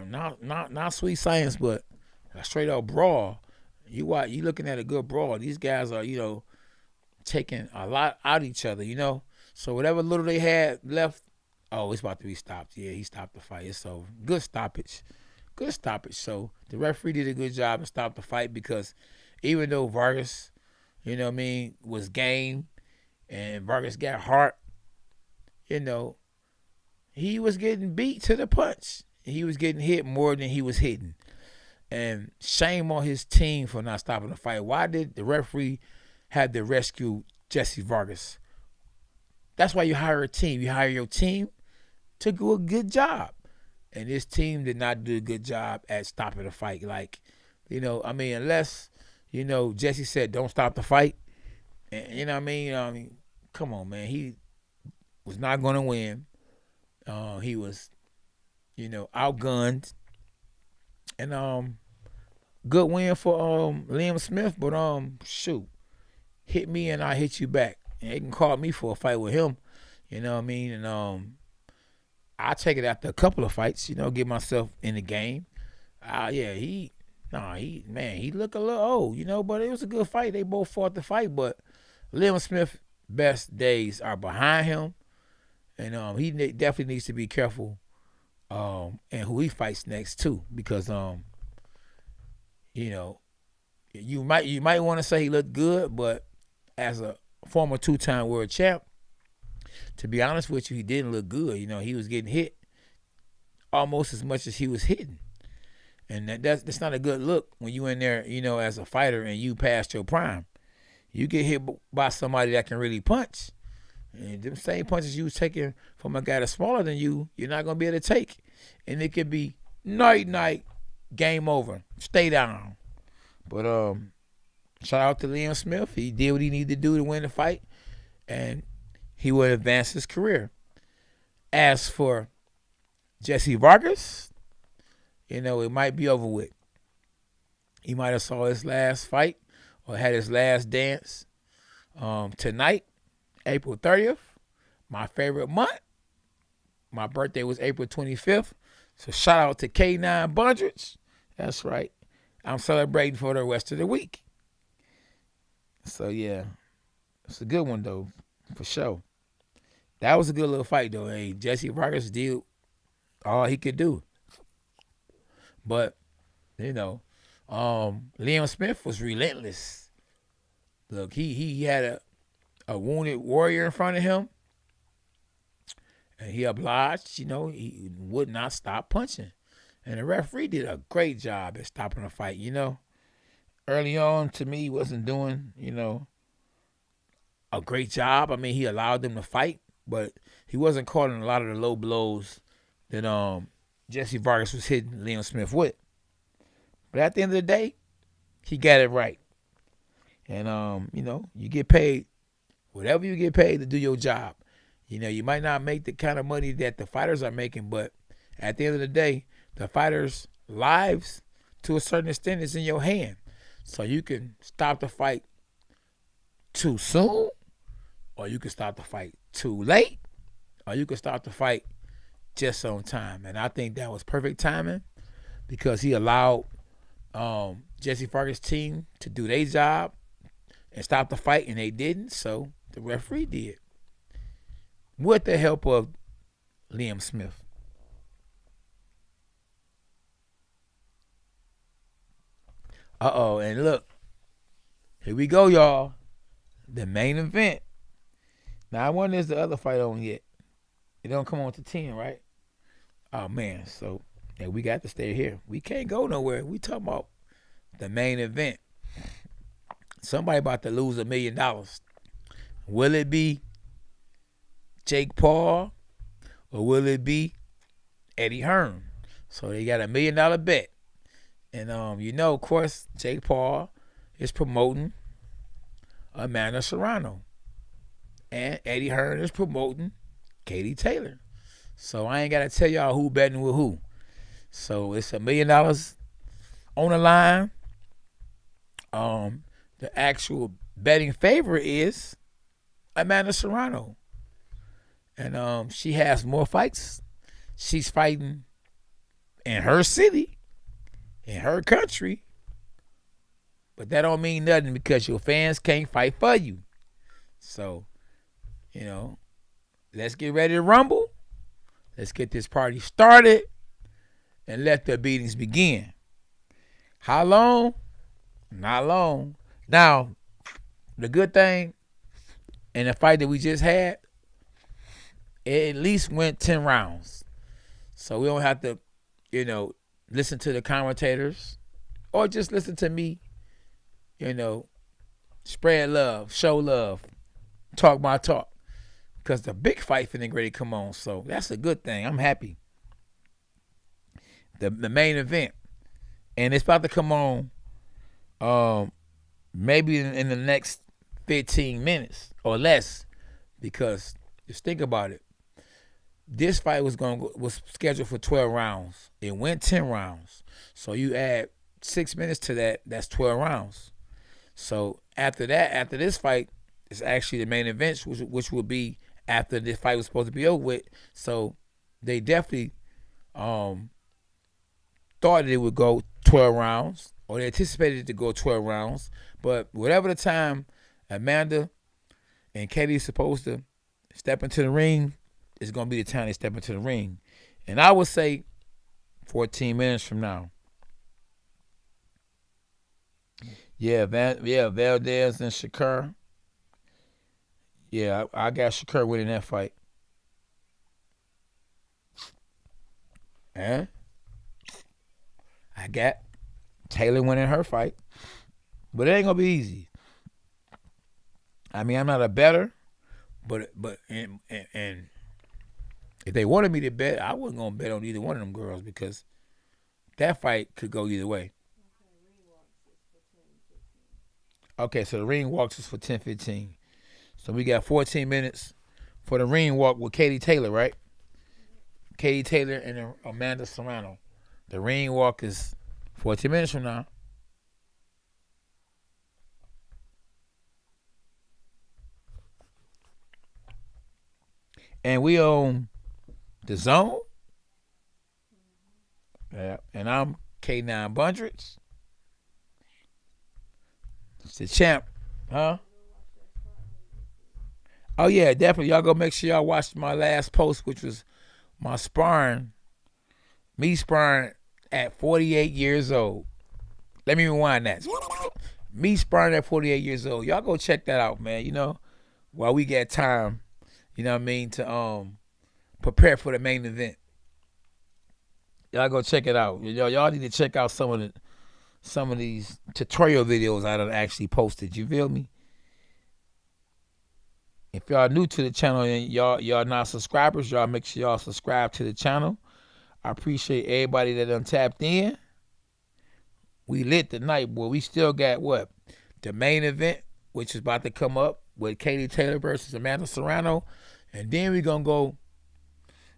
[SPEAKER 1] not sweet science, but a straight up brawl. You looking at a good brawl. These guys are, you know, taking a lot out of each other, you know. So whatever little they had left, it's about to be stopped. Yeah, he stopped the fight. It's over. Good stoppage. So the referee did a good job and stopped the fight because even though Vargas, you know what I mean, was game and Vargas got heart, you know, he was getting beat to the punch. He was getting hit more than he was hitting. And shame on his team for not stopping the fight. Why did the referee have to rescue Jessie Vargas? That's why you hire a team. You hire your team to do a good job. And this team did not do a good job at stopping the fight. Like, you know, I mean, unless, you know, Jessie said don't stop the fight. And, you know what I mean? Come on, man. He was not going to win. He was, you know, outgunned. And good win for Liam Smith, but shoot. Hit me and I hit you back. And they can call me for a fight with him. You know what I mean? And I'll take it after a couple of fights, you know, get myself in the game. He looked a little old, you know, but it was a good fight. They both fought the fight, but Liam Smith's best days are behind him. And he definitely needs to be careful and who he fights next too, because you know, you might want to say he looked good, but as a former 2-time world champ, to be honest with you, he didn't look good. You know, he was getting hit almost as much as he was hitting, and that's not a good look when you in there, you know, as a fighter and you past your prime. You get hit by somebody that can really punch, and them same punches you was taking from a guy that's smaller than you, you're not gonna be able to take, and it could be night, game over, stay down. But shout out to Liam Smith. He did what he needed to do to win the fight, and he will advance his career. As for Jessie Vargas, you know, it might be over with. He might have saw his last fight or had his last dance tonight, April 30th, my favorite month. My birthday was April 25th. So shout out to K9 Bundrich. That's right. I'm celebrating for the rest of the week. So, yeah, it's a good one, though, for sure. That was a good little fight, though. Hey, Jessie Vargas did all he could do. But, you know, Liam Smith was relentless. Look, he had a wounded warrior in front of him, and he obliged, you know, he would not stop punching. And the referee did a great job at stopping the fight, you know. Early on, to me, he wasn't doing, you know, a great job. I mean, he allowed them to fight, but he wasn't calling a lot of the low blows that Jessie Vargas was hitting Liam Smith with. But at the end of the day, he got it right. And, you know, you get paid, whatever you get paid to do your job. You know, you might not make the kind of money that the fighters are making, but at the end of the day, the fighters' lives, to a certain extent, is in your hand. So you can stop the fight too soon, or you can stop the fight too late, or you can stop the fight just on time. And I think that was perfect timing, because he allowed Jessie Vargas' team to do their job and stop the fight, and they didn't, so the referee did, with the help of Liam Smith. And look, here we go, y'all. The main event. Now, I wonder, is the other fight on yet? It don't come on to 10, right? Oh, man, so yeah, we got to stay here. We can't go nowhere. We talking about the main event. Somebody about to lose $1 million. Will it be Jake Paul, or will it be Eddie Hearn? So they got $1 million bet. And, you know, of course, Jake Paul is promoting Amanda Serrano. And Eddie Hearn is promoting Katie Taylor. So I ain't got to tell y'all who betting with who. So it's $1 million on the line. The actual betting favorite is Amanda Serrano. And she has more fights. She's fighting in her city, in her country. But that don't mean nothing, because your fans can't fight for you. So, you know, let's get ready to rumble. Let's get this party started and let the beatings begin. How long? Not long. Now, the good thing in the fight that we just had, it at least went 10 rounds. So we don't have to, you know, listen to the commentators, or just listen to me, you know, spread love, show love, talk my talk. Because the big fight finna ready to come on. So that's a good thing. I'm happy. The main event. And it's about to come on maybe in the next 15 minutes or less. Because just think about it. This fight was scheduled for 12 rounds. It went 10 rounds. So you add 6 minutes to that, that's 12 rounds. So after that, after this fight, it's actually the main event, which will be after this fight was supposed to be over with. So they definitely thought it would go 12 rounds, or they anticipated it to go 12 rounds. But whatever the time Amanda and Katie's supposed to step into the ring, is going to be the time they step into the ring. And I would say 14 minutes from now. Yeah, Valdez and Shakur. Yeah, I got Shakur winning that fight. And I got Taylor winning her fight. But it ain't gonna be easy. I mean, I'm not a bettor, but and if they wanted me to bet, I wasn't gonna bet on either one of them girls because that fight could go either way. Okay, so the ring walks is for 10-15. So we got 14 minutes for the ring walk with Katie Taylor, right? Katie Taylor and Amanda Serrano. The ring walk is 14 minutes from now. And we own DAZN. Yeah. And I'm K9 Bundreds. It's the champ. Huh? Oh, yeah, definitely. Y'all go make sure y'all watch my last post, which was my sparring. Me sparring at 48 years old. Let me rewind that. Me sparring at 48 years old. Y'all go check that out, man. You know, while we get time, you know what I mean, to prepare for the main event. Y'all go check it out. Y'all need to check out some of these tutorial videos I done actually posted. You feel me? If y'all new to the channel and y'all not subscribers, y'all make sure y'all subscribe to the channel. I appreciate everybody that done tapped in. We lit tonight, boy. We still got what? The main event, which is about to come up with Katie Taylor versus Amanda Serrano. And then we're going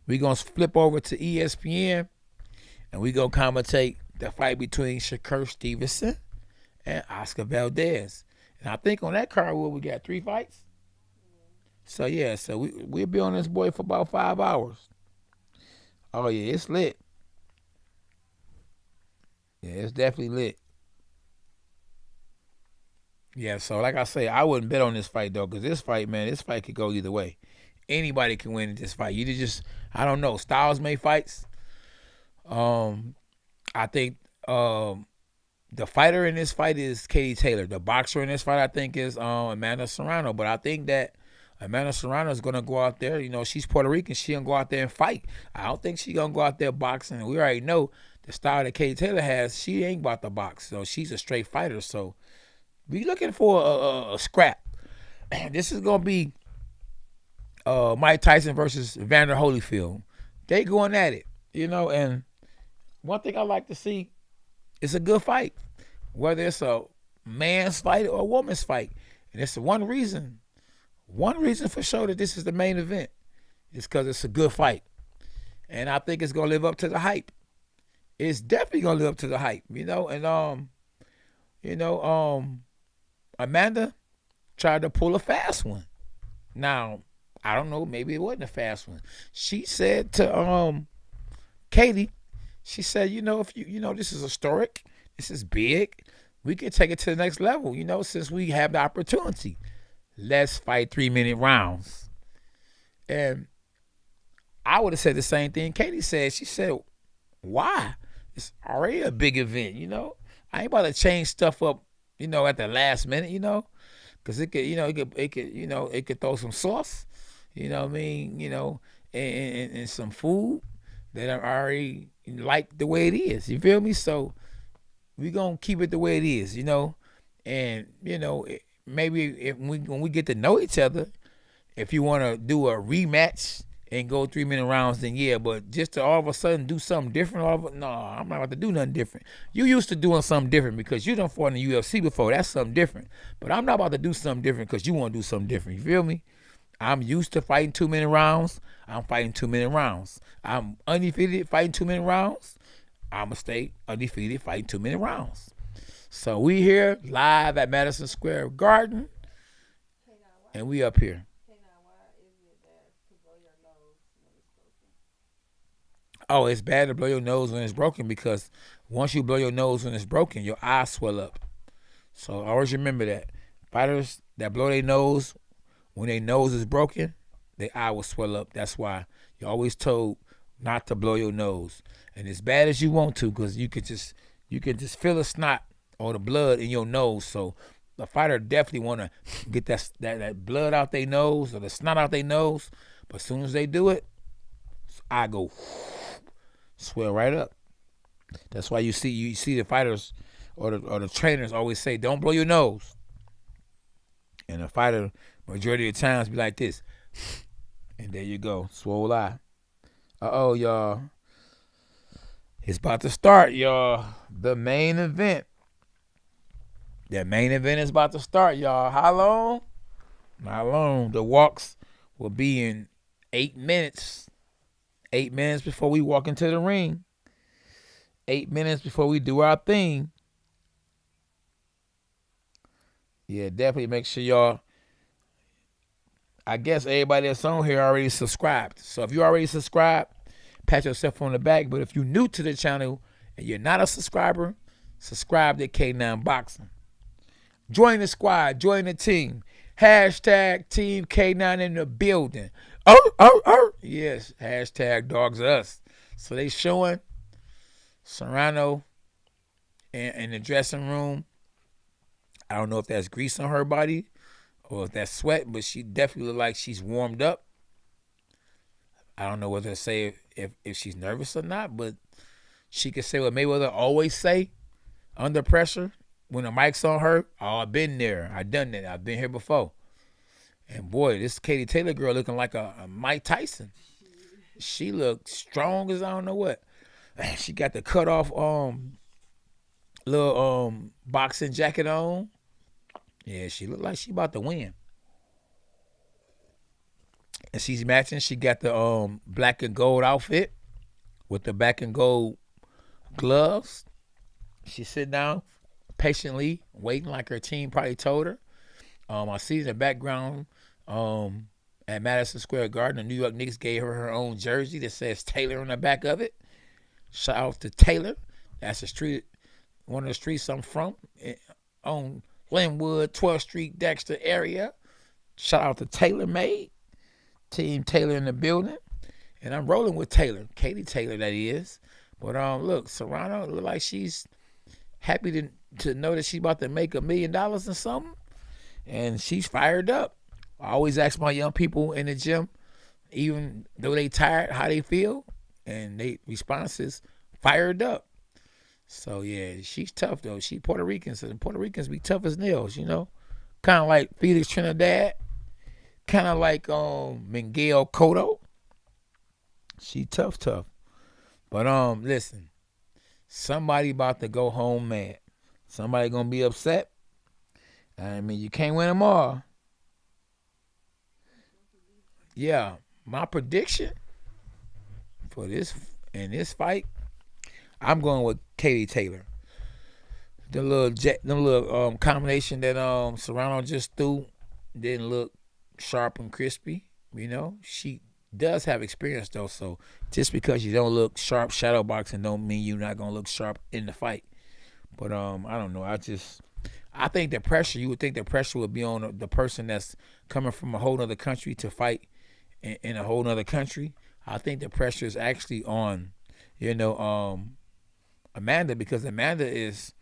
[SPEAKER 1] to flip over to ESPN and we're going to commentate the fight between Shakur Stevenson and Oscar Valdez. And I think on that card, we got 3 fights. So, yeah, so we'll be on this boy for about 5 hours. Oh, yeah, it's lit. Yeah, it's definitely lit. Yeah, so like I say, I wouldn't bet on this fight, though, because this fight could go either way. Anybody can win in this fight. You just, I don't know, styles make fights. I think the fighter in this fight is Katie Taylor. The boxer in this fight, I think, is Amanda Serrano. But I think that Amanda Serrano is going to go out there. You know, she's Puerto Rican. She's going to go out there and fight. I don't think she's going to go out there boxing. We already know the style that Katie Taylor has. She ain't about to box. So she's a straight fighter. So we looking for a scrap. This is going to be Mike Tyson versus Evander Holyfield. They going at it, you know. And one thing I like to see is a good fight, whether it's a man's fight or a woman's fight. And it's one reason for sure that this is the main event is because it's a good fight. And I think it's going to live up to the hype. It's definitely going to live up to the hype, you know. And, Amanda tried to pull a fast one. Now, I don't know, maybe it wasn't a fast one. She said to Katie, she said, you know, if this is historic, this is big, we can take it to the next level, you know, since we have the opportunity. Let's fight 3-minute rounds. And I would have said the same thing Katie said. She said, why? It's already a big event, you know. I ain't about to change stuff up, you know, at the last minute, you know, because it could throw some sauce, you know what I mean, you know, and some food that I already like the way it is. You feel me? So we gonna keep it the way it is, you know, and you know, maybe when we get to know each other, if you want to do a rematch and go 3-minute rounds, then yeah. But just to all of a sudden do something different, no, I'm not about to do nothing different. You used to doing something different because you done fought in the UFC before. That's something different. But I'm not about to do something different because you want to do something different. You feel me? I'm used to fighting 2-minute rounds. I'm fighting 2-minute rounds. I'm undefeated fighting 2-minute rounds. I'm going to stay undefeated fighting 2-minute rounds. So we here live at Madison Square Garden, and we up here. Oh, it's bad to blow your nose when it's broken because once you blow your nose when it's broken, your eyes swell up. So always remember that. Fighters that blow their nose when their nose is broken, their eye will swell up. That's why you're always told not to blow your nose, and as bad as you want to, because you can just feel the snot or the blood in your nose. So the fighter definitely want to get that blood out their nose or the snot out their nose. But as soon as they do it, I go swell right up. That's why you see the fighters or the trainers always say, don't blow your nose. And the fighter, majority of the times, be like this. And there you go, swole eye. Uh-oh, y'all. It's about to start, y'all. The main event. The main event is about to start, y'all. How long? Not long. The walks will be in 8 minutes. 8 minutes before we walk into the ring. 8 minutes before we do our thing. Yeah, definitely make sure y'all, I guess everybody that's on here already subscribed. So if you already subscribed, pat yourself on the back. But if you're new to the channel and you're not a subscriber, subscribe to K9 Boxing. Join the squad. Join the team. Hashtag Team K9 in the building. Yes, hashtag Dogs Us. So they showing Serrano in the dressing room. I don't know if that's grease on her body or if that's sweat, but she definitely look like she's warmed up. I don't know whether to say if she's nervous or not, but she could say what Mayweather always say under pressure when the mic's on her. Oh, I've been there. I've done that. I've been here before. And boy, this Katie Taylor girl looking like a Mike Tyson. She looked strong as I don't know what. She got the cut off little boxing jacket on. Yeah, she looked like she about to win. And she's matching. She got the black and gold outfit with the black and gold gloves. She sit down patiently, waiting like her team probably told her. I see in the background at Madison Square Garden, the New York Knicks gave her own jersey that says Taylor on the back of it. Shout out to Taylor. That's the street, one of the streets I'm from, on Glenwood, 12th Street, Dexter area. Shout out to Taylor Made. Team Taylor in the building. And I'm rolling with Taylor. Katie Taylor, that is. But look, Serrano look like she's happy to know that she's about to make $1 million and something. And she's fired up. I always ask my young people in the gym, even though they tired, how they feel. And they response is fired up. So, yeah, she's tough, though. She's Puerto Rican, so the Puerto Ricans be tough as nails, you know. Kind of like Felix Trinidad. Kind of like Miguel Cotto. She tough. But, listen. Somebody about to go home mad. Somebody going to be upset. I mean, you can't win them all. Yeah, my prediction for this fight, I'm going with Katie Taylor. The little combination that Serrano just threw didn't look sharp and crispy. You know, she does have experience though, so just because you don't look sharp shadow boxing don't mean you're not gonna look sharp in the fight. But I don't know. I think the pressure, you would think the pressure would be on the person that's coming from a whole other country to fight in a whole other country. I think the pressure is actually on, Amanda, because Amanda is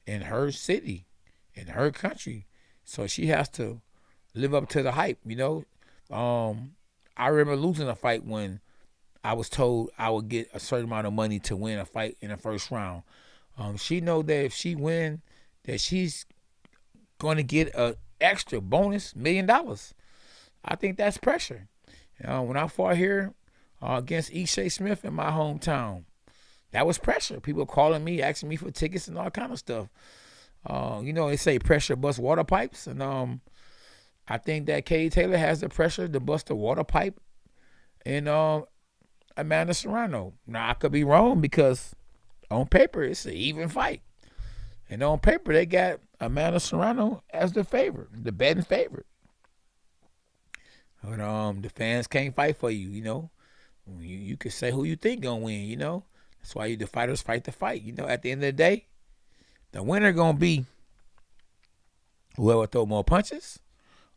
[SPEAKER 1] in her city, in her country. So she has to live up to the hype, I remember losing a fight when I was told I would get a certain amount of money to win a fight in the first round. She know that if she win, that she's going to get an extra bonus $1 million. I think that's pressure. When I fought here against Ishe Smith in my hometown, that was pressure. People calling me, asking me for tickets and all kind of stuff. They say pressure busts water pipes, and I think that Katie Taylor has the pressure to bust a water pipe in Amanda Serrano. Now, I could be wrong because on paper, it's an even fight. And on paper, they got Amanda Serrano as the favorite, the betting favorite. But the fans can't fight for you, You can say who you think gonna win, That's why the fighters fight the fight. At the end of the day, the winner gonna be whoever throw more punches,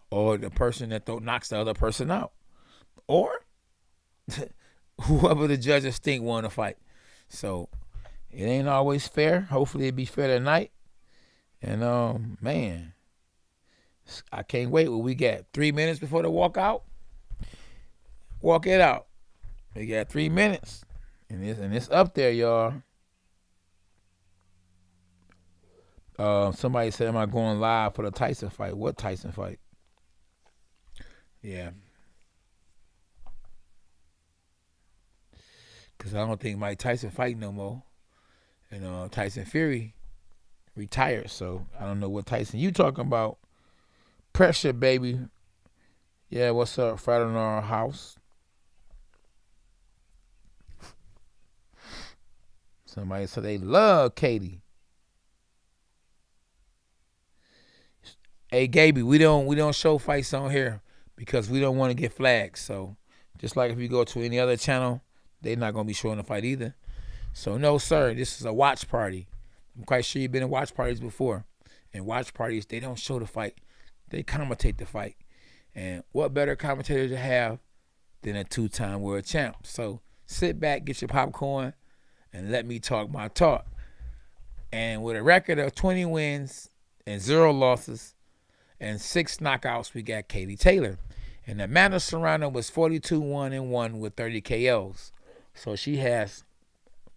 [SPEAKER 1] or the person that knocks the other person out, or whoever the judges think won the fight. So it ain't always fair. Hopefully it be fair tonight. And man, I can't wait. What we got? 3 minutes before the walkout. Walk it out. We got 3 minutes, and it's up there, y'all. Somebody said, "Am I going live for the Tyson fight?" What Tyson fight? Yeah, because I don't think Mike Tyson fight no more, and Tyson Fury retired. So I don't know what Tyson you talking about. Pressure, baby. Yeah, what's up? Friday in our house. Somebody said they love Katie. Hey, Gaby, we don't show fights on here because we don't want to get flagged. So just like if you go to any other channel, they're not gonna be showing the fight either. So no, sir, this is a watch party. I'm quite sure you've been in watch parties before. And watch parties, they don't show the fight. They commentate the fight. And what better commentator to have than a two-time world champ? So sit back, get your popcorn, and let me talk my talk. And with a record of 20 wins and 0 losses and 6 knockouts, we got Katie Taylor. And Amanda Serrano was 42-1-1 with 30 KOs. So she has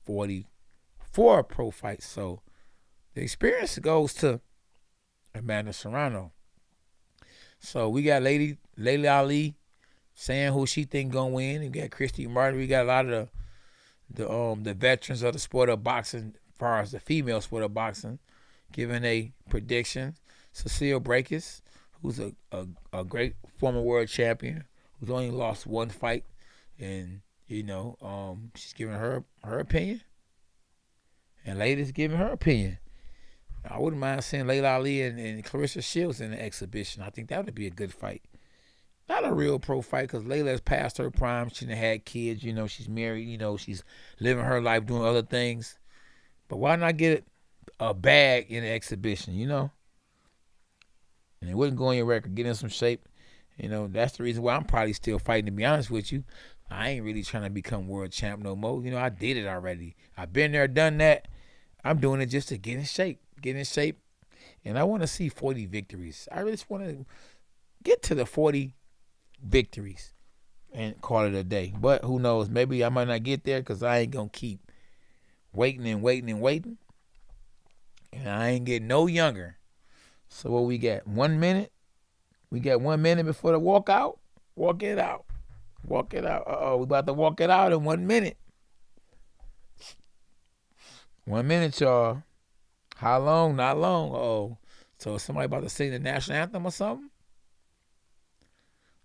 [SPEAKER 1] 44 pro fights. So the experience goes to Amanda Serrano. So we got Lady Ali saying who she think gonna win. We got Christy Martin. We got a lot of the veterans of the sport of boxing, as far as the female sport of boxing, giving a prediction. Cecile Breakers, who's a great former world champion, who's only lost 1 fight, and she's giving her opinion, and Lady's giving her opinion. I wouldn't mind seeing Layla Ali and Clarissa Shields in the exhibition. I think that would be a good fight. Not a real pro fight because Layla's past her prime. She done had kids. She's married. She's living her life doing other things. But why not get a bag in the exhibition, And it wouldn't go on your record. Get in some shape. That's the reason why I'm probably still fighting, to be honest with you. I ain't really trying to become world champ no more. I did it already. I've been there, done that. I'm doing it just to get in shape. And I want to see 40 victories. I just want to get to the 40 victories and call it a day. But who knows? Maybe I might not get there because I ain't going to keep waiting. And I ain't getting no younger. So what we got? 1 minute? We got 1 minute before the walkout? Walk it out. Uh-oh, we about to walk it out in 1 minute. 1 minute, y'all. How long? Not long. Uh-oh. So somebody about to sing the national anthem or something?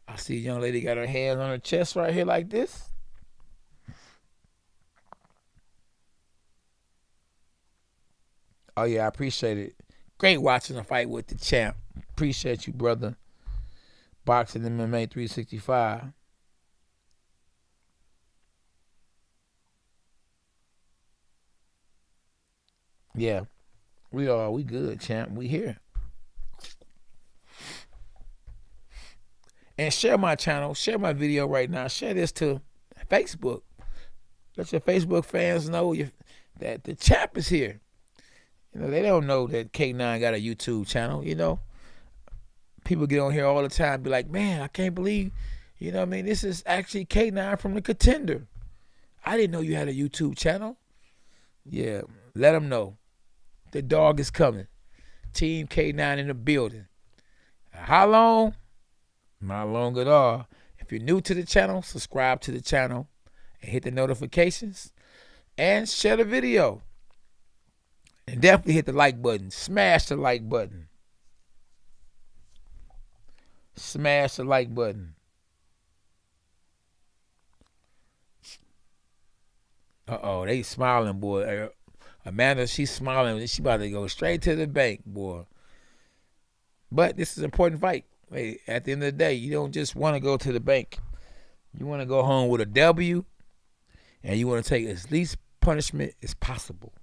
[SPEAKER 1] I see a young lady got her hands on her chest right here like this. Oh, yeah, I appreciate it. Great watching the fight with the champ. Appreciate you, brother. Boxing MMA 365. Yeah. We good, champ. We here. And share my channel. Share my video right now. Share this to Facebook. Let your Facebook fans know that the champ is here. They don't know that K9 got a YouTube channel, People get on here all the time and be like, man, I can't believe, this is actually K9 from The Contender. I didn't know you had a YouTube channel. Yeah, let them know. The dog is coming. Team K9 in the building. How long? Not long at all. If you're new to the channel, subscribe to the channel and hit the notifications and share the video. And definitely hit the like button. Smash the like button. Smash the like button. Uh-oh, they smiling, boy. Amanda, she's smiling. She about to go straight to the bank, boy. But this is an important fight. Hey, at the end of the day, you don't just want to go to the bank. You want to go home with a W, and you want to take as least punishment as possible.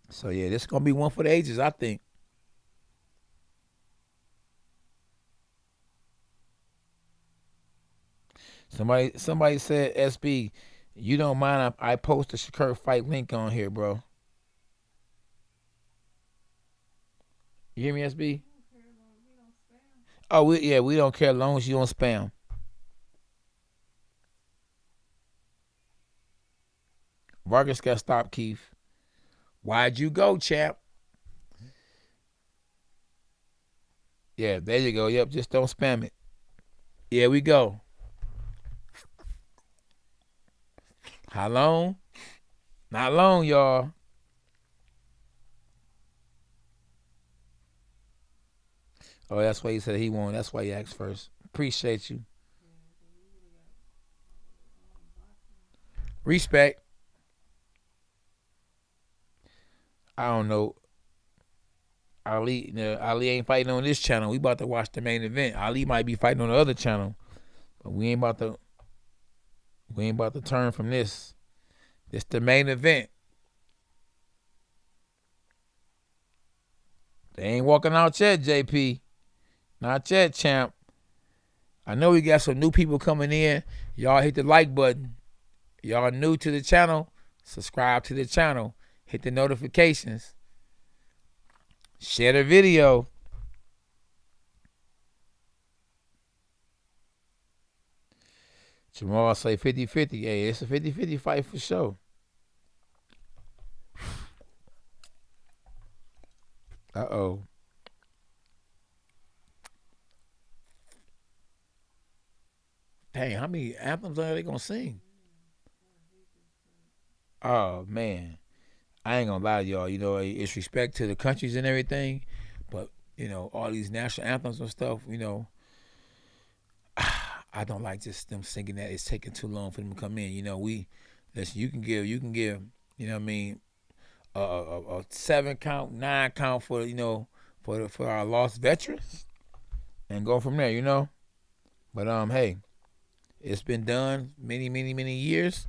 [SPEAKER 1] So, yeah, this is going to be one for the ages, I think. Somebody said, SB, you don't mind I post the Shakur fight link on here, bro. You hear me, SB? Oh, we don't care as long as you don't spam. Vargas got stopped, Keith. Why'd you go, champ? Yeah, there you go. Yep, just don't spam it. Here we go. How long? Not long, y'all. Oh, that's why he said he won. That's why he asked first. Appreciate you. Respect. I don't know. Ali ain't fighting on this channel. We about to watch the main event. Ali might be fighting on the other channel, but we ain't about to turn from this. It's the main event. They ain't walking out yet, JP. Not yet, champ. I know we got some new people coming in. Y'all hit the like button. Y'all new to the channel, subscribe to the channel. Hit the notifications. Share the video. Jamal say 50-50. Hey, it's a 50-50 fight for sure. Uh-oh. Dang, how many anthems are they going to sing? Oh, man. I ain't gonna lie to y'all, you know, it's respect to the countries and everything, but, you know, all these national anthems and stuff, you know, I don't like just them singing that. It's taking too long for them to come in. You know, listen, you can give, you know what I mean, a 7 count, 9 count for, you know, for our lost veterans and go from there, you know. But, hey, it's been done many, many, many years.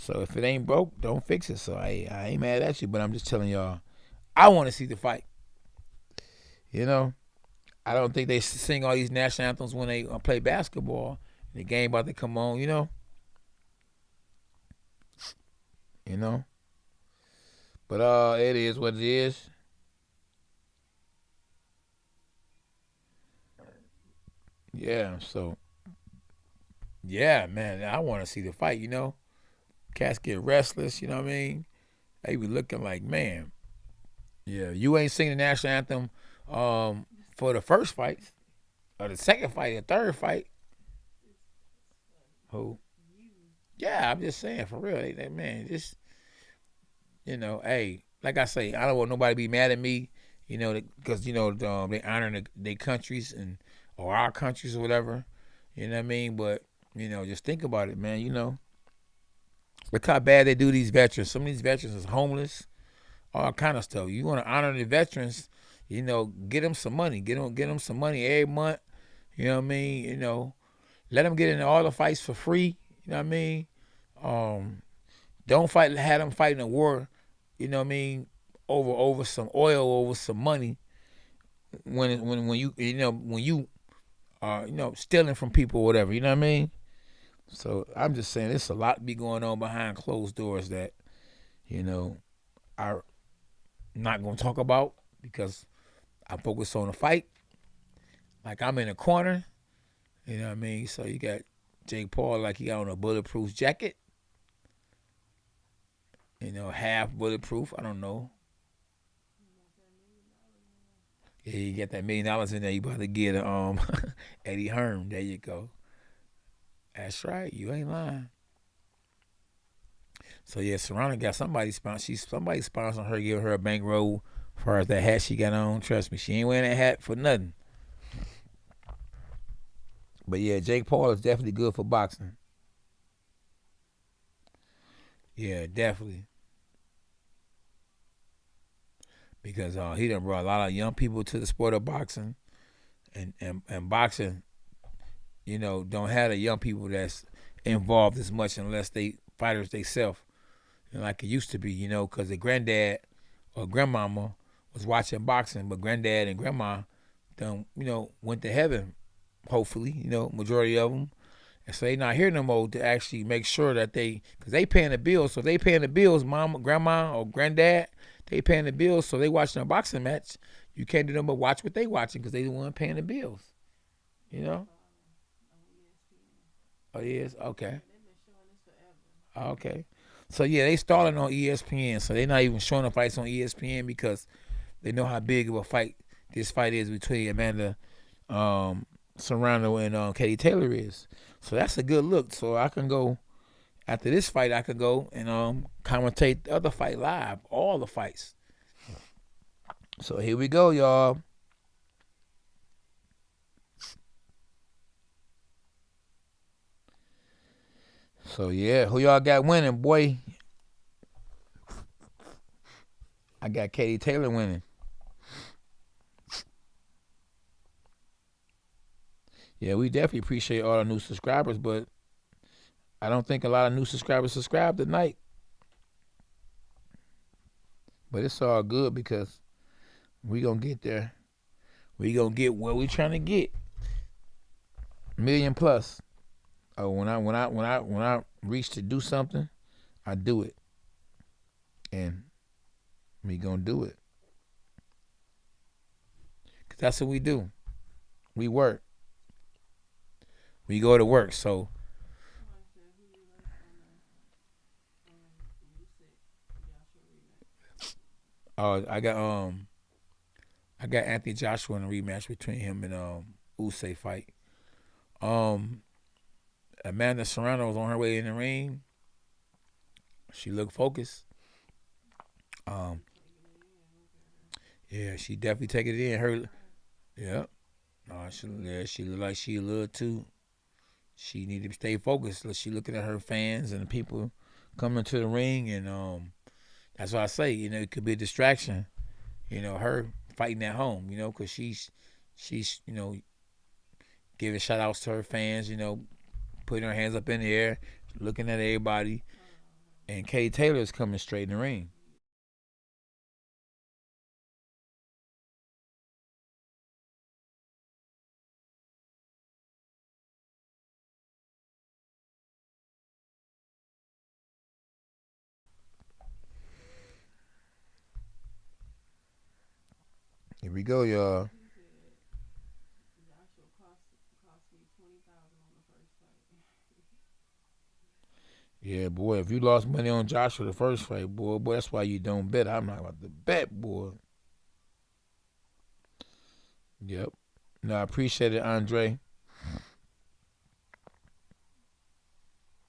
[SPEAKER 1] So if it ain't broke, don't fix it. So I ain't mad at you, but I'm just telling y'all, I want to see the fight. You know, I don't think they sing all these national anthems when they play basketball. The game about to come on, you know. You know. But it is what it is. Yeah, so yeah, man, I want to see the fight, you know. Cats get restless, you know what I mean? They be looking like, man, yeah, you ain't singing the national anthem for the first fight, or the second fight, or third fight. Who? Yeah, I'm just saying, for real. Man, just, you know, hey, like I say, I don't want nobody to be mad at me, you know, because, you know, they honor their countries or our countries or whatever, you know what I mean? But, you know, just think about it, man, you know. Look how bad they do these veterans. Some of these veterans is homeless, all kind of stuff. You want to honor the veterans, you know, get them some money. Get them some money every month. You know what I mean? You know, let them get into all the fights for free. You know what I mean? Don't have them fighting a war. You know what I mean? Over some oil, over some money. When you stealing from people or whatever. You know what I mean? So I'm just saying, there's a lot to be going on behind closed doors that, you know, I'm not going to talk about because I'm focused on the fight. Like, I'm in a corner, you know what I mean? So you got Jake Paul, like he got on a bulletproof jacket, you know, half bulletproof, I don't know. Yeah, you get that $1 million in there, you about to get Eddie Hearn, there you go. That's right. You ain't lying. So yeah, Serrano got somebody sponsoring her, giving her a bankroll as far as that hat she got on. Trust me, she ain't wearing that hat for nothing. But yeah, Jake Paul is definitely good for boxing. Yeah, definitely. Because he done brought a lot of young people to the sport of boxing, and boxing, you know, don't have the young people that's involved as much unless they fighters themselves, you know, like it used to be, you know, because the granddad or grandmama was watching boxing, but granddad and grandma done, you know, went to heaven, hopefully, you know, majority of them, And so they not here no more to actually make sure that because they paying the bills. So if they paying the bills, mom, grandma, or granddad, they paying the bills. So they watching a boxing match. You can't do nothing but watch what they watching because they the one paying the bills. You know? Oh, yes? Okay. Okay. So, yeah, they started on ESPN. So, they're not even showing the fights on ESPN because they know how big of a fight this fight is between Amanda Serrano and Katie Taylor is. So, that's a good look. So, I can go, after this fight, I could go and commentate the other fight live, all the fights. So, here we go, y'all. So, yeah, who y'all got winning, boy? I got Katie Taylor winning. Yeah, we definitely appreciate all the new subscribers, but I don't think a lot of new subscribers subscribe tonight. But it's all good because we gonna get there. We gonna get where we trying to get. 1,000,000 plus. Oh, when I reach to do something, I do it, and we gonna do it. Cause that's what we do. We work. We go to work. So. I got Anthony Joshua in a rematch between him and Usyk fight. Amanda Serrano was on her way in the ring. She looked focused. Yeah, she definitely take it in. Yeah. She looked like she a little too. She needed to stay focused. She looking at her fans and the people coming to the ring, and that's why I say, it could be a distraction. Her fighting at home, because she's giving shout outs to her fans, putting her hands up in the air, looking at everybody. And Katie Taylor is coming straight in the ring. Here we go, y'all. Yeah, boy, if you lost money on Joshua the first fight, boy, that's why you don't bet. I'm not about to bet, boy. Yep. No, I appreciate it, Andre.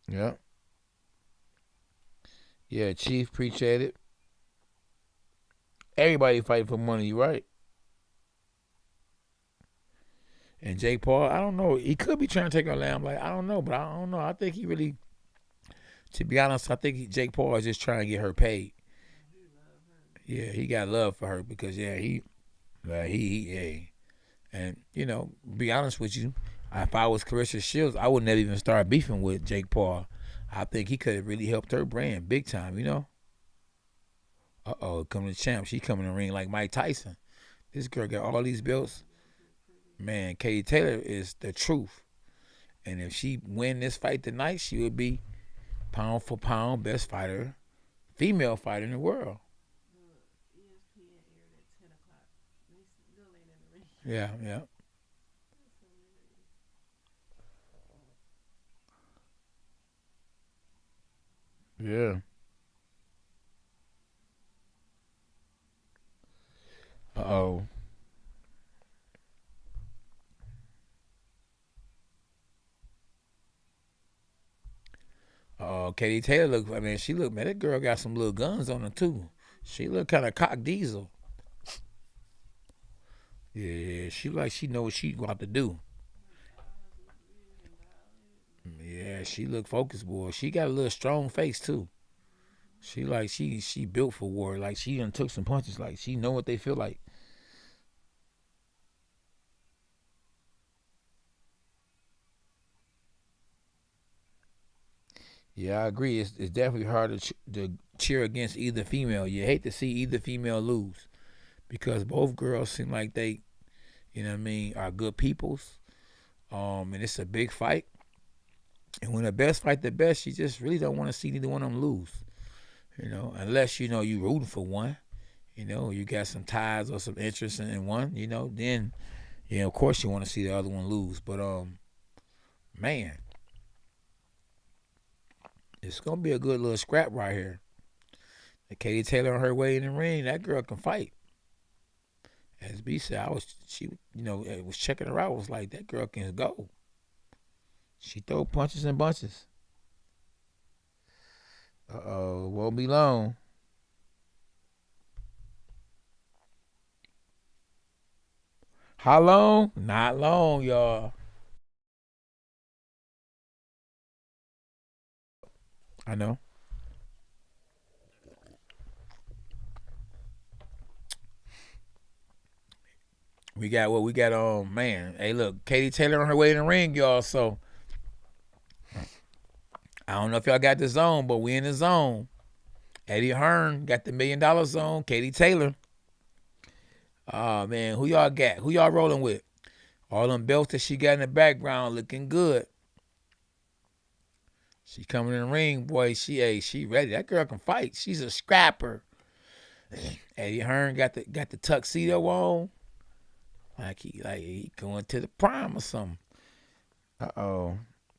[SPEAKER 1] Yep. Yeah, Chief, appreciate it. Everybody fighting for money, right? And Jake Paul, I don't know. He could be trying to take her lamb. I don't know, but I don't know. I think he really, to be honest, I think Jake Paul is just trying to get her paid. Yeah, he got love for her because he, and be honest with you, if I was Clarissa Shields, I would never even start beefing with Jake Paul. I think he could have really helped her brand big time. Coming to champ, she coming to the ring like Mike Tyson. This girl got all these belts. Man, Katie Taylor is the truth. And if she win this fight tonight, she would be pound for pound best fighter, female fighter in the world. Yeah. Yeah. Uh-oh. Katie Taylor she look, man, that girl got some little guns on her too. She look kind of cock diesel. Yeah, she know what she got to do. Yeah, she look focused, boy. She got a little strong face too. She built for war. Like she done took some punches. Like she know what they feel like. Yeah, I agree. It's definitely hard to cheer against either female. You hate to see either female lose because both girls seem like they, are good peoples. And it's a big fight. And when the best fight the best, you just really don't want to see neither one of them lose. Unless, you rooting for one. You got some ties or some interest in one, then, of course you want to see the other one lose. But, man, it's going to be a good little scrap right here. Katie Taylor on her way in the ring, that girl can fight. As B said, she was checking her out. Was like, that girl can go. She throw punches and bunches. Won't be long. How long? Not long, y'all. I know. We got what we got on, man. Hey, look, Katie Taylor on her way in the ring, y'all. So I don't know if y'all got the zone, but we in the zone. Eddie Hearn got the $1 million zone. Katie Taylor. Oh, man, who y'all got? Who y'all rolling with? All them belts that she got in the background looking good. She coming in the ring, boy. She ready. That girl can fight. She's a scrapper. Eddie Hearn got the tuxedo on. Like he going to the prime or something.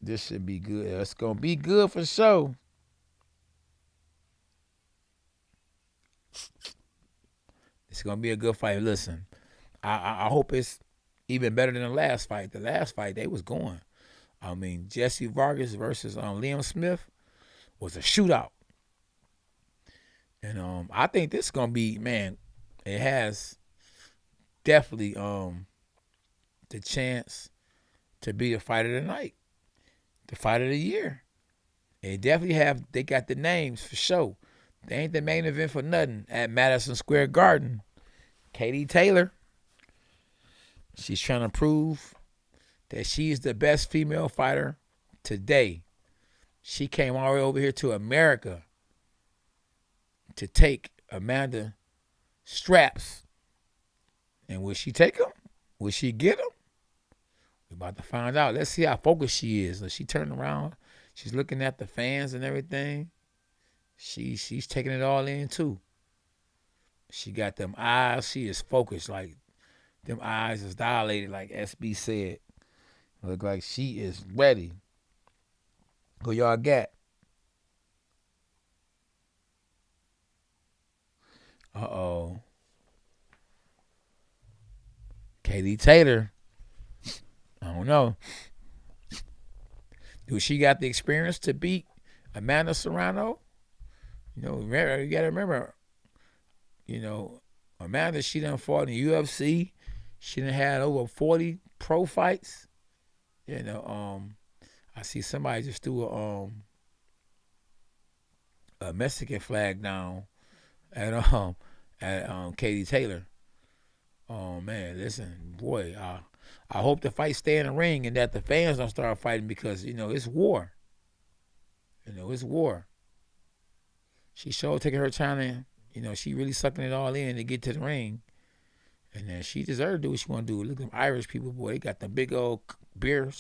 [SPEAKER 1] This should be good. It's gonna be good for sure. It's gonna be a good fight. Listen, I hope it's even better than the last fight. The last fight they was going. I mean, Jessie Vargas versus Liam Smith was a shootout, and I think this is gonna be, man. It has definitely the chance to be the fight of the night, the fight of the year. They got the names for sure. They ain't the main event for nothing at Madison Square Garden. Katie Taylor, she's trying to prove that she's the best female fighter today. She came all the way over here to America to take Amanda straps. And will she take them? Will she get them? We're about to find out. Let's see how focused she is. She turned around. She's looking at the fans and everything. She's taking it all in too. She got them eyes. She is focused. Like them eyes is dilated, like SB said. Look like she is ready. Who y'all got? Katie Taylor. I don't know. Do she got the experience to beat Amanda Serrano? You gotta remember, Amanda, she done fought in the UFC. She done had over 40 pro fights. I see somebody just threw a Mexican flag down at Katie Taylor. Oh man, listen, boy, I hope the fight stay in the ring and that the fans don't start fighting because it's war. It's war. She showed taking her time and she really sucking it all in to get to the ring. And then she deserved to do what she want to do. Look at them Irish people, boy. They got them big old beer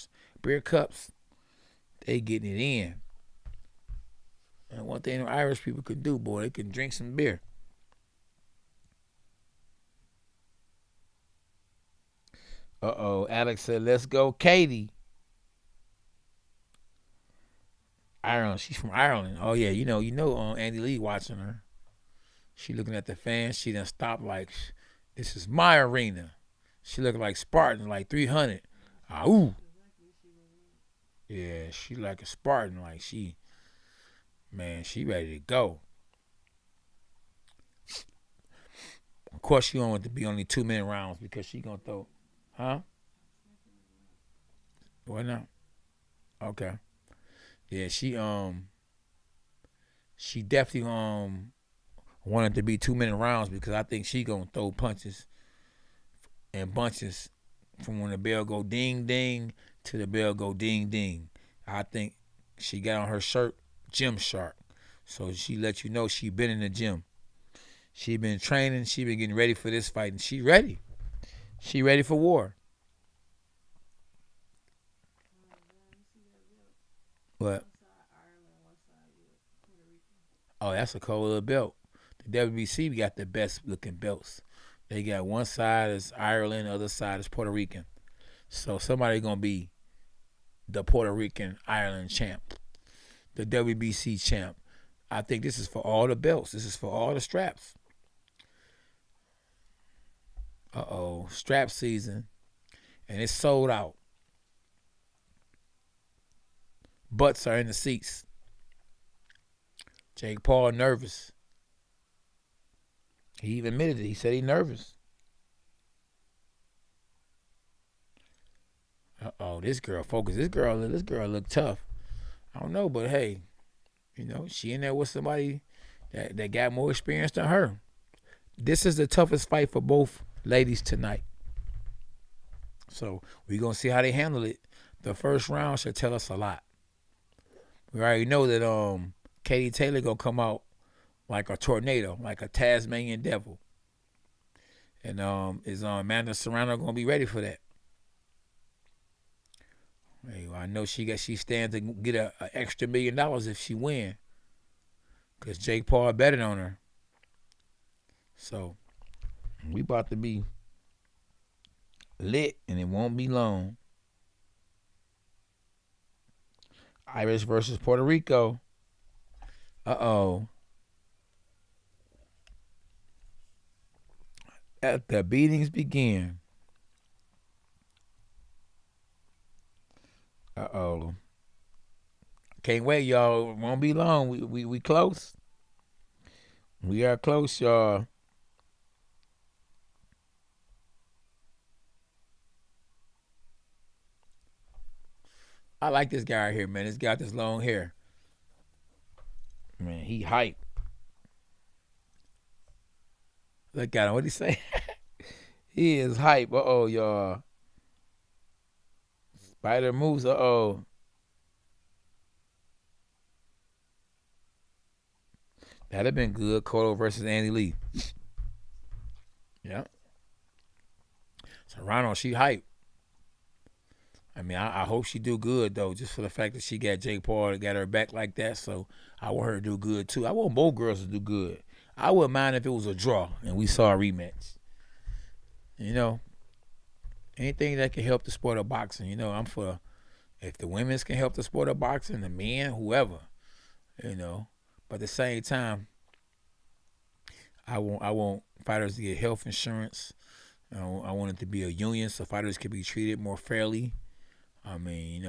[SPEAKER 1] cups. They getting it in. And one thing them Irish people can do, boy, they can drink some beer. Alex said, let's go, Katie. Ireland. She's from Ireland. Oh, yeah. Andy Lee watching her. She looking at the fans. She done stopped like, this is my arena. She looking like Spartan, like 300. Ooh. Yeah, she like a Spartan. Like she ready to go. Of course, she don't want to be only 2-minute rounds because she gonna throw. Huh? Why not? Okay. Yeah, she definitely wanted to be 2-minute rounds because I think she gonna throw punches and bunches from when the bell go ding ding to the bell go ding ding. I think she got on her shirt Gym Shark, so she let you know she been in the gym. She been training. She been getting ready for this fight, and she ready. She ready for war. What?
[SPEAKER 2] One side Ireland, one side Puerto Rican.
[SPEAKER 1] Oh, that's a cold little belt. The WBC got the best looking belts. They got one side is Ireland, the other side is Puerto Rican. So somebody gonna be the Puerto Rican Ireland champ, the WBC champ. I think this is for all the belts. This is for all the straps. Strap season, and it's sold out. Butts are in the seats. Jake Paul nervous. He even admitted it. He said he's nervous. This girl focus. This girl look tough. I don't know, but hey, she in there with somebody that got more experience than her. This is the toughest fight for both ladies tonight. So we're gonna see how they handle it. The first round should tell us a lot. We already know that Katie Taylor gonna come out like a tornado, like a Tasmanian devil. And is Amanda Serrano gonna be ready for that? Hey, I know she stands to get an extra $1 million if she win, cause Jake Paul betted on her. So we about to be lit, and it won't be long. Irish versus Puerto Rico. At the beatings begin. Can't wait, y'all. It won't be long. We close. We are close, y'all. I like this guy right here, man. This guy with this long hair. Man, he hype. Look at him. What'd he say? He is hype. Y'all. Spider moves. That'd have been good. Cotto versus Andy Lee. Yeah. Serrano, she hype. I mean, I hope she do good, though, just for the fact that she got Jake Paul and got her back like that. So I want her to do good, too. I want both girls to do good. I wouldn't mind if it was a draw and we saw a rematch. Anything that can help the sport of boxing. I'm for, if the women's can help the sport of boxing, the men, whoever. But at the same time, I want fighters to get health insurance. I want it to be a union so fighters can be treated more fairly. I mean,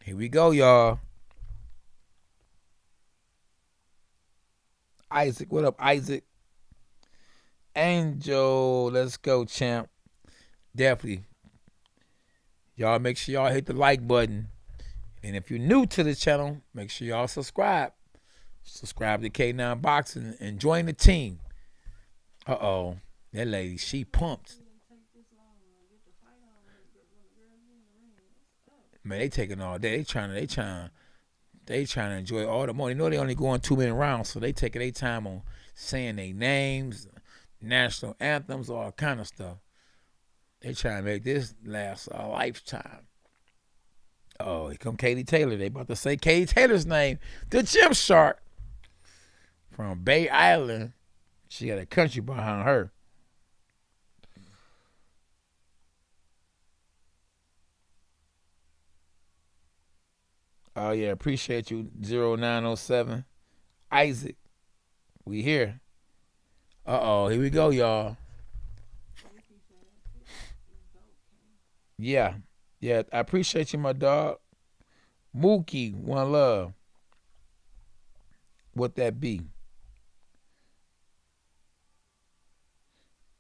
[SPEAKER 1] here we go, y'all. Isaac, what up, Isaac? Angel, let's go, champ. Definitely. Y'all make sure y'all hit the like button. And if you're new to the channel, make sure y'all subscribe. Subscribe to K9 Boxing and join the team. That lady, she pumped. Man, they taking all day. They trying to enjoy all the money. They know they only going 2 minute rounds, so they taking their time on saying their names, national anthems, all kind of stuff. They trying to make this last a lifetime. Here come Katie Taylor. They about to say Katie Taylor's name. The Gym Shark from Bay Island. She got a country behind her. Oh, yeah. Appreciate you, 0907. Isaac. We here. Here we go, y'all. Yeah. Yeah, I appreciate you, my dog. Mookie, one love. What that be?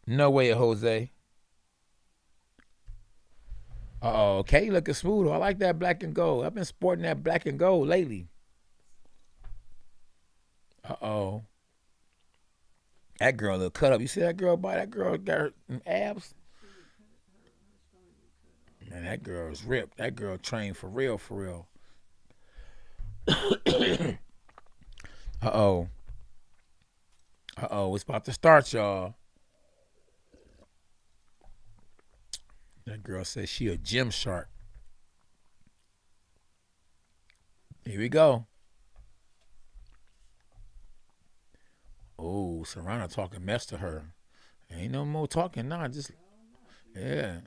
[SPEAKER 1] No way, Jose. Katie looking smooth. I like that black and gold. I've been sporting that black and gold lately. That girl look cut up. You see that girl body? That girl got her abs. Man, that girl is ripped. That girl trained for real, for real. It's about to start, y'all. That girl says she a gym shark. Here we go. Oh, Serrano talking mess to her. Ain't no more talking now. Just yeah,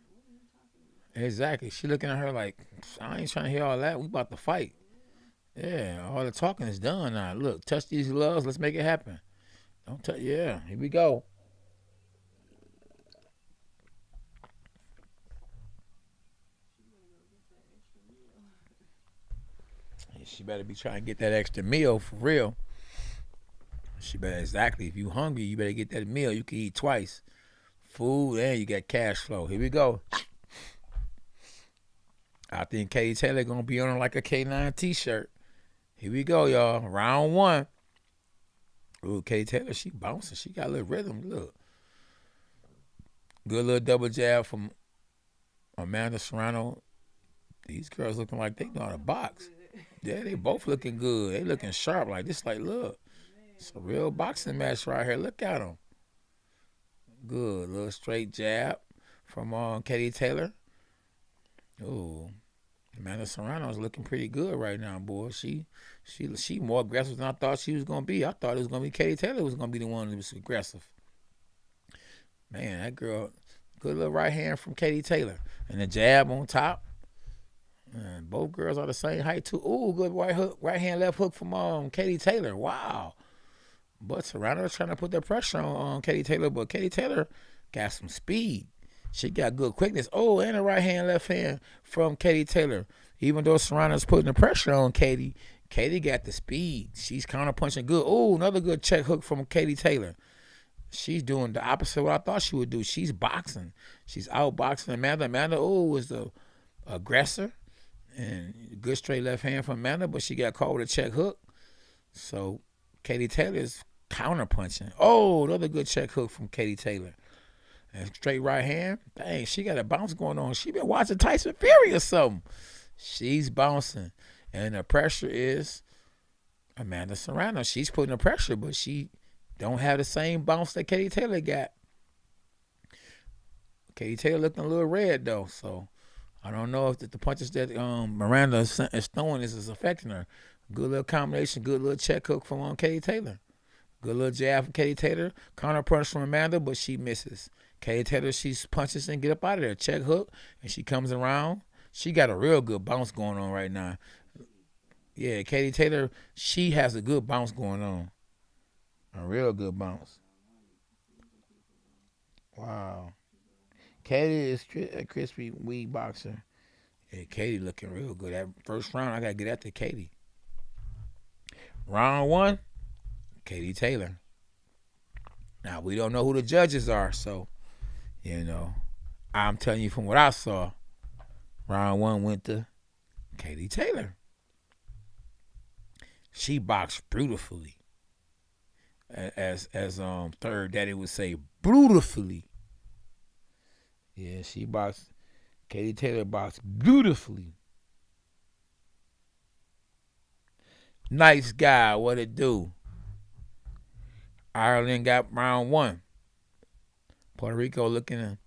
[SPEAKER 1] exactly. She looking at her like, I ain't trying to hear all that. We about to fight. Yeah, all the talking is done now. Look, touch these gloves. Let's make it happen. Don't touch. Yeah, here we go. She better be trying to get that extra meal for real. She better exactly. If you hungry, you better get that meal. You can eat twice. Food and you got cash flow. Here we go. I think Katie Taylor gonna be on her like a K9 t-shirt. Here we go, y'all. Round one. Ooh, Katie Taylor, she bouncing. She got a little rhythm. Look. Good little double jab from Amanda Serrano. These girls looking like they know how to box. Yeah, they both looking good. They looking sharp like this. Like, look. It's a real boxing match right here. Look at them. Good. Little straight jab from Katie Taylor. Ooh. Amanda Serrano's looking pretty good right now, boy. She more aggressive than I thought she was gonna be. I thought it was gonna be Katie Taylor who was gonna be the one that was aggressive. Man, that girl, good little right hand from Katie Taylor. And the jab on top. And both girls are the same height too. Ooh, good right hand, left hook from Katie Taylor. Wow. But Serrano's trying to put the pressure on Katie Taylor, but Katie Taylor got some speed. She got good quickness. Oh, and a right hand, left hand from Katie Taylor. Even though Serrano's putting the pressure on Katie, Katie got the speed. She's counter punching good. Oh, another good check hook from Katie Taylor. She's doing the opposite of what I thought she would do. She's boxing. She's outboxing Amanda. Amanda, was the aggressor. And good straight left hand from Amanda, but she got caught with a check hook. So Katie Taylor's counter punching. Oh, another good check hook from Katie Taylor. And straight right hand. Dang, she got a bounce going on. She been watching Tyson Fury or something. She's bouncing. And the pressure is Amanda Serrano. She's putting the pressure, but she don't have the same bounce that Katie Taylor got. Katie Taylor looking a little red, though. So I don't know if the punches that Miranda is throwing is affecting her. Good little combination, good little check hook from Katie Taylor. Good little jab from Katie Taylor. Counter punch from Amanda, but she misses. Katie Taylor, she punches and get up out of there. Check hook, and she comes around. She got a real good bounce going on right now. Yeah, Katie Taylor, she has a good bounce going on. A real good bounce. Wow. Katie is a crispy weed boxer. Yeah, Katie looking real good. That first round, I got to get after Katie. Round one, Katie Taylor. Now, we don't know who the judges are, so, I'm telling you from what I saw, round one went to Katie Taylor. She boxed beautifully. As Third Daddy would say, beautifully. Yeah, she boxed. Katie Taylor boxed beautifully. Nice guy, what it do? Ireland got round one. Puerto Rico looking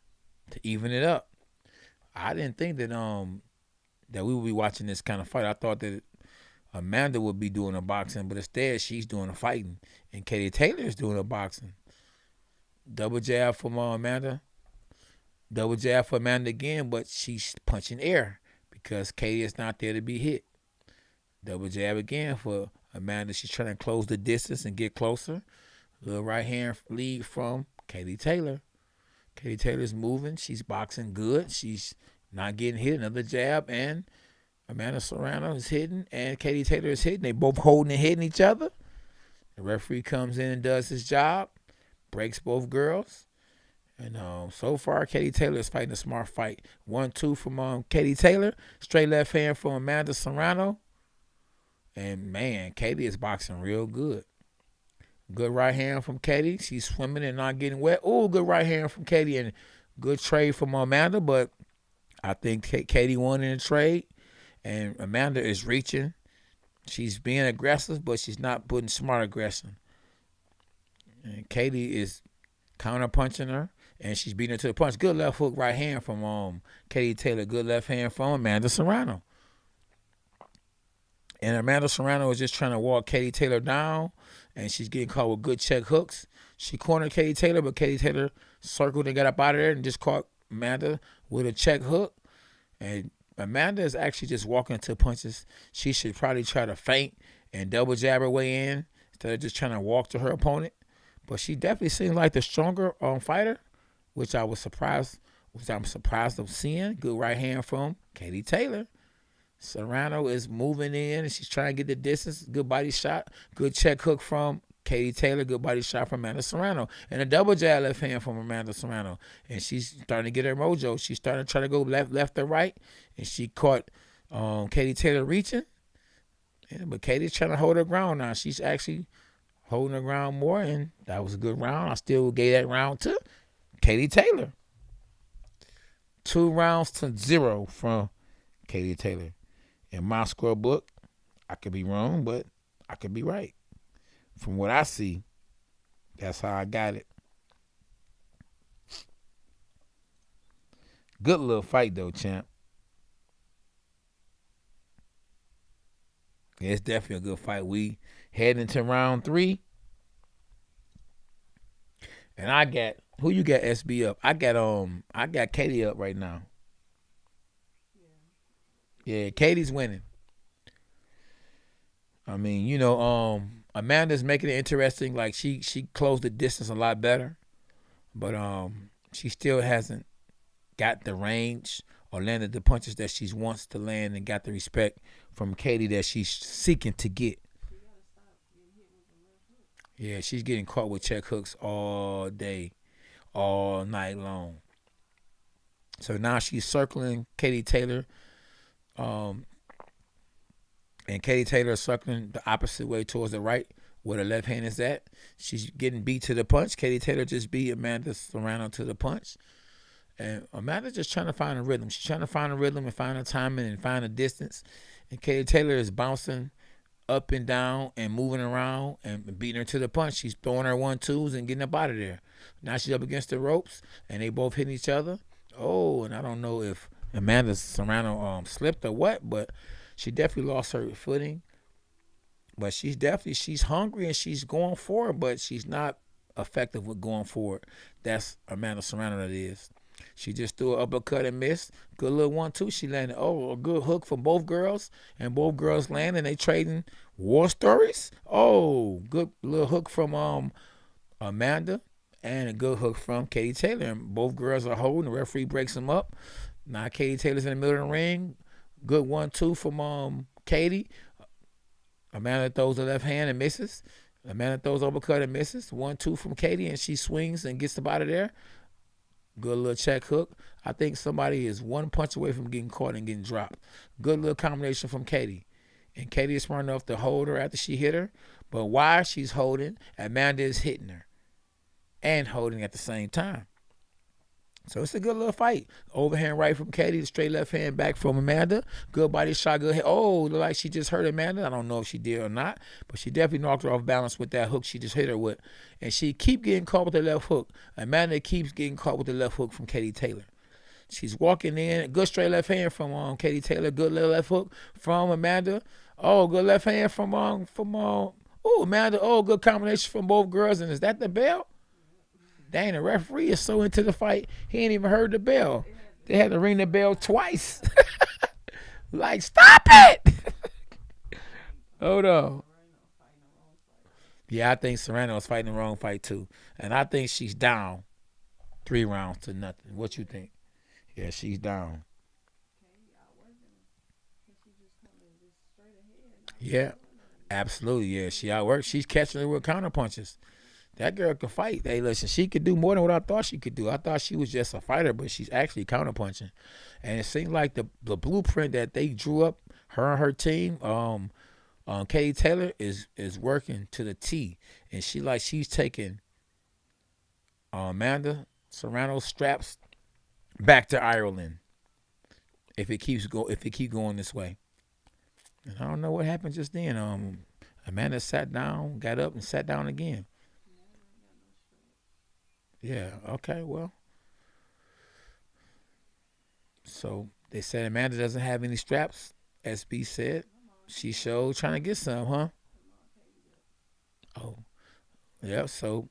[SPEAKER 1] to even it up. I didn't think that that we would be watching this kind of fight. I thought that Amanda would be doing the boxing, but instead she's doing the fighting, and Katie Taylor is doing the boxing. Double jab from Amanda. Double jab for Amanda again, but she's punching air because Katie is not there to be hit. Double jab again for Amanda. She's trying to close the distance and get closer. Little right hand lead from Katie Taylor. Katie Taylor's moving. She's boxing good. She's not getting hit. Another jab, and Amanda Serrano is hitting, and Katie Taylor is hitting. They both holding and hitting each other. The referee comes in and does his job, breaks both girls. And so far, Katie Taylor is fighting a smart fight. 1-2 from Katie Taylor. Straight left hand from Amanda Serrano. And, man, Katie is boxing real good. Good right hand from Katie. She's swimming and not getting wet. Oh, good right hand from Katie. And good trade from Amanda. But I think Katie won in the trade. And Amanda is reaching. She's being aggressive, but she's not putting smart aggression. And Katie is counter-punching her. And she's beating her to the punch. Good left hook right hand from Katie Taylor. Good left hand from Amanda Serrano. And Amanda Serrano is just trying to walk Katie Taylor down, and she's getting caught with good check hooks. She cornered Katie Taylor, but Katie Taylor circled and got up out of there and just caught Amanda with a check hook. And Amanda is actually just walking into punches. She should probably try to feint and double jab her way in instead of just trying to walk to her opponent. But she definitely seems like the stronger fighter, which I'm surprised of seeing. Good right hand from Katie Taylor. Serrano is moving in, and she's trying to get the distance. Good body shot. Good check hook from Katie Taylor. Good body shot from Amanda Serrano. And a double jab left hand from Amanda Serrano. And she's starting to get her mojo. She's starting to try to go left or right. And she caught Katie Taylor reaching. Yeah, but Katie's trying to hold her ground now. She's actually holding her ground more, and that was a good round. I still gave that round to Katie Taylor. 2-0 from Katie Taylor. In my scorebook, I could be wrong, but I could be right. From what I see, that's how I got it. Good little fight, though, champ. Yeah, it's definitely a good fight. We head into round 3. And I got, who you got SB up? I got Katie up right now. Yeah, Katie's winning. I mean, you know, Amanda's making it interesting. Like she closed the distance a lot better, but she still hasn't got the range or landed the punches that she wants to land and got the respect from Katie that she's seeking to get. Yeah, she's getting caught with check hooks all day, all night long. So now she's circling Katie Taylor. And Katie Taylor is circling the opposite way towards the right, where the left hand is at. She's getting beat to the punch. Katie Taylor just beat Amanda Serrano to the punch. And Amanda's just trying to find a rhythm. She's trying to find a rhythm and find a timing and find a distance. And Katie Taylor is bouncing up and down and moving around and beating her to the punch. She's throwing her 1-2s and getting up out of there. Now she's up against the ropes, and they both hitting each other. Oh, and I don't know if Amanda Serrano slipped or what, but she definitely lost her footing. But she's hungry and she's going forward, but she's not effective with going forward. That's Amanda Serrano, that is. She just threw an uppercut and missed. Good little 1-2 she landed. Oh, a good hook from both girls. And both girls land and they trading war stories. Oh, good little hook from Amanda and a good hook from Katie Taylor. And both girls are holding. The referee breaks them up. Now Katie Taylor's in the middle of the ring. Good 1-2 from Katie. Amanda throws the left hand and misses. Amanda throws uppercut and misses. 1-2 from Katie, and she swings and gets up out of there. Good little check hook. I think somebody is one punch away from getting caught and getting dropped. Good little combination from Katie. And Katie is smart enough to hold her after she hit her. But while she's holding, Amanda is hitting her and holding at the same time. So it's a good little fight. Overhand right from Katie, the straight left hand back from Amanda. Good body shot, good hit. Oh, look like she just hurt Amanda. I don't know if she did or not, but she definitely knocked her off balance with that hook she just hit her with. And she keep getting caught with the left hook. Amanda keeps getting caught with the left hook from Katie Taylor. She's walking in. Good straight left hand from Katie Taylor. Good little left hook from Amanda. Oh, good left hand from Amanda. Oh, good combination from both girls. And is that the bell? Dang, the referee is so into the fight, he ain't even heard the bell. They had to ring the bell twice. Like, stop it! Hold on. Yeah, I think Serrano is fighting the wrong fight, too. And I think she's down 3-0. What you think? Yeah, she's down. Yeah, absolutely. Yeah, she outworked. She's catching her with counter punches. That girl can fight. Hey, listen, she could do more than what I thought she could do. I thought she was just a fighter, but she's actually counterpunching. And it seems like the blueprint that they drew up, her and her team, Katie Taylor is working to the T. And she's taking Amanda Serrano's straps back to Ireland if it keeps going this way. And I don't know what happened just then. Amanda sat down, got up, and sat down again. Yeah, okay, well. So they said Amanda doesn't have any straps, SB said. She showed trying to get some, huh?
[SPEAKER 2] Come on, Katie.
[SPEAKER 1] Oh, yeah. So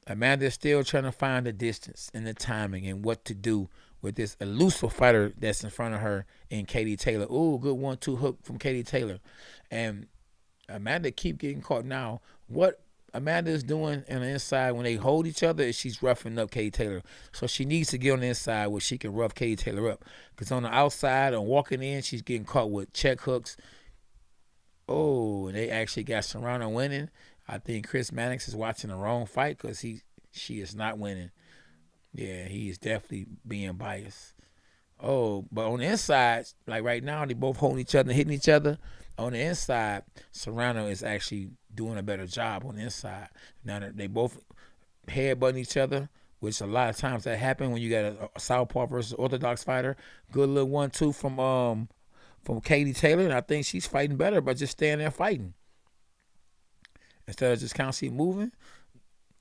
[SPEAKER 1] Amanda's still trying to find the distance and the timing and what to do with this elusive fighter that's in front of her in Katie Taylor. Ooh, good 1-2 hook from Katie Taylor. And Amanda keep getting caught now. What Amanda is doing on the inside when they hold each other is she's roughing up Katie Taylor. So she needs to get on the inside where she can rough Katie Taylor up. Because on the outside and walking in, she's getting caught with check hooks. Oh, and they actually got Serrano winning. I think Chris Mannix is watching the wrong fight because she is not winning. Yeah, he is definitely being biased. Oh, but on the inside, like right now, they both holding each other and hitting each other. On the inside, Serrano is actually doing a better job on the inside. Now that they both headbutting each other, which a lot of times that happen when you got a southpaw versus orthodox fighter. Good little 1-2 from Katie Taylor, and I think she's fighting better by just staying there fighting instead of just constantly moving.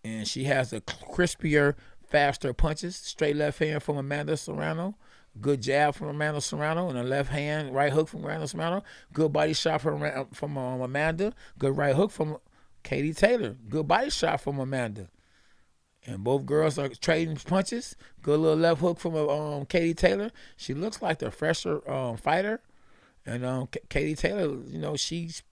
[SPEAKER 1] And she has the crispier, faster punches. Straight left hand from Amanda Serrano. Good jab from Amanda Serrano, and a left hand right hook from Amanda Serrano. Good body shot from Amanda. Good right hook from Katie Taylor. Good body shot from Amanda. And both girls are trading punches. Good little left hook from Katie Taylor. She looks like the fresher fighter. And Katie Taylor, you know, she's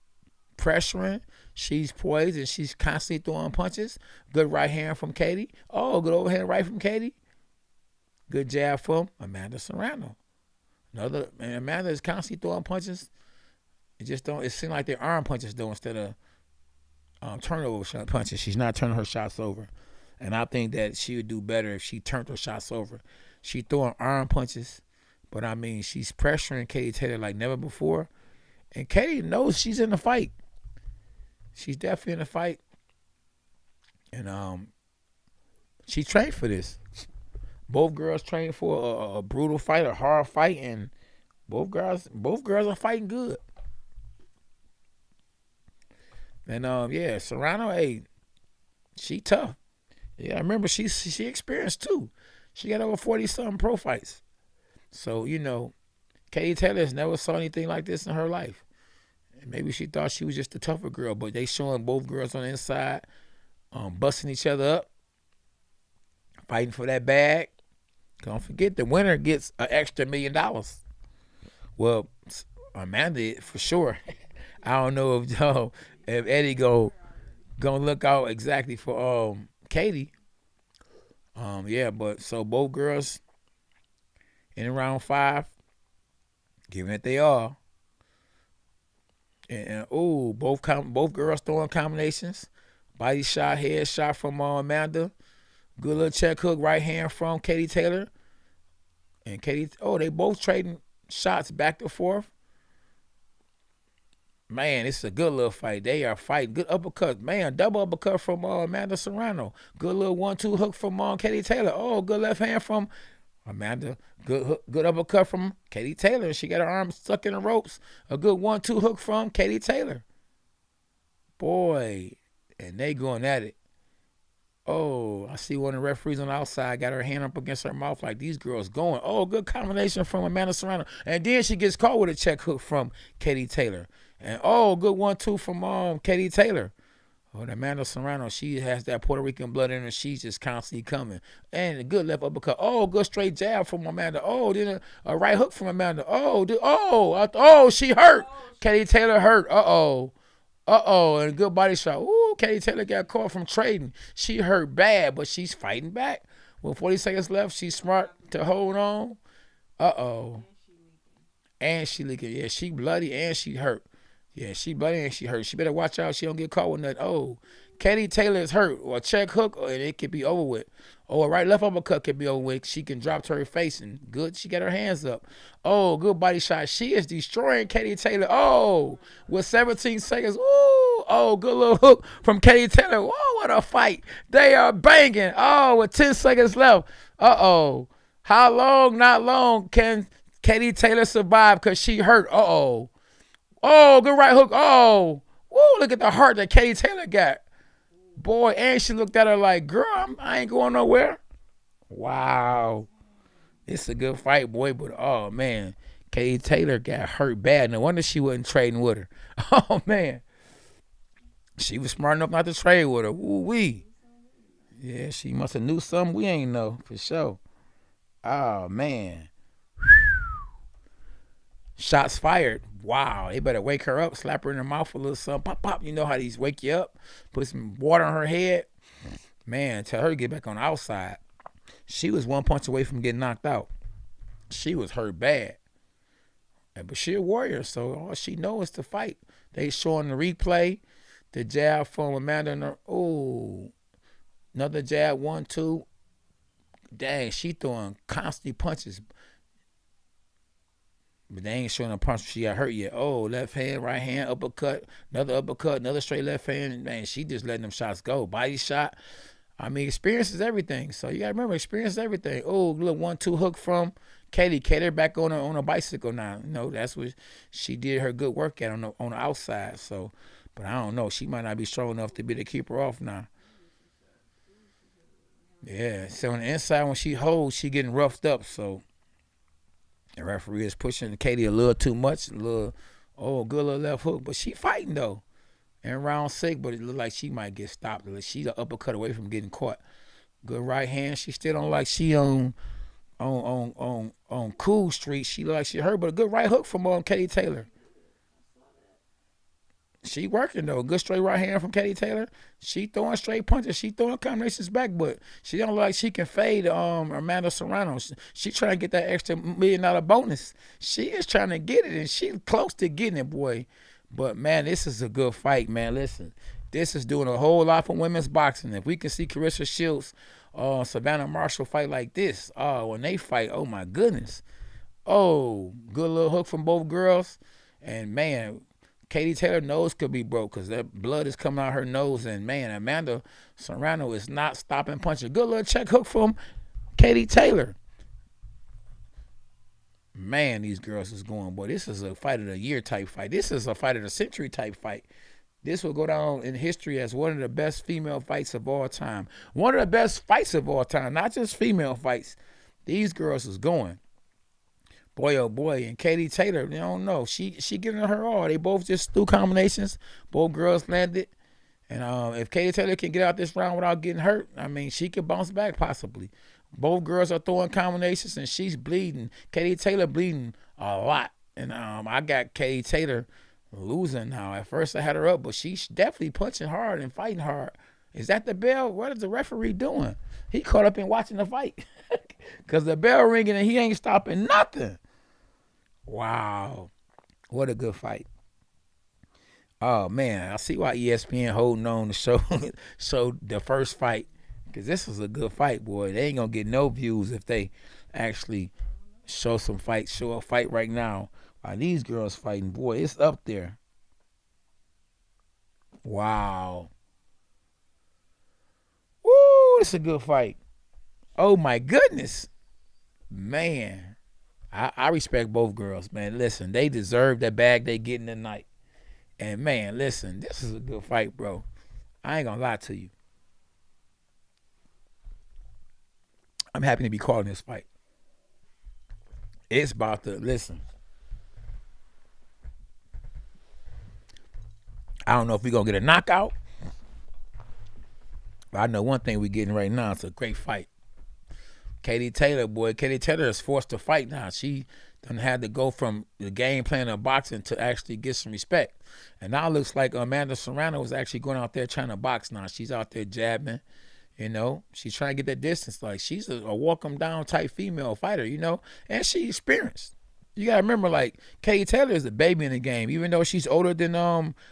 [SPEAKER 1] pressuring, she's poised, and she's constantly throwing punches. Good right hand from Katie. Oh, good overhand right from Katie. Good jab from Amanda Serrano. And Amanda is constantly throwing punches. It seems like they're arm punches though instead of turnover punches. She's not turning her shots over. And I think that she would do better if she turned her shots over. She throwing arm punches, but I mean she's pressuring Katie Taylor like never before. And Katie knows she's in the fight. She's definitely in the fight. And she trained for this. Both girls trained for a brutal fight, a hard fight, and both girls are fighting good. And yeah, Serrano, hey, she tough. Yeah, I remember she experienced too. She got over 40-something pro fights. So, you know, Katie Taylor has never saw anything like this in her life. And maybe she thought she was just a tougher girl, but they showing both girls on the inside, busting each other up, fighting for that bag. Don't forget, the winner gets an extra $1 million. Well, Amanda for sure. I don't know if Eddie gonna look out exactly for Katie. Yeah, but so both girls in round 5, giving it they are. And both girls throwing combinations. Body shot, head shot from Amanda. Good little check hook, right hand from Katie Taylor. And Katie, they both trading shots back and forth. Man, it's a good little fight. They are fighting. Good uppercut. Man, double uppercut from Amanda Serrano. Good little 1-2 hook from Katie Taylor. Oh, good left hand from Amanda. Good uppercut from Katie Taylor. She got her arm stuck in the ropes. A good 1-2 hook from Katie Taylor. Boy, and they going at it. Oh, I see one of the referees on the outside got her hand up against her mouth like these girls going. Oh, good combination from Amanda Serrano. And then she gets caught with a check hook from Katie Taylor. And good 1-2 from Katie Taylor. Oh, Amanda Serrano, she has that Puerto Rican blood in her. She's just constantly coming. And a good left uppercut. Oh, good straight jab from Amanda. Oh, then a right hook from Amanda. She hurt. Katie Taylor hurt. And a good body shot. Ooh, Katie Taylor got caught from trading. She hurt bad, but she's fighting back. With 40 seconds left, she's smart to hold on. And she leaking. Yeah, she bloody and she hurt. Yeah, she bloody and she hurt. She better watch out she don't get caught with nothing. Oh, Katie Taylor is hurt. Or a check hook, and it could be over with. Or a right left uppercut could be over with. She can drop to her face, and good, she got her hands up. Oh, good body shot. She is destroying Katie Taylor. Oh, with 17 seconds. Ooh, good little hook from Katie Taylor. Oh, what a fight. They are banging. Oh, with 10 seconds left. How long, not long, can Katie Taylor survive because she hurt? Good right hook. Look at the heart that Katie Taylor got. Boy, and she looked at her like, girl, I ain't going nowhere. Wow. It's a good fight, boy, but man. Katie Taylor got hurt bad. No wonder she wasn't trading with her. Oh, man. She was smart enough not to trade with her. Woo-wee. Yeah, she must have knew something we ain't know, for sure. Oh, man. Shots fired. Wow, they better wake her up, slap her in the mouth a little something. Pop, pop. You know how these wake you up? Put some water on her head. Man, tell her to get back on the outside. She was one punch away from getting knocked out. She was hurt bad. But she a warrior, so all she knows is to fight. They showing the replay. The jab from Amanda. Oh, another jab, 1-2. Dang, she throwing constantly punches. But they ain't showing a punch she got hurt yet. Oh, left hand, right hand, uppercut, another straight left hand. Man, she just letting them shots go. Body shot. I mean, experience is everything. So you got to remember, experience is everything. Oh, little 1-2 hook from Katie. Katie back on a bicycle now. You know, that's what she did her good work at on the outside. So, but I don't know. She might not be strong enough to be able to keep her off now. Yeah. So on the inside, when she holds, she getting roughed up. So the referee is pushing Katie a little too much. Good little left hook. But she fighting, though. In round 6, but it looked like she might get stopped. She's an uppercut away from getting caught. Good right hand. She still don't like she on Cool Street. She look like she hurt, but a good right hook from Katie Taylor. She working, though. Good straight right hand from Katie Taylor. She throwing straight punches. She throwing combinations back, but she don't look like she can fade Amanda Serrano. She trying to get that extra $1 million bonus. She is trying to get it, and she close to getting it, boy. But, man, this is a good fight, man. Listen, this is doing a whole lot for women's boxing. If we can see Carissa Shields, Savannah Marshall fight like this, when they fight, oh, my goodness. Oh, good little hook from both girls. And, man, Katie Taylor's nose could be broke because that blood is coming out her nose. And, man, Amanda Serrano is not stopping punching. Good little check hook from Katie Taylor. Man, these girls is going, boy, this is a fight of the year type fight. This is a fight of the century type fight. This will go down in history as one of the best female fights of all time. One of the best fights of all time, not just female fights. These girls is going. Boy, oh boy, and Katie Taylor, you don't know. She giving her all. They both just threw combinations. Both girls landed. And if Katie Taylor can get out this round without getting hurt, I mean, she could bounce back possibly. Both girls are throwing combinations, and she's bleeding. Katie Taylor bleeding a lot. And I got Katie Taylor losing now. At first I had her up, but she's definitely punching hard and fighting hard. Is that the bell? What is the referee doing? He caught up in watching the fight. Because the bell ringing and he ain't stopping nothing. Wow. What a good fight. Oh, man. I see why ESPN holding on to show the first fight. Because this was a good fight, boy. They ain't going to get no views if they actually show a fight right now. While these girls fighting, boy, it's up there. Wow. Woo, it's a good fight. Oh, my goodness. Man, I respect both girls, man. Listen, they deserve that bag they getting tonight. And, man, listen, this is a good fight, bro. I ain't going to lie to you. I'm happy to be calling this fight. It's about to, listen. I don't know if we're going to get a knockout. But I know one thing we're getting right now. It's a great fight. Katie Taylor, boy. Katie Taylor is forced to fight now. She done had to go from the game plan of boxing to actually get some respect. And now it looks like Amanda Serrano is actually going out there trying to box now. She's out there jabbing. You know, she's trying to get that distance. Like, she's a walk 'em down type female fighter, you know, and she's experienced. You got to remember, like, Katie Taylor is a baby in the game. Even though she's older than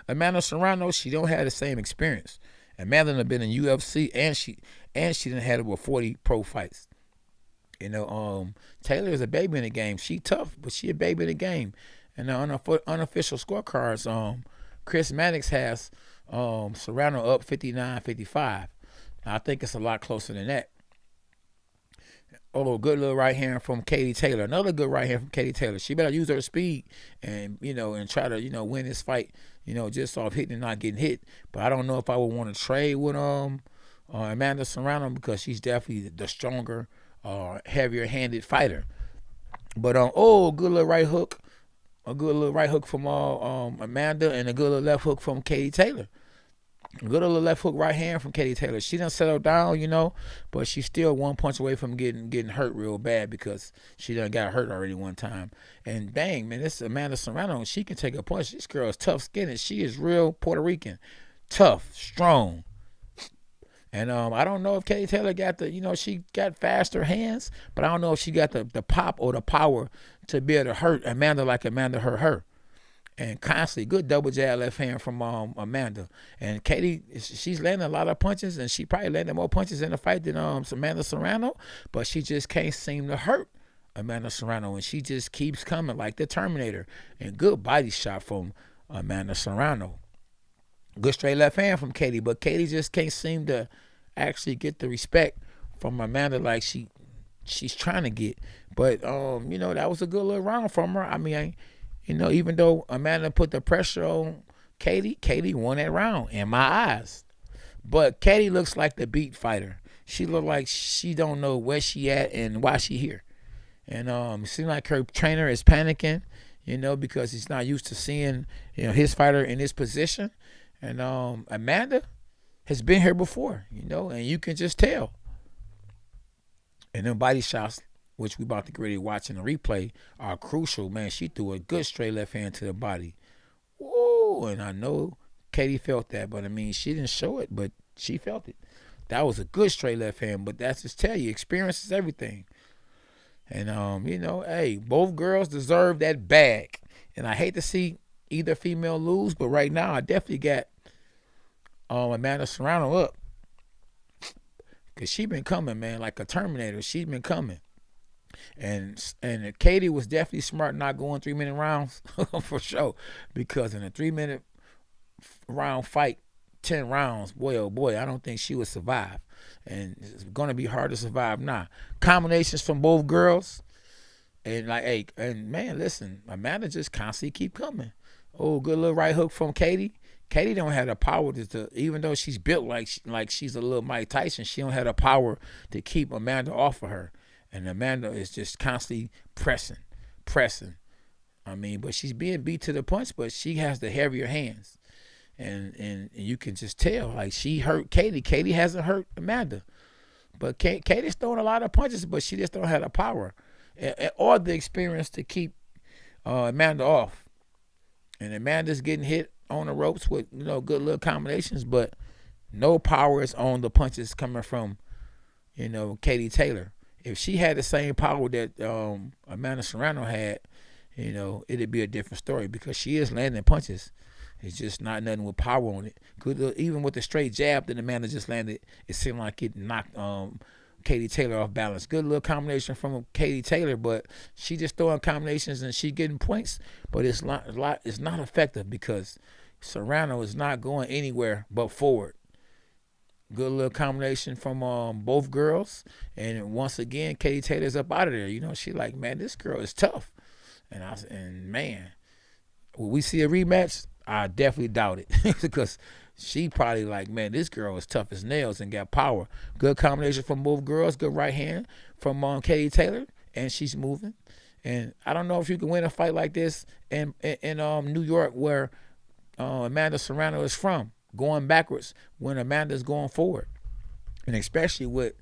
[SPEAKER 1] Amanda Serrano, she don't have the same experience. Amanda done been in UFC, and she done had over 40 pro fights. You know, Taylor is a baby in the game. She tough, but she a baby in the game. And on unofficial scorecards, Chris Mannix has Serrano up 59-55. I think it's a lot closer than that. Oh, good little right hand from Katie Taylor. Another good right hand from Katie Taylor. She better use her speed and, you know, and try to, you know, win this fight, you know, just off hitting and not getting hit. But I don't know if I would want to trade with Amanda Serrano because she's definitely the stronger, heavier-handed fighter. But good little right hook, a good little right hook from Amanda, and a good little left hook from Katie Taylor. A good little left hook right hand from Katie Taylor. She done settled down, but she's still one punch away from getting hurt real bad because she done got hurt already one time. And dang, man, this Amanda Serrano, she can take a punch. This girl is tough skinned. She is real Puerto Rican, tough, strong. And I don't know if Katie Taylor got she got faster hands, but I don't know if she got the pop or the power to be able to hurt Amanda like Amanda hurt her. And constantly, good double jab left hand from Amanda. And Katie, she's landing a lot of punches, and she probably landed more punches in the fight than Amanda Serrano, but she just can't seem to hurt Amanda Serrano, and she just keeps coming like the Terminator. And good body shot from Amanda Serrano. Good straight left hand from Katie, but Katie just can't seem to actually get the respect from Amanda like she's trying to get. But that was a good little round from her. I mean, even though Amanda put the pressure on Katie won that round in my eyes. But Katie looks like the beat fighter. She look like she don't know where she at and why she here. And it seems like her trainer is panicking, because he's not used to seeing his fighter in this position. And Amanda has been here before, and you can just tell. And them body shots, which we about to get ready to watch in the replay, are crucial, man. She threw a good straight left hand to the body. Whoa, and I know Katie felt that, but I mean, she didn't show it, but she felt it. That was a good straight left hand, but that's just tell you, experience is everything. And, hey, both girls deserve that bag. And I hate to see either female lose, but right now I definitely got Amanda Serrano up. Because she been coming, man, like a Terminator. She's been coming. And Katie was definitely smart not going 3-minute rounds for sure. Because in a 3-minute round fight, 10 rounds, boy, oh boy, I don't think she would survive. And it's going to be hard to survive now. Combinations from both girls. And man, listen, Amanda just constantly keep coming. Oh, good little right hook from Katie. Katie don't have the power to even though she's built like she's a little Mike Tyson, she don't have the power to keep Amanda off of her. And Amanda is just constantly pressing. I mean, but she's being beat to the punch, but she has the heavier hands. And you can just tell, like, she hurt Katie. Katie hasn't hurt Amanda. But Katie's throwing a lot of punches, but she just don't have the power or the experience to keep Amanda off. And Amanda's getting hit on the ropes with good little combinations, but no power is on the punches coming from Katie Taylor. If she had the same power that Amanda Serrano had, it'd be a different story because she is landing punches. It's just not nothing with power on it. Even with the straight jab that Amanda just landed, it seemed like it knocked Katie Taylor off balance. Good little combination from Katie Taylor, but she just throwing combinations and she getting points, but it's not effective because Serrano is not going anywhere but forward. Good little combination from both girls, and once again, Katie Taylor's up out of there. She like, man, this girl is tough, and man, will we see a rematch? I definitely doubt it because she probably like, man, this girl is tough as nails and got power. Good combination from both girls. Good right hand from Katie Taylor, and she's moving. And I don't know if you can win a fight like this in New York, where Amanda Serrano is from, going backwards when Amanda's going forward, and especially with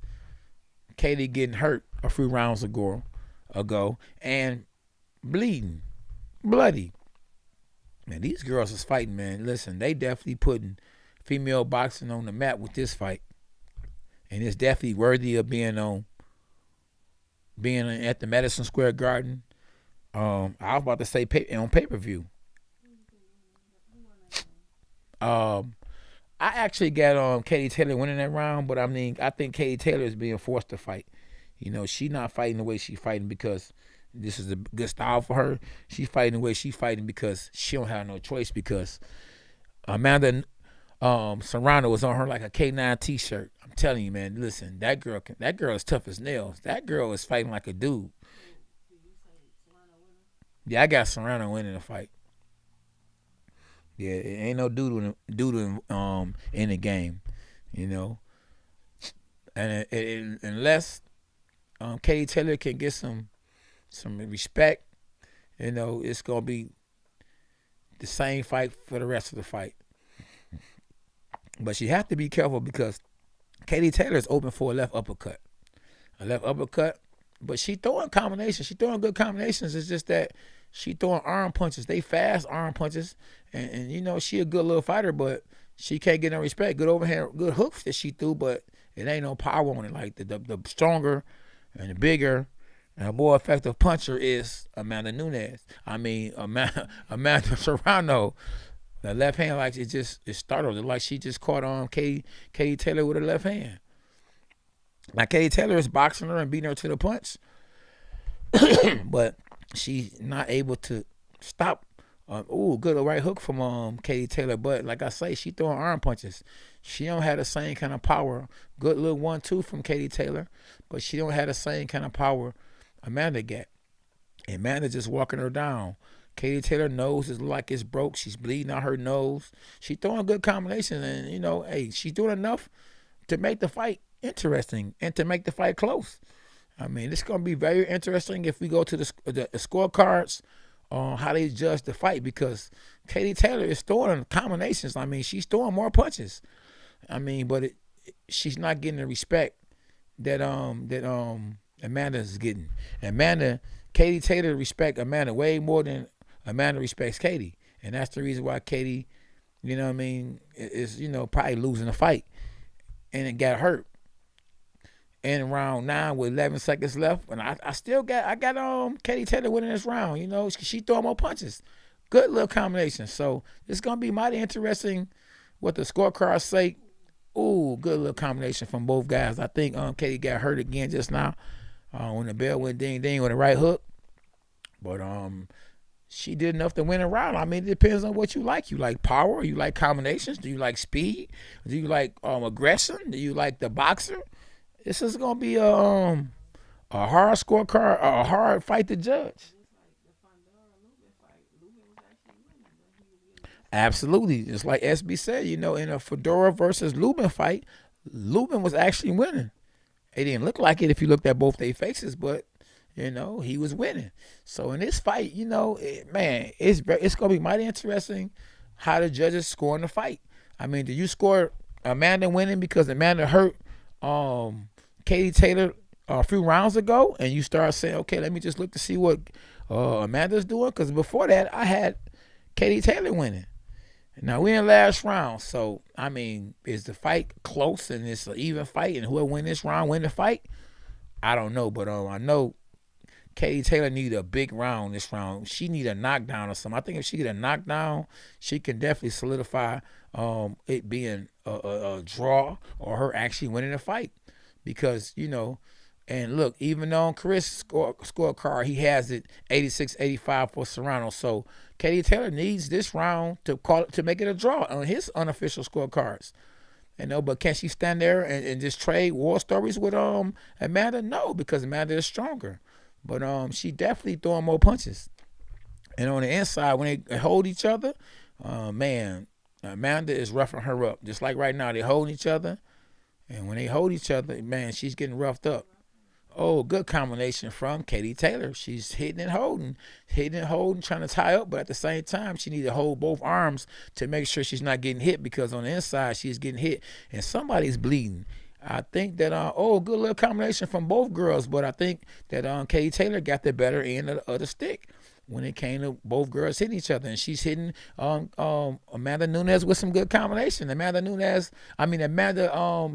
[SPEAKER 1] Katie getting hurt a few rounds ago and bleeding, bloody. Man, these girls is fighting, man. Listen, they definitely putting female boxing on the map with this fight. And it's definitely worthy of being at the Madison Square Garden. I was about to say on pay-per-view. I actually got Katie Taylor winning that round, but I mean, I think Katie Taylor is being forced to fight. She not fighting the way she's fighting because this is a good style for her. She's fighting the way she's fighting because she don't have no choice, because Amanda Serrano was on her like a K9 t-shirt. I'm telling you, man, listen, that girl is tough as nails. That girl is fighting like a dude. Yeah, I got Serrano winning the fight. Yeah, it ain't no dude in the game, and unless Katie Taylor can get some some respect. It's gonna be the same fight for the rest of the fight. But she have to be careful because Katie Taylor is open for a left uppercut. A left uppercut. But she throwing combinations. She throwing good combinations. It's just that she throwing arm punches. They fast arm punches. And she a good little fighter, but she can't get no respect. Good overhand, good hooks that she threw, but it ain't no power on it. Like the stronger and the bigger and a more effective puncher is Amanda Nunes. Amanda Serrano. The left hand, like it startled her. Like she just caught on Katie Taylor with her left hand. Now Katie Taylor is boxing her and beating her to the punch, but she's not able to stop. Good right hook from Katie Taylor, but like I say, she throwing arm punches. She don't have the same kind of power. Good little 1-2 from Katie Taylor, but she don't have the same kind of power Amanda got. Amanda just walking her down. Katie Taylor nose is like it's broke. She's bleeding out her nose. She throwing good combinations, and she's doing enough to make the fight interesting and to make the fight close. It's gonna be very interesting if we go to the scorecards on how they judge the fight, because Katie Taylor is throwing combinations. She's throwing more punches. But she's not getting the respect that Amanda is getting. Katie Taylor respect Amanda way more than Amanda respects Katie, and that's the reason why Katie, is probably losing the fight, and it got hurt. In round 9 with 11 seconds left, and I got Katie Taylor winning this round. She throwing more punches. Good little combination. So it's gonna be mighty interesting what the scorecards say. Ooh, good little combination from both guys. I think Katie got hurt again just now when the bell went ding ding with a right hook, but she did enough to win a round. It depends on what you like. You like power? You like combinations? Do you like speed? Do you like aggression? Do you like the boxer? This is gonna be a hard scorecard, a hard fight to judge. Absolutely, just like SB said, in a Fedora versus Lubin fight, Lubin was actually winning. It didn't look like it if you looked at both their faces, but he was winning. So in this fight, it's gonna be mighty interesting how the judges score in the fight. Do you score Amanda winning because Amanda hurt Katie Taylor a few rounds ago, and you start saying, okay, let me just look to see what Amanda's doing? Because before that, I had Katie Taylor winning. Now we're in last round, so is the fight close and it's an even fight, and whoever win this round win the fight? I don't know, but I know Katie Taylor need a big round this round. She need a knockdown or something. I think if she get a knockdown, she can definitely solidify it being a draw or her actually winning the fight. Because, and look, even on Chris' scorecard, he has it 86-85 for Serrano. So Katie Taylor needs this round to make it a draw on his unofficial scorecards. But can she stand there and just trade war stories with Amanda? No, because Amanda is stronger. But she definitely throwing more punches. And on the inside, when they hold each other, Amanda is roughing her up. Just like right now, they holding each other. And when they hold each other, she's getting roughed up. Oh, good combination from Katie Taylor. She's hitting and holding, trying to tie up. But at the same time, she needs to hold both arms to make sure she's not getting hit, because on the inside, she's getting hit. And somebody's bleeding. I think that, good little combination from both girls. But I think that Katie Taylor got the better end of the stick when it came to both girls hitting each other. And she's hitting Amanda Nunes with some good combination. Amanda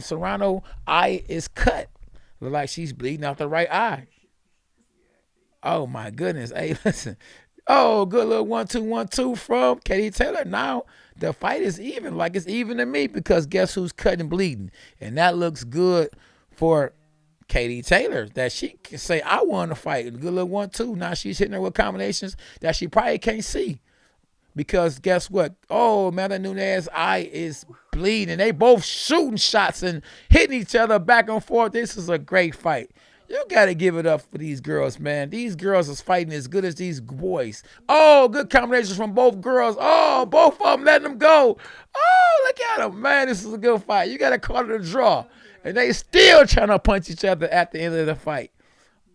[SPEAKER 1] Serrano eye is cut. Look like she's bleeding out the right eye. Oh, my goodness. Hey, listen. Oh, good little 1-2 from Katie Taylor. Now the fight is even, like it's even to me, because guess who's cutting and bleeding? And that looks good for Katie Taylor, that she can say, I won the fight. A good little 1-2. Now she's hitting her with combinations that she probably can't see. Because guess what? Oh, Amanda Nunes' eye is bleeding. They both shooting shots and hitting each other back and forth. This is a great fight. You got to give it up for these girls, man. These girls is fighting as good as these boys. Oh, good combinations from both girls. Oh, both of them letting them go. Oh, look at them, man. This is a good fight. You got to call it a draw. And they still trying to punch each other at the end of the fight.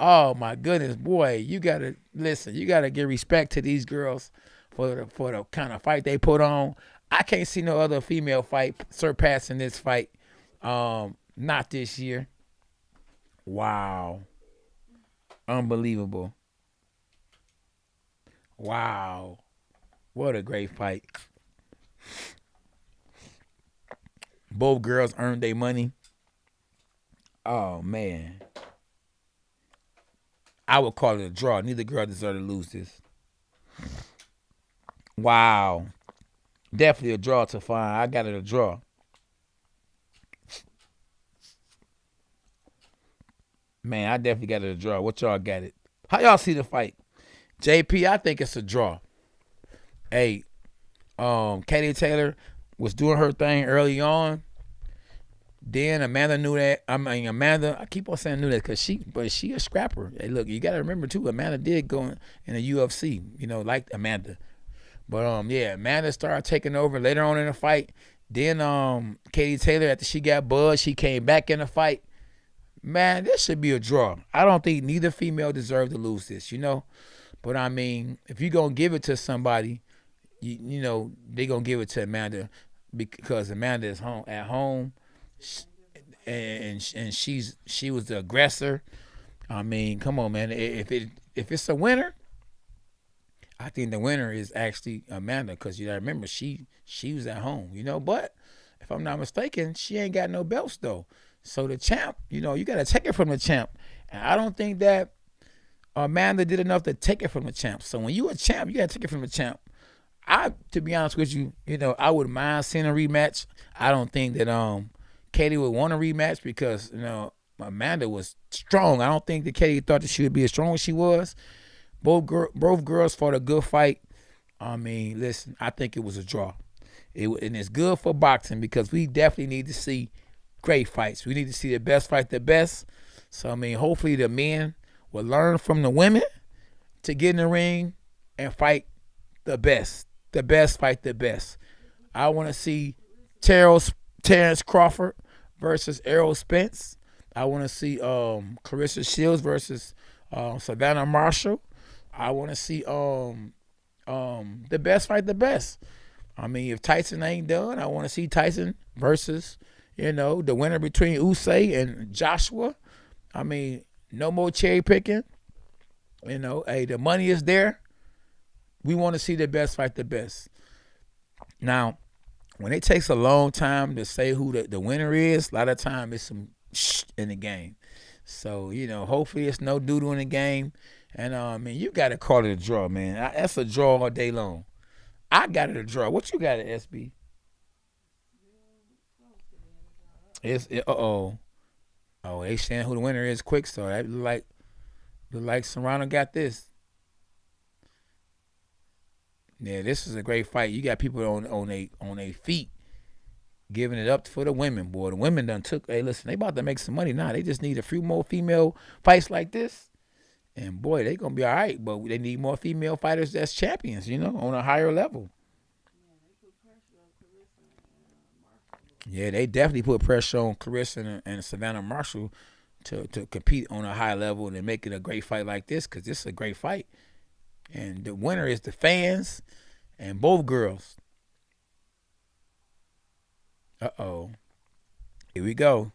[SPEAKER 1] Oh my goodness, boy, you gotta listen. You gotta give respect to these girls for the kind of fight they put on. I can't see no other female fight surpassing this fight. Not this year. Wow, unbelievable. Wow, what a great fight. Both girls earned their money. Oh man, I would call it a draw. Neither girl deserved to lose this. Wow, definitely a draw to find. I got it a draw. Man, I definitely got it a draw. What y'all got it? How y'all see the fight? JP, I think it's a draw. Hey, Katie Taylor was doing her thing early on. Then Amanda knew that. I mean, Amanda, I keep on saying knew that because she a scrapper. Hey, look, you got to remember too, Amanda did go in the UFC, like Amanda. But yeah, Amanda started taking over later on in the fight. Then Katie Taylor, after she got buzzed, she came back in the fight. Man, this should be a draw. I don't think neither female deserved to lose this, But I mean, if you're gonna give it to somebody, they gonna give it to Amanda because Amanda is at home, and she was the aggressor. I mean, come on, man. If it's a winner, I think the winner is actually Amanda because you gotta remember she was at home, But if I'm not mistaken, she ain't got no belts though. So the champ, you gotta take it from the champ, and I don't think that Amanda did enough to take it from the champ. So when you a champ, you gotta take it from the champ. To be honest with you, I wouldn't mind seeing a rematch. I don't think that Katie would want a rematch because Amanda was strong. I don't think that Katie thought that she would be as strong as she was. Both girls fought a good fight. I mean, listen, I think it was a draw. And it's good for boxing because we definitely need to see great fights. We need to see the best fight the best. So I mean, hopefully the men will learn from the women to get in the ring and fight the best. The best fight the best. I want to see Terrence Crawford versus Errol Spence. I want to see Clarissa Shields versus Savannah Marshall. I want to see the best fight the best. I mean, if Tyson ain't done, I want to see Tyson versus the winner between Usyk and Joshua. I mean, no more cherry picking. Hey, the money is there. We want to see the best fight the best. Now, when it takes a long time to say who the winner is, a lot of time it's some in the game. So, hopefully it's no doodle in the game. And, man, you got to call it a draw, man. That's a draw all day long. I got it a draw. What you got at SB? Uh-oh. Oh, they saying who the winner is quick, so that look like Serrano got this. Yeah, this is a great fight. You got people on their feet giving it up for the women, boy. The women done took. Hey, listen, they about to make some money now. They just need a few more female fights like this, and boy, they gonna be all right. But they need more female fighters that's champions, on a higher level. Yeah, they definitely put pressure on Clarissa and Savannah Marshall to compete on a high level and make it a great fight like this because this is a great fight. And the winner is the fans and both girls. Uh-oh. Here we go.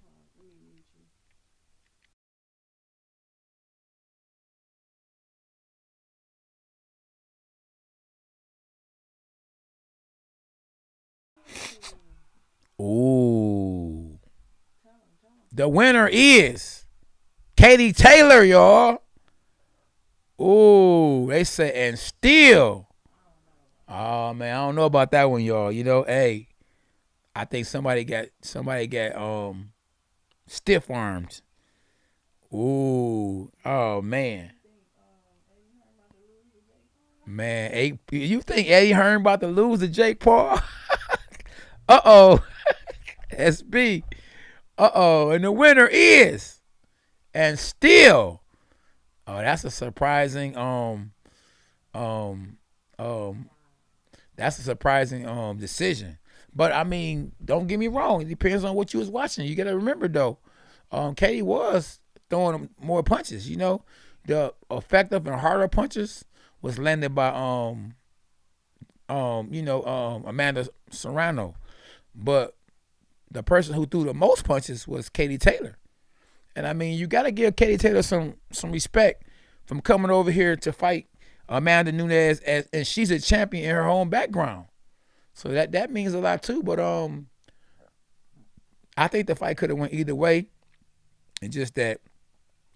[SPEAKER 1] Ooh. The winner is Katie Taylor, y'all. Ooh, they said, and still. Oh man, I don't know about that one, y'all. Hey, I think somebody got stiff armed. Ooh, oh man. Man, you think Eddie Hearn about to lose to Jake Paul? Uh-oh. SB. Uh-oh. And the winner is. And still. Oh, that's a surprising that's a surprising decision. But I mean, don't get me wrong, it depends on what you was watching. You gotta remember though, Katie was throwing more punches. You know, the effective and harder punches was landed by Amanda Serrano, but the person who threw the most punches was Katie Taylor. And I mean, you got to give Katie Taylor some respect from coming over here to fight Amanda Nunes, and she's a champion in her own background. So that means a lot too. But I think the fight could have went either way. It's just that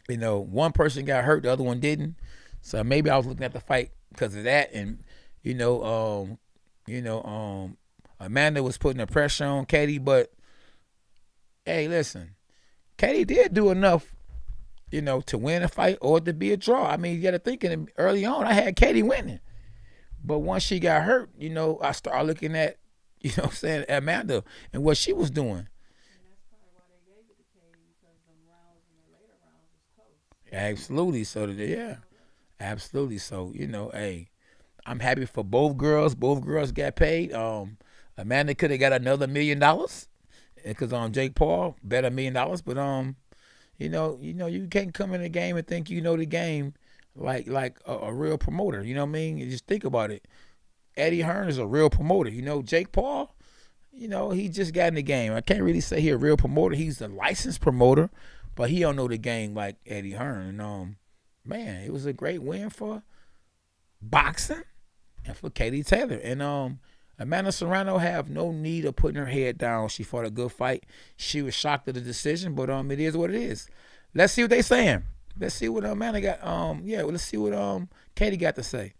[SPEAKER 1] one person got hurt, the other one didn't. So maybe I was looking at the fight because of that, and Amanda was putting the pressure on Katie. But hey, listen, Katie did do enough, to win a fight or to be a draw. I mean, you got to think early on, I had Katie winning. But once she got hurt, I started looking at, Amanda and what she was doing.
[SPEAKER 2] And that's probably why they gave it to Katie, because them rounds in the later rounds was close.
[SPEAKER 1] Absolutely. So, yeah, absolutely. So, hey, I'm happy for both girls. Both girls got paid. Amanda could have got another $1 million because Jake Paul bet $1 million. But you can't come in the game and think you know the game like a real promoter. You know what I mean? You just think about it. Eddie Hearn is a real promoter. Jake Paul, he just got in the game. I can't really say he's a real promoter. He's a licensed promoter, but he don't know the game like Eddie Hearn. And man, it was a great win for boxing and for Katie Taylor. And Amanda Serrano have no need of putting her head down. She fought a good fight. She was shocked at the decision, but it is what it is. Let's see what they saying. Let's see what Amanda got. Let's see what Katie got to say.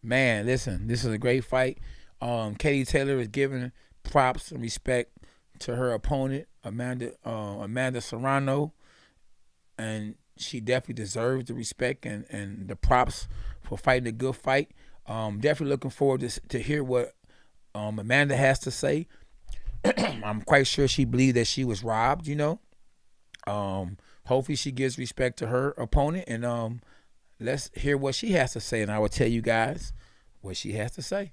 [SPEAKER 1] Man, listen, this is a great fight. Katie Taylor is giving props and respect to her opponent, Amanda Serrano, and she definitely deserves the respect and the props for fighting a good fight. Definitely looking forward to hear what Amanda has to say. I'm quite sure she believes that she was robbed. Hopefully she gives respect to her opponent, and let's hear what she has to say, and I will tell you guys what she has to say.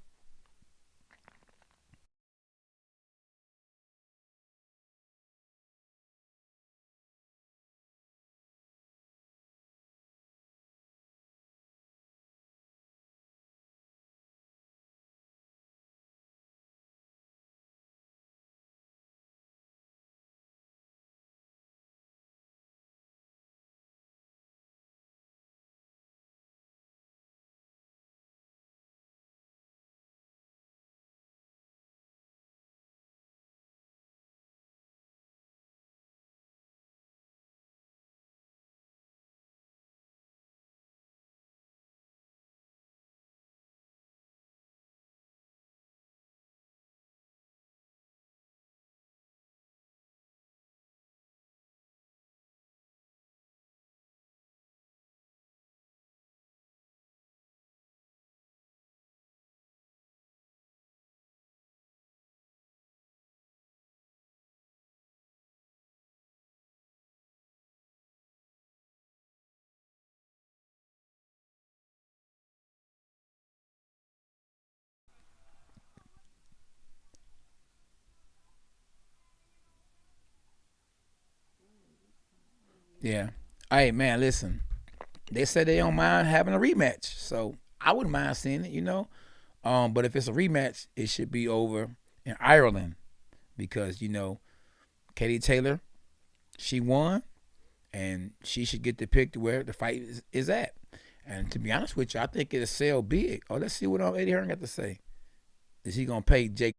[SPEAKER 1] Yeah. Hey, man, listen. They said they don't mind having a rematch, so I wouldn't mind seeing it. But if it's a rematch, it should be over in Ireland because Katie Taylor, she won, and she should get to pick where the fight is at. And to be honest with you, I think it'll sell big. Oh, let's see what Eddie Hearn got to say. Is he gonna pay Jake?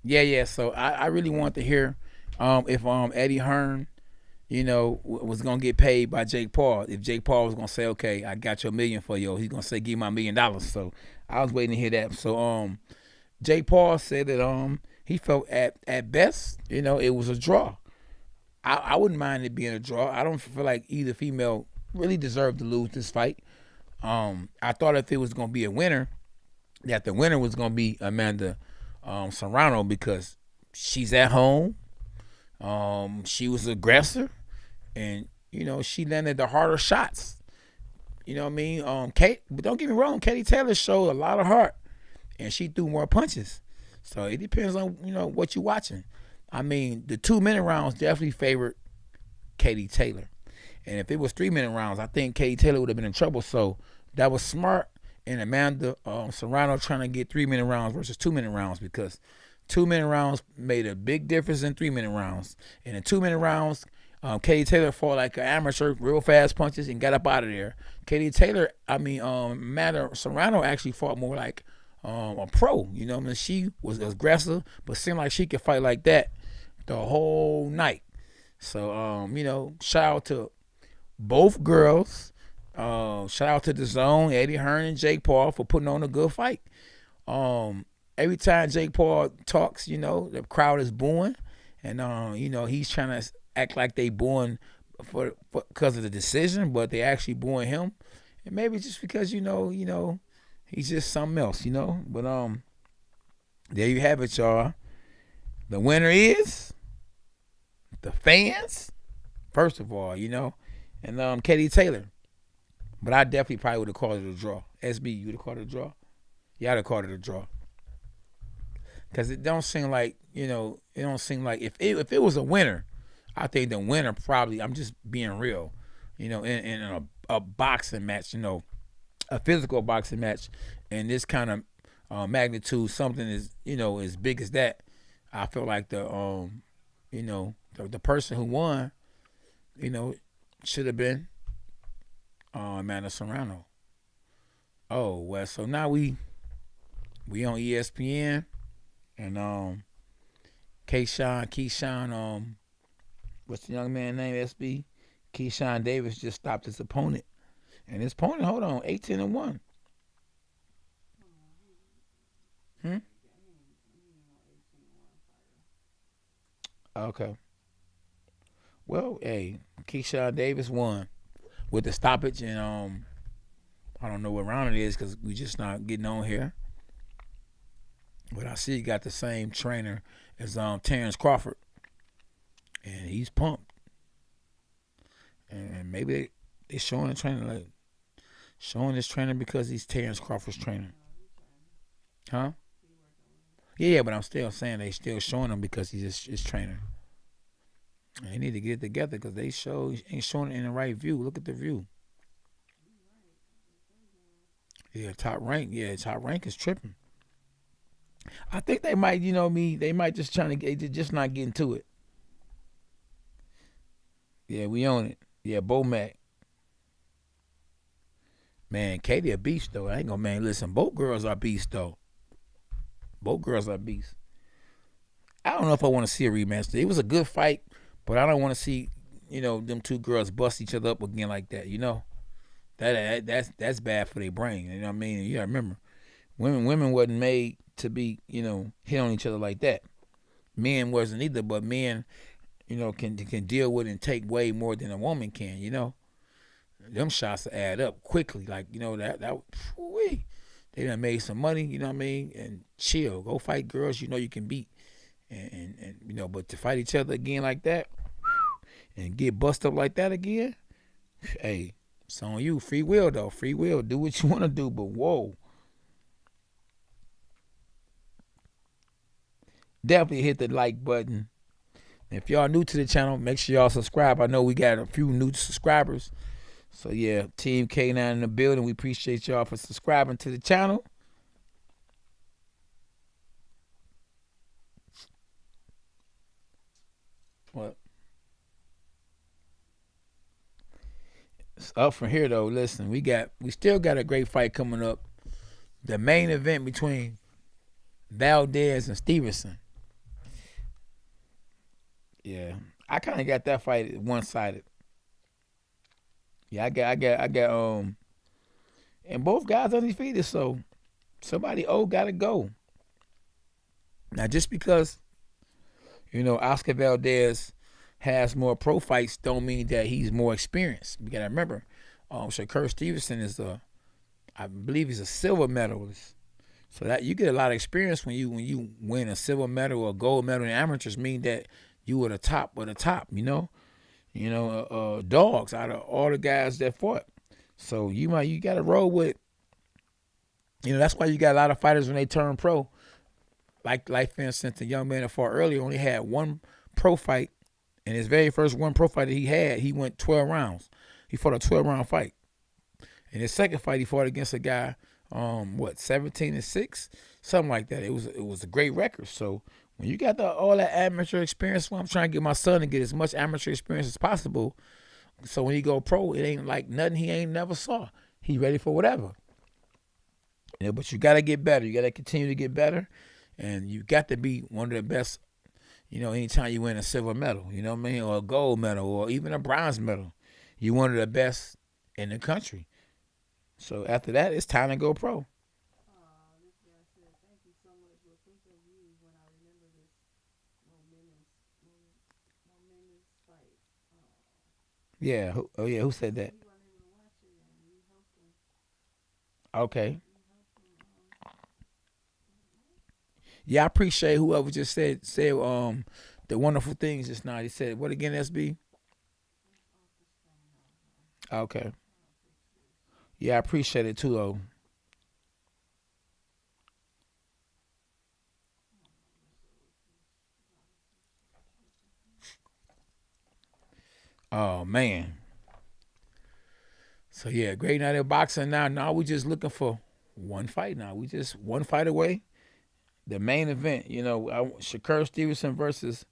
[SPEAKER 1] Yeah. So I really want to hear if Eddie Hearn, was gonna get paid by Jake Paul. If Jake Paul was gonna say, okay, I got your million for you, he's gonna say, give me my $1 million. So I was waiting to hear that. So Jake Paul said that he felt at best, it was a draw. I wouldn't mind it being a draw. I don't feel like either female really deserved to lose this fight. I thought if it was gonna be a winner, that the winner was gonna be Amanda Serrano, because she's at home. She was aggressive, and she landed the harder shots. You know what I mean? Kate, but don't get me wrong, Katie Taylor showed a lot of heart, and she threw more punches. So it depends on what you're watching. I mean, the 2-minute rounds definitely favored Katie Taylor, and if it was 3-minute rounds, I think Katie Taylor would have been in trouble. So that was smart. And Amanda Serrano trying to get 3-minute rounds versus 2-minute rounds, because 2-minute rounds made a big difference in 3-minute rounds. And in 2-minute rounds, Katie Taylor fought like an amateur, real fast punches, and got up out of there. Amanda Serrano actually fought more like a pro. She was aggressive, but seemed like she could fight like that the whole night. So, shout out to both girls. Shout out to DAZN, Eddie Hearn, and Jake Paul for putting on a good fight. Every time Jake Paul talks, the crowd is booing, and he's trying to act like they booing for because of the decision, but they actually booing him, and maybe just because he's just something else, But there you have it, y'all. The winner is the fans, first of all, and Katie Taylor. But I definitely probably would have called it a draw. SB, you would have called it a draw? Yeah, I'd have called it a draw. Because it don't seem like, if it was a winner, I think the winner probably, I'm just being real, in a boxing match, a physical boxing match, and this kind of magnitude, something is, as big as that, I feel like the person who won, should have been Amanda Serrano. Oh well, so now we on ESPN, and Keyshawn, what's the young man name? SB Keyshawn Davis just stopped his opponent, and his opponent, hold on, 18-1. Okay. Well, hey, Keyshawn Davis won with the stoppage, and I don't know what round it is because we just not getting on here. But I see he got the same trainer as Terrence Crawford, and he's pumped. And maybe they showing the trainer, like showing this trainer because he's Terrence Crawford's trainer, huh? Yeah, but I'm still saying they still showing him because he's his trainer. They need to get it together because they ain't showing it in the right view. Look at the view. Yeah, top rank. Yeah, top rank is tripping. I think they might, they might just trying to get, just not getting to it. Yeah, we own it. Yeah, Bo Mac. Man, Katie a beast though. I ain't gonna, man, listen, both girls are beasts though. Both girls are beasts. I don't know if I want to see a rematch. It was a good fight, but I don't want to see, them two girls bust each other up again like that. That's bad for their brain. You know what I mean? You gotta remember, women wasn't made to be, hit on each other like that. Men wasn't either, but men, can deal with and take way more than a woman can. Them shots will add up quickly. Like, whoo-wee. They done made some money, you know what I mean? And chill. Go fight girls you can beat. And but to fight each other again like that and get busted up like that again, hey, it's on you. Free will, though. Free will. Do what you want to do, but whoa. Definitely hit the like button. If y'all new to the channel, make sure y'all subscribe. I know we got a few new subscribers. So, yeah, Team K9 in the building. We appreciate y'all for subscribing to the channel. What? It's up from here, though. Listen, we still got a great fight coming up. The main event between Valdez and Stevenson. Yeah, I kind of got that fight one-sided. Yeah, I got and both guys undefeated, so somebody old gotta go. Now, just because Oscar Valdez has more pro fights, don't mean that he's more experienced. We gotta remember, Shakur Stevenson is I believe he's a silver medalist. So that you get a lot of experience when you win a silver medal or a gold medal in amateurs. Mean that you were the top of the top. Dogs out of all the guys that fought. So you got to roll with. That's why you got a lot of fighters when they turn pro. Like for instance, the young man that fought earlier only had one pro fight, and his very first one pro fight that he had, he went 12 rounds. He fought a 12-round fight. In his second fight, he fought against a guy, 17-6, something like that. It was a great record. So when you got all that amateur experience, well, I'm trying to get my son to get as much amateur experience as possible. So when he go pro, it ain't like nothing he ain't never saw. He ready for whatever. But you got to get better. You got to continue to get better. And you got to be one of the best, anytime you win a silver medal, you know what I mean? Or a gold medal or even a bronze medal. You one of the best in the country. So after that, it's time to go pro.
[SPEAKER 2] This guy said, thank you so much. We'll think of you when I remember this momentous fight.
[SPEAKER 1] Yeah. Who said that?
[SPEAKER 2] We weren't able to watch it, and we helped him.
[SPEAKER 1] Okay. Yeah, I appreciate whoever just said the wonderful things just now. He said, what again, SB? Okay. Yeah, I appreciate it too, though. Oh, man. So, yeah, great night of boxing now. Now we just looking for one fight now. We just one fight away. The main event, Shakur Stevenson versus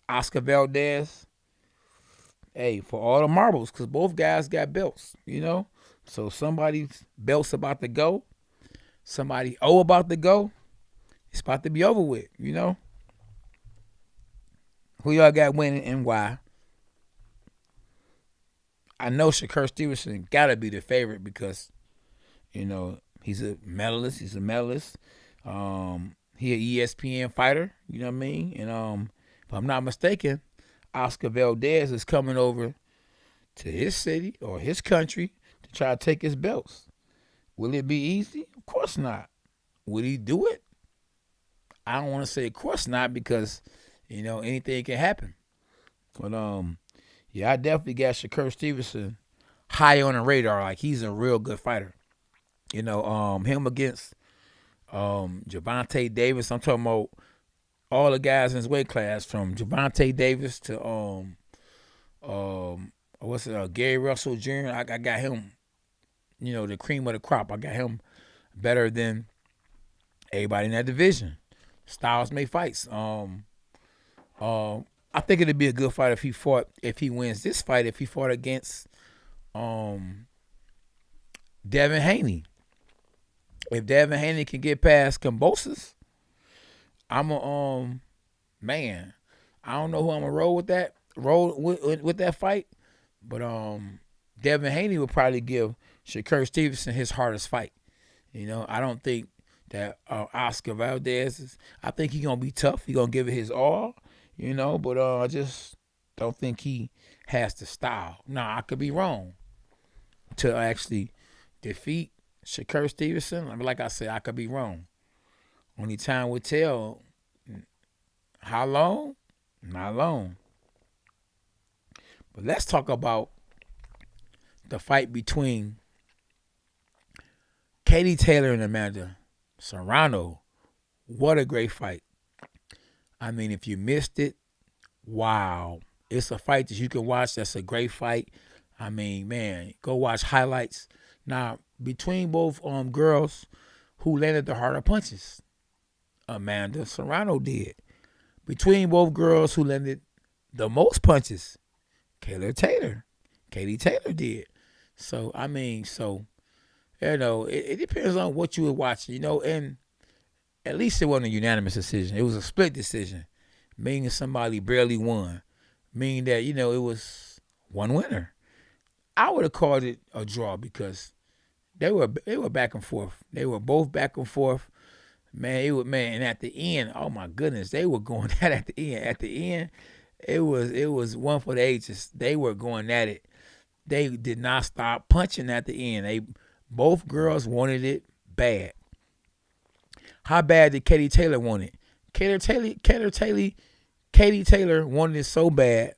[SPEAKER 1] Oscar Valdez. Hey, for all the marbles, because both guys got belts, So somebody's belt's about to go. Somebody about to go. It's about to be over with, Who y'all got winning and why? I know Shakur Stevenson got to be the favorite because, he's a medalist. He an ESPN fighter, you know what I mean? And if I'm not mistaken, Oscar Valdez is coming over to his city or his country to try to take his belts. Will it be easy? Of course not. Will he do it? I don't want to say of course not because, anything can happen. But yeah, I definitely got Shakur Stevenson high on the radar. Like he's a real good fighter. Him against Gervonta Davis. I'm talking about all the guys in his weight class, from Javante Davis to Gary Russell Jr. I got him, the cream of the crop. I got him better than everybody in that division. Styles make fights. I think it'd be a good fight if he wins this fight, if he fought against Devin Haney. If Devin Haney can get past Kambosos, I'm a man. I don't know who I'm gonna roll with that fight, but Devin Haney would probably give Shakur Stevenson his hardest fight. I don't think that Oscar Valdez I think he's gonna be tough. He's gonna give it his all, but I just don't think he has the style. Now I could be wrong to actually defeat Shakur Stevenson. I mean, like I said, I could be wrong. Only time will tell. How long? Not long. But let's talk about the fight between Katie Taylor and Amanda Serrano. What a great fight. I mean, if you missed it, wow. It's a fight that you can watch. That's a great fight. I mean, man, go watch highlights. Now, between both girls, who landed the harder punches? Amanda Serrano did. Between both girls, who landed the most punches? Katie Taylor did. So, I mean, it depends on what you were watching, and at least it wasn't a unanimous decision. It was a split decision, meaning somebody barely won, meaning that, it was one winner. I would have called it a draw because they were back and forth. They were both back and forth. And at the end, oh my goodness, they were going at the end. At the end, it was one for the ages. They were going at it. They did not stop punching at the end. Both girls wanted it bad. How bad did Katie Taylor want it? Katie Taylor wanted it so bad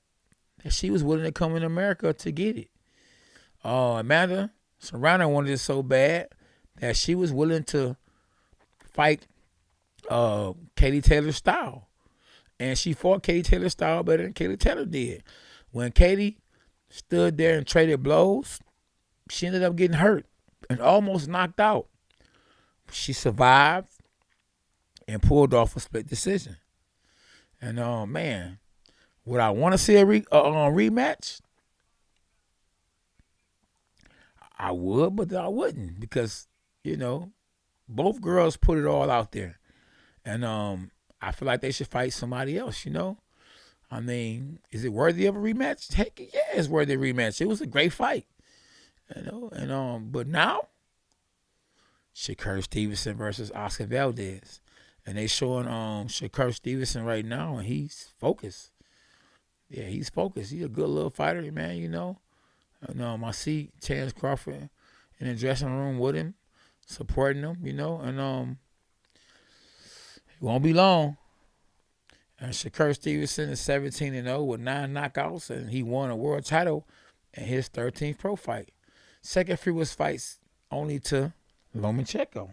[SPEAKER 1] that she was willing to come in America to get it. Amanda Serrano wanted it so bad that she was willing to fight Katie Taylor's style. And she fought Katie Taylor's style better than Katie Taylor did. When Katie stood there and traded blows, she ended up getting hurt and almost knocked out. She survived and pulled off a split decision. And man, would I want to see a rematch? I would, but I wouldn't because, both girls put it all out there. And I feel like they should fight somebody else, I mean, is it worthy of a rematch? Heck yeah, it's worthy of a rematch. It was a great fight. But now, Shakur Stevenson versus Oscar Valdez. And they showing Shakur Stevenson right now, and he's focused. Yeah, he's focused. He's a good little fighter, man, I see Chance Crawford in the dressing room with him, supporting him, and it won't be long. And Shakur Stevenson is 17-0 with 9 knockouts, and he won a world title in his 13th pro fight. Second fewest fights only to Lomachenko.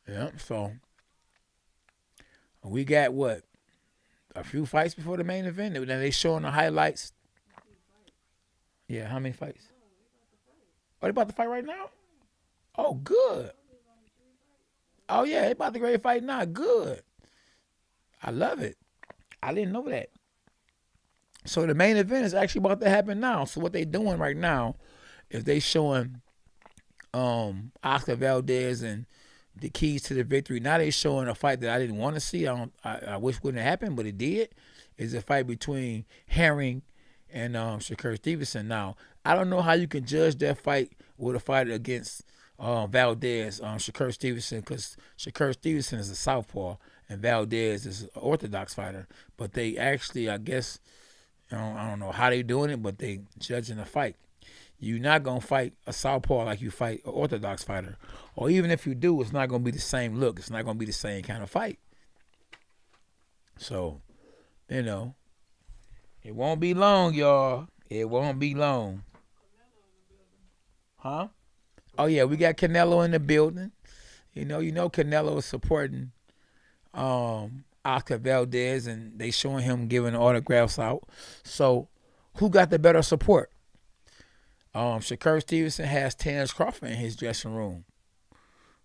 [SPEAKER 1] Yeah, so we got what? A few fights before the main event. Now they showing the highlights. Yeah, how many fights? Oh, they about to fight right now? Oh, good. Oh, yeah, they about to great fight now. Good. I love it. I didn't know that. So the main event is actually about to happen now. So what they doing right now is they showing Oscar Valdez and the keys to the victory. Now they showing a fight that I didn't want to see. I wish wouldn't have happened, but it did. It's a fight between Herring and Shakur Stevenson. Now, I don't know how you can judge that fight with a fight against Valdez, Shakur Stevenson, because Shakur Stevenson is a southpaw and Valdez is an orthodox fighter. But they actually, I guess, I don't know how they doing it, but they judging the fight. You're not going to fight a southpaw like you fight an orthodox fighter. Or even if you do, it's not going to be the same look. It's not going to be the same kind of fight. So, it won't be long, y'all. It won't be long. Huh? Oh, yeah, we got Canelo in the building. You know Canelo is supporting Oscar Valdez, and they showing him giving autographs out. So who got the better support? Shakur Stevenson has Terrence Crawford in his dressing room,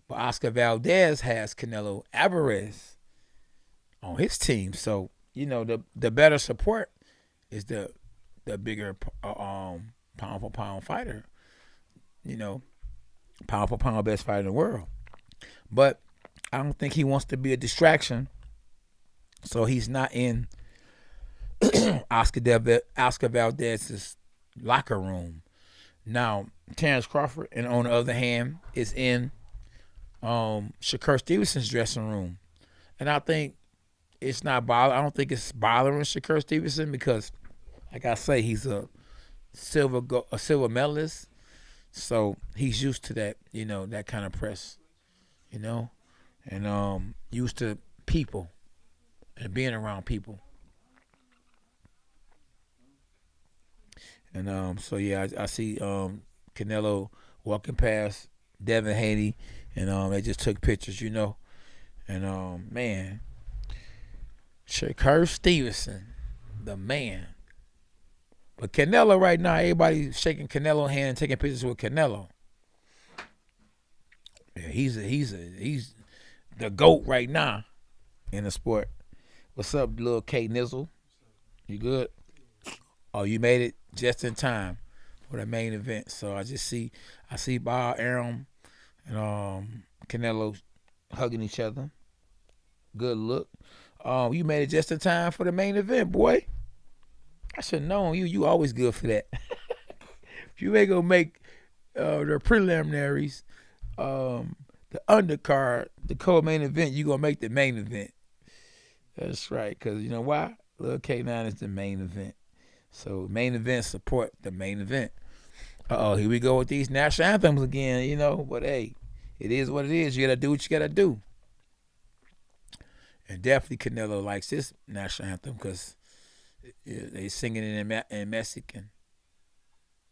[SPEAKER 1] but Oscar Valdez has Canelo Alvarez on his team. So the better support is the bigger pound for pound fighter. Pound for pound best fighter in the world. But I don't think he wants to be a distraction, so he's not in Oscar Valdez's locker room. Now, Terrence Crawford, and on the other hand, is in Shakur Stevenson's dressing room. And I think it's not I don't think it's bothering Shakur Stevenson because, like I say, he's a silver medalist. So he's used to that, that kind of press, and used to people and being around people. And so yeah, I see Canelo walking past Devin Haney, and they just took pictures, And man, Shakur Stevenson, the man. But Canelo right now, everybody's shaking Canelo's hand and taking pictures with Canelo. Yeah, he's the GOAT right now in the sport. What's up, little K Nizzle? You good? Oh, you made it just in time for the main event. So I see Bob Arum and Canelo hugging each other. Good look. You made it just in time for the main event, boy. I should have known you. You always good for that. If you ain't gonna make the preliminaries, the undercard, the co-main event, you gonna make the main event. That's right, because you know why? Lil K9 is the main event. So main event support the main event. Here we go with these national anthems again, But hey, it is what it is. You gotta do what you gotta do. And definitely Canelo likes this national anthem because they singing it in Mexican.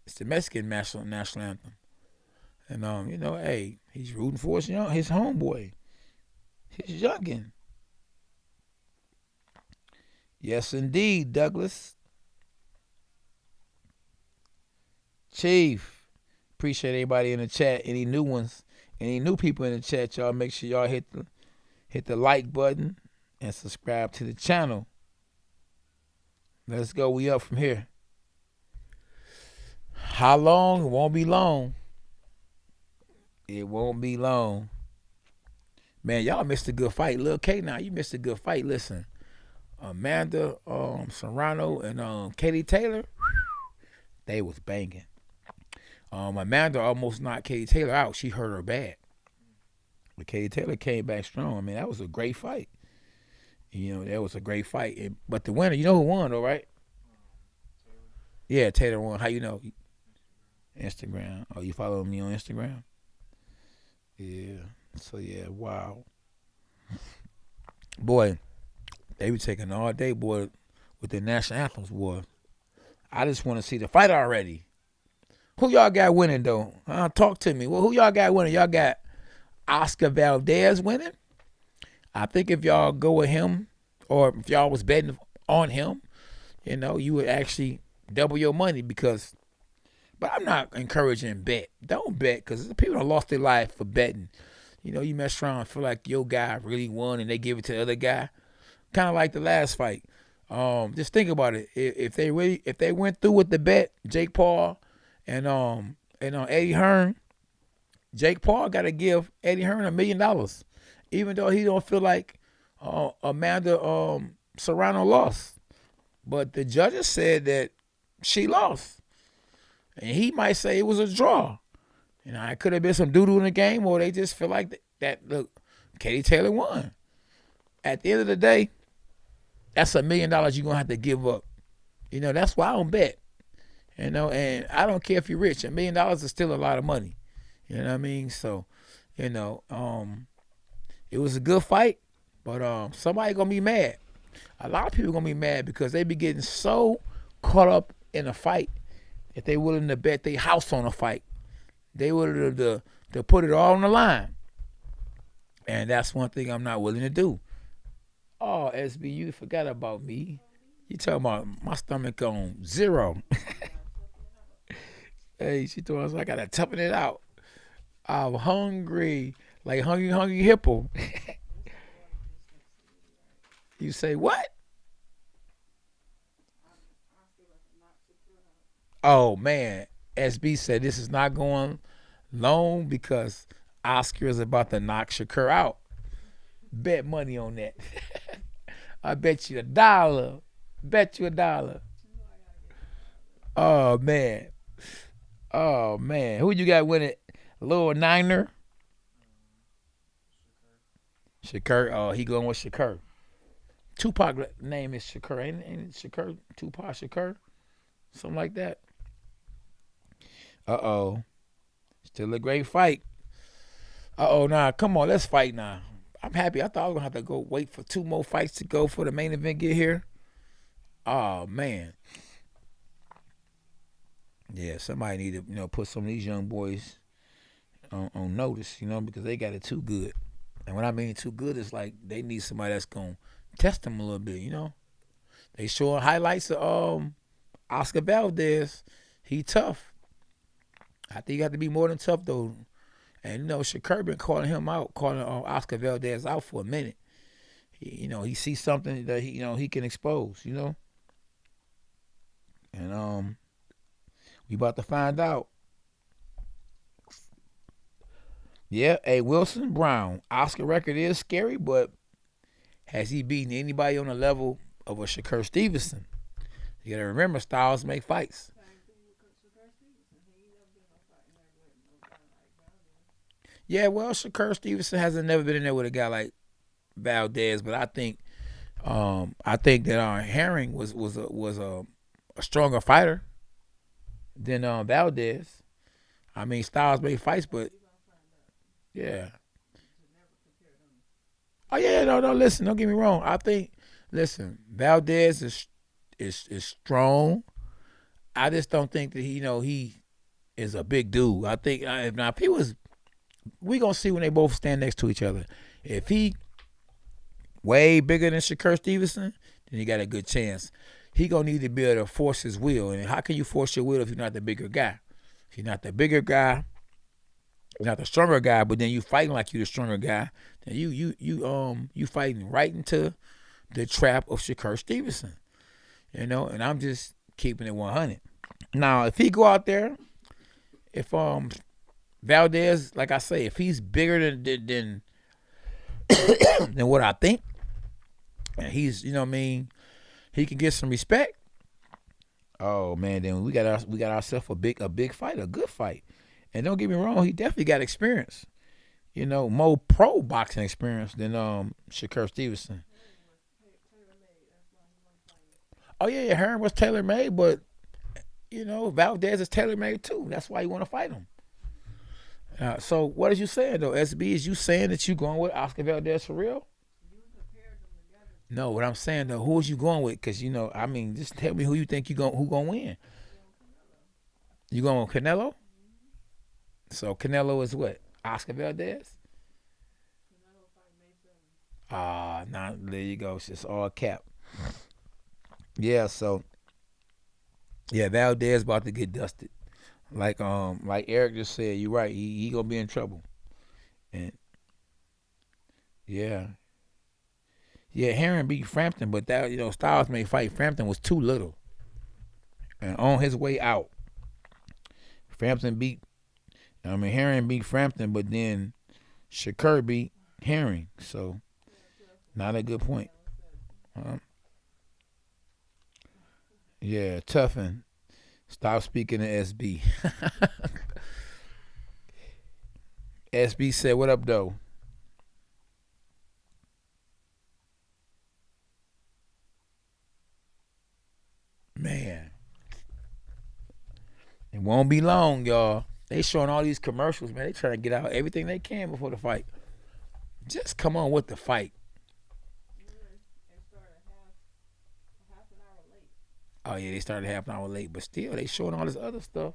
[SPEAKER 1] It's the Mexican national anthem. And hey, he's rooting for his homeboy, his youngin. Yes, indeed, Douglas. Chief, appreciate everybody in the chat. Any new ones, any new people in the chat, y'all make sure y'all hit the like button and subscribe to the channel. Let's go. We up from here. How long? It won't be long. It won't be long. Man, y'all missed a good fight. Lil K now, you missed a good fight. Listen, Amanda Serrano and Katie Taylor, they was banging. Amanda almost knocked Katie Taylor out. She hurt her bad. But Katie Taylor came back strong. I mean, that was a great fight. That was a great fight. But the winner, you know who won, though, right? Yeah, Taylor won. How you know? Instagram. Oh, you follow me on Instagram? Yeah. So, yeah, wow. Boy, they be taking all day, boy, with the national anthems, boy. I just want to see the fight already. Who y'all got winning, though? Talk to me. Well, who y'all got winning? Y'all got Oscar Valdez winning? I think if y'all go with him, or if y'all was betting on him, you would actually double your money because, but I'm not encouraging bet. Don't bet because people have lost their life for betting. You mess around and feel like your guy really won and they give it to the other guy. Kind of like the last fight. Just think about it. If they went through with the bet, Jake Paul and Eddie Hearn, Jake Paul got to give Eddie Hearn $1 million, even though he don't feel like Amanda Serrano lost. But the judges said that she lost, and he might say it was a draw. It could have been some doo-doo in the game, or they just feel like that look, Katie Taylor won. At the end of the day, that's $1 million you're going to have to give up. That's why I don't bet. And I don't care if you're rich. $1 million is still a lot of money. You know what I mean? So, it was a good fight, but somebody going to be mad. A lot of people going to be mad because they be getting so caught up in a fight that they willing to bet their house on a fight. They willing to put it all on the line. And that's one thing I'm not willing to do. SB. You forgot about me. You talking about my stomach on 0. Hey, she told us I gotta toughen it out. I'm hungry, like hungry hippo. You say what? Oh man, SB said this is not going long because Oscar is about to knock Shakur out. Bet money on that. I bet you $1. Bet you $1. Oh man. Oh man. Who you got winning? Lil Niner? Shakur. Oh, he going with Shakur. Tupac name is Shakur. Ain't it Shakur? Tupac Shakur? Something like that. Uh-oh. Still a great fight. Uh-oh, nah, come on, let's fight now. I'm happy. I thought I was going to have to go wait for 2 more fights to go for the main event get here. Oh, man. Yeah, somebody need to, put some of these young boys on notice, because they got it too good. And when I mean too good, it's like they need somebody that's going to test them a little bit, They showing highlights of Oscar Valdez. He tough. I think you have to be more than tough, though. And, Shakur been calling him out, calling Oscar Valdez out for a minute. He sees something that, he can expose, And we about to find out. Yeah, hey, Wilson Brown. Oscar record is scary, but has he beaten anybody on the level of a Shakur Stevenson? You got to remember, styles make fights. Yeah, well, Shakur Stevenson hasn't never been in there with a guy like Valdez, but I think that Herring was a stronger fighter than Valdez. I mean, styles make fights, but yeah. Oh yeah, no, listen, don't get me wrong. Listen, Valdez is strong. I just don't think that he is a big dude. I think if he was. We gonna see when they both stand next to each other. If he way bigger than Shakur Stevenson, then he got a good chance. He gonna need to be able to force his will. And how can you force your will if you're not the bigger guy? If you're not the bigger guy, you're not the stronger guy, but then you fighting like you the stronger guy, then you fighting right into the trap of Shakur Stevenson. And I'm just keeping it 100. Now, if he go out there, if Valdez, like I say, if he's bigger than than what I think, and he's, he can get some respect. Oh man, then we got ourselves a big fight, a good fight. And don't get me wrong, he definitely got experience. More pro boxing experience than Shakur Stevenson. Oh yeah, Hearn was tailor made, but Valdez is tailor made too. That's why you want to fight him. So what is you saying though, SB? Is you saying that you going with Oscar Valdez for real? No, what I'm saying though, who is you going with? Because just tell me who you think who gonna win. You going with Canelo? So Canelo is what? Oscar Valdez? Now there you go. It's just all cap. Yeah, so Valdez about to get dusted. Like Eric just said, you're right. He gonna be in trouble. And yeah, Herring beat Frampton, but that Styles may fight. Frampton was too little, and on his way out, Herring beat Frampton, but then Shakur beat Herring. So not a good point. Yeah, toughen. Stop speaking to SB. SB said, what up, though? Man. It won't be long, y'all. They showing all these commercials, man. They trying to get out everything they can before the fight. Just come on with the fight. Oh yeah, they started half an hour late, but still they showing all this other stuff.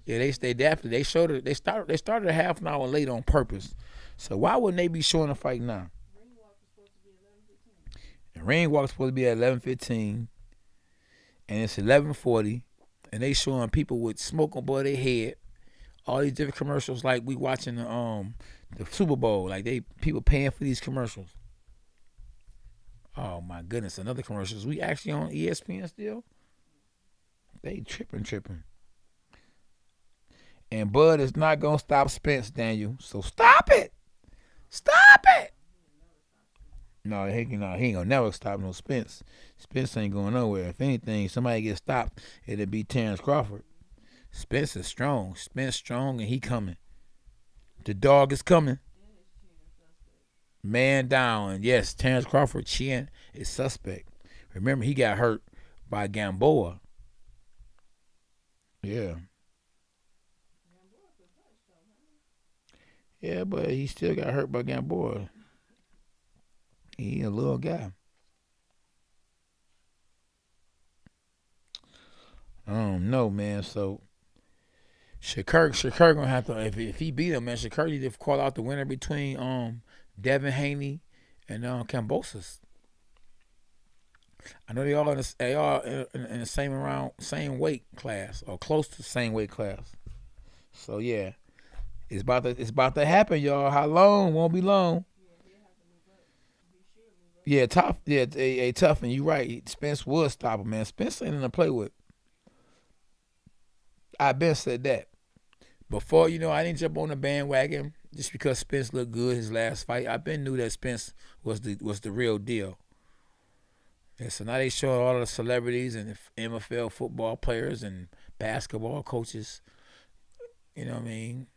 [SPEAKER 1] Yeah, they definitely they showed it. They started a half an hour late on purpose. So why wouldn't they be showing the fight now? The ring walk's supposed to be at 11:15, and it's 11:40, and they showing people with smoke above their head. All these different commercials, like we watching the Super Bowl, like people paying for these commercials. Oh my goodness, another commercials. We actually on ESPN still? They tripping. And Bud is not gonna stop Spence, Daniel. So stop it. Stop it. No, he ain't gonna never stop no Spence. Spence ain't going nowhere. If anything, somebody gets stopped, it'll be Terrence Crawford. Spence is strong. Spence strong, and he coming. The dog is coming. Man down. And yes, Terrence Crawford chin is suspect. Remember, he got hurt by Gamboa. Yeah. Yeah, but he still got hurt by Gamboa. He a little guy. I don't know, man. So Shakur gonna have to, if he beat him, man, Shakur need to call out the winner between Devin Haney and Kambosos. I know they all in the same weight class, or close to the same weight class. So yeah, it's about to happen, y'all. How long? Won't be long. Yeah, tough. Yeah, tough, and you right. Spence would stop him, man. Spence ain't in to play with. I been said that before. You know, I didn't jump on the bandwagon just because Spence looked good his last fight. I been knew that Spence was the real deal. And so now they showing all the celebrities and NFL football players and basketball coaches. You know what I mean?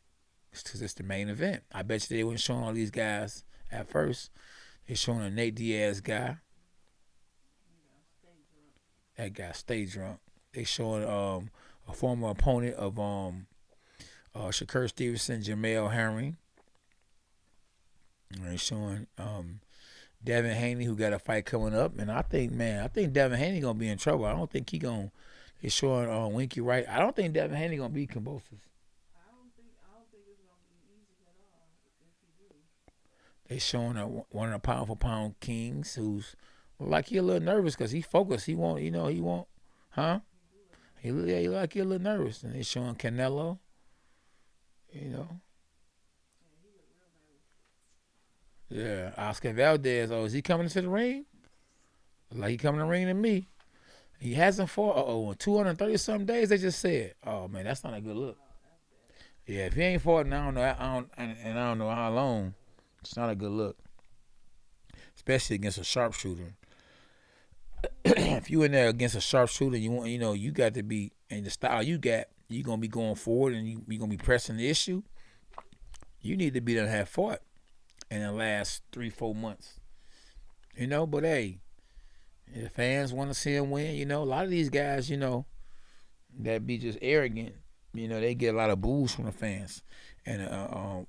[SPEAKER 1] Because it's the main event. I bet you they weren't showing all these guys at first. They showing a Nate Diaz guy. That guy stay drunk. They showing a former opponent of Shakur Stevenson, Jamel Herring. And they showing Devin Haney, who got a fight coming up, and I think Devin Haney gonna be in trouble. I don't think he gonna. They showing Winky Wright. I don't think Devin Haney gonna beat Kambosos.
[SPEAKER 2] I don't think it's gonna be easy at all if he do.
[SPEAKER 1] They showing one of the pound for pound kings who's like he a little nervous because he focused. He won't, huh? He like he a little nervous. And they showing Canelo. Yeah, Oscar Valdez. Oh, is he coming into the ring? Like he coming to the ring to me. He hasn't fought 230-something days, they just said. Oh, man, that's not a good look. Yeah, if he ain't fought, and I don't know how long, it's not a good look. Especially against a sharpshooter. If you in there against a sharpshooter, you got to be, and the style you got, you're going to be going forward and you're going to be pressing the issue. You need to be done have fought in the last 3-4 months. But hey, the fans want to see him win. A lot of these guys, that be just arrogant, they get a lot of boos from the fans. And a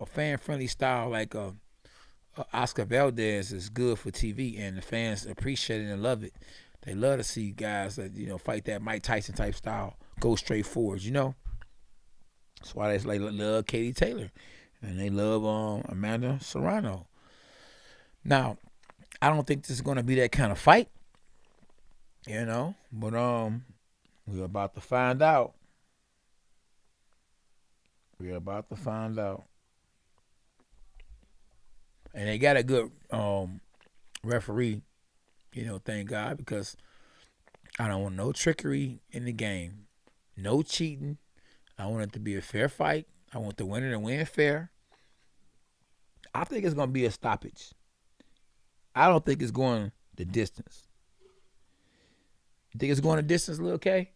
[SPEAKER 1] fan-friendly style like Oscar Valdez is good for TV, and the fans appreciate it and love it. They love to see guys that, fight that Mike Tyson type style, go straight forward, That's why they love Katie Taylor. And they love Amanda Serrano. Now, I don't think this is going to be that kind of fight, but we're about to find out. We're about to find out. And they got a good referee, thank God, because I don't want no trickery in the game, no cheating. I want it to be a fair fight. I want the winner to win fair. I think it's going to be a stoppage. I don't think it's going the distance. You think it's going the distance, Lil K?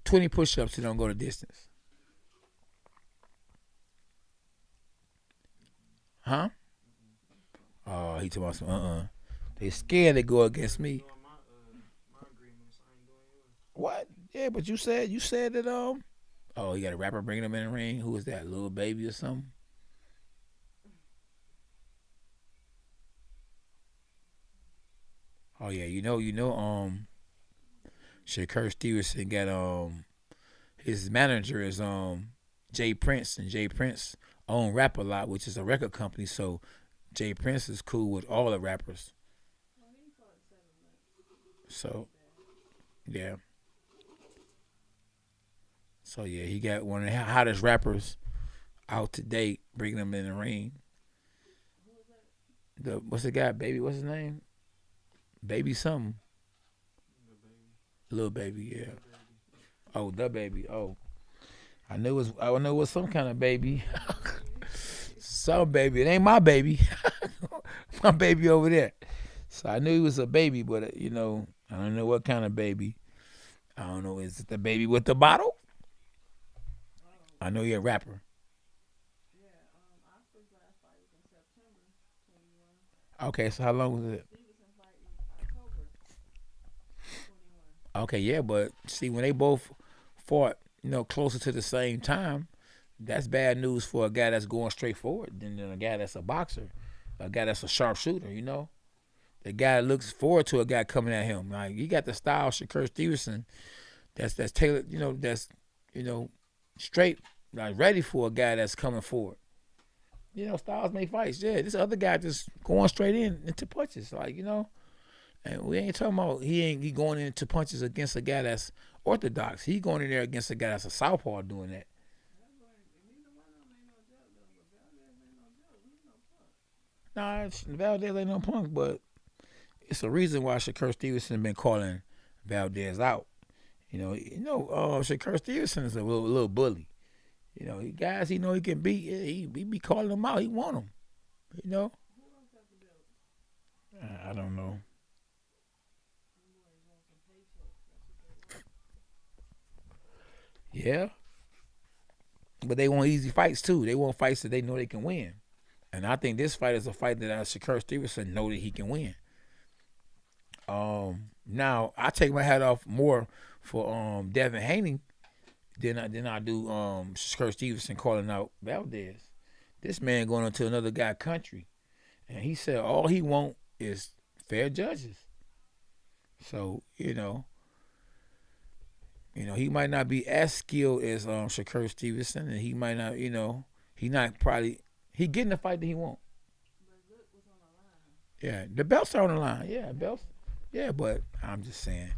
[SPEAKER 1] 20 push-ups, it don't go the distance. Huh? Oh, he talking about some They scared to go against me. What? Yeah, but you said that oh, you got a rapper bringing him in the ring. Who is that? Lil Baby or something? Oh yeah, Shakur Stevenson got his manager is Jay Prince, and Jay Prince own Rap A Lot, which is a record company. So Jay Prince is cool with all the rappers.
[SPEAKER 2] Well, he fought in 7 months.
[SPEAKER 1] So yeah. So yeah, he got one of the hottest rappers out to date, bringing them in the ring.
[SPEAKER 2] Who was that?
[SPEAKER 1] What's the guy? Baby, what's his name? Baby something. Little baby, yeah. Oh, the baby. Oh, I knew it was some kind of baby. Some baby. It ain't my baby. My baby over there. So I knew he was a baby, but I don't know what kind of baby. I don't know. Is it the baby with the bottle? I know you're a rapper.
[SPEAKER 2] Yeah, Oscar's last fight was in September 21.
[SPEAKER 1] Okay, so how long was it?
[SPEAKER 2] Stevenson fight was October 21.
[SPEAKER 1] Okay, yeah, but see, when they both fought, closer to the same time, that's bad news for a guy that's going straight forward than a guy that's a boxer, a guy that's a sharpshooter. The guy that looks forward to a guy coming at him. Like, you got the style Shakur Stevenson that's tailored, that's, straight, like ready for a guy that's coming forward. Styles make fights. Yeah, this other guy just going straight into punches. Like, and we ain't talking about he going into punches against a guy that's orthodox. He going in there against a guy that's a southpaw doing that.
[SPEAKER 2] Neither one of them ain't no joke, though. But Valdez ain't no joke. He's no punk.
[SPEAKER 1] Nah, Valdez ain't no punk, but it's a reason why Shakur Stevenson been calling Valdez out. Shakur Stevenson is a little bully. Guys he know he can beat, he be calling them out. He want them.
[SPEAKER 2] Who else got the belt?
[SPEAKER 1] I don't know.
[SPEAKER 2] Them boys want some paychecks. That's what they want.
[SPEAKER 1] Yeah, but they want easy fights too. They want fights that they know they can win. And I think this fight is a fight that Shakur Stevenson know that he can win. Now I take my hat off more for Devin Haney than I do Shakur Stevenson calling out Valdez. This man going into another guy's country, and he said all he want is fair judges. So he might not be as skilled as Shakur Stevenson, and he might not, he not probably he getting the fight that he want.
[SPEAKER 2] But look what's on the line.
[SPEAKER 1] Yeah, the belts are on the line. Yeah, belts. Yeah, but I'm just saying,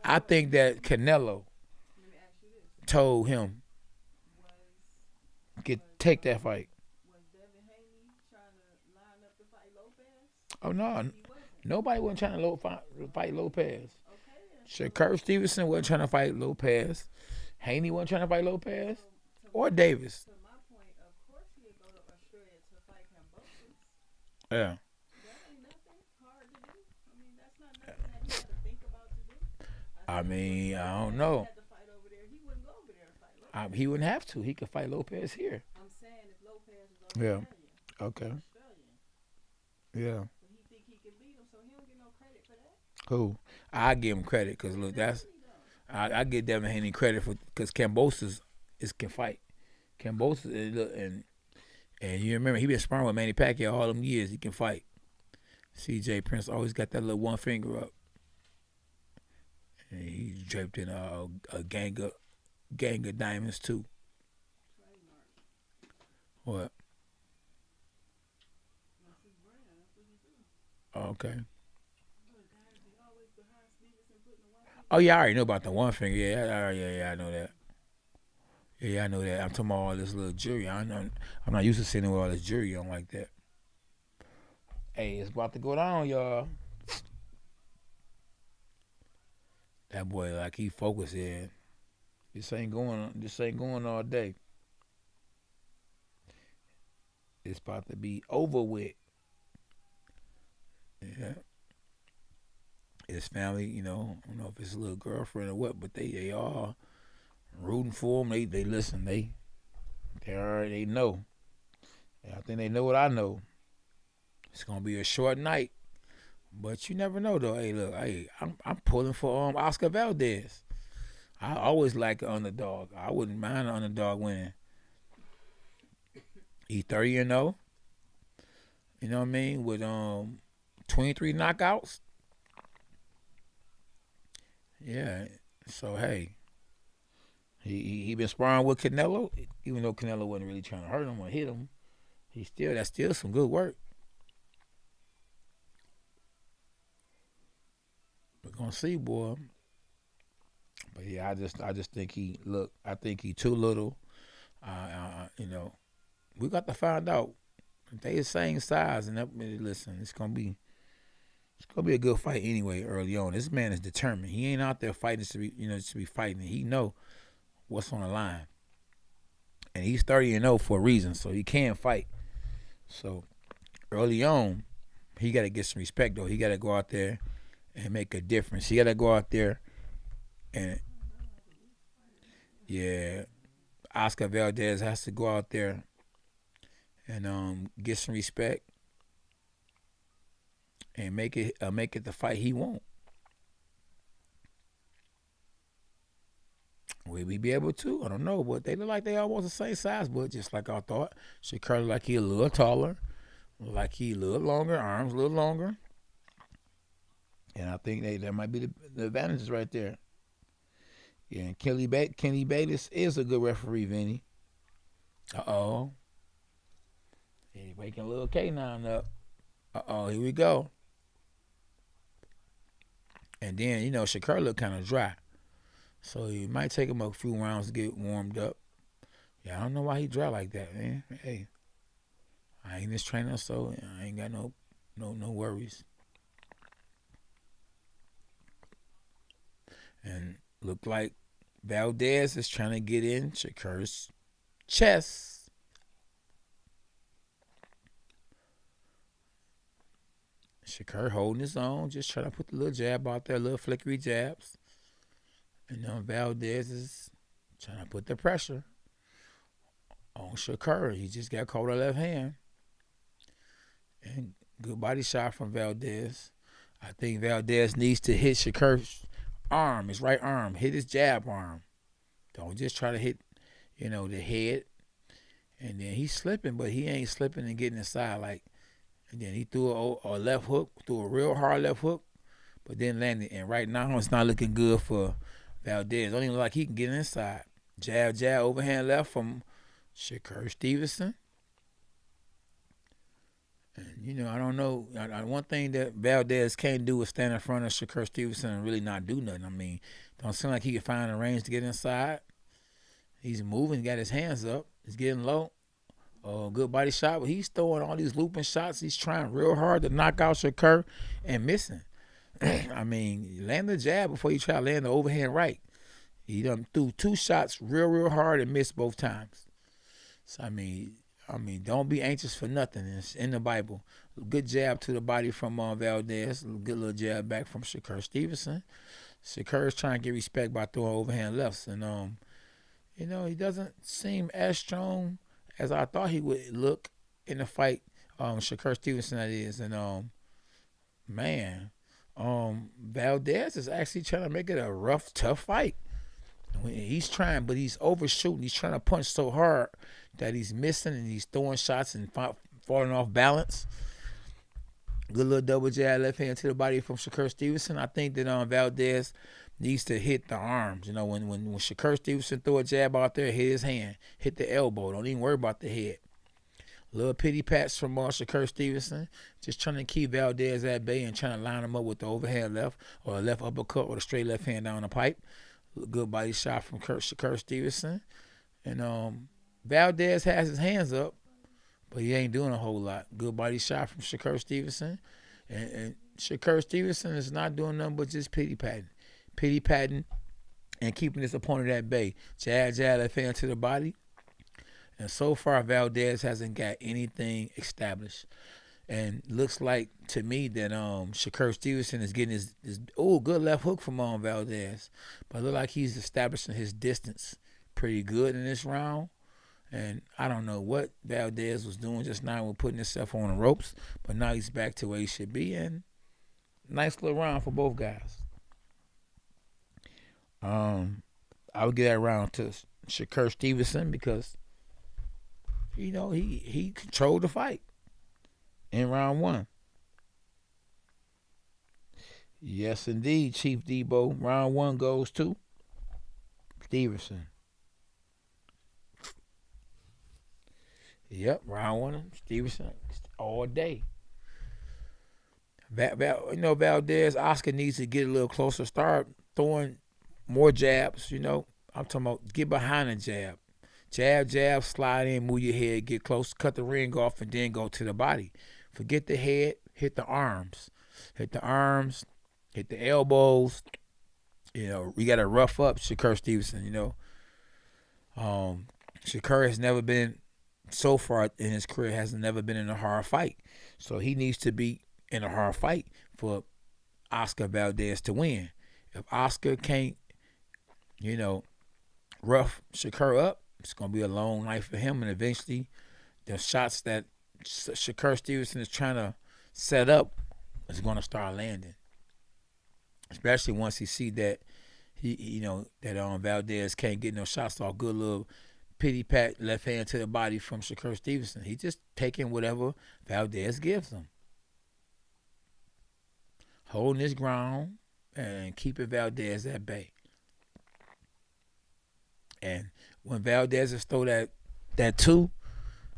[SPEAKER 1] I think that Canelo
[SPEAKER 2] Let me ask you this.
[SPEAKER 1] told him take that fight.
[SPEAKER 2] Was Devin Haney trying to line up to fight Lopez?
[SPEAKER 1] Oh no,
[SPEAKER 2] He wasn't.
[SPEAKER 1] nobody wasn't trying to fight Lopez.
[SPEAKER 2] Okay, then.
[SPEAKER 1] Shakur Stevenson wasn't trying to fight Lopez. Haney wasn't trying to fight Lopez or Davis.
[SPEAKER 2] To my point, of course he'd go to Australia to fight Cambosis.
[SPEAKER 1] Yeah.
[SPEAKER 2] That ain't nothing hard to do. I mean, that's not nothing that he had to think about to do.
[SPEAKER 1] I mean, I don't
[SPEAKER 2] If
[SPEAKER 1] know.
[SPEAKER 2] he had to fight over there, he wouldn't go over there and fight Lopez.
[SPEAKER 1] He wouldn't have to. He could fight Lopez here.
[SPEAKER 2] I'm saying if Lopez was
[SPEAKER 1] Yeah.
[SPEAKER 2] Australian.
[SPEAKER 1] Okay.
[SPEAKER 2] Australian.
[SPEAKER 1] Yeah.
[SPEAKER 2] But he think he can beat him, so he don't get no credit for that.
[SPEAKER 1] Cool. I give him credit because look, I give Devin Haney credit for because Cambosis can fight. Cambosis and you remember he been sparring with Manny Pacquiao all them years. He can fight. CJ Prince always got that little one finger up, and he's draped in a gang of diamonds too.
[SPEAKER 2] Trademark.
[SPEAKER 1] What?
[SPEAKER 2] That's his brand. That's what he do.
[SPEAKER 1] Oh, okay.
[SPEAKER 2] Look, guys, he always behind Stevenson putting the one finger.
[SPEAKER 1] Oh yeah, I already know about the one finger. Yeah, I know that. Yeah, I know that. I'm talking about all this little jewelry. I'm not used to sitting with all this jewelry on like that. Hey, it's about to go down, y'all. That boy, like he focused in. This ain't going all day. It's about to be over with. Yeah. His family, I don't know if it's a little girlfriend or what, but they all rooting for him. They listen. They already know. And I think they know what I know. It's gonna be a short night, but you never know though. Hey, look, I'm pulling for Oscar Valdez. I always like an underdog. I wouldn't mind an underdog winning. He 30-0. You know what I mean? With 23 knockouts. Yeah. So hey, he been sparring with Canelo, even though Canelo wasn't really trying to hurt him or hit him. That's still some good work. gonna see, boy. But yeah, I just think I think he too little. You know, we got to find out if they the same size. And listen, it's gonna be a good fight anyway. Early on, this man is determined. He ain't out there fighting to be fighting. He know what's on the line, and he's 30-0 for a reason, so he can fight. So early on, he got to get some respect though. He got to go out there and make a difference. He got to go out there and yeah, Oscar Valdez has to go out there and get some respect and make it the fight he want. Will we be able to? I don't know, but they look like they almost the same size, but just like I thought. Shakur look like he a little taller, like he a little longer, arms a little longer. And I think that might be the advantages right there. Yeah, and Kenny Bates is a good referee, Vinny. Uh-oh. He's waking little K9 up. Uh-oh, here we go. And then, Shakur look kind of dry. So it might take him a few rounds to get warmed up. Yeah, I don't know why he dry like that, man. Hey, I ain't his trainer, so I ain't got no worries. And look like Valdez is trying to get in Shakur's chest. Shakur holding his own, just trying to put the little jab out there, little flickery jabs. And Valdez is trying to put the pressure on Shakur. He just got caught with left hand. And good body shot from Valdez. I think Valdez needs to hit Shakur's arm, his right arm. Hit his jab arm. Don't just try to hit, the head. And then he's slipping, but he ain't slipping and getting inside. And then he threw a left hook, threw a real hard left hook, but then landed. And right now it's not looking good for Valdez. Don't even look like he can get inside. Jab, overhand left from Shakur Stevenson. And, I don't know. One thing that Valdez can't do is stand in front of Shakur Stevenson and really not do nothing. I mean, don't seem like he can find a range to get inside. He's moving, got his hands up. He's getting low. Oh, good body shot. But he's throwing all these looping shots. He's trying real hard to knock out Shakur and missing. I mean, land the jab before you try to land the overhand right. He done threw 2 shots real hard and missed both times. So, I mean, don't be anxious for nothing. It's in the Bible. Good jab to the body from Valdez. Good little jab back from Shakur Stevenson. Shakur is trying to get respect by throwing overhand lefts. And, he doesn't seem as strong as I thought he would look in the fight. Shakur Stevenson, that is. And, Valdez is actually trying to make it a rough, tough fight. He's trying, but he's overshooting. He's trying to punch so hard that he's missing and he's throwing shots and falling off balance. Good little double jab left hand to the body from Shakur Stevenson. I think that Valdez needs to hit the arms. When Shakur Stevenson throw a jab out there, hit his hand, hit the elbow. Don't even worry about the head. Little pity pats from Shakur Stevenson, just trying to keep Valdez at bay and trying to line him up with the overhand left or a left uppercut or the straight left hand down the pipe. Good body shot from Shakur Stevenson. And Valdez has his hands up, but he ain't doing a whole lot. Good body shot from Shakur Stevenson. And Shakur Stevenson is not doing nothing but just pity patting and keeping his opponent at bay. Jab, left hand to the body. And so far, Valdez hasn't got anything established. And looks like to me that Shakur Stevenson is getting his good left hook from Valdez. But it look like he's establishing his distance pretty good in this round. And I don't know what Valdez was doing just now with putting himself on the ropes. But now he's back to where he should be. And nice little round for both guys. I would give that round to Shakur Stevenson because he controlled the fight in round 1. Yes, indeed, Chief Debo. Round 1 goes to Stevenson. Yep, round 1, Stevenson all day. Valdez, Oscar needs to get a little closer, start throwing more jabs. I'm talking about get behind the jab. Jab, slide in, move your head, get close, cut the ring off, and then go to the body. Forget the head, hit the arms. Hit the arms, hit the elbows. We got to rough up Shakur Stevenson, Shakur has never been, so far in his career, has never been in a hard fight. So he needs to be in a hard fight for Oscar Valdez to win. If Oscar can't, rough Shakur up, it's going to be a long night for him. And eventually, the shots that Shakur Stevenson is trying to set up is going to start landing. Especially once he see that Valdez can't get no shots off. Good little pity pat left hand to the body from Shakur Stevenson. He just taking whatever Valdez gives him. Holding his ground and keeping Valdez at bay. And when Valdez is throw that two,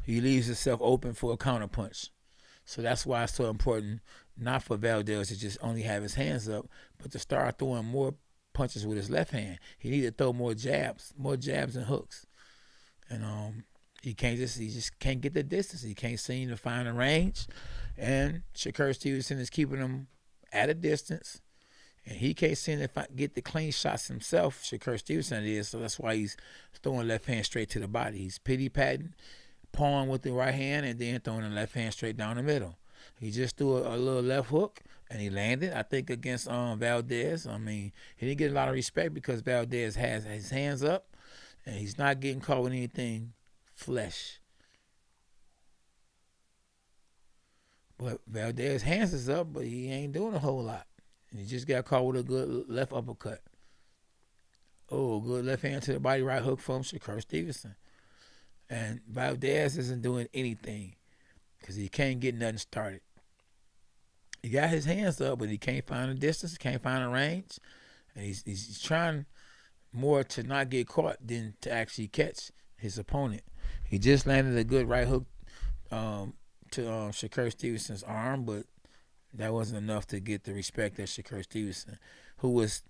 [SPEAKER 1] he leaves himself open for a counterpunch. So that's why it's so important not for Valdez to just only have his hands up, but to start throwing more punches with his left hand. He need to throw more jabs and hooks. And he just can't get the distance. He can't seem to find a range. And Shakur Stevenson is keeping him at a distance. And he can't seem to get the clean shots himself, Shakur Stevenson is. So that's why he's throwing left hand straight to the body. He's pity-patting, pawing with the right hand, and then throwing the left hand straight down the middle. He just threw a little left hook, and he landed, I think, against Valdez. I mean, he didn't get a lot of respect because Valdez has his hands up, and he's not getting caught with anything flesh. But Valdez's hands is up, but he ain't doing a whole lot. And he just got caught with a good left uppercut. Oh, good left hand to the body, right hook from Shakur Stevenson. And Valdez isn't doing anything because he can't get nothing started. He got his hands up, but he can't find a distance, can't find a range. And he's trying more to not get caught than to actually catch his opponent. He just landed a good right hook to Shakur Stevenson's arm, but that wasn't enough to get the respect of Shakur Stevenson, who was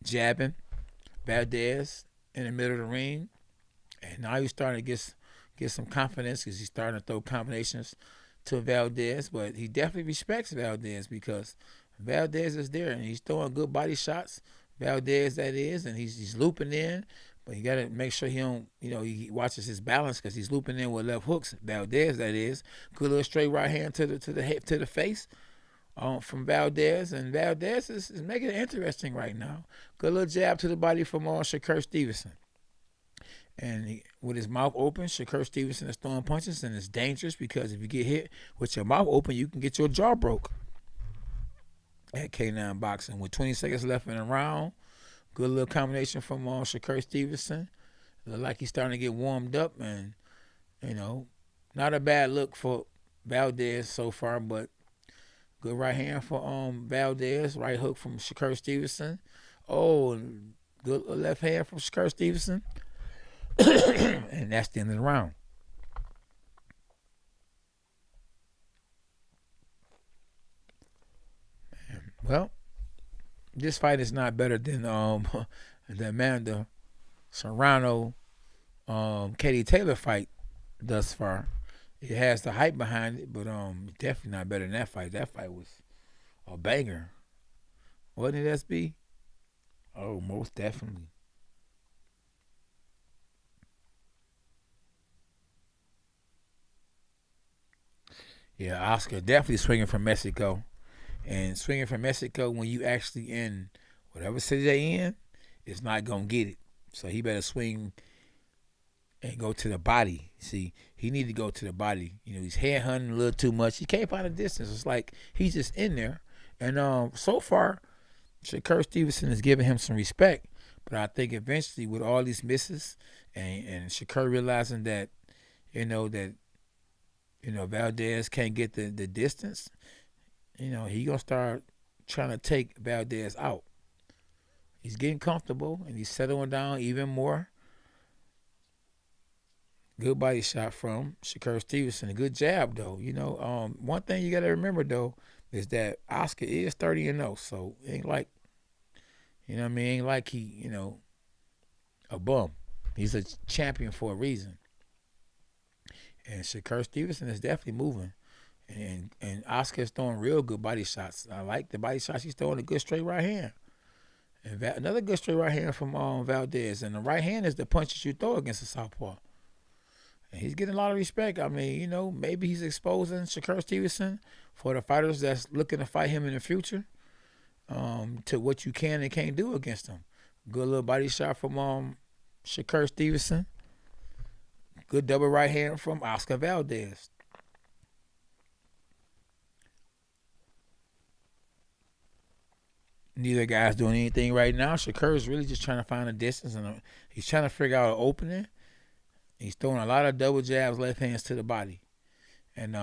[SPEAKER 1] jabbing Valdez in the middle of the ring. And now he's starting to get some confidence because he's starting to throw combinations to Valdez. But he definitely respects Valdez because Valdez is there and he's throwing good body shots. Valdez, that is, and he's looping in. But you got to make sure he don't, he watches his balance because he's looping in with left hooks. Valdez, that is, good little straight right hand to the face from Valdez, and Valdez is making it interesting right now. Good little jab to the body from Shakur Stevenson. And with his mouth open, Shakur Stevenson is throwing punches, and it's dangerous because if you get hit with your mouth open, you can get your jaw broke. At K9 Boxing, with 20 seconds left in the round, good little combination from Shakur Stevenson. Look like he's starting to get warmed up, and not a bad look for Valdez so far, but good right hand for Valdez, right hook from Shakur Stevenson. Oh, good left hand from Shakur Stevenson. And that's the end of the round. Well, this fight is not better than the Amanda Serrano Katie Taylor fight thus far. It has the hype behind it, but definitely not better than that fight. That fight was a banger. Wasn't it, SB? Oh, most definitely. Yeah, Oscar definitely swinging from Mexico. And swinging from Mexico when you actually in whatever city they in, it's not going to get it. So he better swing and go to the body. See, he need to go to the body. He's head hunting a little too much. He can't find a distance. It's like he's just in there. And so far, Shakur Stevenson is giving him some respect. But I think eventually with all these misses and Shakur realizing that, Valdez can't get the distance, he going to start trying to take Valdez out. He's getting comfortable, and he's settling down even more. Good body shot from Shakur Stevenson. A good jab, though. One thing you got to remember, though, is that Oscar is 30-0, so it ain't like, you know what I mean, ain't like he, a bum. He's a champion for a reason. And Shakur Stevenson is definitely moving. And Oscar's throwing real good body shots. I like the body shots. He's throwing a good straight right hand. And another good straight right hand from Valdez. And the right hand is the punches you throw against the southpaw. And he's getting a lot of respect. I mean, maybe he's exposing Shakur Stevenson for the fighters that's looking to fight him in the future, to what you can and can't do against him. Good little body shot from Shakur Stevenson. Good double right hand from Oscar Valdez. Neither guy's doing anything right now. Shakur is really just trying to find a distance, and he's trying to figure out an opening. He's throwing a lot of double jabs, left hands to the body. And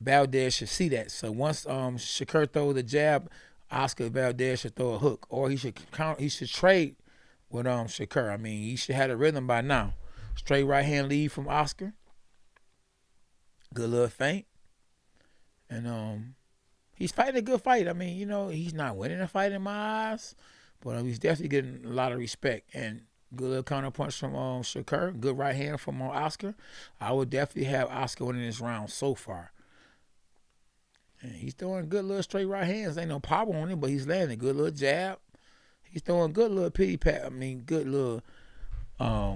[SPEAKER 1] Valdez should see that. So once Shakur throws the jab, Oscar Valdez should throw a hook, or he should trade with Shakur. I mean, he should have a rhythm by now. Straight right hand lead from Oscar. Good little feint. And he's fighting a good fight. I mean, he's not winning a fight in my eyes, but he's definitely getting a lot of respect. And good little counter punch from Shakur. Good right hand from Oscar. I would definitely have Oscar winning this round so far. And he's throwing good little straight right hands. Ain't no power on it, but he's landing good little jab. He's throwing good little good little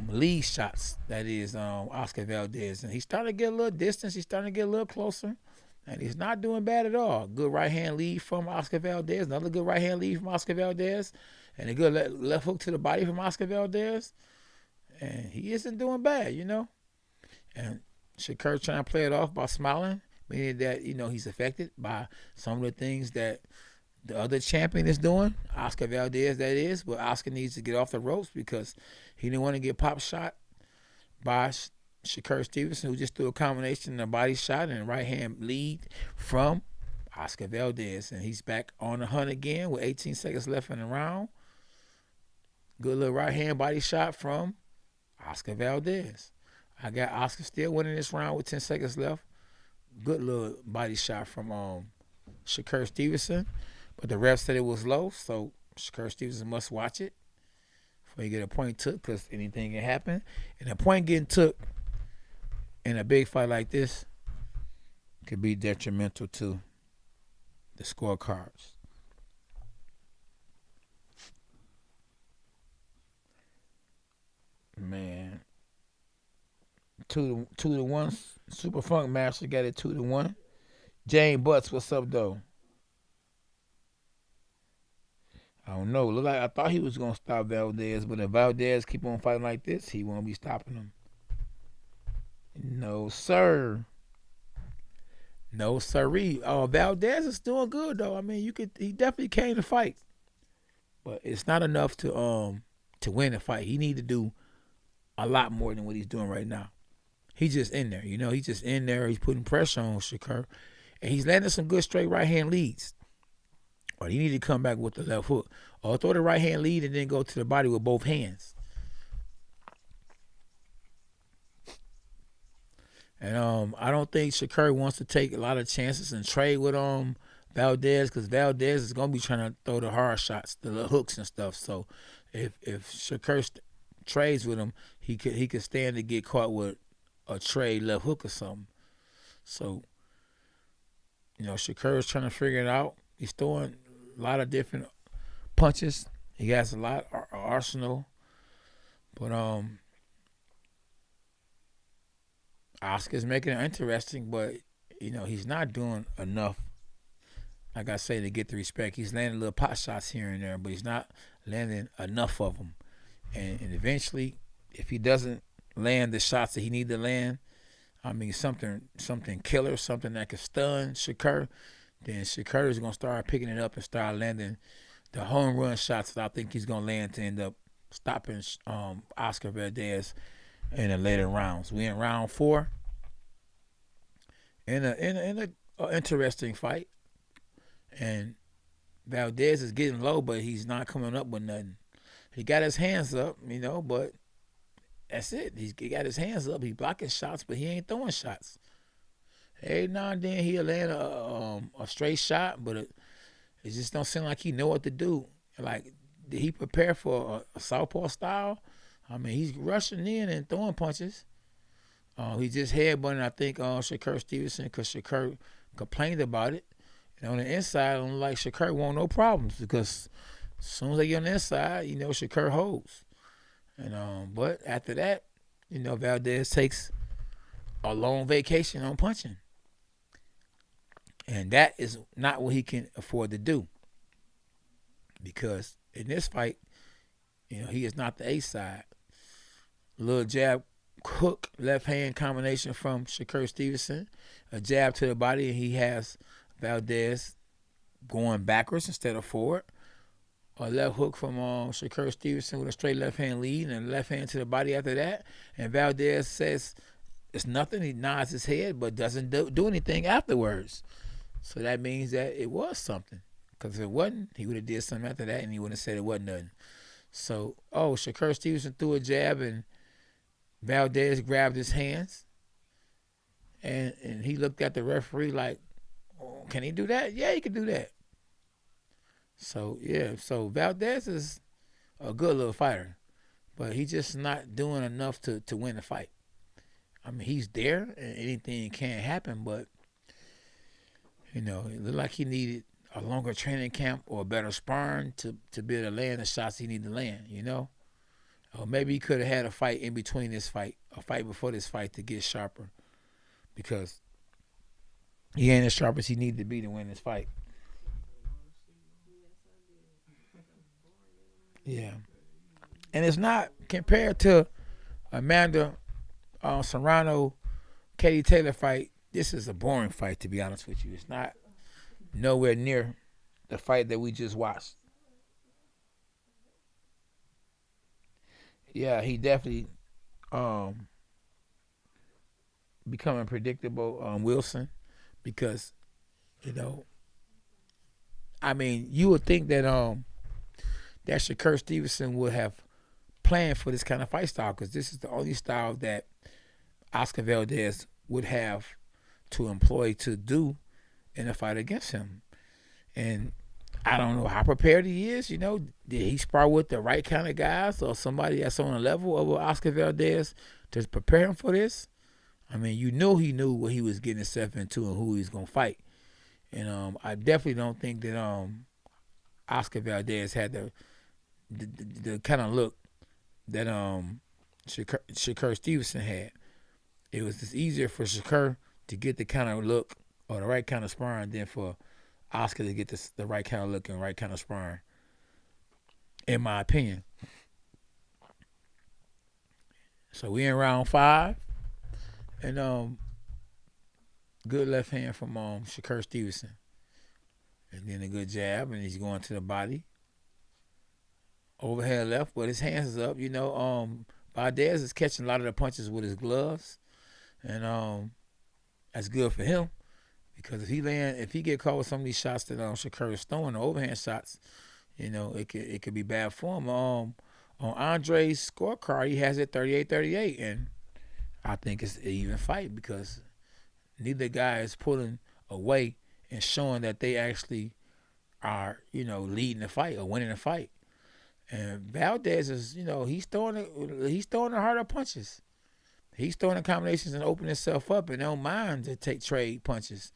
[SPEAKER 1] lead shots. That is Oscar Valdez. And he's starting to get a little distance. He's starting to get a little closer. And he's not doing bad at all. Good right hand lead from Oscar Valdez. Another good right hand lead from Oscar Valdez. And a good left hook to the body from Oscar Valdez. And he isn't doing bad, And Shakur trying to play it off by smiling, meaning that, he's affected by some of the things that the other champion is doing. Oscar Valdez, that is. But Oscar needs to get off the ropes because he didn't want to get pop shot by Shakur Stevenson, who just threw a combination of a body shot and a right hand lead from Oscar Valdez. And he's back on the hunt again with 18 seconds left in the round. Good little right hand body shot from Oscar Valdez. I got Oscar still winning this round with 10 seconds left. Good little body shot from Shakur Stevenson. But the ref said it was low, so Shakur Stevenson must watch it before you get a point took, because anything can happen. And a point getting took in a big fight like this could be detrimental to the scorecards. Man, 2-1. Super Funk Master got it 2-1. Jane Butts, what's up though? I don't know. Look like I thought he was gonna stop Valdez, but if Valdez keep on fighting like this, he won't be stopping him. No, sir. No, sirree. Oh, Valdez is doing good though. I mean, he definitely came to fight, but it's not enough to win a fight. He need to do a lot more than what he's doing right now. He's just in there, He's just in there. He's putting pressure on Shakur, and he's landing some good straight right hand leads. But he need to come back with the left hook, or throw the right hand lead and then go to the body with both hands. And I don't think Shakur wants to take a lot of chances and trade with Valdez, because Valdez is gonna be trying to throw the hard shots, the hooks and stuff. So if Shakur trades with him, he could stand to get caught with a trade left hook or something. So Shakur is trying to figure it out. He's throwing a lot of different punches. He has a lot of arsenal, but Oscar's making it interesting, but he's not doing enough, like I say, to get the respect. He's landing little pot shots here and there, but he's not landing enough of them. And eventually, if he doesn't land the shots that he need to land, I mean something killer, something that could stun Shakur, then Shakur is gonna start picking it up and start landing the home run shots that I think he's gonna land to end up stopping Oscar Valdez in the later rounds. We in round 4. In a interesting fight, and Valdez is getting low, but he's not coming up with nothing. He got his hands up, but that's it. He got his hands up. He blocking shots, but he ain't throwing shots. Every now and then he'll land a straight shot, but it just don't seem like he know what to do. Like, did he prepare for a southpaw style? I mean, he's rushing in and throwing punches. He just headbutted, I think, Shakur Stevenson, because Shakur complained about it. And on the inside, I'm like, Shakur won't no problems, because as soon as they get on the inside, you know, Shakur holds. And but after that, you know, Valdez takes a long vacation on punching. And that is not what he can afford to do. Because in this fight, you know, he is not the A side. Little jab, hook, left hand combination from Shakur Stevenson. A jab to the body, and he has Valdez going backwards instead of forward. A left hook from Shakur Stevenson with a straight left hand lead, and a left hand to the body after that. And Valdez says it's nothing. He nods his head, but doesn't do anything afterwards. So that means that it was something. Because if it wasn't, he would have did something after that, and he would have said it wasn't nothing. So, Shakur Stevenson threw a jab, and Valdez grabbed his hands. And he looked at the referee like, oh, can he do that? Yeah, he can do that. So, yeah. So, Valdez is a good little fighter. But he's just not doing enough to win the fight. I mean, he's there, and anything can happen, but, you know, it looked like he needed a longer training camp or a better sparring to be able to land the shots he needed to land, you know? Or maybe he could have had a fight in between this fight, a fight before this fight to get sharper, because he ain't as sharp as he needed to be to win this fight. Yeah. And it's not compared to Amanda Serrano, Katie Taylor fight. This is a boring fight, to be honest with you. It's not nowhere near the fight that we just watched. Yeah, he definitely becoming predictable, Wilson, because, you know, I mean, you would think that that Shakur Stevenson would have planned for this kind of fight style, because this is the only style that Oscar Valdez would have to employ to do in a fight against him. And I don't know how prepared he is. You know, did he spar with the right kind of guys or somebody that's on a level of Oscar Valdez to prepare him for this? I mean, you knew he knew what he was getting himself into and who he was going to fight. And I definitely don't think that Oscar Valdez had the kind of look that Shakur Stevenson had. It was just easier for Shakur to get the kind of look or the right kind of sparring than for Oscar to get the right kind of look and right kind of sparring, in my opinion. So we in round 5, and good left hand from Shakur Stevenson, and then a good jab, and he's going to the body. Overhead left, but his hands is up. You know, Valdez is catching a lot of the punches with his gloves, and that's good for him, because if he get caught with some of these shots that Shakur is throwing, the overhand shots, you know, it could be bad for him. On Andre's scorecard, he has it 38-38, and I think it's an even fight, because neither guy is pulling away and showing that they actually are, you know, leading the fight or winning the fight. And Valdez is, you know, he's throwing the harder punches. He's throwing the combinations and opening himself up, and don't mind to take trade punches.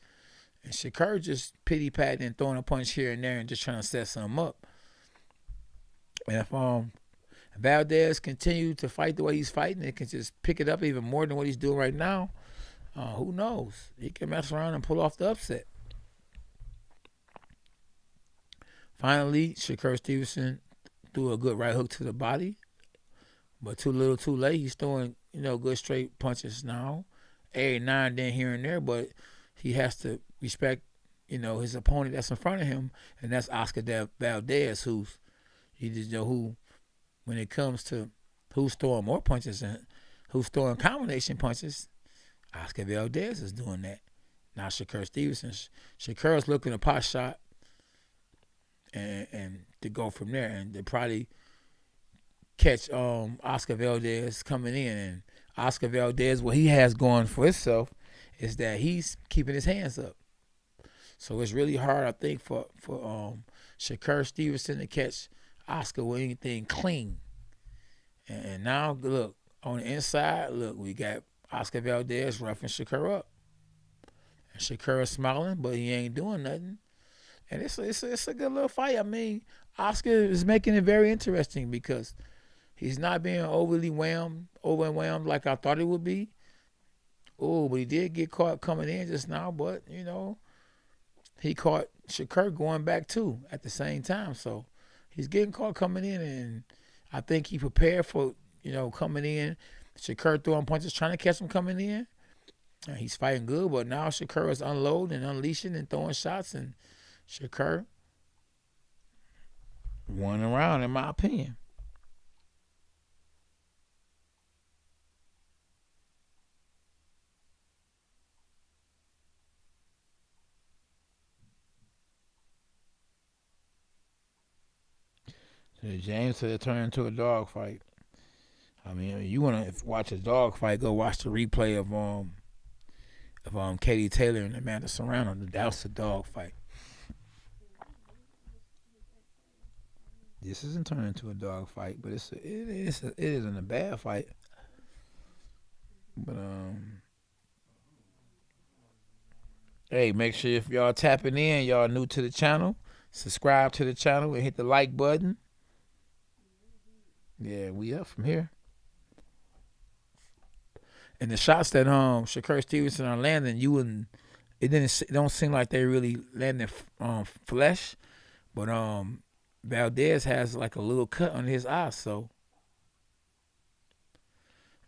[SPEAKER 1] And Shakur just pity-patting and throwing a punch here and there and just trying to set something up. And if Valdez continue to fight the way he's fighting, it can just pick it up even more than what he's doing right now. Who knows? He can mess around and pull off the upset. Finally, Shakur Stevenson threw a good right hook to the body, but too little too late. He's throwing, you know, good straight punches now, every now and then here and there, but he has to respect, you know, his opponent that's in front of him, and that's Oscar Valdez, who's, you just know who, when it comes to who's throwing more punches and who's throwing combination punches, Oscar Valdez is doing that. Now Shakur Stevenson, Shakur's looking a pot shot and to go from there, and they probably catch Oscar Valdez coming in. And Oscar Valdez, what he has going for himself is that he's keeping his hands up. So it's really hard, I think, for Shakur Stevenson to catch Oscar with anything clean. And now, look, on the inside, look, we got Oscar Valdez roughing Shakur up. And Shakur is smiling, but he ain't doing nothing. And it's a good little fight. I mean, Oscar is making it very interesting because he's not being overwhelmed like I thought he would be. Oh, but he did get caught coming in just now, but, he caught Shakur going back too at the same time. So he's getting caught coming in, and I think he prepared for, coming in. Shakur throwing punches, trying to catch him coming in. And he's fighting good, but now Shakur is unloading and unleashing and throwing shots, and Shakur won around, in my opinion. So James said it turned into a dog fight. I mean, you want to watch a dog fight, go watch the replay of Katie Taylor and Amanda Serrano. That was a dog fight. This isn't turning into a dog fight, but it isn't a bad fight. But hey, make sure if y'all tapping in, y'all new to the channel, subscribe to the channel and hit the like button. Yeah, we up from here. And the shots that Shakur Stevenson are landing, it don't seem like they really landing flesh, but Valdez has like a little cut on his eye, so.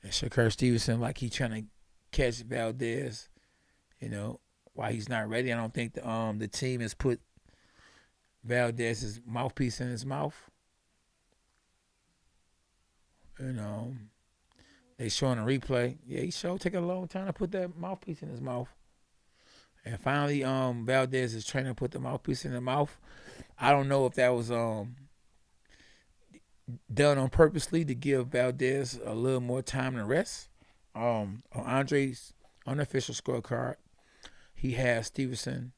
[SPEAKER 1] And Shakur Stevenson, like he trying to catch Valdez, while he's not ready. I don't think the team has put Valdez's mouthpiece in his mouth. They showing a replay. Yeah, he showed taking a long time to put that mouthpiece in his mouth. And finally, Valdez is trying to put the mouthpiece in the mouth. I don't know if that was done on purposely to give Valdez a little more time to rest. On Andre's unofficial scorecard, he has Stevenson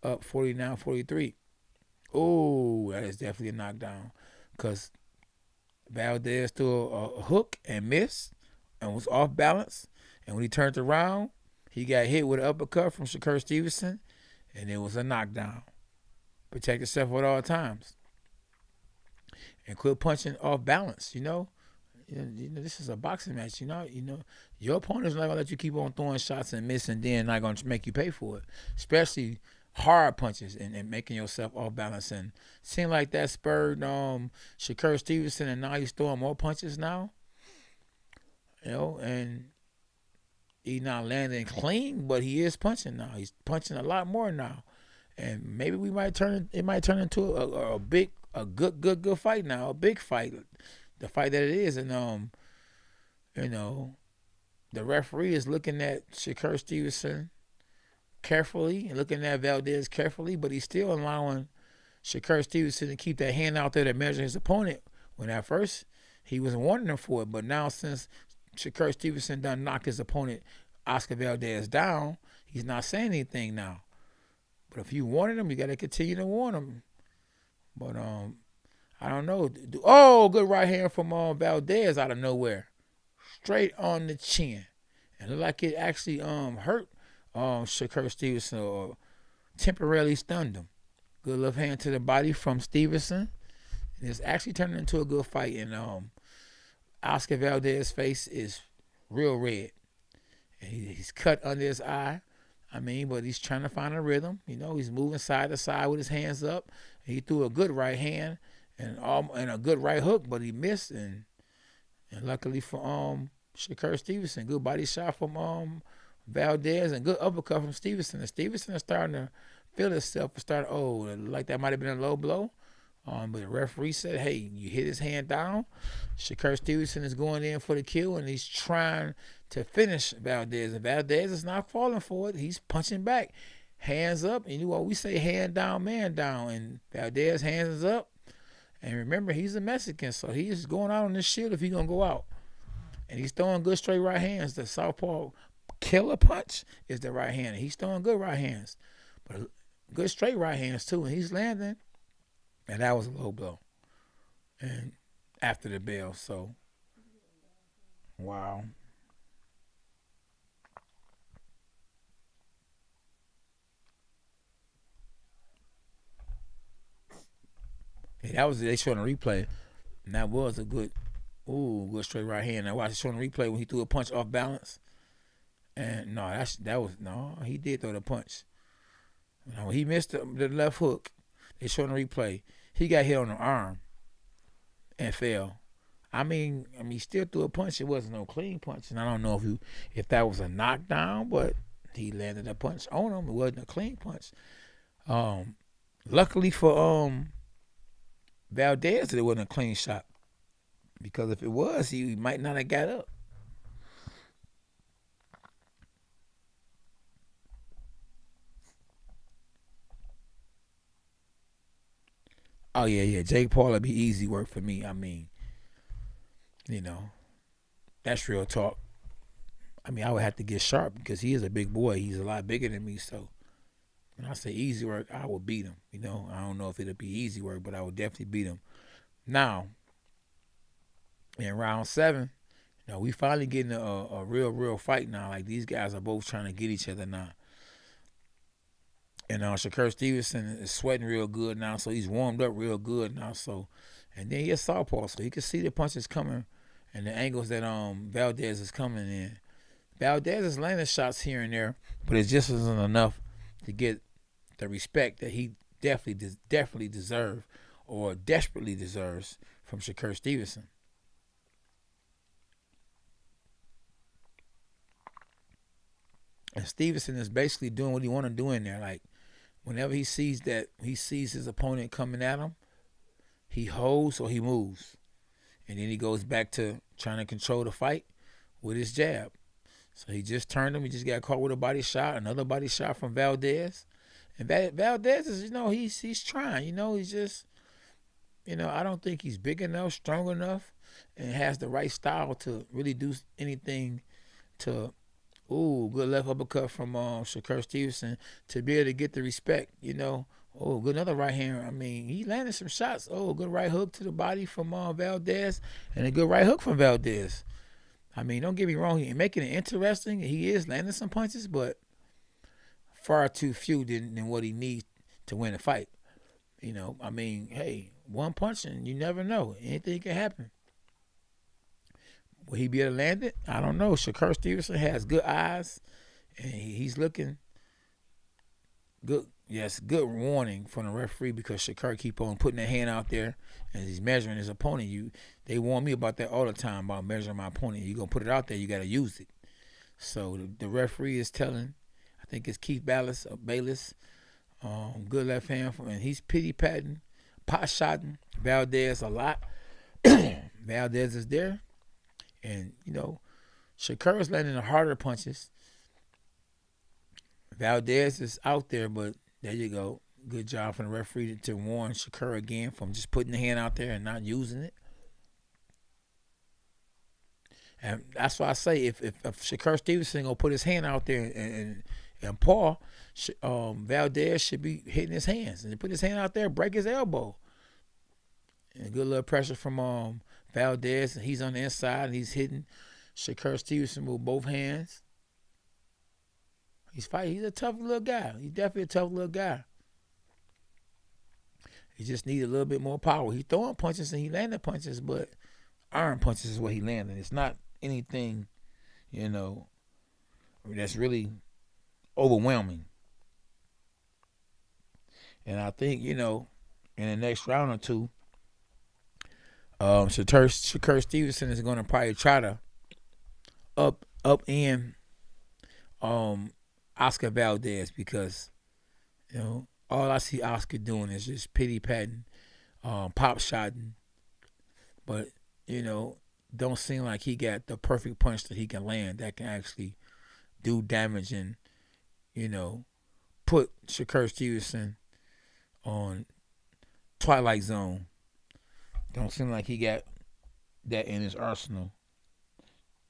[SPEAKER 1] up 49-43. Oh, that is definitely a knockdown because Valdez threw a hook and missed and was off balance. And when he turned around, he got hit with an uppercut from Shakur Stevenson, and it was a knockdown. Protect yourself at all times. And quit punching off balance, this is a boxing match, your opponent's not going to let you keep on throwing shots and missing, then not going to make you pay for it, especially hard punches and making yourself off balance. And seemed like that spurred Shakur Stevenson, and now he's throwing more punches now, and he's not landing clean, but he is punching now. He's punching a lot more now, and maybe it might turn into a good fight now, a big fight, the fight that it is. And the referee is looking at Shakur Stevenson carefully and looking at Valdez carefully, but he's still allowing Shakur Stevenson to keep that hand out there to measure his opponent, when at first he wasn't wanting him for it. But now, since Shakur Stevenson done knocked his opponent Oscar Valdez down, he's not saying anything now. But if you wanted him, you got to continue to warn him. But I don't know. Oh, good right hand from Valdez out of nowhere, straight on the chin, and looked like it actually hurt Shakur Stevenson, or temporarily stunned him. Good left hand to the body from Stevenson. And it's actually turning into a good fight. And Oscar Valdez's face is real red. And he's cut under his eye. But he's trying to find a rhythm. He's moving side to side with his hands up. He threw a good right hand and a good right hook, but he missed. And luckily for Shakur Stevenson, good body shot from Valdez and good uppercut from Stevenson. And Stevenson is starting to feel himself and like that might have been a low blow. But the referee said, hey, you hit his hand down. Shakur Stevenson is going in for the kill, and he's trying to finish Valdez. And Valdez is not falling for it. He's punching back. Hands up. And we say hand down, man down. And Valdez hands up. And remember, he's a Mexican, so he's going out on this shield if he's going to go out. And he's throwing good straight right hands. The southpaw killer punch is the right hand. He's throwing good right hands, but good straight right hands too, and he's landing. And that was a low blow. And after the bell, so wow. Yeah, that was they showing a replay, and that was a good, good straight right hand. I watched it showing a replay when he threw a punch off balance. And no, he did throw the punch. Now, when he missed the left hook, they showing a replay. He got hit on the arm and fell. I mean, he still threw a punch. It wasn't no clean punch, and I don't know if that was a knockdown, but he landed a punch on him. It wasn't a clean punch. Luckily for Valdez, it wasn't a clean shot, because if it was, he might not have got up. Oh yeah. Jake Paul would be easy work for me. I mean, that's real talk. I mean, I would have to get sharp because he is a big boy. He's a lot bigger than me. So when I say easy work, I would beat him. I don't know if it'll be easy work, but I would definitely beat him. Now, in round 7, we finally getting a real fight now. Like, these guys are both trying to get each other now. And Shakur Stevenson is sweating real good now, so he's warmed up real good now. So, and then he's southpaw, so he can see the punches coming and the angles that Valdez is coming in. Valdez is landing shots here and there, but it just isn't enough to get the respect that he definitely deserves, or desperately deserves, from Shakur Stevenson. And Stevenson is basically doing what he want to do in there. Like, whenever he sees his opponent coming at him, he holds or he moves. And then he goes back to trying to control the fight with his jab. So he just turned him. He just got caught with a body shot, another body shot from Valdez. And Valdez is, he's trying. He's just, I don't think he's big enough, strong enough, and has the right style to really do anything to, good left uppercut from Shakur Stevenson to be able to get the respect, good another right hand. I mean, he landed some shots. Good right hook to the body from Valdez, and a good right hook from Valdez. I mean, don't get me wrong, he's making it interesting. He is landing some punches, but far too few than what he needs to win a fight. I mean, hey, one punch and you never know. Anything can happen. Will he be able to land it? I don't know. Shakur Stevenson has good eyes, and he's looking good. Yes, good warning from the referee, because Shakur keep on putting that hand out there and he's measuring his opponent. They warn me about that all the time, about measuring my opponent. You're going to put it out there, you got to use it. So the referee is telling, I think it's Keith Bayless, good left hand, and he's pity-patting, pot-shotting Valdez a lot. Valdez is there. And, Shakur is landing the harder punches. Valdez is out there, but there you go. Good job from the referee to warn Shakur again from just putting the hand out there and not using it. And that's why I say if Shakur Stevenson going to put his hand out there and paw, Valdez should be hitting his hands. And he put his hand out there, break his elbow. And good little pressure from Valdez, and he's on the inside, and he's hitting Shakur Stevenson with both hands. He's fighting. He's a tough little guy. He's definitely a tough little guy. He just needs a little bit more power. He's throwing punches and he landing punches, but iron punches is what he landing. It's not anything, that's really overwhelming. And I think, in the next round or two, Shakur Stevenson is going to probably try to up in Oscar Valdez, because all I see Oscar doing is just pity-patting, pop-shotting, but don't seem like he got the perfect punch that he can land that can actually do damage and put Shakur Stevenson on Twilight Zone. Don't seem like he got that in his arsenal.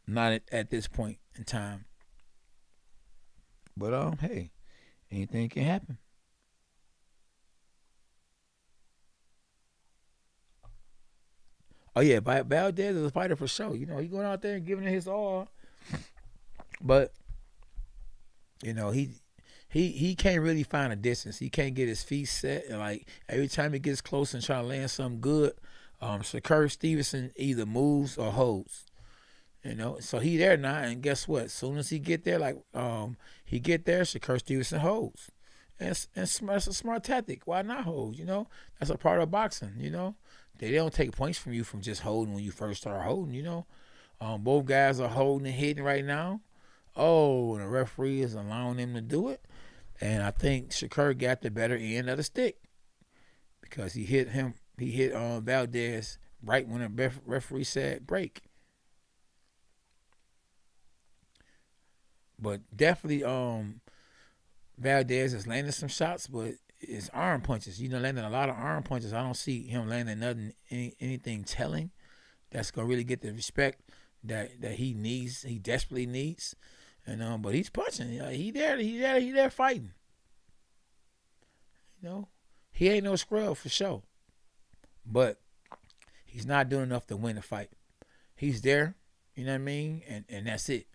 [SPEAKER 1] Not at this point in time. But hey, anything can happen. Oh yeah, Valdez is a fighter for sure. You know, he going out there and giving it his all, but you know he can't really find a distance. He can't get his feet set, and like every time he gets close and try to land something good, Shakur Stevenson either moves or holds. You know, so he there now, and guess what? As soon as he get there, he get there, Shakur Stevenson holds, and that's a smart tactic. Why not hold? You know, that's a part of boxing. You know, they don't take points from you from just holding when you first start holding. You know, both guys are holding and hitting right now. Oh, and the referee is allowing them to do it, and I think Shakur got the better end of the stick because he hit him. He hit Valdez right when the referee said break. But definitely, Valdez is landing some shots, but it's arm punches. You know, landing a lot of arm punches. I don't see him landing anything telling that's gonna really get the respect that he needs. He desperately needs, and but he's punching. You know, he there fighting. You know, he ain't no scrub for sure, but he's not doing enough to win the fight. He's there. You know what I mean, and that's it.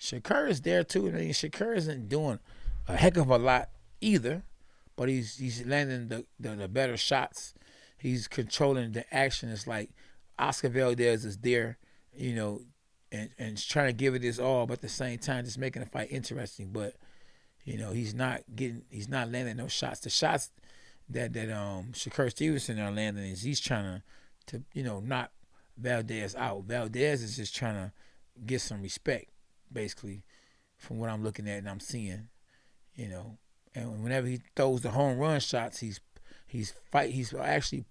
[SPEAKER 1] Shakur is there too. I mean, Shakur isn't doing a heck of a lot either, but he's landing the better shots. He's controlling the action. It's like Oscar Valdez is there, you know, and trying to give it his all, but at the same time just making the fight interesting. But you know, he's not landing those shots. The shots that Shakur Stevenson are landing is he's trying to knock Valdez out. Valdez is just trying to get some respect, basically, from what I'm looking at and I'm seeing, you know. And whenever he throws the home run shots, he's actually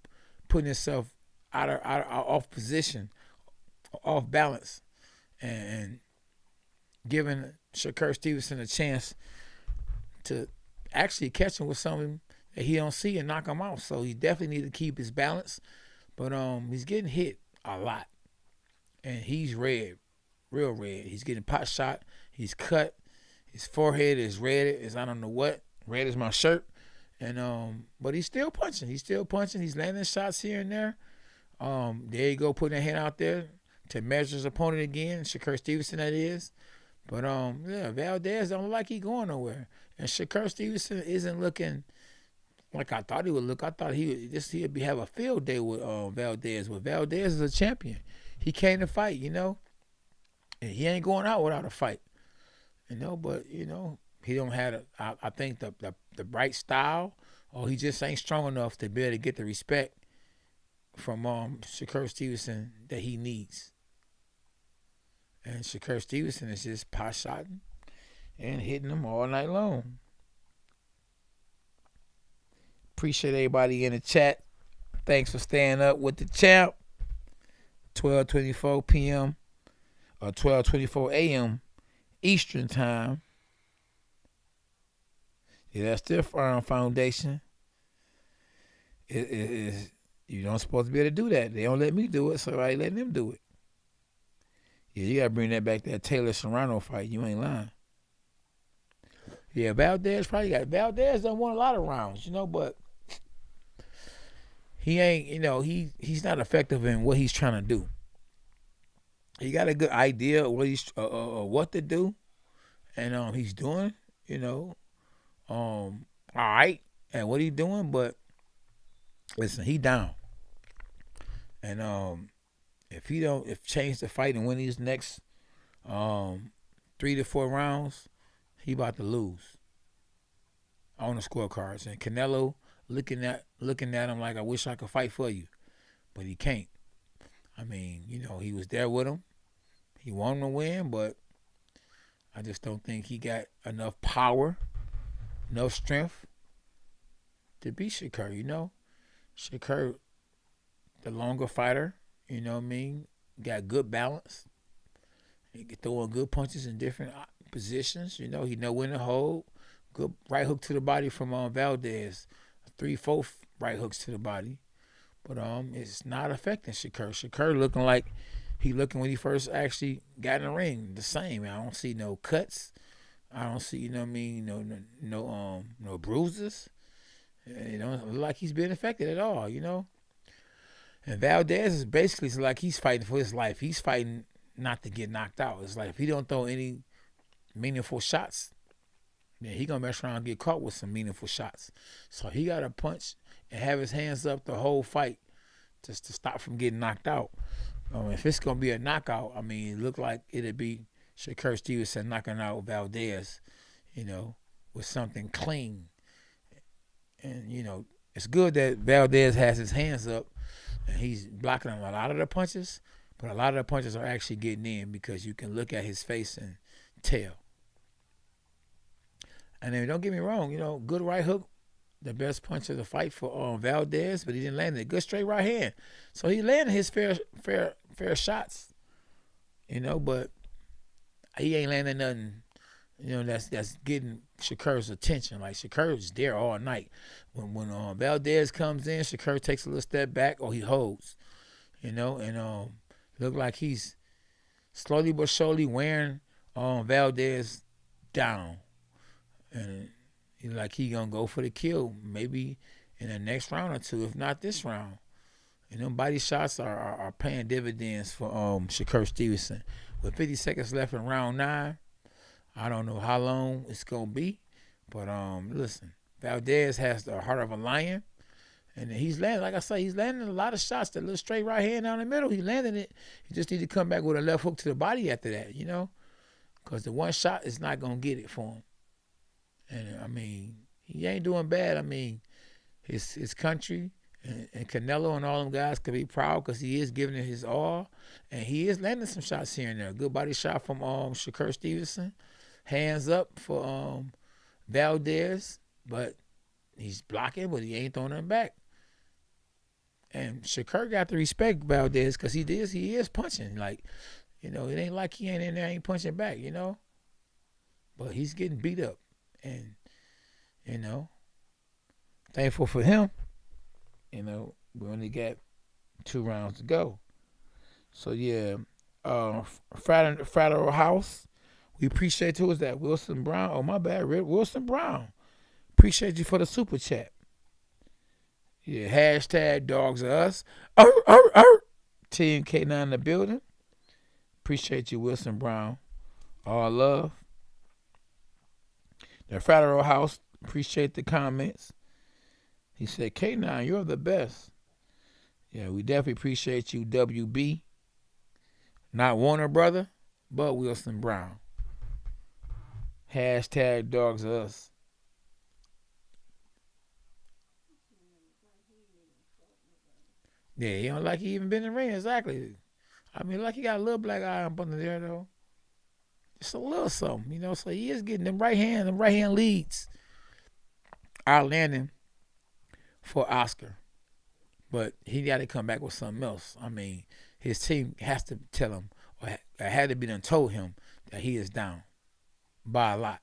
[SPEAKER 1] putting himself off position, off balance, and giving Shakur Stevenson a chance to actually catch him with something that he don't see and knock him out. So he definitely need to keep his balance. But he's getting hit a lot, and he's red. Real red. He's getting pot shot. He's cut. His forehead is red as I don't know what. Red as my shirt. And but he's still punching. He's landing shots here and there. There you go, putting a hand out there to measure his opponent again. Shakur Stevenson, that is. But yeah, Valdez don't look like he going nowhere. And Shakur Stevenson isn't looking like I thought he would look. I thought he'd have a field day with Valdez. But Valdez is a champion. He came to fight, you know. And he ain't going out without a fight, you know. But you know, he don't have I think the right style, or he just ain't strong enough to be able to get the respect from Shakur Stevenson that he needs. And Shakur Stevenson is just pot shotting and hitting them all night long. Appreciate everybody in the chat. Thanks for staying up with the champ. 12:24 p.m. or 12:24 a.m. Eastern time. Yeah, that's their foundation. It is you don't supposed to be able to do that. They don't let me do it, so I let them do it. Yeah, you gotta bring that back to that Taylor Serrano fight. You ain't lying. Yeah, Valdez done won a lot of rounds, you know, but he ain't, you know, he's not effective in what he's trying to do. He got a good idea of what to do, and he's doing, you know, all right at what he's doing. But listen, he down, and if change the fight and win these next 3 to 4 rounds, he about to lose on the scorecards. And Canelo looking at him like, I wish I could fight for you, but he can't. I mean, you know, he was there with him. He wanted to win, but I just don't think he got enough power, enough strength to beat Shakur, you know. Shakur, the longer fighter, you know what I mean, got good balance. He can throw in good punches in different positions, you know. He know when to hold. Good right hook to the body from Valdez. 3-4 right hooks to the body. But it's not affecting Shakur. Shakur looking like he looking when he first actually got in the ring. The same. I don't see no cuts. I don't see, you know what I mean, no bruises. You know, look like he's been affected at all, you know. And Valdez is basically like he's fighting for his life. He's fighting not to get knocked out. It's like if he don't throw any meaningful shots, then he gonna mess around and get caught with some meaningful shots. So he gotta punch and have his hands up the whole fight just to stop from getting knocked out. If it's gonna be a knockout, I mean, it looked like it'd be Shakur Stevenson knocking out Valdez, you know, with something clean. And, you know, it's good that Valdez has his hands up and he's blocking a lot of the punches, but a lot of the punches are actually getting in because you can look at his face and tell. And then don't get me wrong, you know, good right hook, the best punch of the fight for Valdez, but he didn't land it. Good straight right hand. So he landed his fair shots, you know, but he ain't landing nothing, you know, that's getting Shakur's attention. Like Shakur's there all night. When Valdez comes in, Shakur takes a little step back or he holds, you know, and look like he's slowly but surely wearing Valdez down. And like he gonna go for the kill maybe in the next round or two, if not this round. And them body shots are paying dividends for Shakur Stevenson. With 50 seconds left in round 9, I don't know how long it's gonna be, but listen, Valdez has the heart of a lion, and he's landing. Like I say, he's landing a lot of shots. That little straight right hand down the middle, he landing it. He just need to come back with a left hook to the body after that, you know, because the one shot is not gonna get it for him. And I mean, he ain't doing bad. I mean, his country and Canelo and all them guys could be proud because he is giving it his all, and he is landing some shots here and there. Good body shot from Shakur Stevenson, hands up for Valdez, but he's blocking, but he ain't throwing them back. And Shakur got to respect Valdez because he is punching. Like, you know, it ain't like he ain't in there ain't punching back, you know. But he's getting beat up. And, you know, thankful for him. You know, we only got 2 rounds to go. So, yeah, Fraternal House, we appreciate who is that? Wilson Brown. Oh, my bad, Wilson Brown. Appreciate you for the super chat. Yeah, hashtag dogs are us. TNK9 in the building. Appreciate you, Wilson Brown. All love. The Fraternal House, appreciate the comments. He said, K9, you're the best. Yeah, we definitely appreciate you, WB. Not Warner Brother, but Wilson Brown. Hashtag dogs are us. Yeah, he don't like he even been in the ring, exactly. I mean, like he got a little black eye up under there, though. Just a little something, you know. So he is getting them right hand leads are landing for Oscar. But he got to come back with something else. I mean, his team has to tell him, or had to be done told him that he is down by a lot.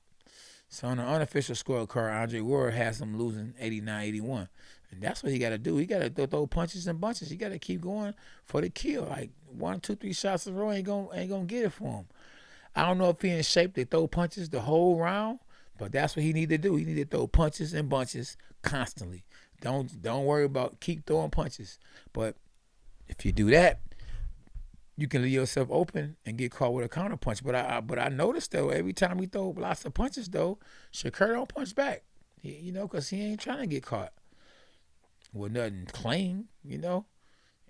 [SPEAKER 1] So on the unofficial scorecard, Andre Ward has him losing 89-81. And that's what he got to do. He got to throw punches and bunches. He got to keep going for the kill. Like 1, 2, 3 shots in a row ain't gonna get it for him. I don't know if he in shape to throw punches the whole round, but that's what he need to do. He need to throw punches and bunches constantly. Don't worry about keep throwing punches. But if you do that, you can leave yourself open and get caught with a counter punch. But I noticed though, every time we throw lots of punches though, Shakur don't punch back. You know, because he ain't trying to get caught with nothing clean, you know.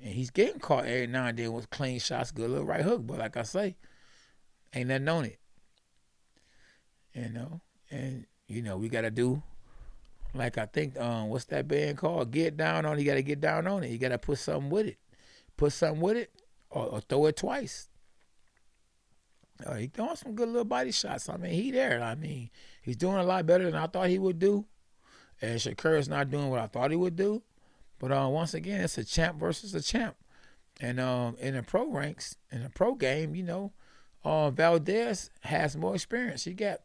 [SPEAKER 1] And he's getting caught every now and then with clean shots, good little right hook. But like I say, ain't nothing on it. You know? And, you know, we got to do, like I think, what's that band called? Get down on it. You got to get down on it. You got to put something with it. Put something with it or throw it twice. He throwing some good little body shots. I mean, he there. I mean, he's doing a lot better than I thought he would do. And Shakur is not doing what I thought he would do. But once again, it's a champ versus a champ. And in the pro ranks, in the pro game, you know, Valdez has more experience. He got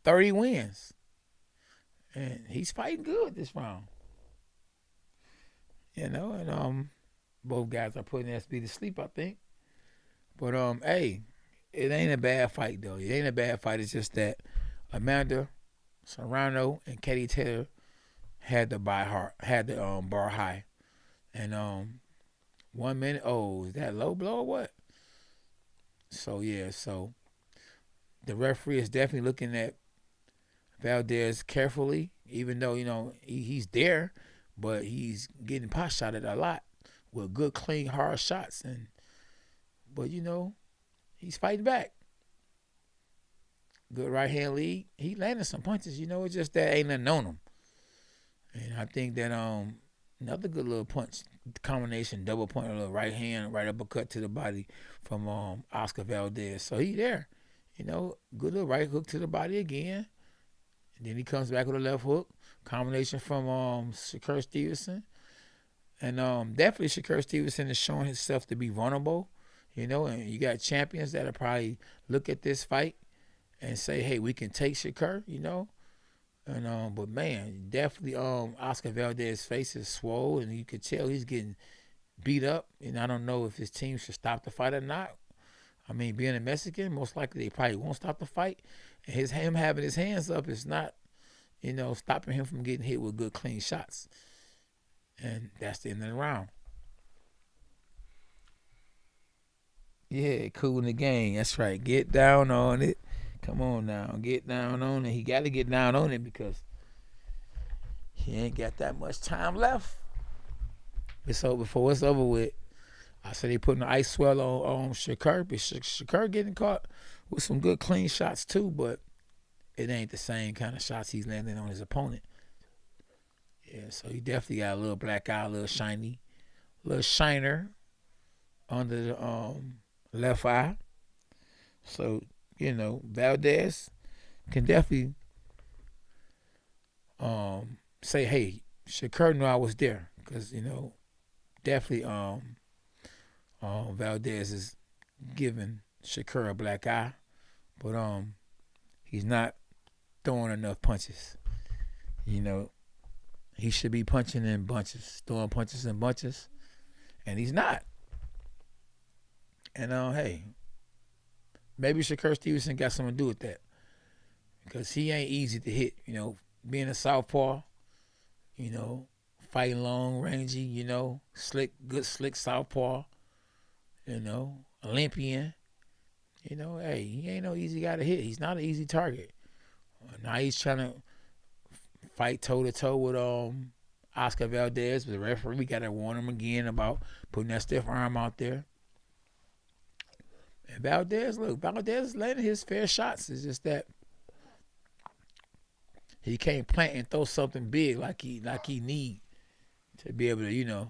[SPEAKER 1] 30 wins. And he's fighting good this round. You know, and both guys are putting SB to sleep, I think. But hey, it ain't a bad fight though. It ain't a bad fight. It's just that Amanda Serrano and Katie Taylor had the bar high. And 1 minute, oh, is that low blow or what? So yeah, so the referee is definitely looking at Valdez carefully, even though, he's there, but he's getting pot shotted a lot with good, clean, hard shots. But he's fighting back. Good right hand lead. He landed some punches, it's just that ain't nothing on him. And I think that another good little punch combination, double point, a little right hand, right uppercut to the body from Oscar Valdez. So he there. Good little right hook to the body again. And then he comes back with a left hook. Combination from Shakur Stevenson. And definitely Shakur Stevenson is showing himself to be vulnerable. And you got champions that'll probably look at this fight and say, hey, we can take Shakur, And but man, definitely Oscar Valdez's face is swole, and you could tell he's getting beat up. And I don't know if his team should stop the fight or not. I mean, being a Mexican, most likely they probably won't stop the fight. And him having his hands up is not, stopping him from getting hit with good, clean shots. And that's the end of the round. Yeah, cool in the game. That's right. Get down on it. Come on now. Get down on it. He got to get down on it because he ain't got that much time left. It's over before it's over with. I said they putting the ice swell on Shakur, but Shakur getting caught with some good clean shots too, but it ain't the same kind of shots he's landing on his opponent. Yeah, so he definitely got a little black eye, a little shiny, a little shiner under the left eye. So, Valdez can definitely say, hey, Shakur knew I was there, because, definitely Valdez is giving Shakur a black eye, but he's not throwing enough punches. He should be punching in bunches, throwing punches in bunches, and he's not. And hey, maybe Shakur Stevenson got something to do with that, because he ain't easy to hit. Being a southpaw, fighting long, rangy, good slick southpaw, Olympian. Hey, he ain't no easy guy to hit. He's not an easy target. Now he's trying to fight toe-to-toe with Oscar Valdez, but the referee, we got to warn him again about putting that stiff arm out there. And Valdez is landing his fair shots. It's just that he can't plant and throw something big like he need to be able to,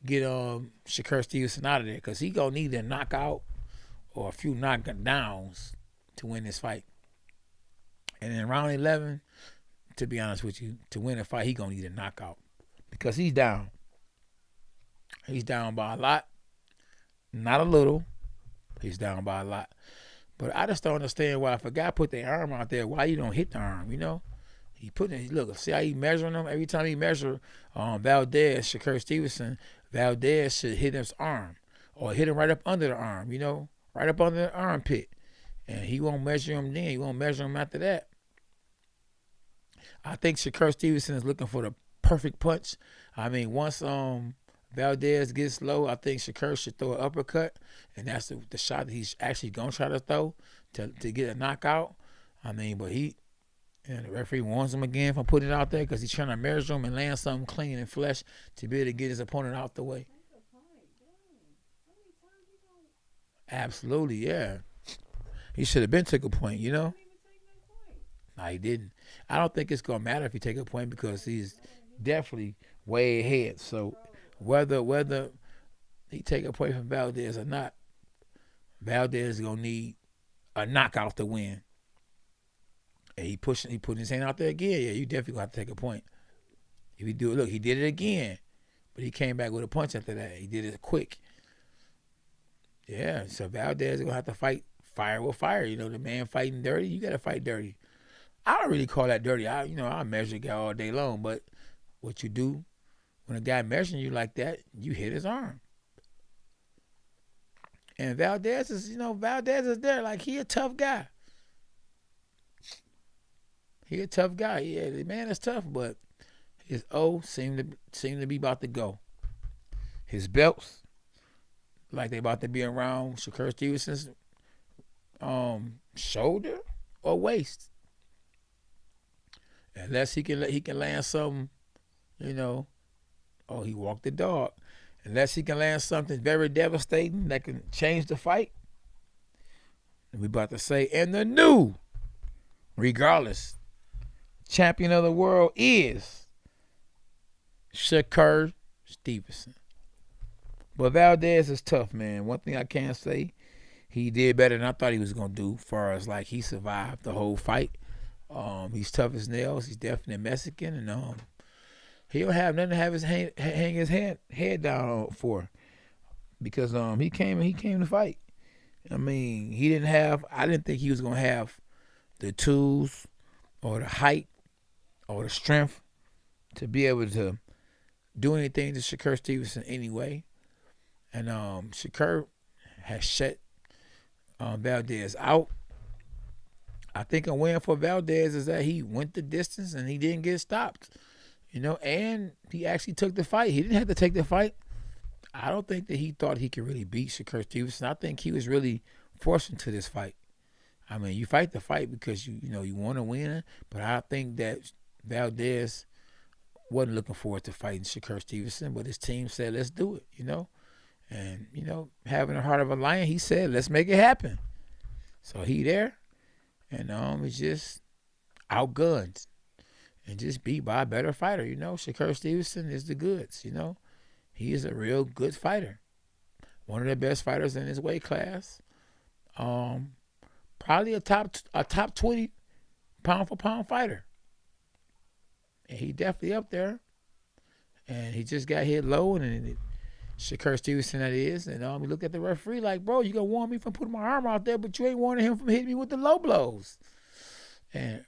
[SPEAKER 1] get Shakur Stevenson out of there, because he gonna need a knockout or a few knockdowns to win this fight. And in round 11, to be honest with you, to win a fight, he gonna need a knockout, because he's down. He's down by a lot, not a little. He's down by a lot. But I just don't understand why, if a guy put their arm out there, why you don't hit the arm, He put it, look, see how he measuring them? Every time he measure Valdez, Shakur Stevenson, Valdez should hit his arm, or hit him right up under the arm, right up under the armpit. And he won't measure him then. He won't measure him after that. I think Shakur Stevenson is looking for the perfect punch. I mean, once Valdez gets low, I think Shakur should throw an uppercut, and that's the shot that he's actually going to try to throw to get a knockout. I mean, but the referee warns him again from putting it out there, because he's trying to measure him and land something clean and flesh to be able to get his opponent out the way. Absolutely, yeah. He should have been took a point, No, he didn't. I don't think it's going to matter if he take a point, because he's definitely way ahead. So whether he take a point from Valdez or not, Valdez is going to need a knockout to win. And he putting his hand out there again. Yeah, you definitely going to have to take a point. If you do it, look, he did it again, but he came back with a punch after that. He did it quick. Yeah, so Valdez is going to have to fight fire with fire. The man fighting dirty, you got to fight dirty. I don't really call that dirty. I measure a guy all day long, but what you do when a guy measuring you like that, you hit his arm. And Valdez is there like he a tough guy. He a tough guy. Yeah, the man is tough, but his O seemed to be about to go. His belts, like they about to be around Shakur Stevenson's shoulder or waist. Unless he can land something, you know. Oh, he walked the dog. Unless he can land something very devastating that can change the fight. And we about to say, and the new, regardless, champion of the world is Shakur Stevenson. But Valdez is tough, man. One thing I can say, he did better than I thought he was gonna do. As far as like he survived the whole fight. He's tough as nails. He's definitely Mexican, and he don't have nothing to have his hang his head down for, because he came to fight. I mean, I didn't think he was gonna have the tools or the height or the strength to be able to do anything to Shakur Stevenson anyway. And Shakur has shut Valdez out. I think a win for Valdez is that he went the distance and he didn't get stopped. And he actually took the fight. He didn't have to take the fight. I don't think that he thought he could really beat Shakur Stevenson. I think he was really forced into this fight. I mean, you fight the fight because you want to win, but I think that Valdez wasn't looking forward to fighting Shakur Stevenson, but his team said, let's do it, And, having the heart of a lion, he said, let's make it happen. So he there, and it's just outgunned and just beat by a better fighter, Shakur Stevenson is the goods, He is a real good fighter. One of the best fighters in his weight class. Probably a top 20 pound for pound fighter. And he definitely up there. And he just got hit low, and Shakur Stevenson that is. And he looked at the referee like, bro, you gonna warn me from putting my arm out there, but you ain't warning him from hitting me with the low blows. And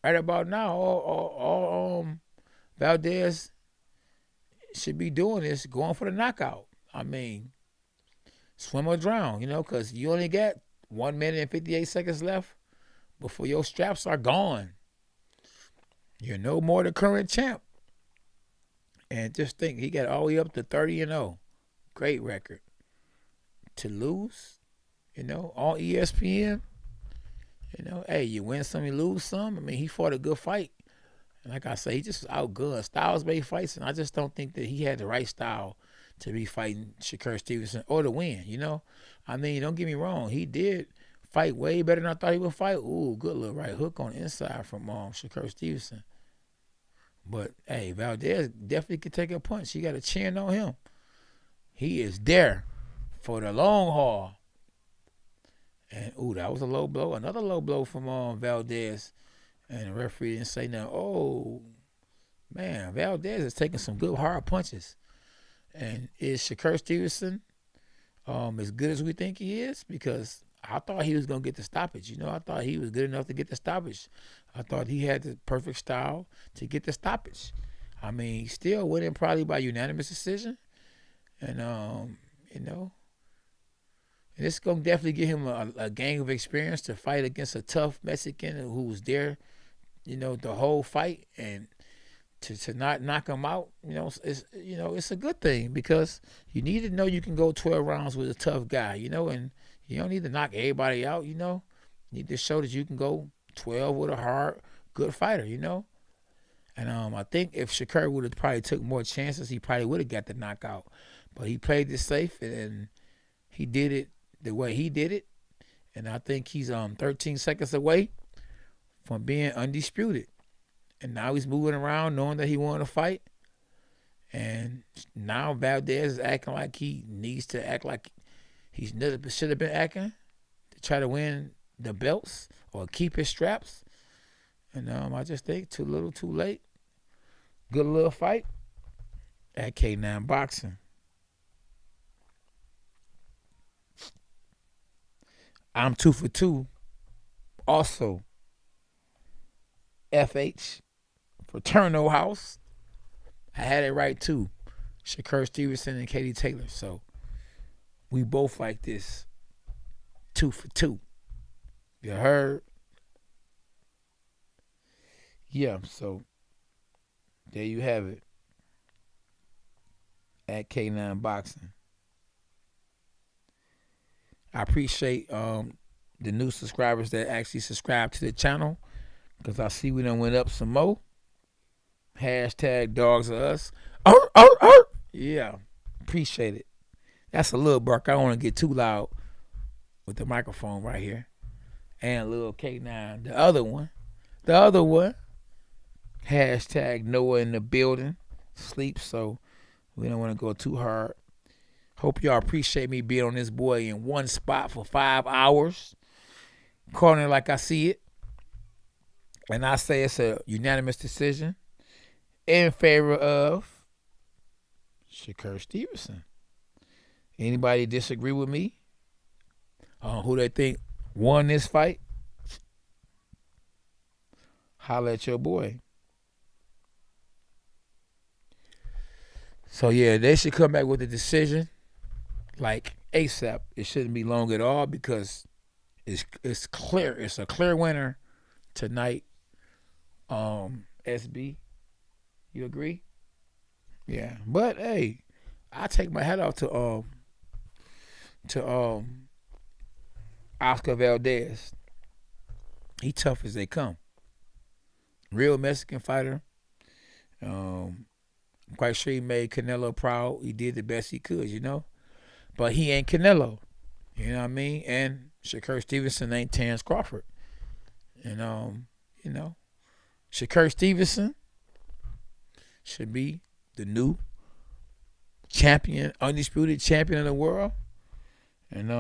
[SPEAKER 1] right about now, all Valdez should be doing is going for the knockout. I mean, swim or drown, because you only got 1 minute and 58 seconds left before your straps are gone. You're no more the current champ. And just think, he got all the way up to 30-0. Great record. To lose, on ESPN, hey, you win some, you lose some. I mean, he fought a good fight. And like I say, he just was outgunned. Styles-based fights, and I just don't think that he had the right style to be fighting Shakur Stevenson or to win, I mean, don't get me wrong. He did fight way better than I thought he would fight. Ooh, good little right hook on the inside from Shakur Stevenson. But, hey, Valdez definitely could take a punch. You got a chin on him. He is there for the long haul. And, ooh, that was a low blow. Another low blow from Valdez. And the referee didn't say nothing. Oh, man, Valdez is taking some good hard punches. And is Shakur Stevenson as good as we think he is? Because I thought he was going to get the stoppage. I thought he was good enough to get the stoppage. I thought he had the perfect style to get the stoppage. I mean, still winning probably by unanimous decision. And, and it's going to definitely give him a gang of experience to fight against a tough Mexican who was there, the whole fight. And to not knock him out, it's a good thing, because you need to know you can go 12 rounds with a tough guy, and you don't need to knock everybody out, You need to show that you can go 12 with a hard, good fighter, And I think if Shakur would have probably took more chances, he probably would have got the knockout. But he played this safe, and he did it the way he did it. And I think he's 13 seconds away from being undisputed. And now he's moving around knowing that he wanted to fight. And now Valdez is acting like he needs to act like he should have been acting to try to win the belts or keep his straps. And I just think too little, too late. Good little fight at K9 Boxing. I'm 2 for 2. Also, FH, Fraterno House. I had it right too. Shakur Stevenson and Katie Taylor. So we both like this 2 for 2. You heard? yeah, so there you have it at K9 Boxing. I appreciate the new subscribers that actually subscribe to the channel because I see we done went up some more. Hashtag dogs of us. Yeah, appreciate it. That's a little bark. I don't want to get too loud with the microphone right here. And little K9, the other one. Hashtag Noah in the building. Sleep, so we don't want to go too hard. Hope y'all appreciate me being on this boy in one spot for 5 hours. Calling it like I see it. And I say it's a unanimous decision in favor of Shakur Stevenson. Anybody disagree with me? Who they think won this fight? Holla at your boy. So yeah, they should come back with a decision like ASAP. It shouldn't be long at all because it's clear. It's a clear winner tonight. SB, you agree? Yeah, but hey, I take my hat off to Oscar Valdez. He tough as they come. Real Mexican fighter. I'm quite sure he made Canelo proud. He did the best he could, you know. But he ain't Canelo. You know what I mean? And Shakur Stevenson ain't Terrence Crawford. And you know, Shakur Stevenson should be the new champion, undisputed champion of the world. And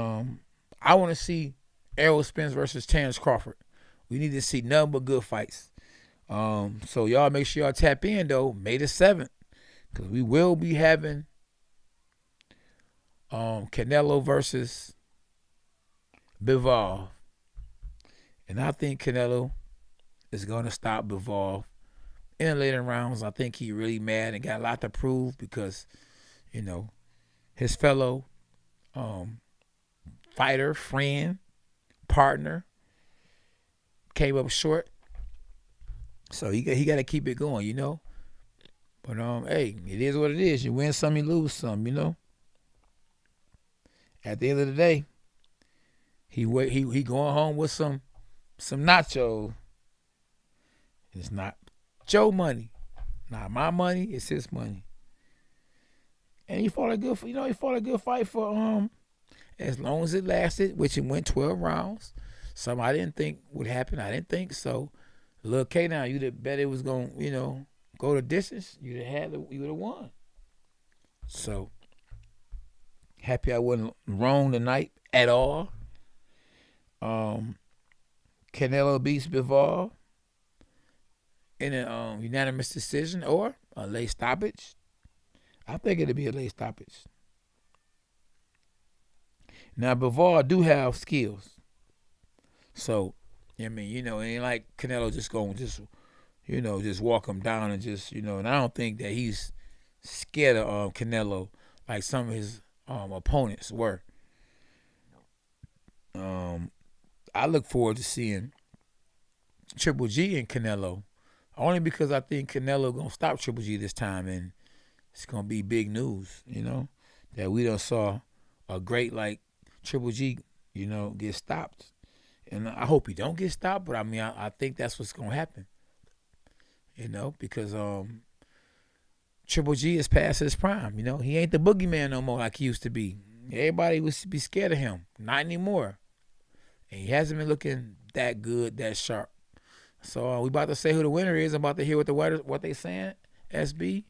[SPEAKER 1] I want to see Errol Spence versus Terrence Crawford. We need to see nothing but good fights. So y'all make sure y'all tap in though, May the 7th, because we will be having Canelo versus Bivol. And I think Canelo is going to stop Bivol in the later rounds. I think he really mad and got a lot to prove because, you know, his fellow fighter, friend, partner came up short. So he got to keep it going, you know. But hey, it is what it is. You win some, you lose some, you know. At the end of the day, he going home with some nacho. It's not Joe money, not my money. It's his money. And he fought a good fight for as long as it lasted, which it went 12 rounds. Some I didn't think would happen. I didn't think so. Look, K now, you'd have bet it was gonna, go the distance. You would have won. So happy I wasn't wrong tonight at all. Canelo beats Bivol in a unanimous decision or a late stoppage. I think it'll be a late stoppage. Now Bivol do have skills, so I mean, it ain't like Canelo just going just walk him down and just And I don't think that he's scared of Canelo like some of his opponents were. I look forward to seeing Triple G and Canelo, only because I think Canelo gonna stop Triple G this time, and it's gonna be big news. That we done saw a great like Triple G, get stopped, and I hope he don't get stopped. But I mean, I think that's what's gonna happen. Because Triple G is past his prime. He ain't the boogeyman no more like he used to be. Everybody would be scared of him. Not anymore. And he hasn't been looking that good, that sharp. So we about to say who the winner is. I'm about to hear what they saying. SB.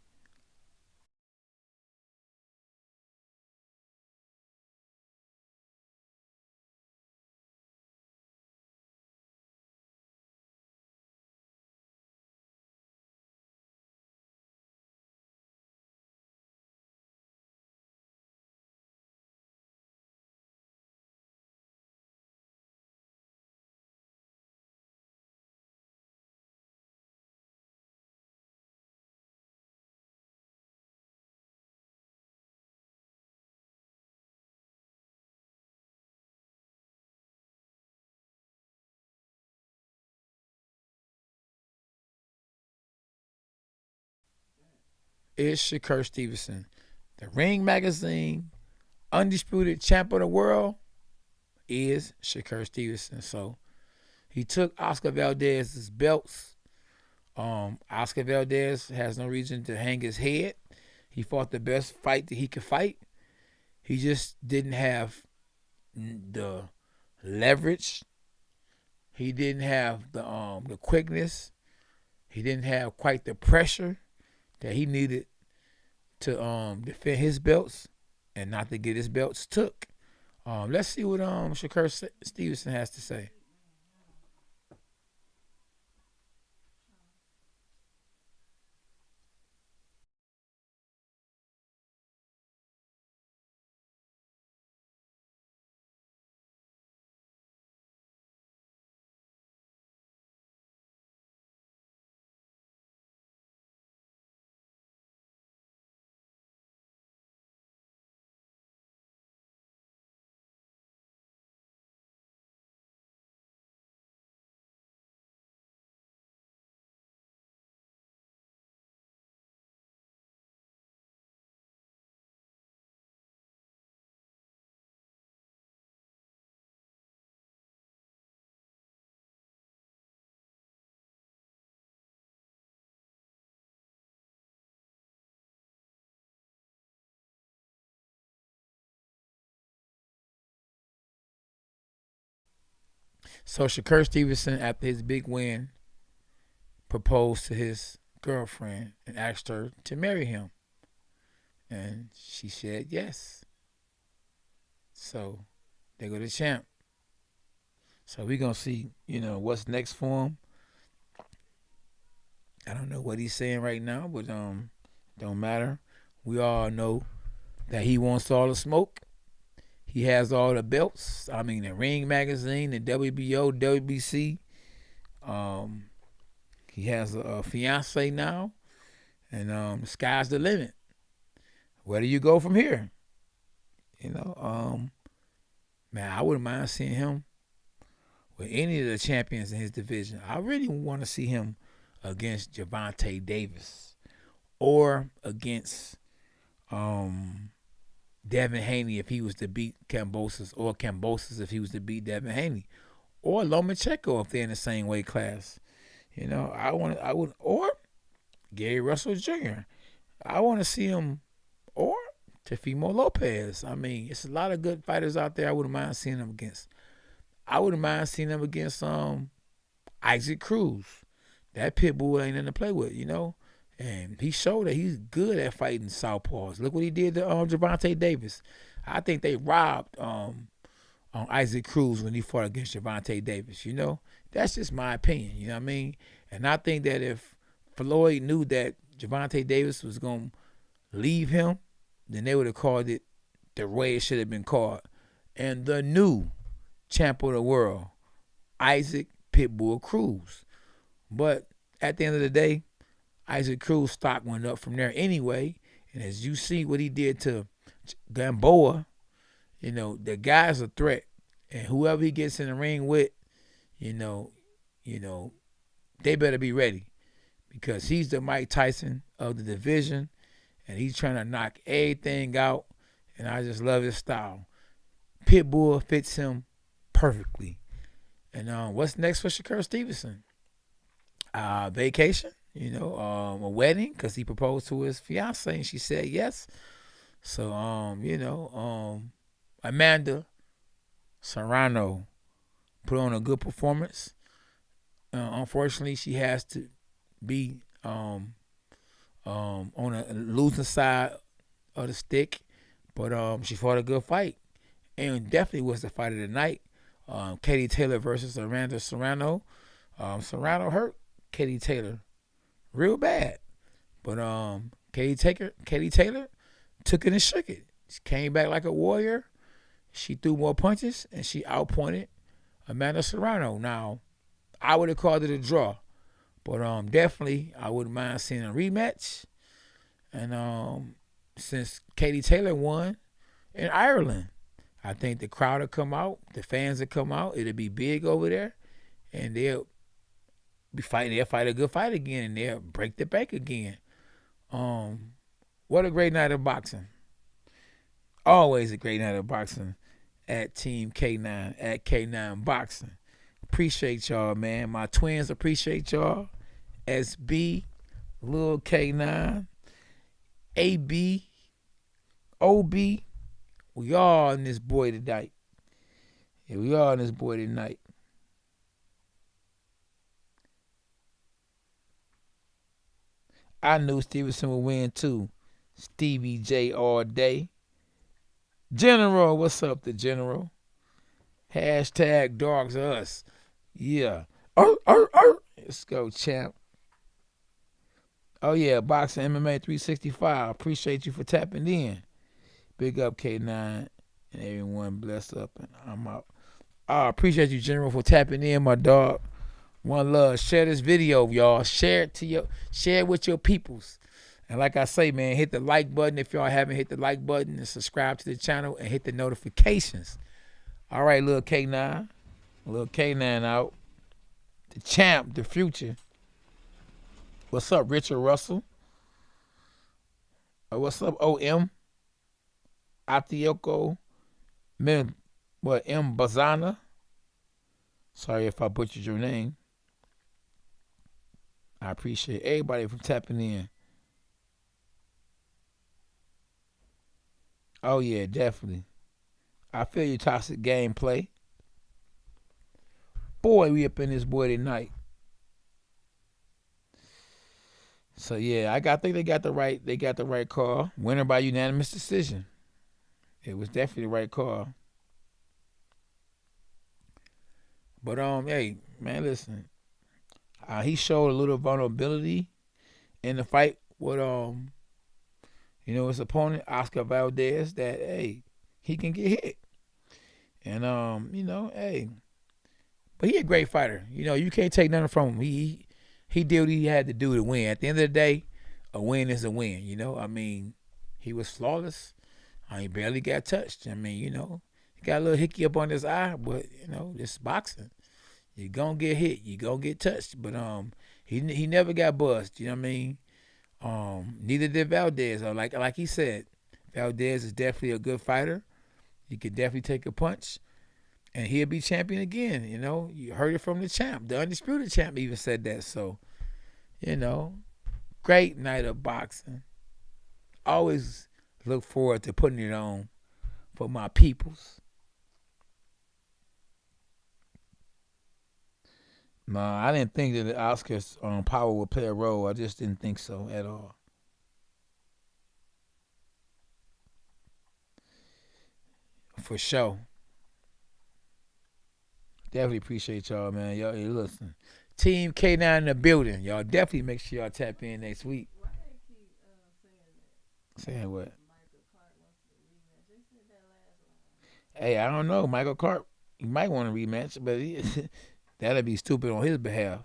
[SPEAKER 1] is Shakur Stevenson. The Ring Magazine undisputed champ of the world is Shakur Stevenson. So he took Oscar Valdez's belts. Oscar Valdez has no reason to hang his head. He fought the best fight that he could fight. He just didn't have the leverage. He didn't have the quickness. He didn't have quite the pressure that he needed to defend his belts and not to get his belts took. Let's see what Shakur Stevenson has to say. So Shakur Stevenson, after his big win, proposed to his girlfriend and asked her to marry him. And she said yes. So they go to champ. So we're gonna see, what's next for him. I don't know what he's saying right now, but don't matter. We all know that he wants all the smoke. He has all the belts. I mean, the Ring Magazine, the WBO, WBC. He has a fiance now, and the sky's the limit. Where do you go from here? Man, I wouldn't mind seeing him with any of the champions in his division. I really want to see him against Gervonta Davis or against Devin Haney if he was to beat Kambosos, or Kambosos if he was to beat Devin Haney, or Lomachenko if they're in the same weight class. Or Gary Russell Jr. I want to see him, or Teofimo Lopez. I mean, it's a lot of good fighters out there I wouldn't mind seeing them against. I wouldn't mind seeing them against Isaac Cruz. That pit bull ain't nothing to play with, And he showed that he's good at fighting southpaws. Look what he did to Gervonta Davis. I think they robbed Isaac Cruz when he fought against Gervonta Davis. That's just my opinion. You know what I mean? And I think that if Floyd knew that Gervonta Davis was gonna leave him, then they would have called it the way it should have been called. And the new champ of the world, Isaac Pitbull Cruz. But at the end of the day, Isaac Cruz stock went up from there anyway. And as you see what he did to Gamboa, the guy's a threat. And whoever he gets in the ring with, they better be ready. Because he's the Mike Tyson of the division. And he's trying to knock everything out. And I just love his style. Pitbull fits him perfectly. And what's next for Shakur Stevenson? Vacation, a wedding, because he proposed to his fiance and she said yes. So, Amanda Serrano put on a good performance. Unfortunately, she has to be on a losing side of the stick, but she fought a good fight and definitely was the fight of the night. Katie Taylor versus Amanda Serrano. Serrano hurt Katie Taylor real bad, but Katie Taylor took it and shook it. She came back like a warrior. She threw more punches and she outpointed Amanda Serrano. Now, I would have called it a draw, but definitely I wouldn't mind seeing a rematch. And since Katie Taylor won in Ireland, I think the crowd will come out, the fans will come out. It'll be big over there, and they'll be fighting. They'll fight a good fight again, and they'll break the bank again. What a great night of boxing. Always a great night of boxing at Team K9, at K9 Boxing. Appreciate y'all, man. My twins appreciate y'all. SB, Lil K9, AB, OB. We all in this boy tonight. Yeah, we all in this boy tonight. I knew Stevenson would win too. Stevie J all day. General, what's up, the General? Hashtag dogs us. Yeah. Let's go, champ. Oh, yeah, Boxing MMA 365. Appreciate you for tapping in. Big up, K9, and everyone. Bless up, and I'm out. I appreciate you, General, for tapping in, my dog. One love. Share this video, y'all. Share it with your peoples. And like I say, man, hit the like button if y'all haven't hit the like button, and subscribe to the channel and hit the notifications. All right, little K9. Little K9 out. The champ, the future. What's up, Richard Russell? What's up, OM? Atioko. M. Bazana? Sorry if I butchered your name. I appreciate everybody for tapping in. Oh, yeah, definitely. I feel you, toxic gameplay. Boy, we up in this boy tonight. So yeah, I think they got the right call. Winner by unanimous decision. It was definitely the right call. But hey, man, listen. He showed a little vulnerability in the fight with his opponent, Oscar Valdez, that hey, he can get hit. And hey. But he a great fighter. You can't take nothing from him. He did what he had to do to win. At the end of the day, a win is a win. He was flawless. He barely got touched. He got a little hickey up on his eye, but this boxing. You're gonna get hit. You're gonna get touched. But he never got buzzed. You know what I mean? Neither did Valdez. Like he said, Valdez is definitely a good fighter. He could definitely take a punch. And he'll be champion again, You heard it from the champ. The undisputed champ even said that. So, great night of boxing. Always look forward to putting it on for my peoples. No, I didn't think that the Oscars power would play a role. I just didn't think so at all. For sure. Definitely appreciate y'all, man. Y'all listen. Team K9 in the building. Y'all definitely make sure y'all tap in next week.
[SPEAKER 2] Why they keep saying that?
[SPEAKER 1] Saying what?
[SPEAKER 2] Michael Clark wants to rematch. They said that last round.
[SPEAKER 1] Hey, I don't know. Michael Clark, he might want a rematch, but that'd be stupid on his behalf.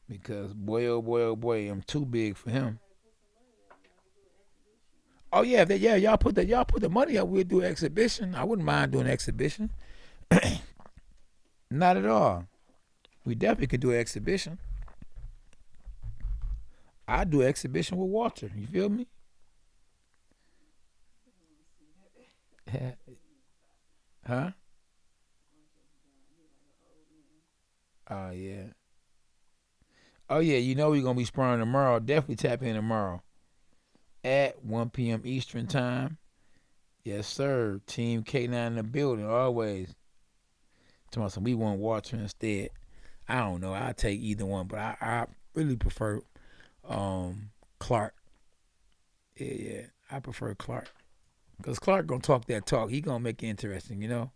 [SPEAKER 1] Because boy, I'm too big for him. Oh yeah, y'all put the money up. We'll do an exhibition. I wouldn't mind doing an exhibition. Not at all. We definitely could do an exhibition. I'd do an exhibition with Walter. You feel me? Huh? Oh, yeah. Oh, yeah, we're going to be sparring tomorrow. Definitely tap in tomorrow at 1 p.m. Eastern time. Yes, sir. Team K9 in the building, always. Tomorrow, we want Walter instead. I don't know. I'll take either one, but I really prefer Clark. Yeah, I prefer Clark. Because Clark going to talk that talk. He going to make it interesting, I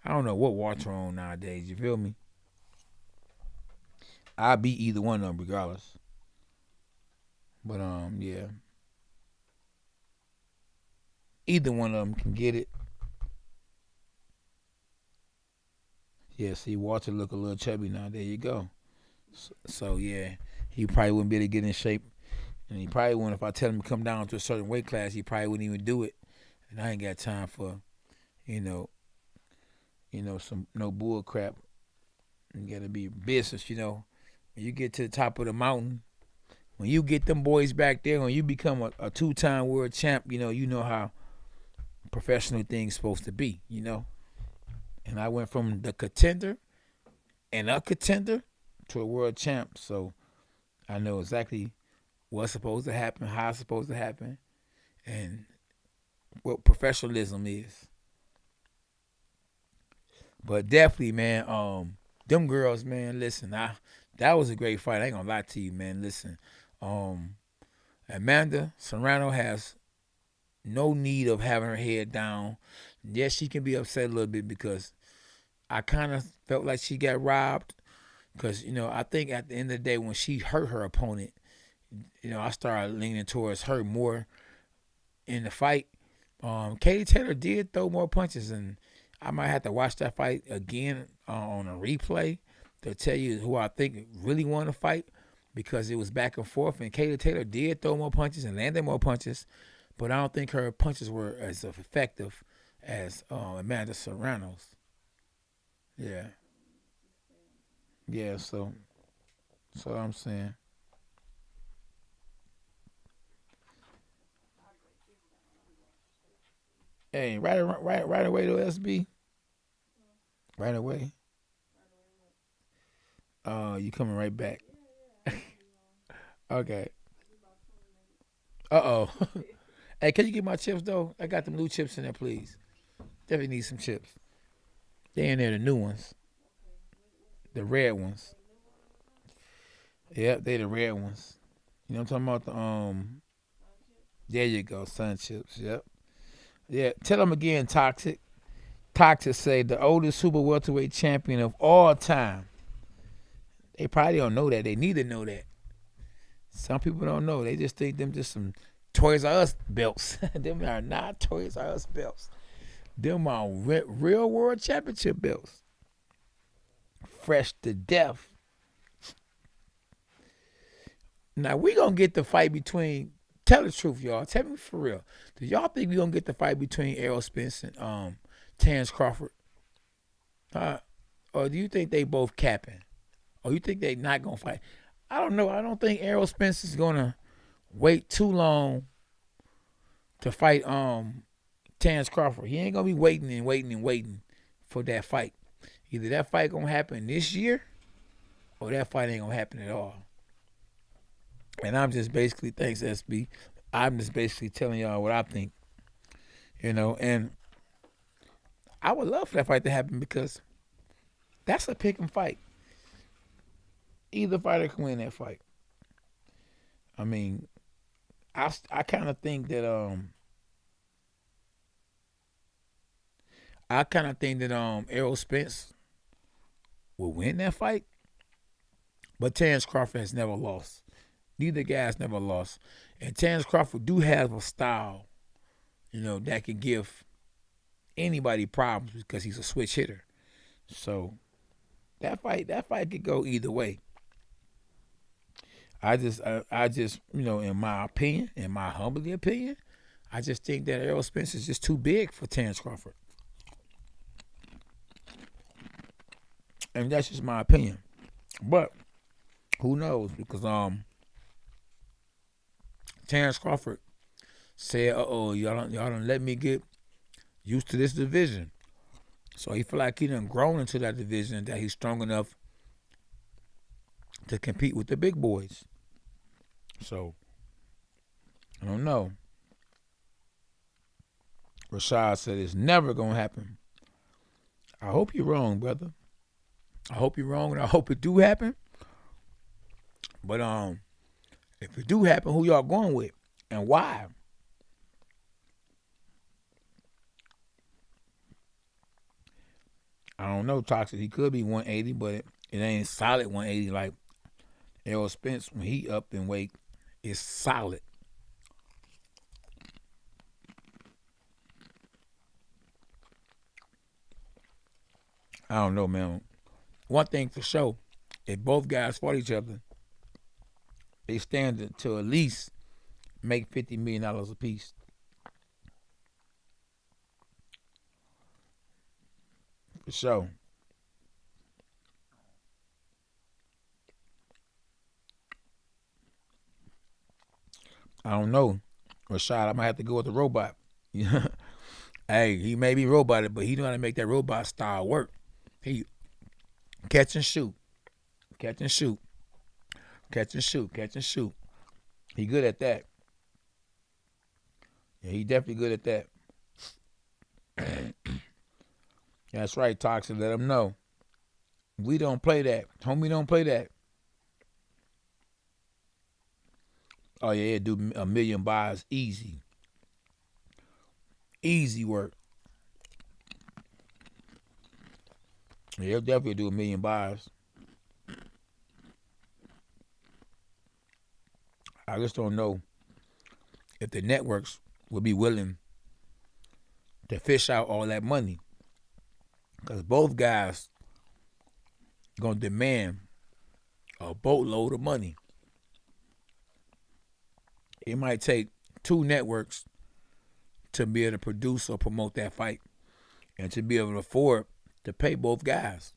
[SPEAKER 1] don't know what Walter on nowadays. You feel me? I'll beat either one of them regardless. But, yeah. Either one of them can get it. Yeah, see, Walter look a little chubby now. There you go. So yeah, he probably wouldn't be able to get in shape. And he probably wouldn't, if I tell him to come down to a certain weight class, he probably wouldn't even do it. And I ain't got time for, some no bull crap. You gotta be business, When you get to the top of the mountain, when you get them boys back there, when you become a two-time world champ, you know how professional things supposed to be, And I went from the contender and a contender to a world champ, so I know exactly what's supposed to happen, how it's supposed to happen, and what professionalism is. But definitely, man, them girls, man, listen, that was a great fight. I ain't gonna lie to you, man. Listen, um, Amanda Serrano has no need of having her head down. Yes, she can be upset a little bit because I kind of felt like she got robbed. Because, I think at the end of the day, when she hurt her opponent, I started leaning towards her more in the fight. Katie Taylor did throw more punches, and I might have to watch that fight again on a replay to tell you who I think really won the fight, because it was back and forth, and Katie Taylor did throw more punches and landed more punches, but I don't think her punches were as effective as Amanda Serrano's. Yeah. Yeah, so that's what I'm saying. Hey, right away to SB. Right away. You coming right back. Okay. Uh-oh. Hey, can you get my chips, though? I got them new chips in there, please. Definitely need some chips. They in there, the new ones. The red ones. Yep, they the red ones. You know what I'm talking about? There you go, sun chips. Yep. Yeah, tell them again, Toxic. Toxic say the oldest super welterweight champion of all time. They probably don't know that. They need to know that. Some people don't know. They just think them just some Toys R Us belts. Them are not Toys R Us belts. Them are real world championship belts. Fresh to death. Now we gonna get the fight between. Tell the truth, y'all. Tell me for real. Do y'all think we gonna get the fight between Errol Spence and Terrence Crawford? Or do you think they both capping? Or you think they not gonna fight? I don't know. I don't think Errol Spence is gonna wait too long to fight Terrence Crawford. He ain't gonna be waiting for that fight. Either that fight gonna happen this year, or that fight ain't gonna happen at all. And I'm just basically, thanks SB, I'm just basically telling y'all what I think. And I would love for that fight to happen because that's a pick and fight. Either fighter can win that fight. I mean, I kind of think that Errol Spence will win that fight, but Terrence Crawford has never lost. Neither guy's never lost. And Terrence Crawford do have a style, that can give anybody problems because he's a switch hitter. So that fight could go either way. I just, in my opinion, in my humble opinion, I just think that Errol Spence is just too big for Terrence Crawford. And that's just my opinion. But who knows? Because Terrence Crawford said, y'all don't let me get used to this division. So he feel like he done grown into that division, that he's strong enough to compete with the big boys. So, I don't know. Rashad said it's never going to happen. I hope you're wrong, brother. I hope you're wrong, and I hope it do happen. But if it do happen, who y'all going with and why? I don't know, Toxic. He could be 180, but it ain't solid 180 like Errol Spence. When he up in weight, it's solid. I don't know, man. One thing for sure, if both guys fought each other, they stand to at least make $50 million a piece. For sure. I don't know. Rashad, I might have to go with the robot. Hey, he may be roboted, but he know how to make that robot style work. He catch and shoot, catch and shoot, catch and shoot, catch and shoot. He good at that. Yeah, he definitely good at that. That's right, Toxic. Let him know. We don't play that. Homie don't play that. Oh, yeah, do 1,000,000 buys easy. Easy work. Yeah, he'll definitely do 1,000,000 buys. I just don't know if the networks would be willing to fish out all that money. Because both guys going to demand a boatload of money. It might take 2 networks to be able to produce or promote that fight and to be able to afford to pay both guys.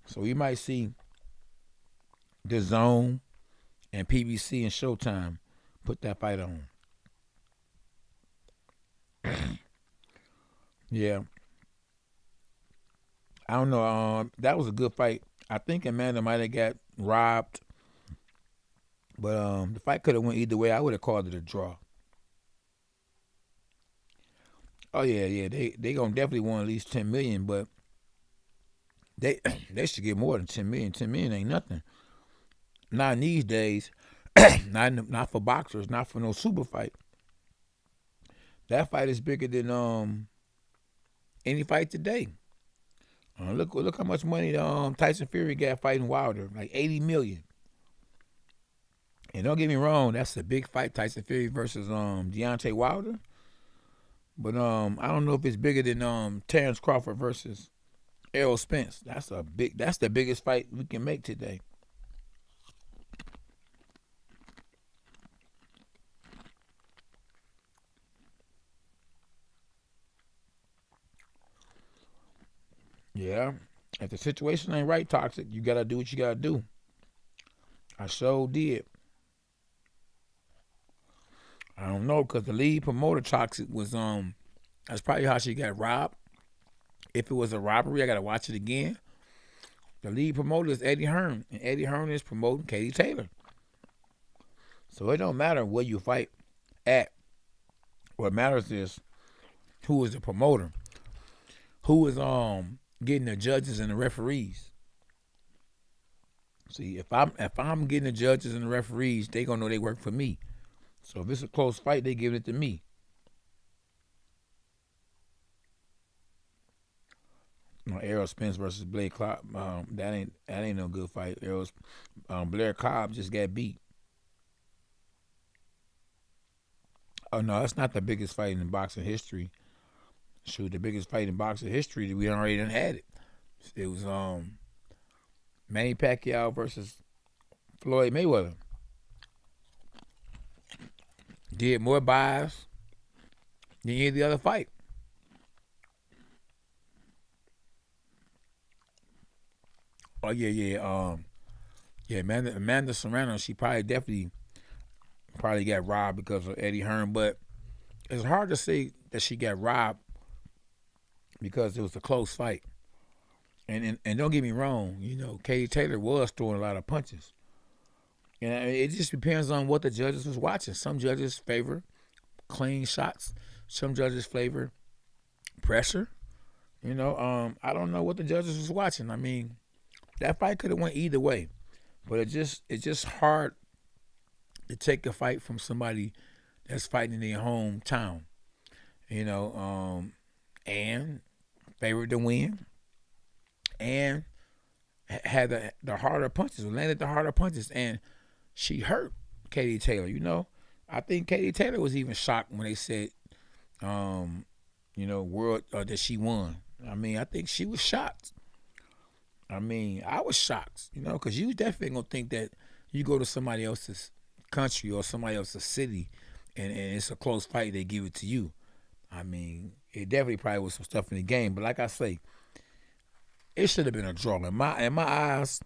[SPEAKER 1] So you might see DAZN and PBC and Showtime put that fight on. Yeah. I don't know. That was a good fight. I think Amanda might have got robbed. But the fight could have went either way. I would have called it a draw. Oh yeah. They gonna definitely want at least 10 million, but they they should get more than 10 million. 10 million ain't nothing. Not in these days. not for boxers. Not for no super fight. That fight is bigger than any fight today. Look how much money Tyson Fury got fighting Wilder, like 80 million. And don't get me wrong, that's a big fight, Tyson Fury versus Deontay Wilder. But I don't know if it's bigger than Terrence Crawford versus Errol Spence. That's the biggest fight we can make today. Yeah. If the situation ain't right, Toxic, you gotta do what you gotta do. I sure did. I don't know, because the lead promoter, Toxic, was that's probably how she got robbed. If it was a robbery, I gotta watch it again. The lead promoter is Eddie Hearn, and Eddie Hearn is promoting Katie Taylor. So it don't matter where you fight at. What matters is who is the promoter, who is getting the judges and the referees. See, if I'm getting the judges and the referees, they gonna know they work for me. So if it's a close fight, they give it to me. Errol Spence versus Blake Cobb. That ain't no good fight. Blair Cobb just got beat. Oh no, that's not the biggest fight in boxing history. Shoot, the biggest fight in boxing history, we already done had it. It was Manny Pacquiao versus Floyd Mayweather. Did more buys than any of the other fight. Oh yeah. Amanda Serrano, she definitely got robbed because of Eddie Hearn, but it's hard to say that she got robbed because it was a close fight. And don't get me wrong, Katie Taylor was throwing a lot of punches. And it just depends on what the judges was watching. Some judges favor clean shots. Some judges favor pressure. I don't know what the judges was watching. I mean, that fight could have went either way. But it's just hard to take a fight from somebody that's fighting in their hometown. And favored to win. And had the harder punches, landed the harder punches, and she hurt Katie Taylor. I think Katie Taylor was even shocked when they said, world that she won. I mean, I think she was shocked. I mean, I was shocked, because you definitely gonna think that you go to somebody else's country or somebody else's city, and it's a close fight, they give it to you. I mean, it definitely probably was some stuff in the game, but like I say, it should have been a draw. In my eyes,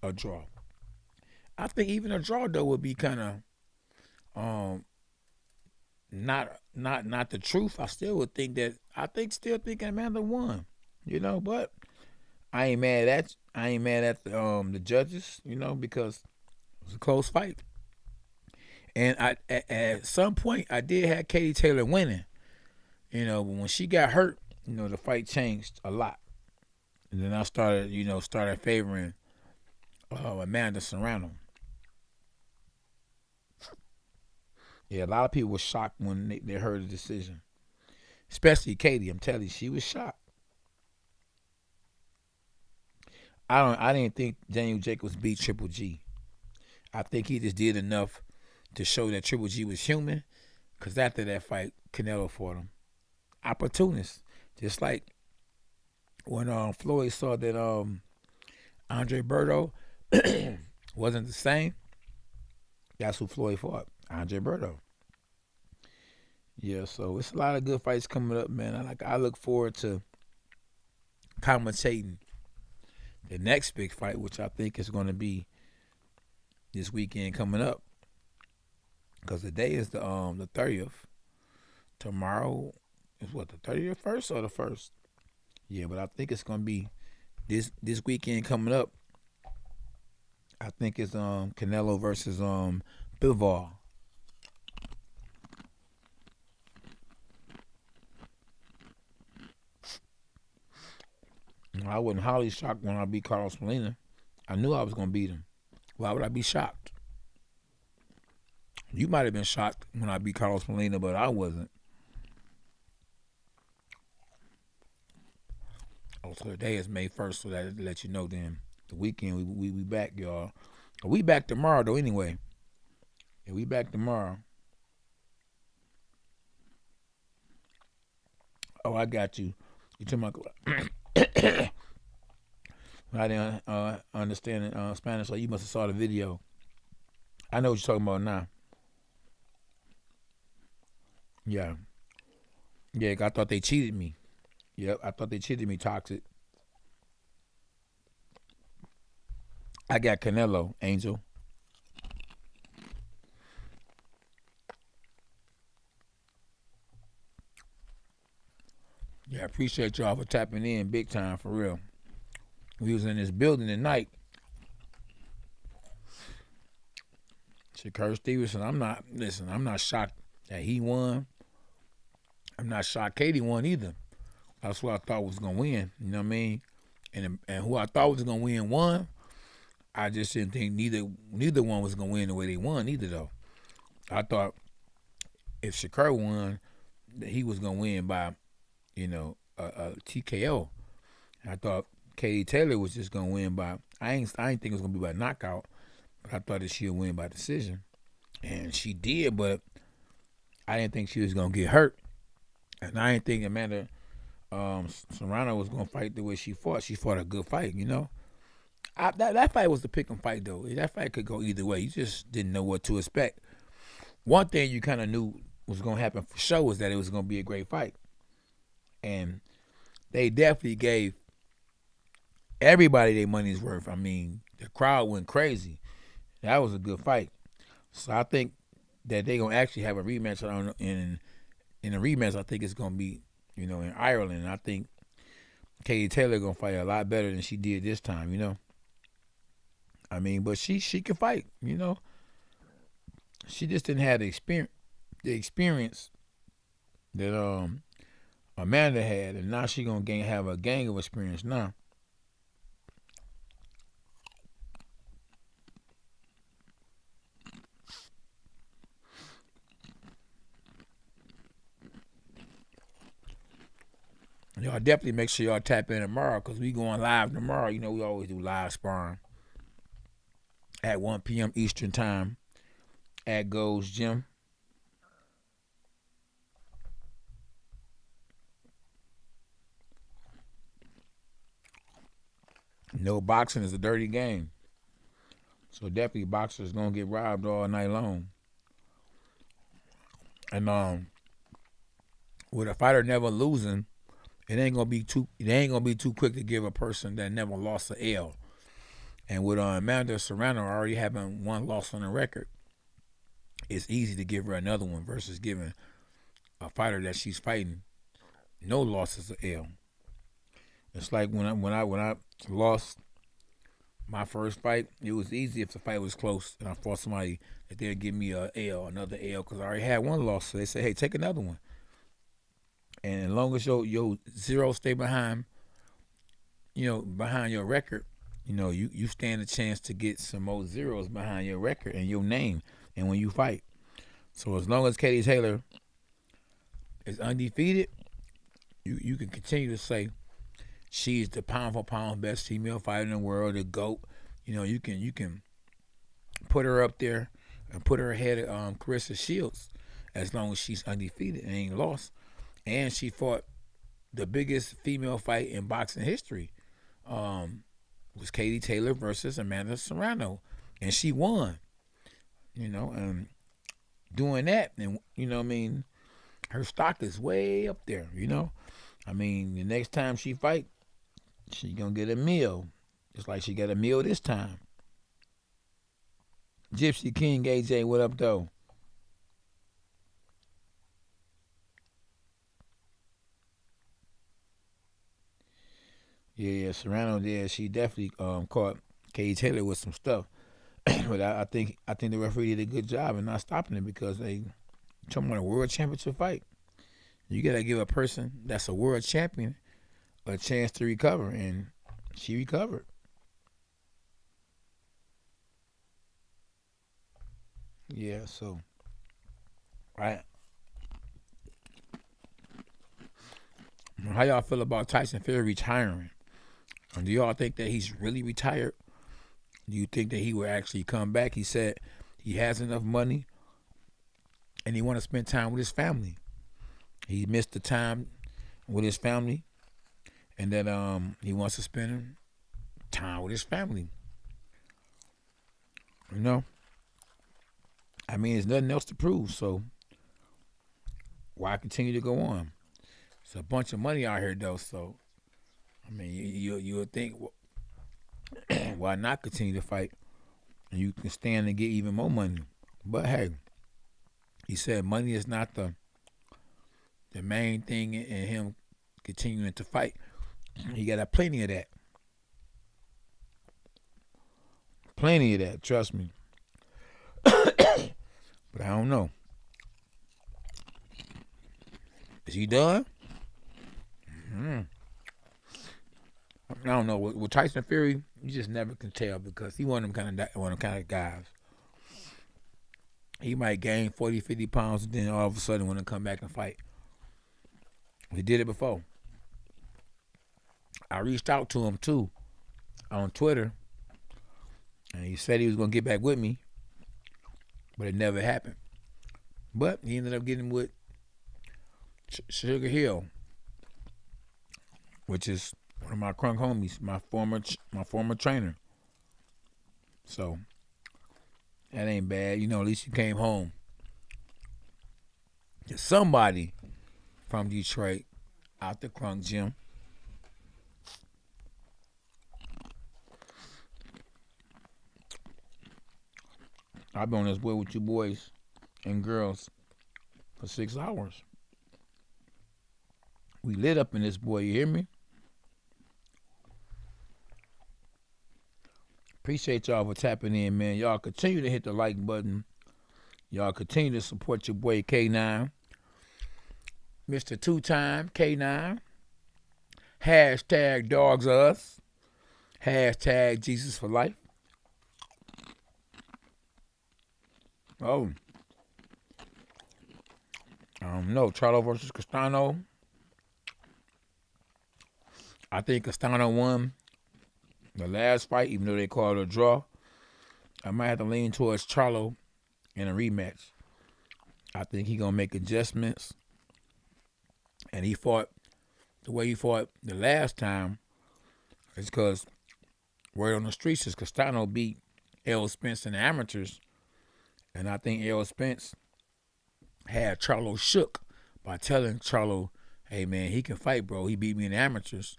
[SPEAKER 1] a draw. I think even a draw though would be kind not the truth, I still would think that still think Amanda won. But I ain't mad at the judges, because it was a close fight. And at some point I did have Katie Taylor winning, but when she got hurt, the fight changed a lot. And then I started favoring Amanda Serrano. Yeah, a lot of people were shocked when they heard the decision, especially Katie. I'm telling you, she was shocked. I didn't think Daniel Jacobs beat Triple G. I think he just did enough to show that Triple G was human. Because after that fight, Canelo fought him. Opportunist. Just like when Floyd saw that Andre Berto wasn't the same, that's who Floyd fought, Andre Berto. Yeah, so it's a lot of good fights coming up, man. I look forward to commentating the next big fight, which I think is going to be this weekend coming up. Because the day is the 30th. Tomorrow is what, the 30th first or the first? Yeah, but I think it's gonna be this weekend coming up. I think it's Canelo versus Bivol. I wasn't highly shocked when I beat Carlos Molina. I knew I was gonna beat him. Why would I be shocked? You might have been shocked when I beat Carlos Molina, but I wasn't. Oh, so the day is May 1st, so that let you know then. The weekend, we back, y'all. We back tomorrow, though, anyway. Yeah, we back tomorrow. Oh, I got you. You took my... I didn't understand Spanish, so you must have saw the video. I know what you're talking about now. Yeah. Yeah, I thought they cheated me. Yep, I thought they cheated me, Toxic. I got Canelo, Angel. Yeah, I appreciate y'all for tapping in big time, for real. We was in this building tonight. Valdez-Stevenson, I'm not shocked that he won. I'm not shocked Katie won either. That's who I thought was gonna win. You know what I mean? And who I thought was gonna won. I just didn't think neither one was gonna win the way they won either though. I thought if Shakur won, that he was gonna win by, a TKO. I thought Katie Taylor was just gonna win by. I ain't think it was gonna be by knockout, but I thought that she'd win by decision, and she did. But I didn't think she was gonna get hurt, and I didn't think Amanda Serrano was gonna fight the way she fought. She fought a good fight, that fight was the pick'em fight though. That fight could go either way. You just didn't know what to expect. One thing you kind of knew was gonna happen for sure was that it was gonna be a great fight, and they definitely gave everybody their money's worth. I mean, the crowd went crazy. That was a good fight. So I think that they're gonna actually have a rematch in a rematch. I think it's gonna be, in Ireland. I think Katie Taylor gonna fight a lot better than she did this time. I mean, but she can fight. She just didn't have the experience that Amanda had, and now she gonna have a gang of experience now. Y'all definitely make sure y'all tap in tomorrow because we going live tomorrow. We always do live sparring at 1 p.m. Eastern time at Gold's Gym. No, boxing is a dirty game. So definitely boxers gonna get robbed all night long. And with a fighter never losing, it ain't gonna be too quick to give a person that never lost an L. And with Amanda Serrano already having one loss on the record, it's easy to give her another one versus giving a fighter that she's fighting no losses or L. It's like when I lost my first fight, it was easy if the fight was close and I fought somebody that they'd give me a L, another L, because I already had one loss. So they say, hey, take another one. And as long as your zero stay behind, behind your record, you stand a chance to get some more zeros behind your record and your name and when you fight. So as long as Katie Taylor is undefeated, you can continue to say she's the pound for pound best female fighter in the world, the GOAT. You can put her up there and put her ahead of Carissa Shields as long as she's undefeated and ain't lost. And she fought the biggest female fight in boxing history. Was Katie Taylor versus Amanda Serrano, and she won. And doing that, and her stock is way up there. The next time she fight, she gonna get a meal, just like she got a meal this time. Gypsy King AJ, what up though? Yeah, Serrano did. She definitely caught Katie Taylor with some stuff, but I think the referee did a good job in not stopping it because they talking about a world championship fight. You gotta give a person that's a world champion a chance to recover, and she recovered. Yeah, so right. How y'all feel about Tyson Fury retiring? Do y'all think that he's really retired? Do you think that he will actually come back? He said he has enough money and he want to spend time with his family. He missed the time with his family, and then he wants to spend time with his family. There's nothing else to prove, so why continue to go on? It's a bunch of money out here, though, so you would think, why not continue to fight? And you can stand and get even more money. But hey, he said money is not the main thing in him continuing to fight. He got plenty of that. Plenty of that, trust me. But I don't know. Is he done? I don't know. With Tyson Fury, you just never can tell because he one of them kind of guys. He might gain 40, 50 pounds and then all of a sudden want to come back and fight. He did it before. I reached out to him too on Twitter, and he said he was going to get back with me, but it never happened. But he ended up getting with Sugar Hill, which is one of my crunk homies, my former trainer. So that ain't bad. At least you came home. There's somebody from Detroit out the crunk gym. I've been on this way with you boys and girls for 6 hours. We lit up in this boy, you hear me? Appreciate y'all for tapping in, man. Y'all continue to hit the like button. Y'all continue to support your boy K9. Mr. Two-Time K9. Hashtag Dogs Us. Hashtag Jesus for Life. Oh. I don't know. Charlo versus Castano. I think Castano won the last fight, even though they called it a draw. I might have to lean towards Charlo in a rematch. I think he's going to make adjustments. And he fought the way he fought the last time is because word on the streets is Castano beat Errol Spence in the amateurs. And I think Errol Spence had Charlo shook by telling Charlo, hey, man, he can fight, bro. He beat me in the amateurs.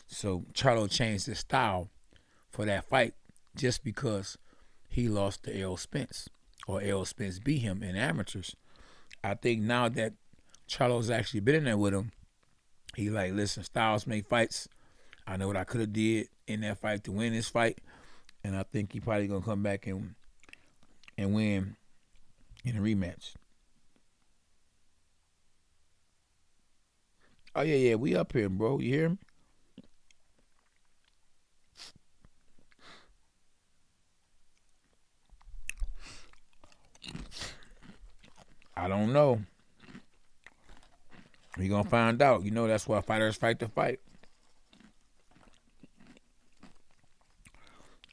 [SPEAKER 1] So Charlo changed his style for that fight just because he lost to Errol Spence. or Errol Spence beat him in amateurs. I think now that Charlo's actually been in there with him, he like, listen, styles make fights. I know what I could have did in that fight to win this fight, and I think he probably gonna come back and win in a rematch. Oh yeah, we up here, bro. You hear me? I don't know. We gonna find out. You know that's why fighters fight the fight.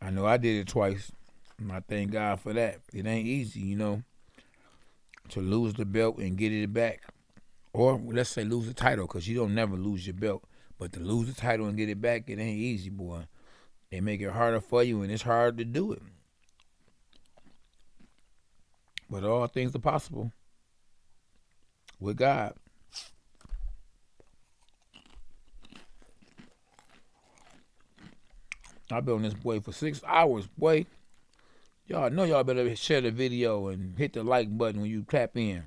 [SPEAKER 1] I know I did it twice. And I thank God for that. It ain't easy, you know, to lose the belt and get it back. Or let's say lose the title, because you don't never lose your belt. But to lose the title and get it back, it ain't easy, boy. They make it harder for you, and it's hard to do it. But all things are possible with God. I've been on this boy for 6 hours, boy. Y'all know y'all better share the video and hit the like button when you tap in.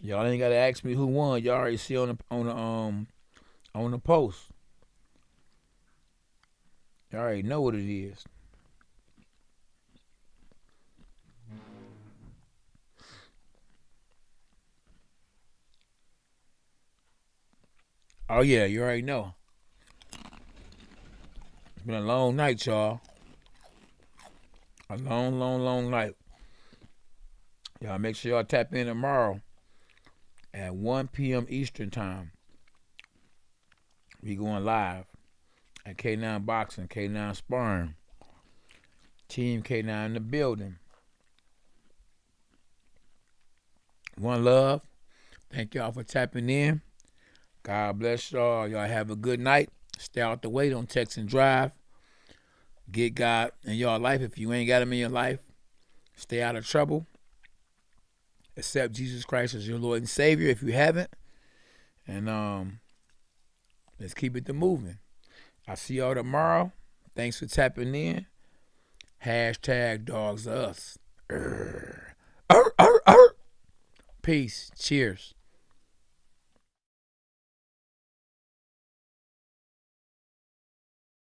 [SPEAKER 1] Y'all ain't gotta ask me who won. Y'all already see on the post. Y'all already know what it is. Oh yeah, you already know. It's been a long night, y'all. A long night. Y'all make sure y'all tap in tomorrow at 1 p.m. Eastern time. We going live at K9 Boxing, K9 Sparring. Team K9 in the building. One love. Thank y'all for tapping in. God bless y'all. Y'all have a good night. Stay out the way. Don't text and drive. Get God in your life. If you ain't got him in your life, stay out of trouble. Accept Jesus Christ as your Lord and Savior if you haven't. And let's keep it moving. I'll see y'all tomorrow. Thanks for tapping in. Hashtag dogs us. Peace. Cheers.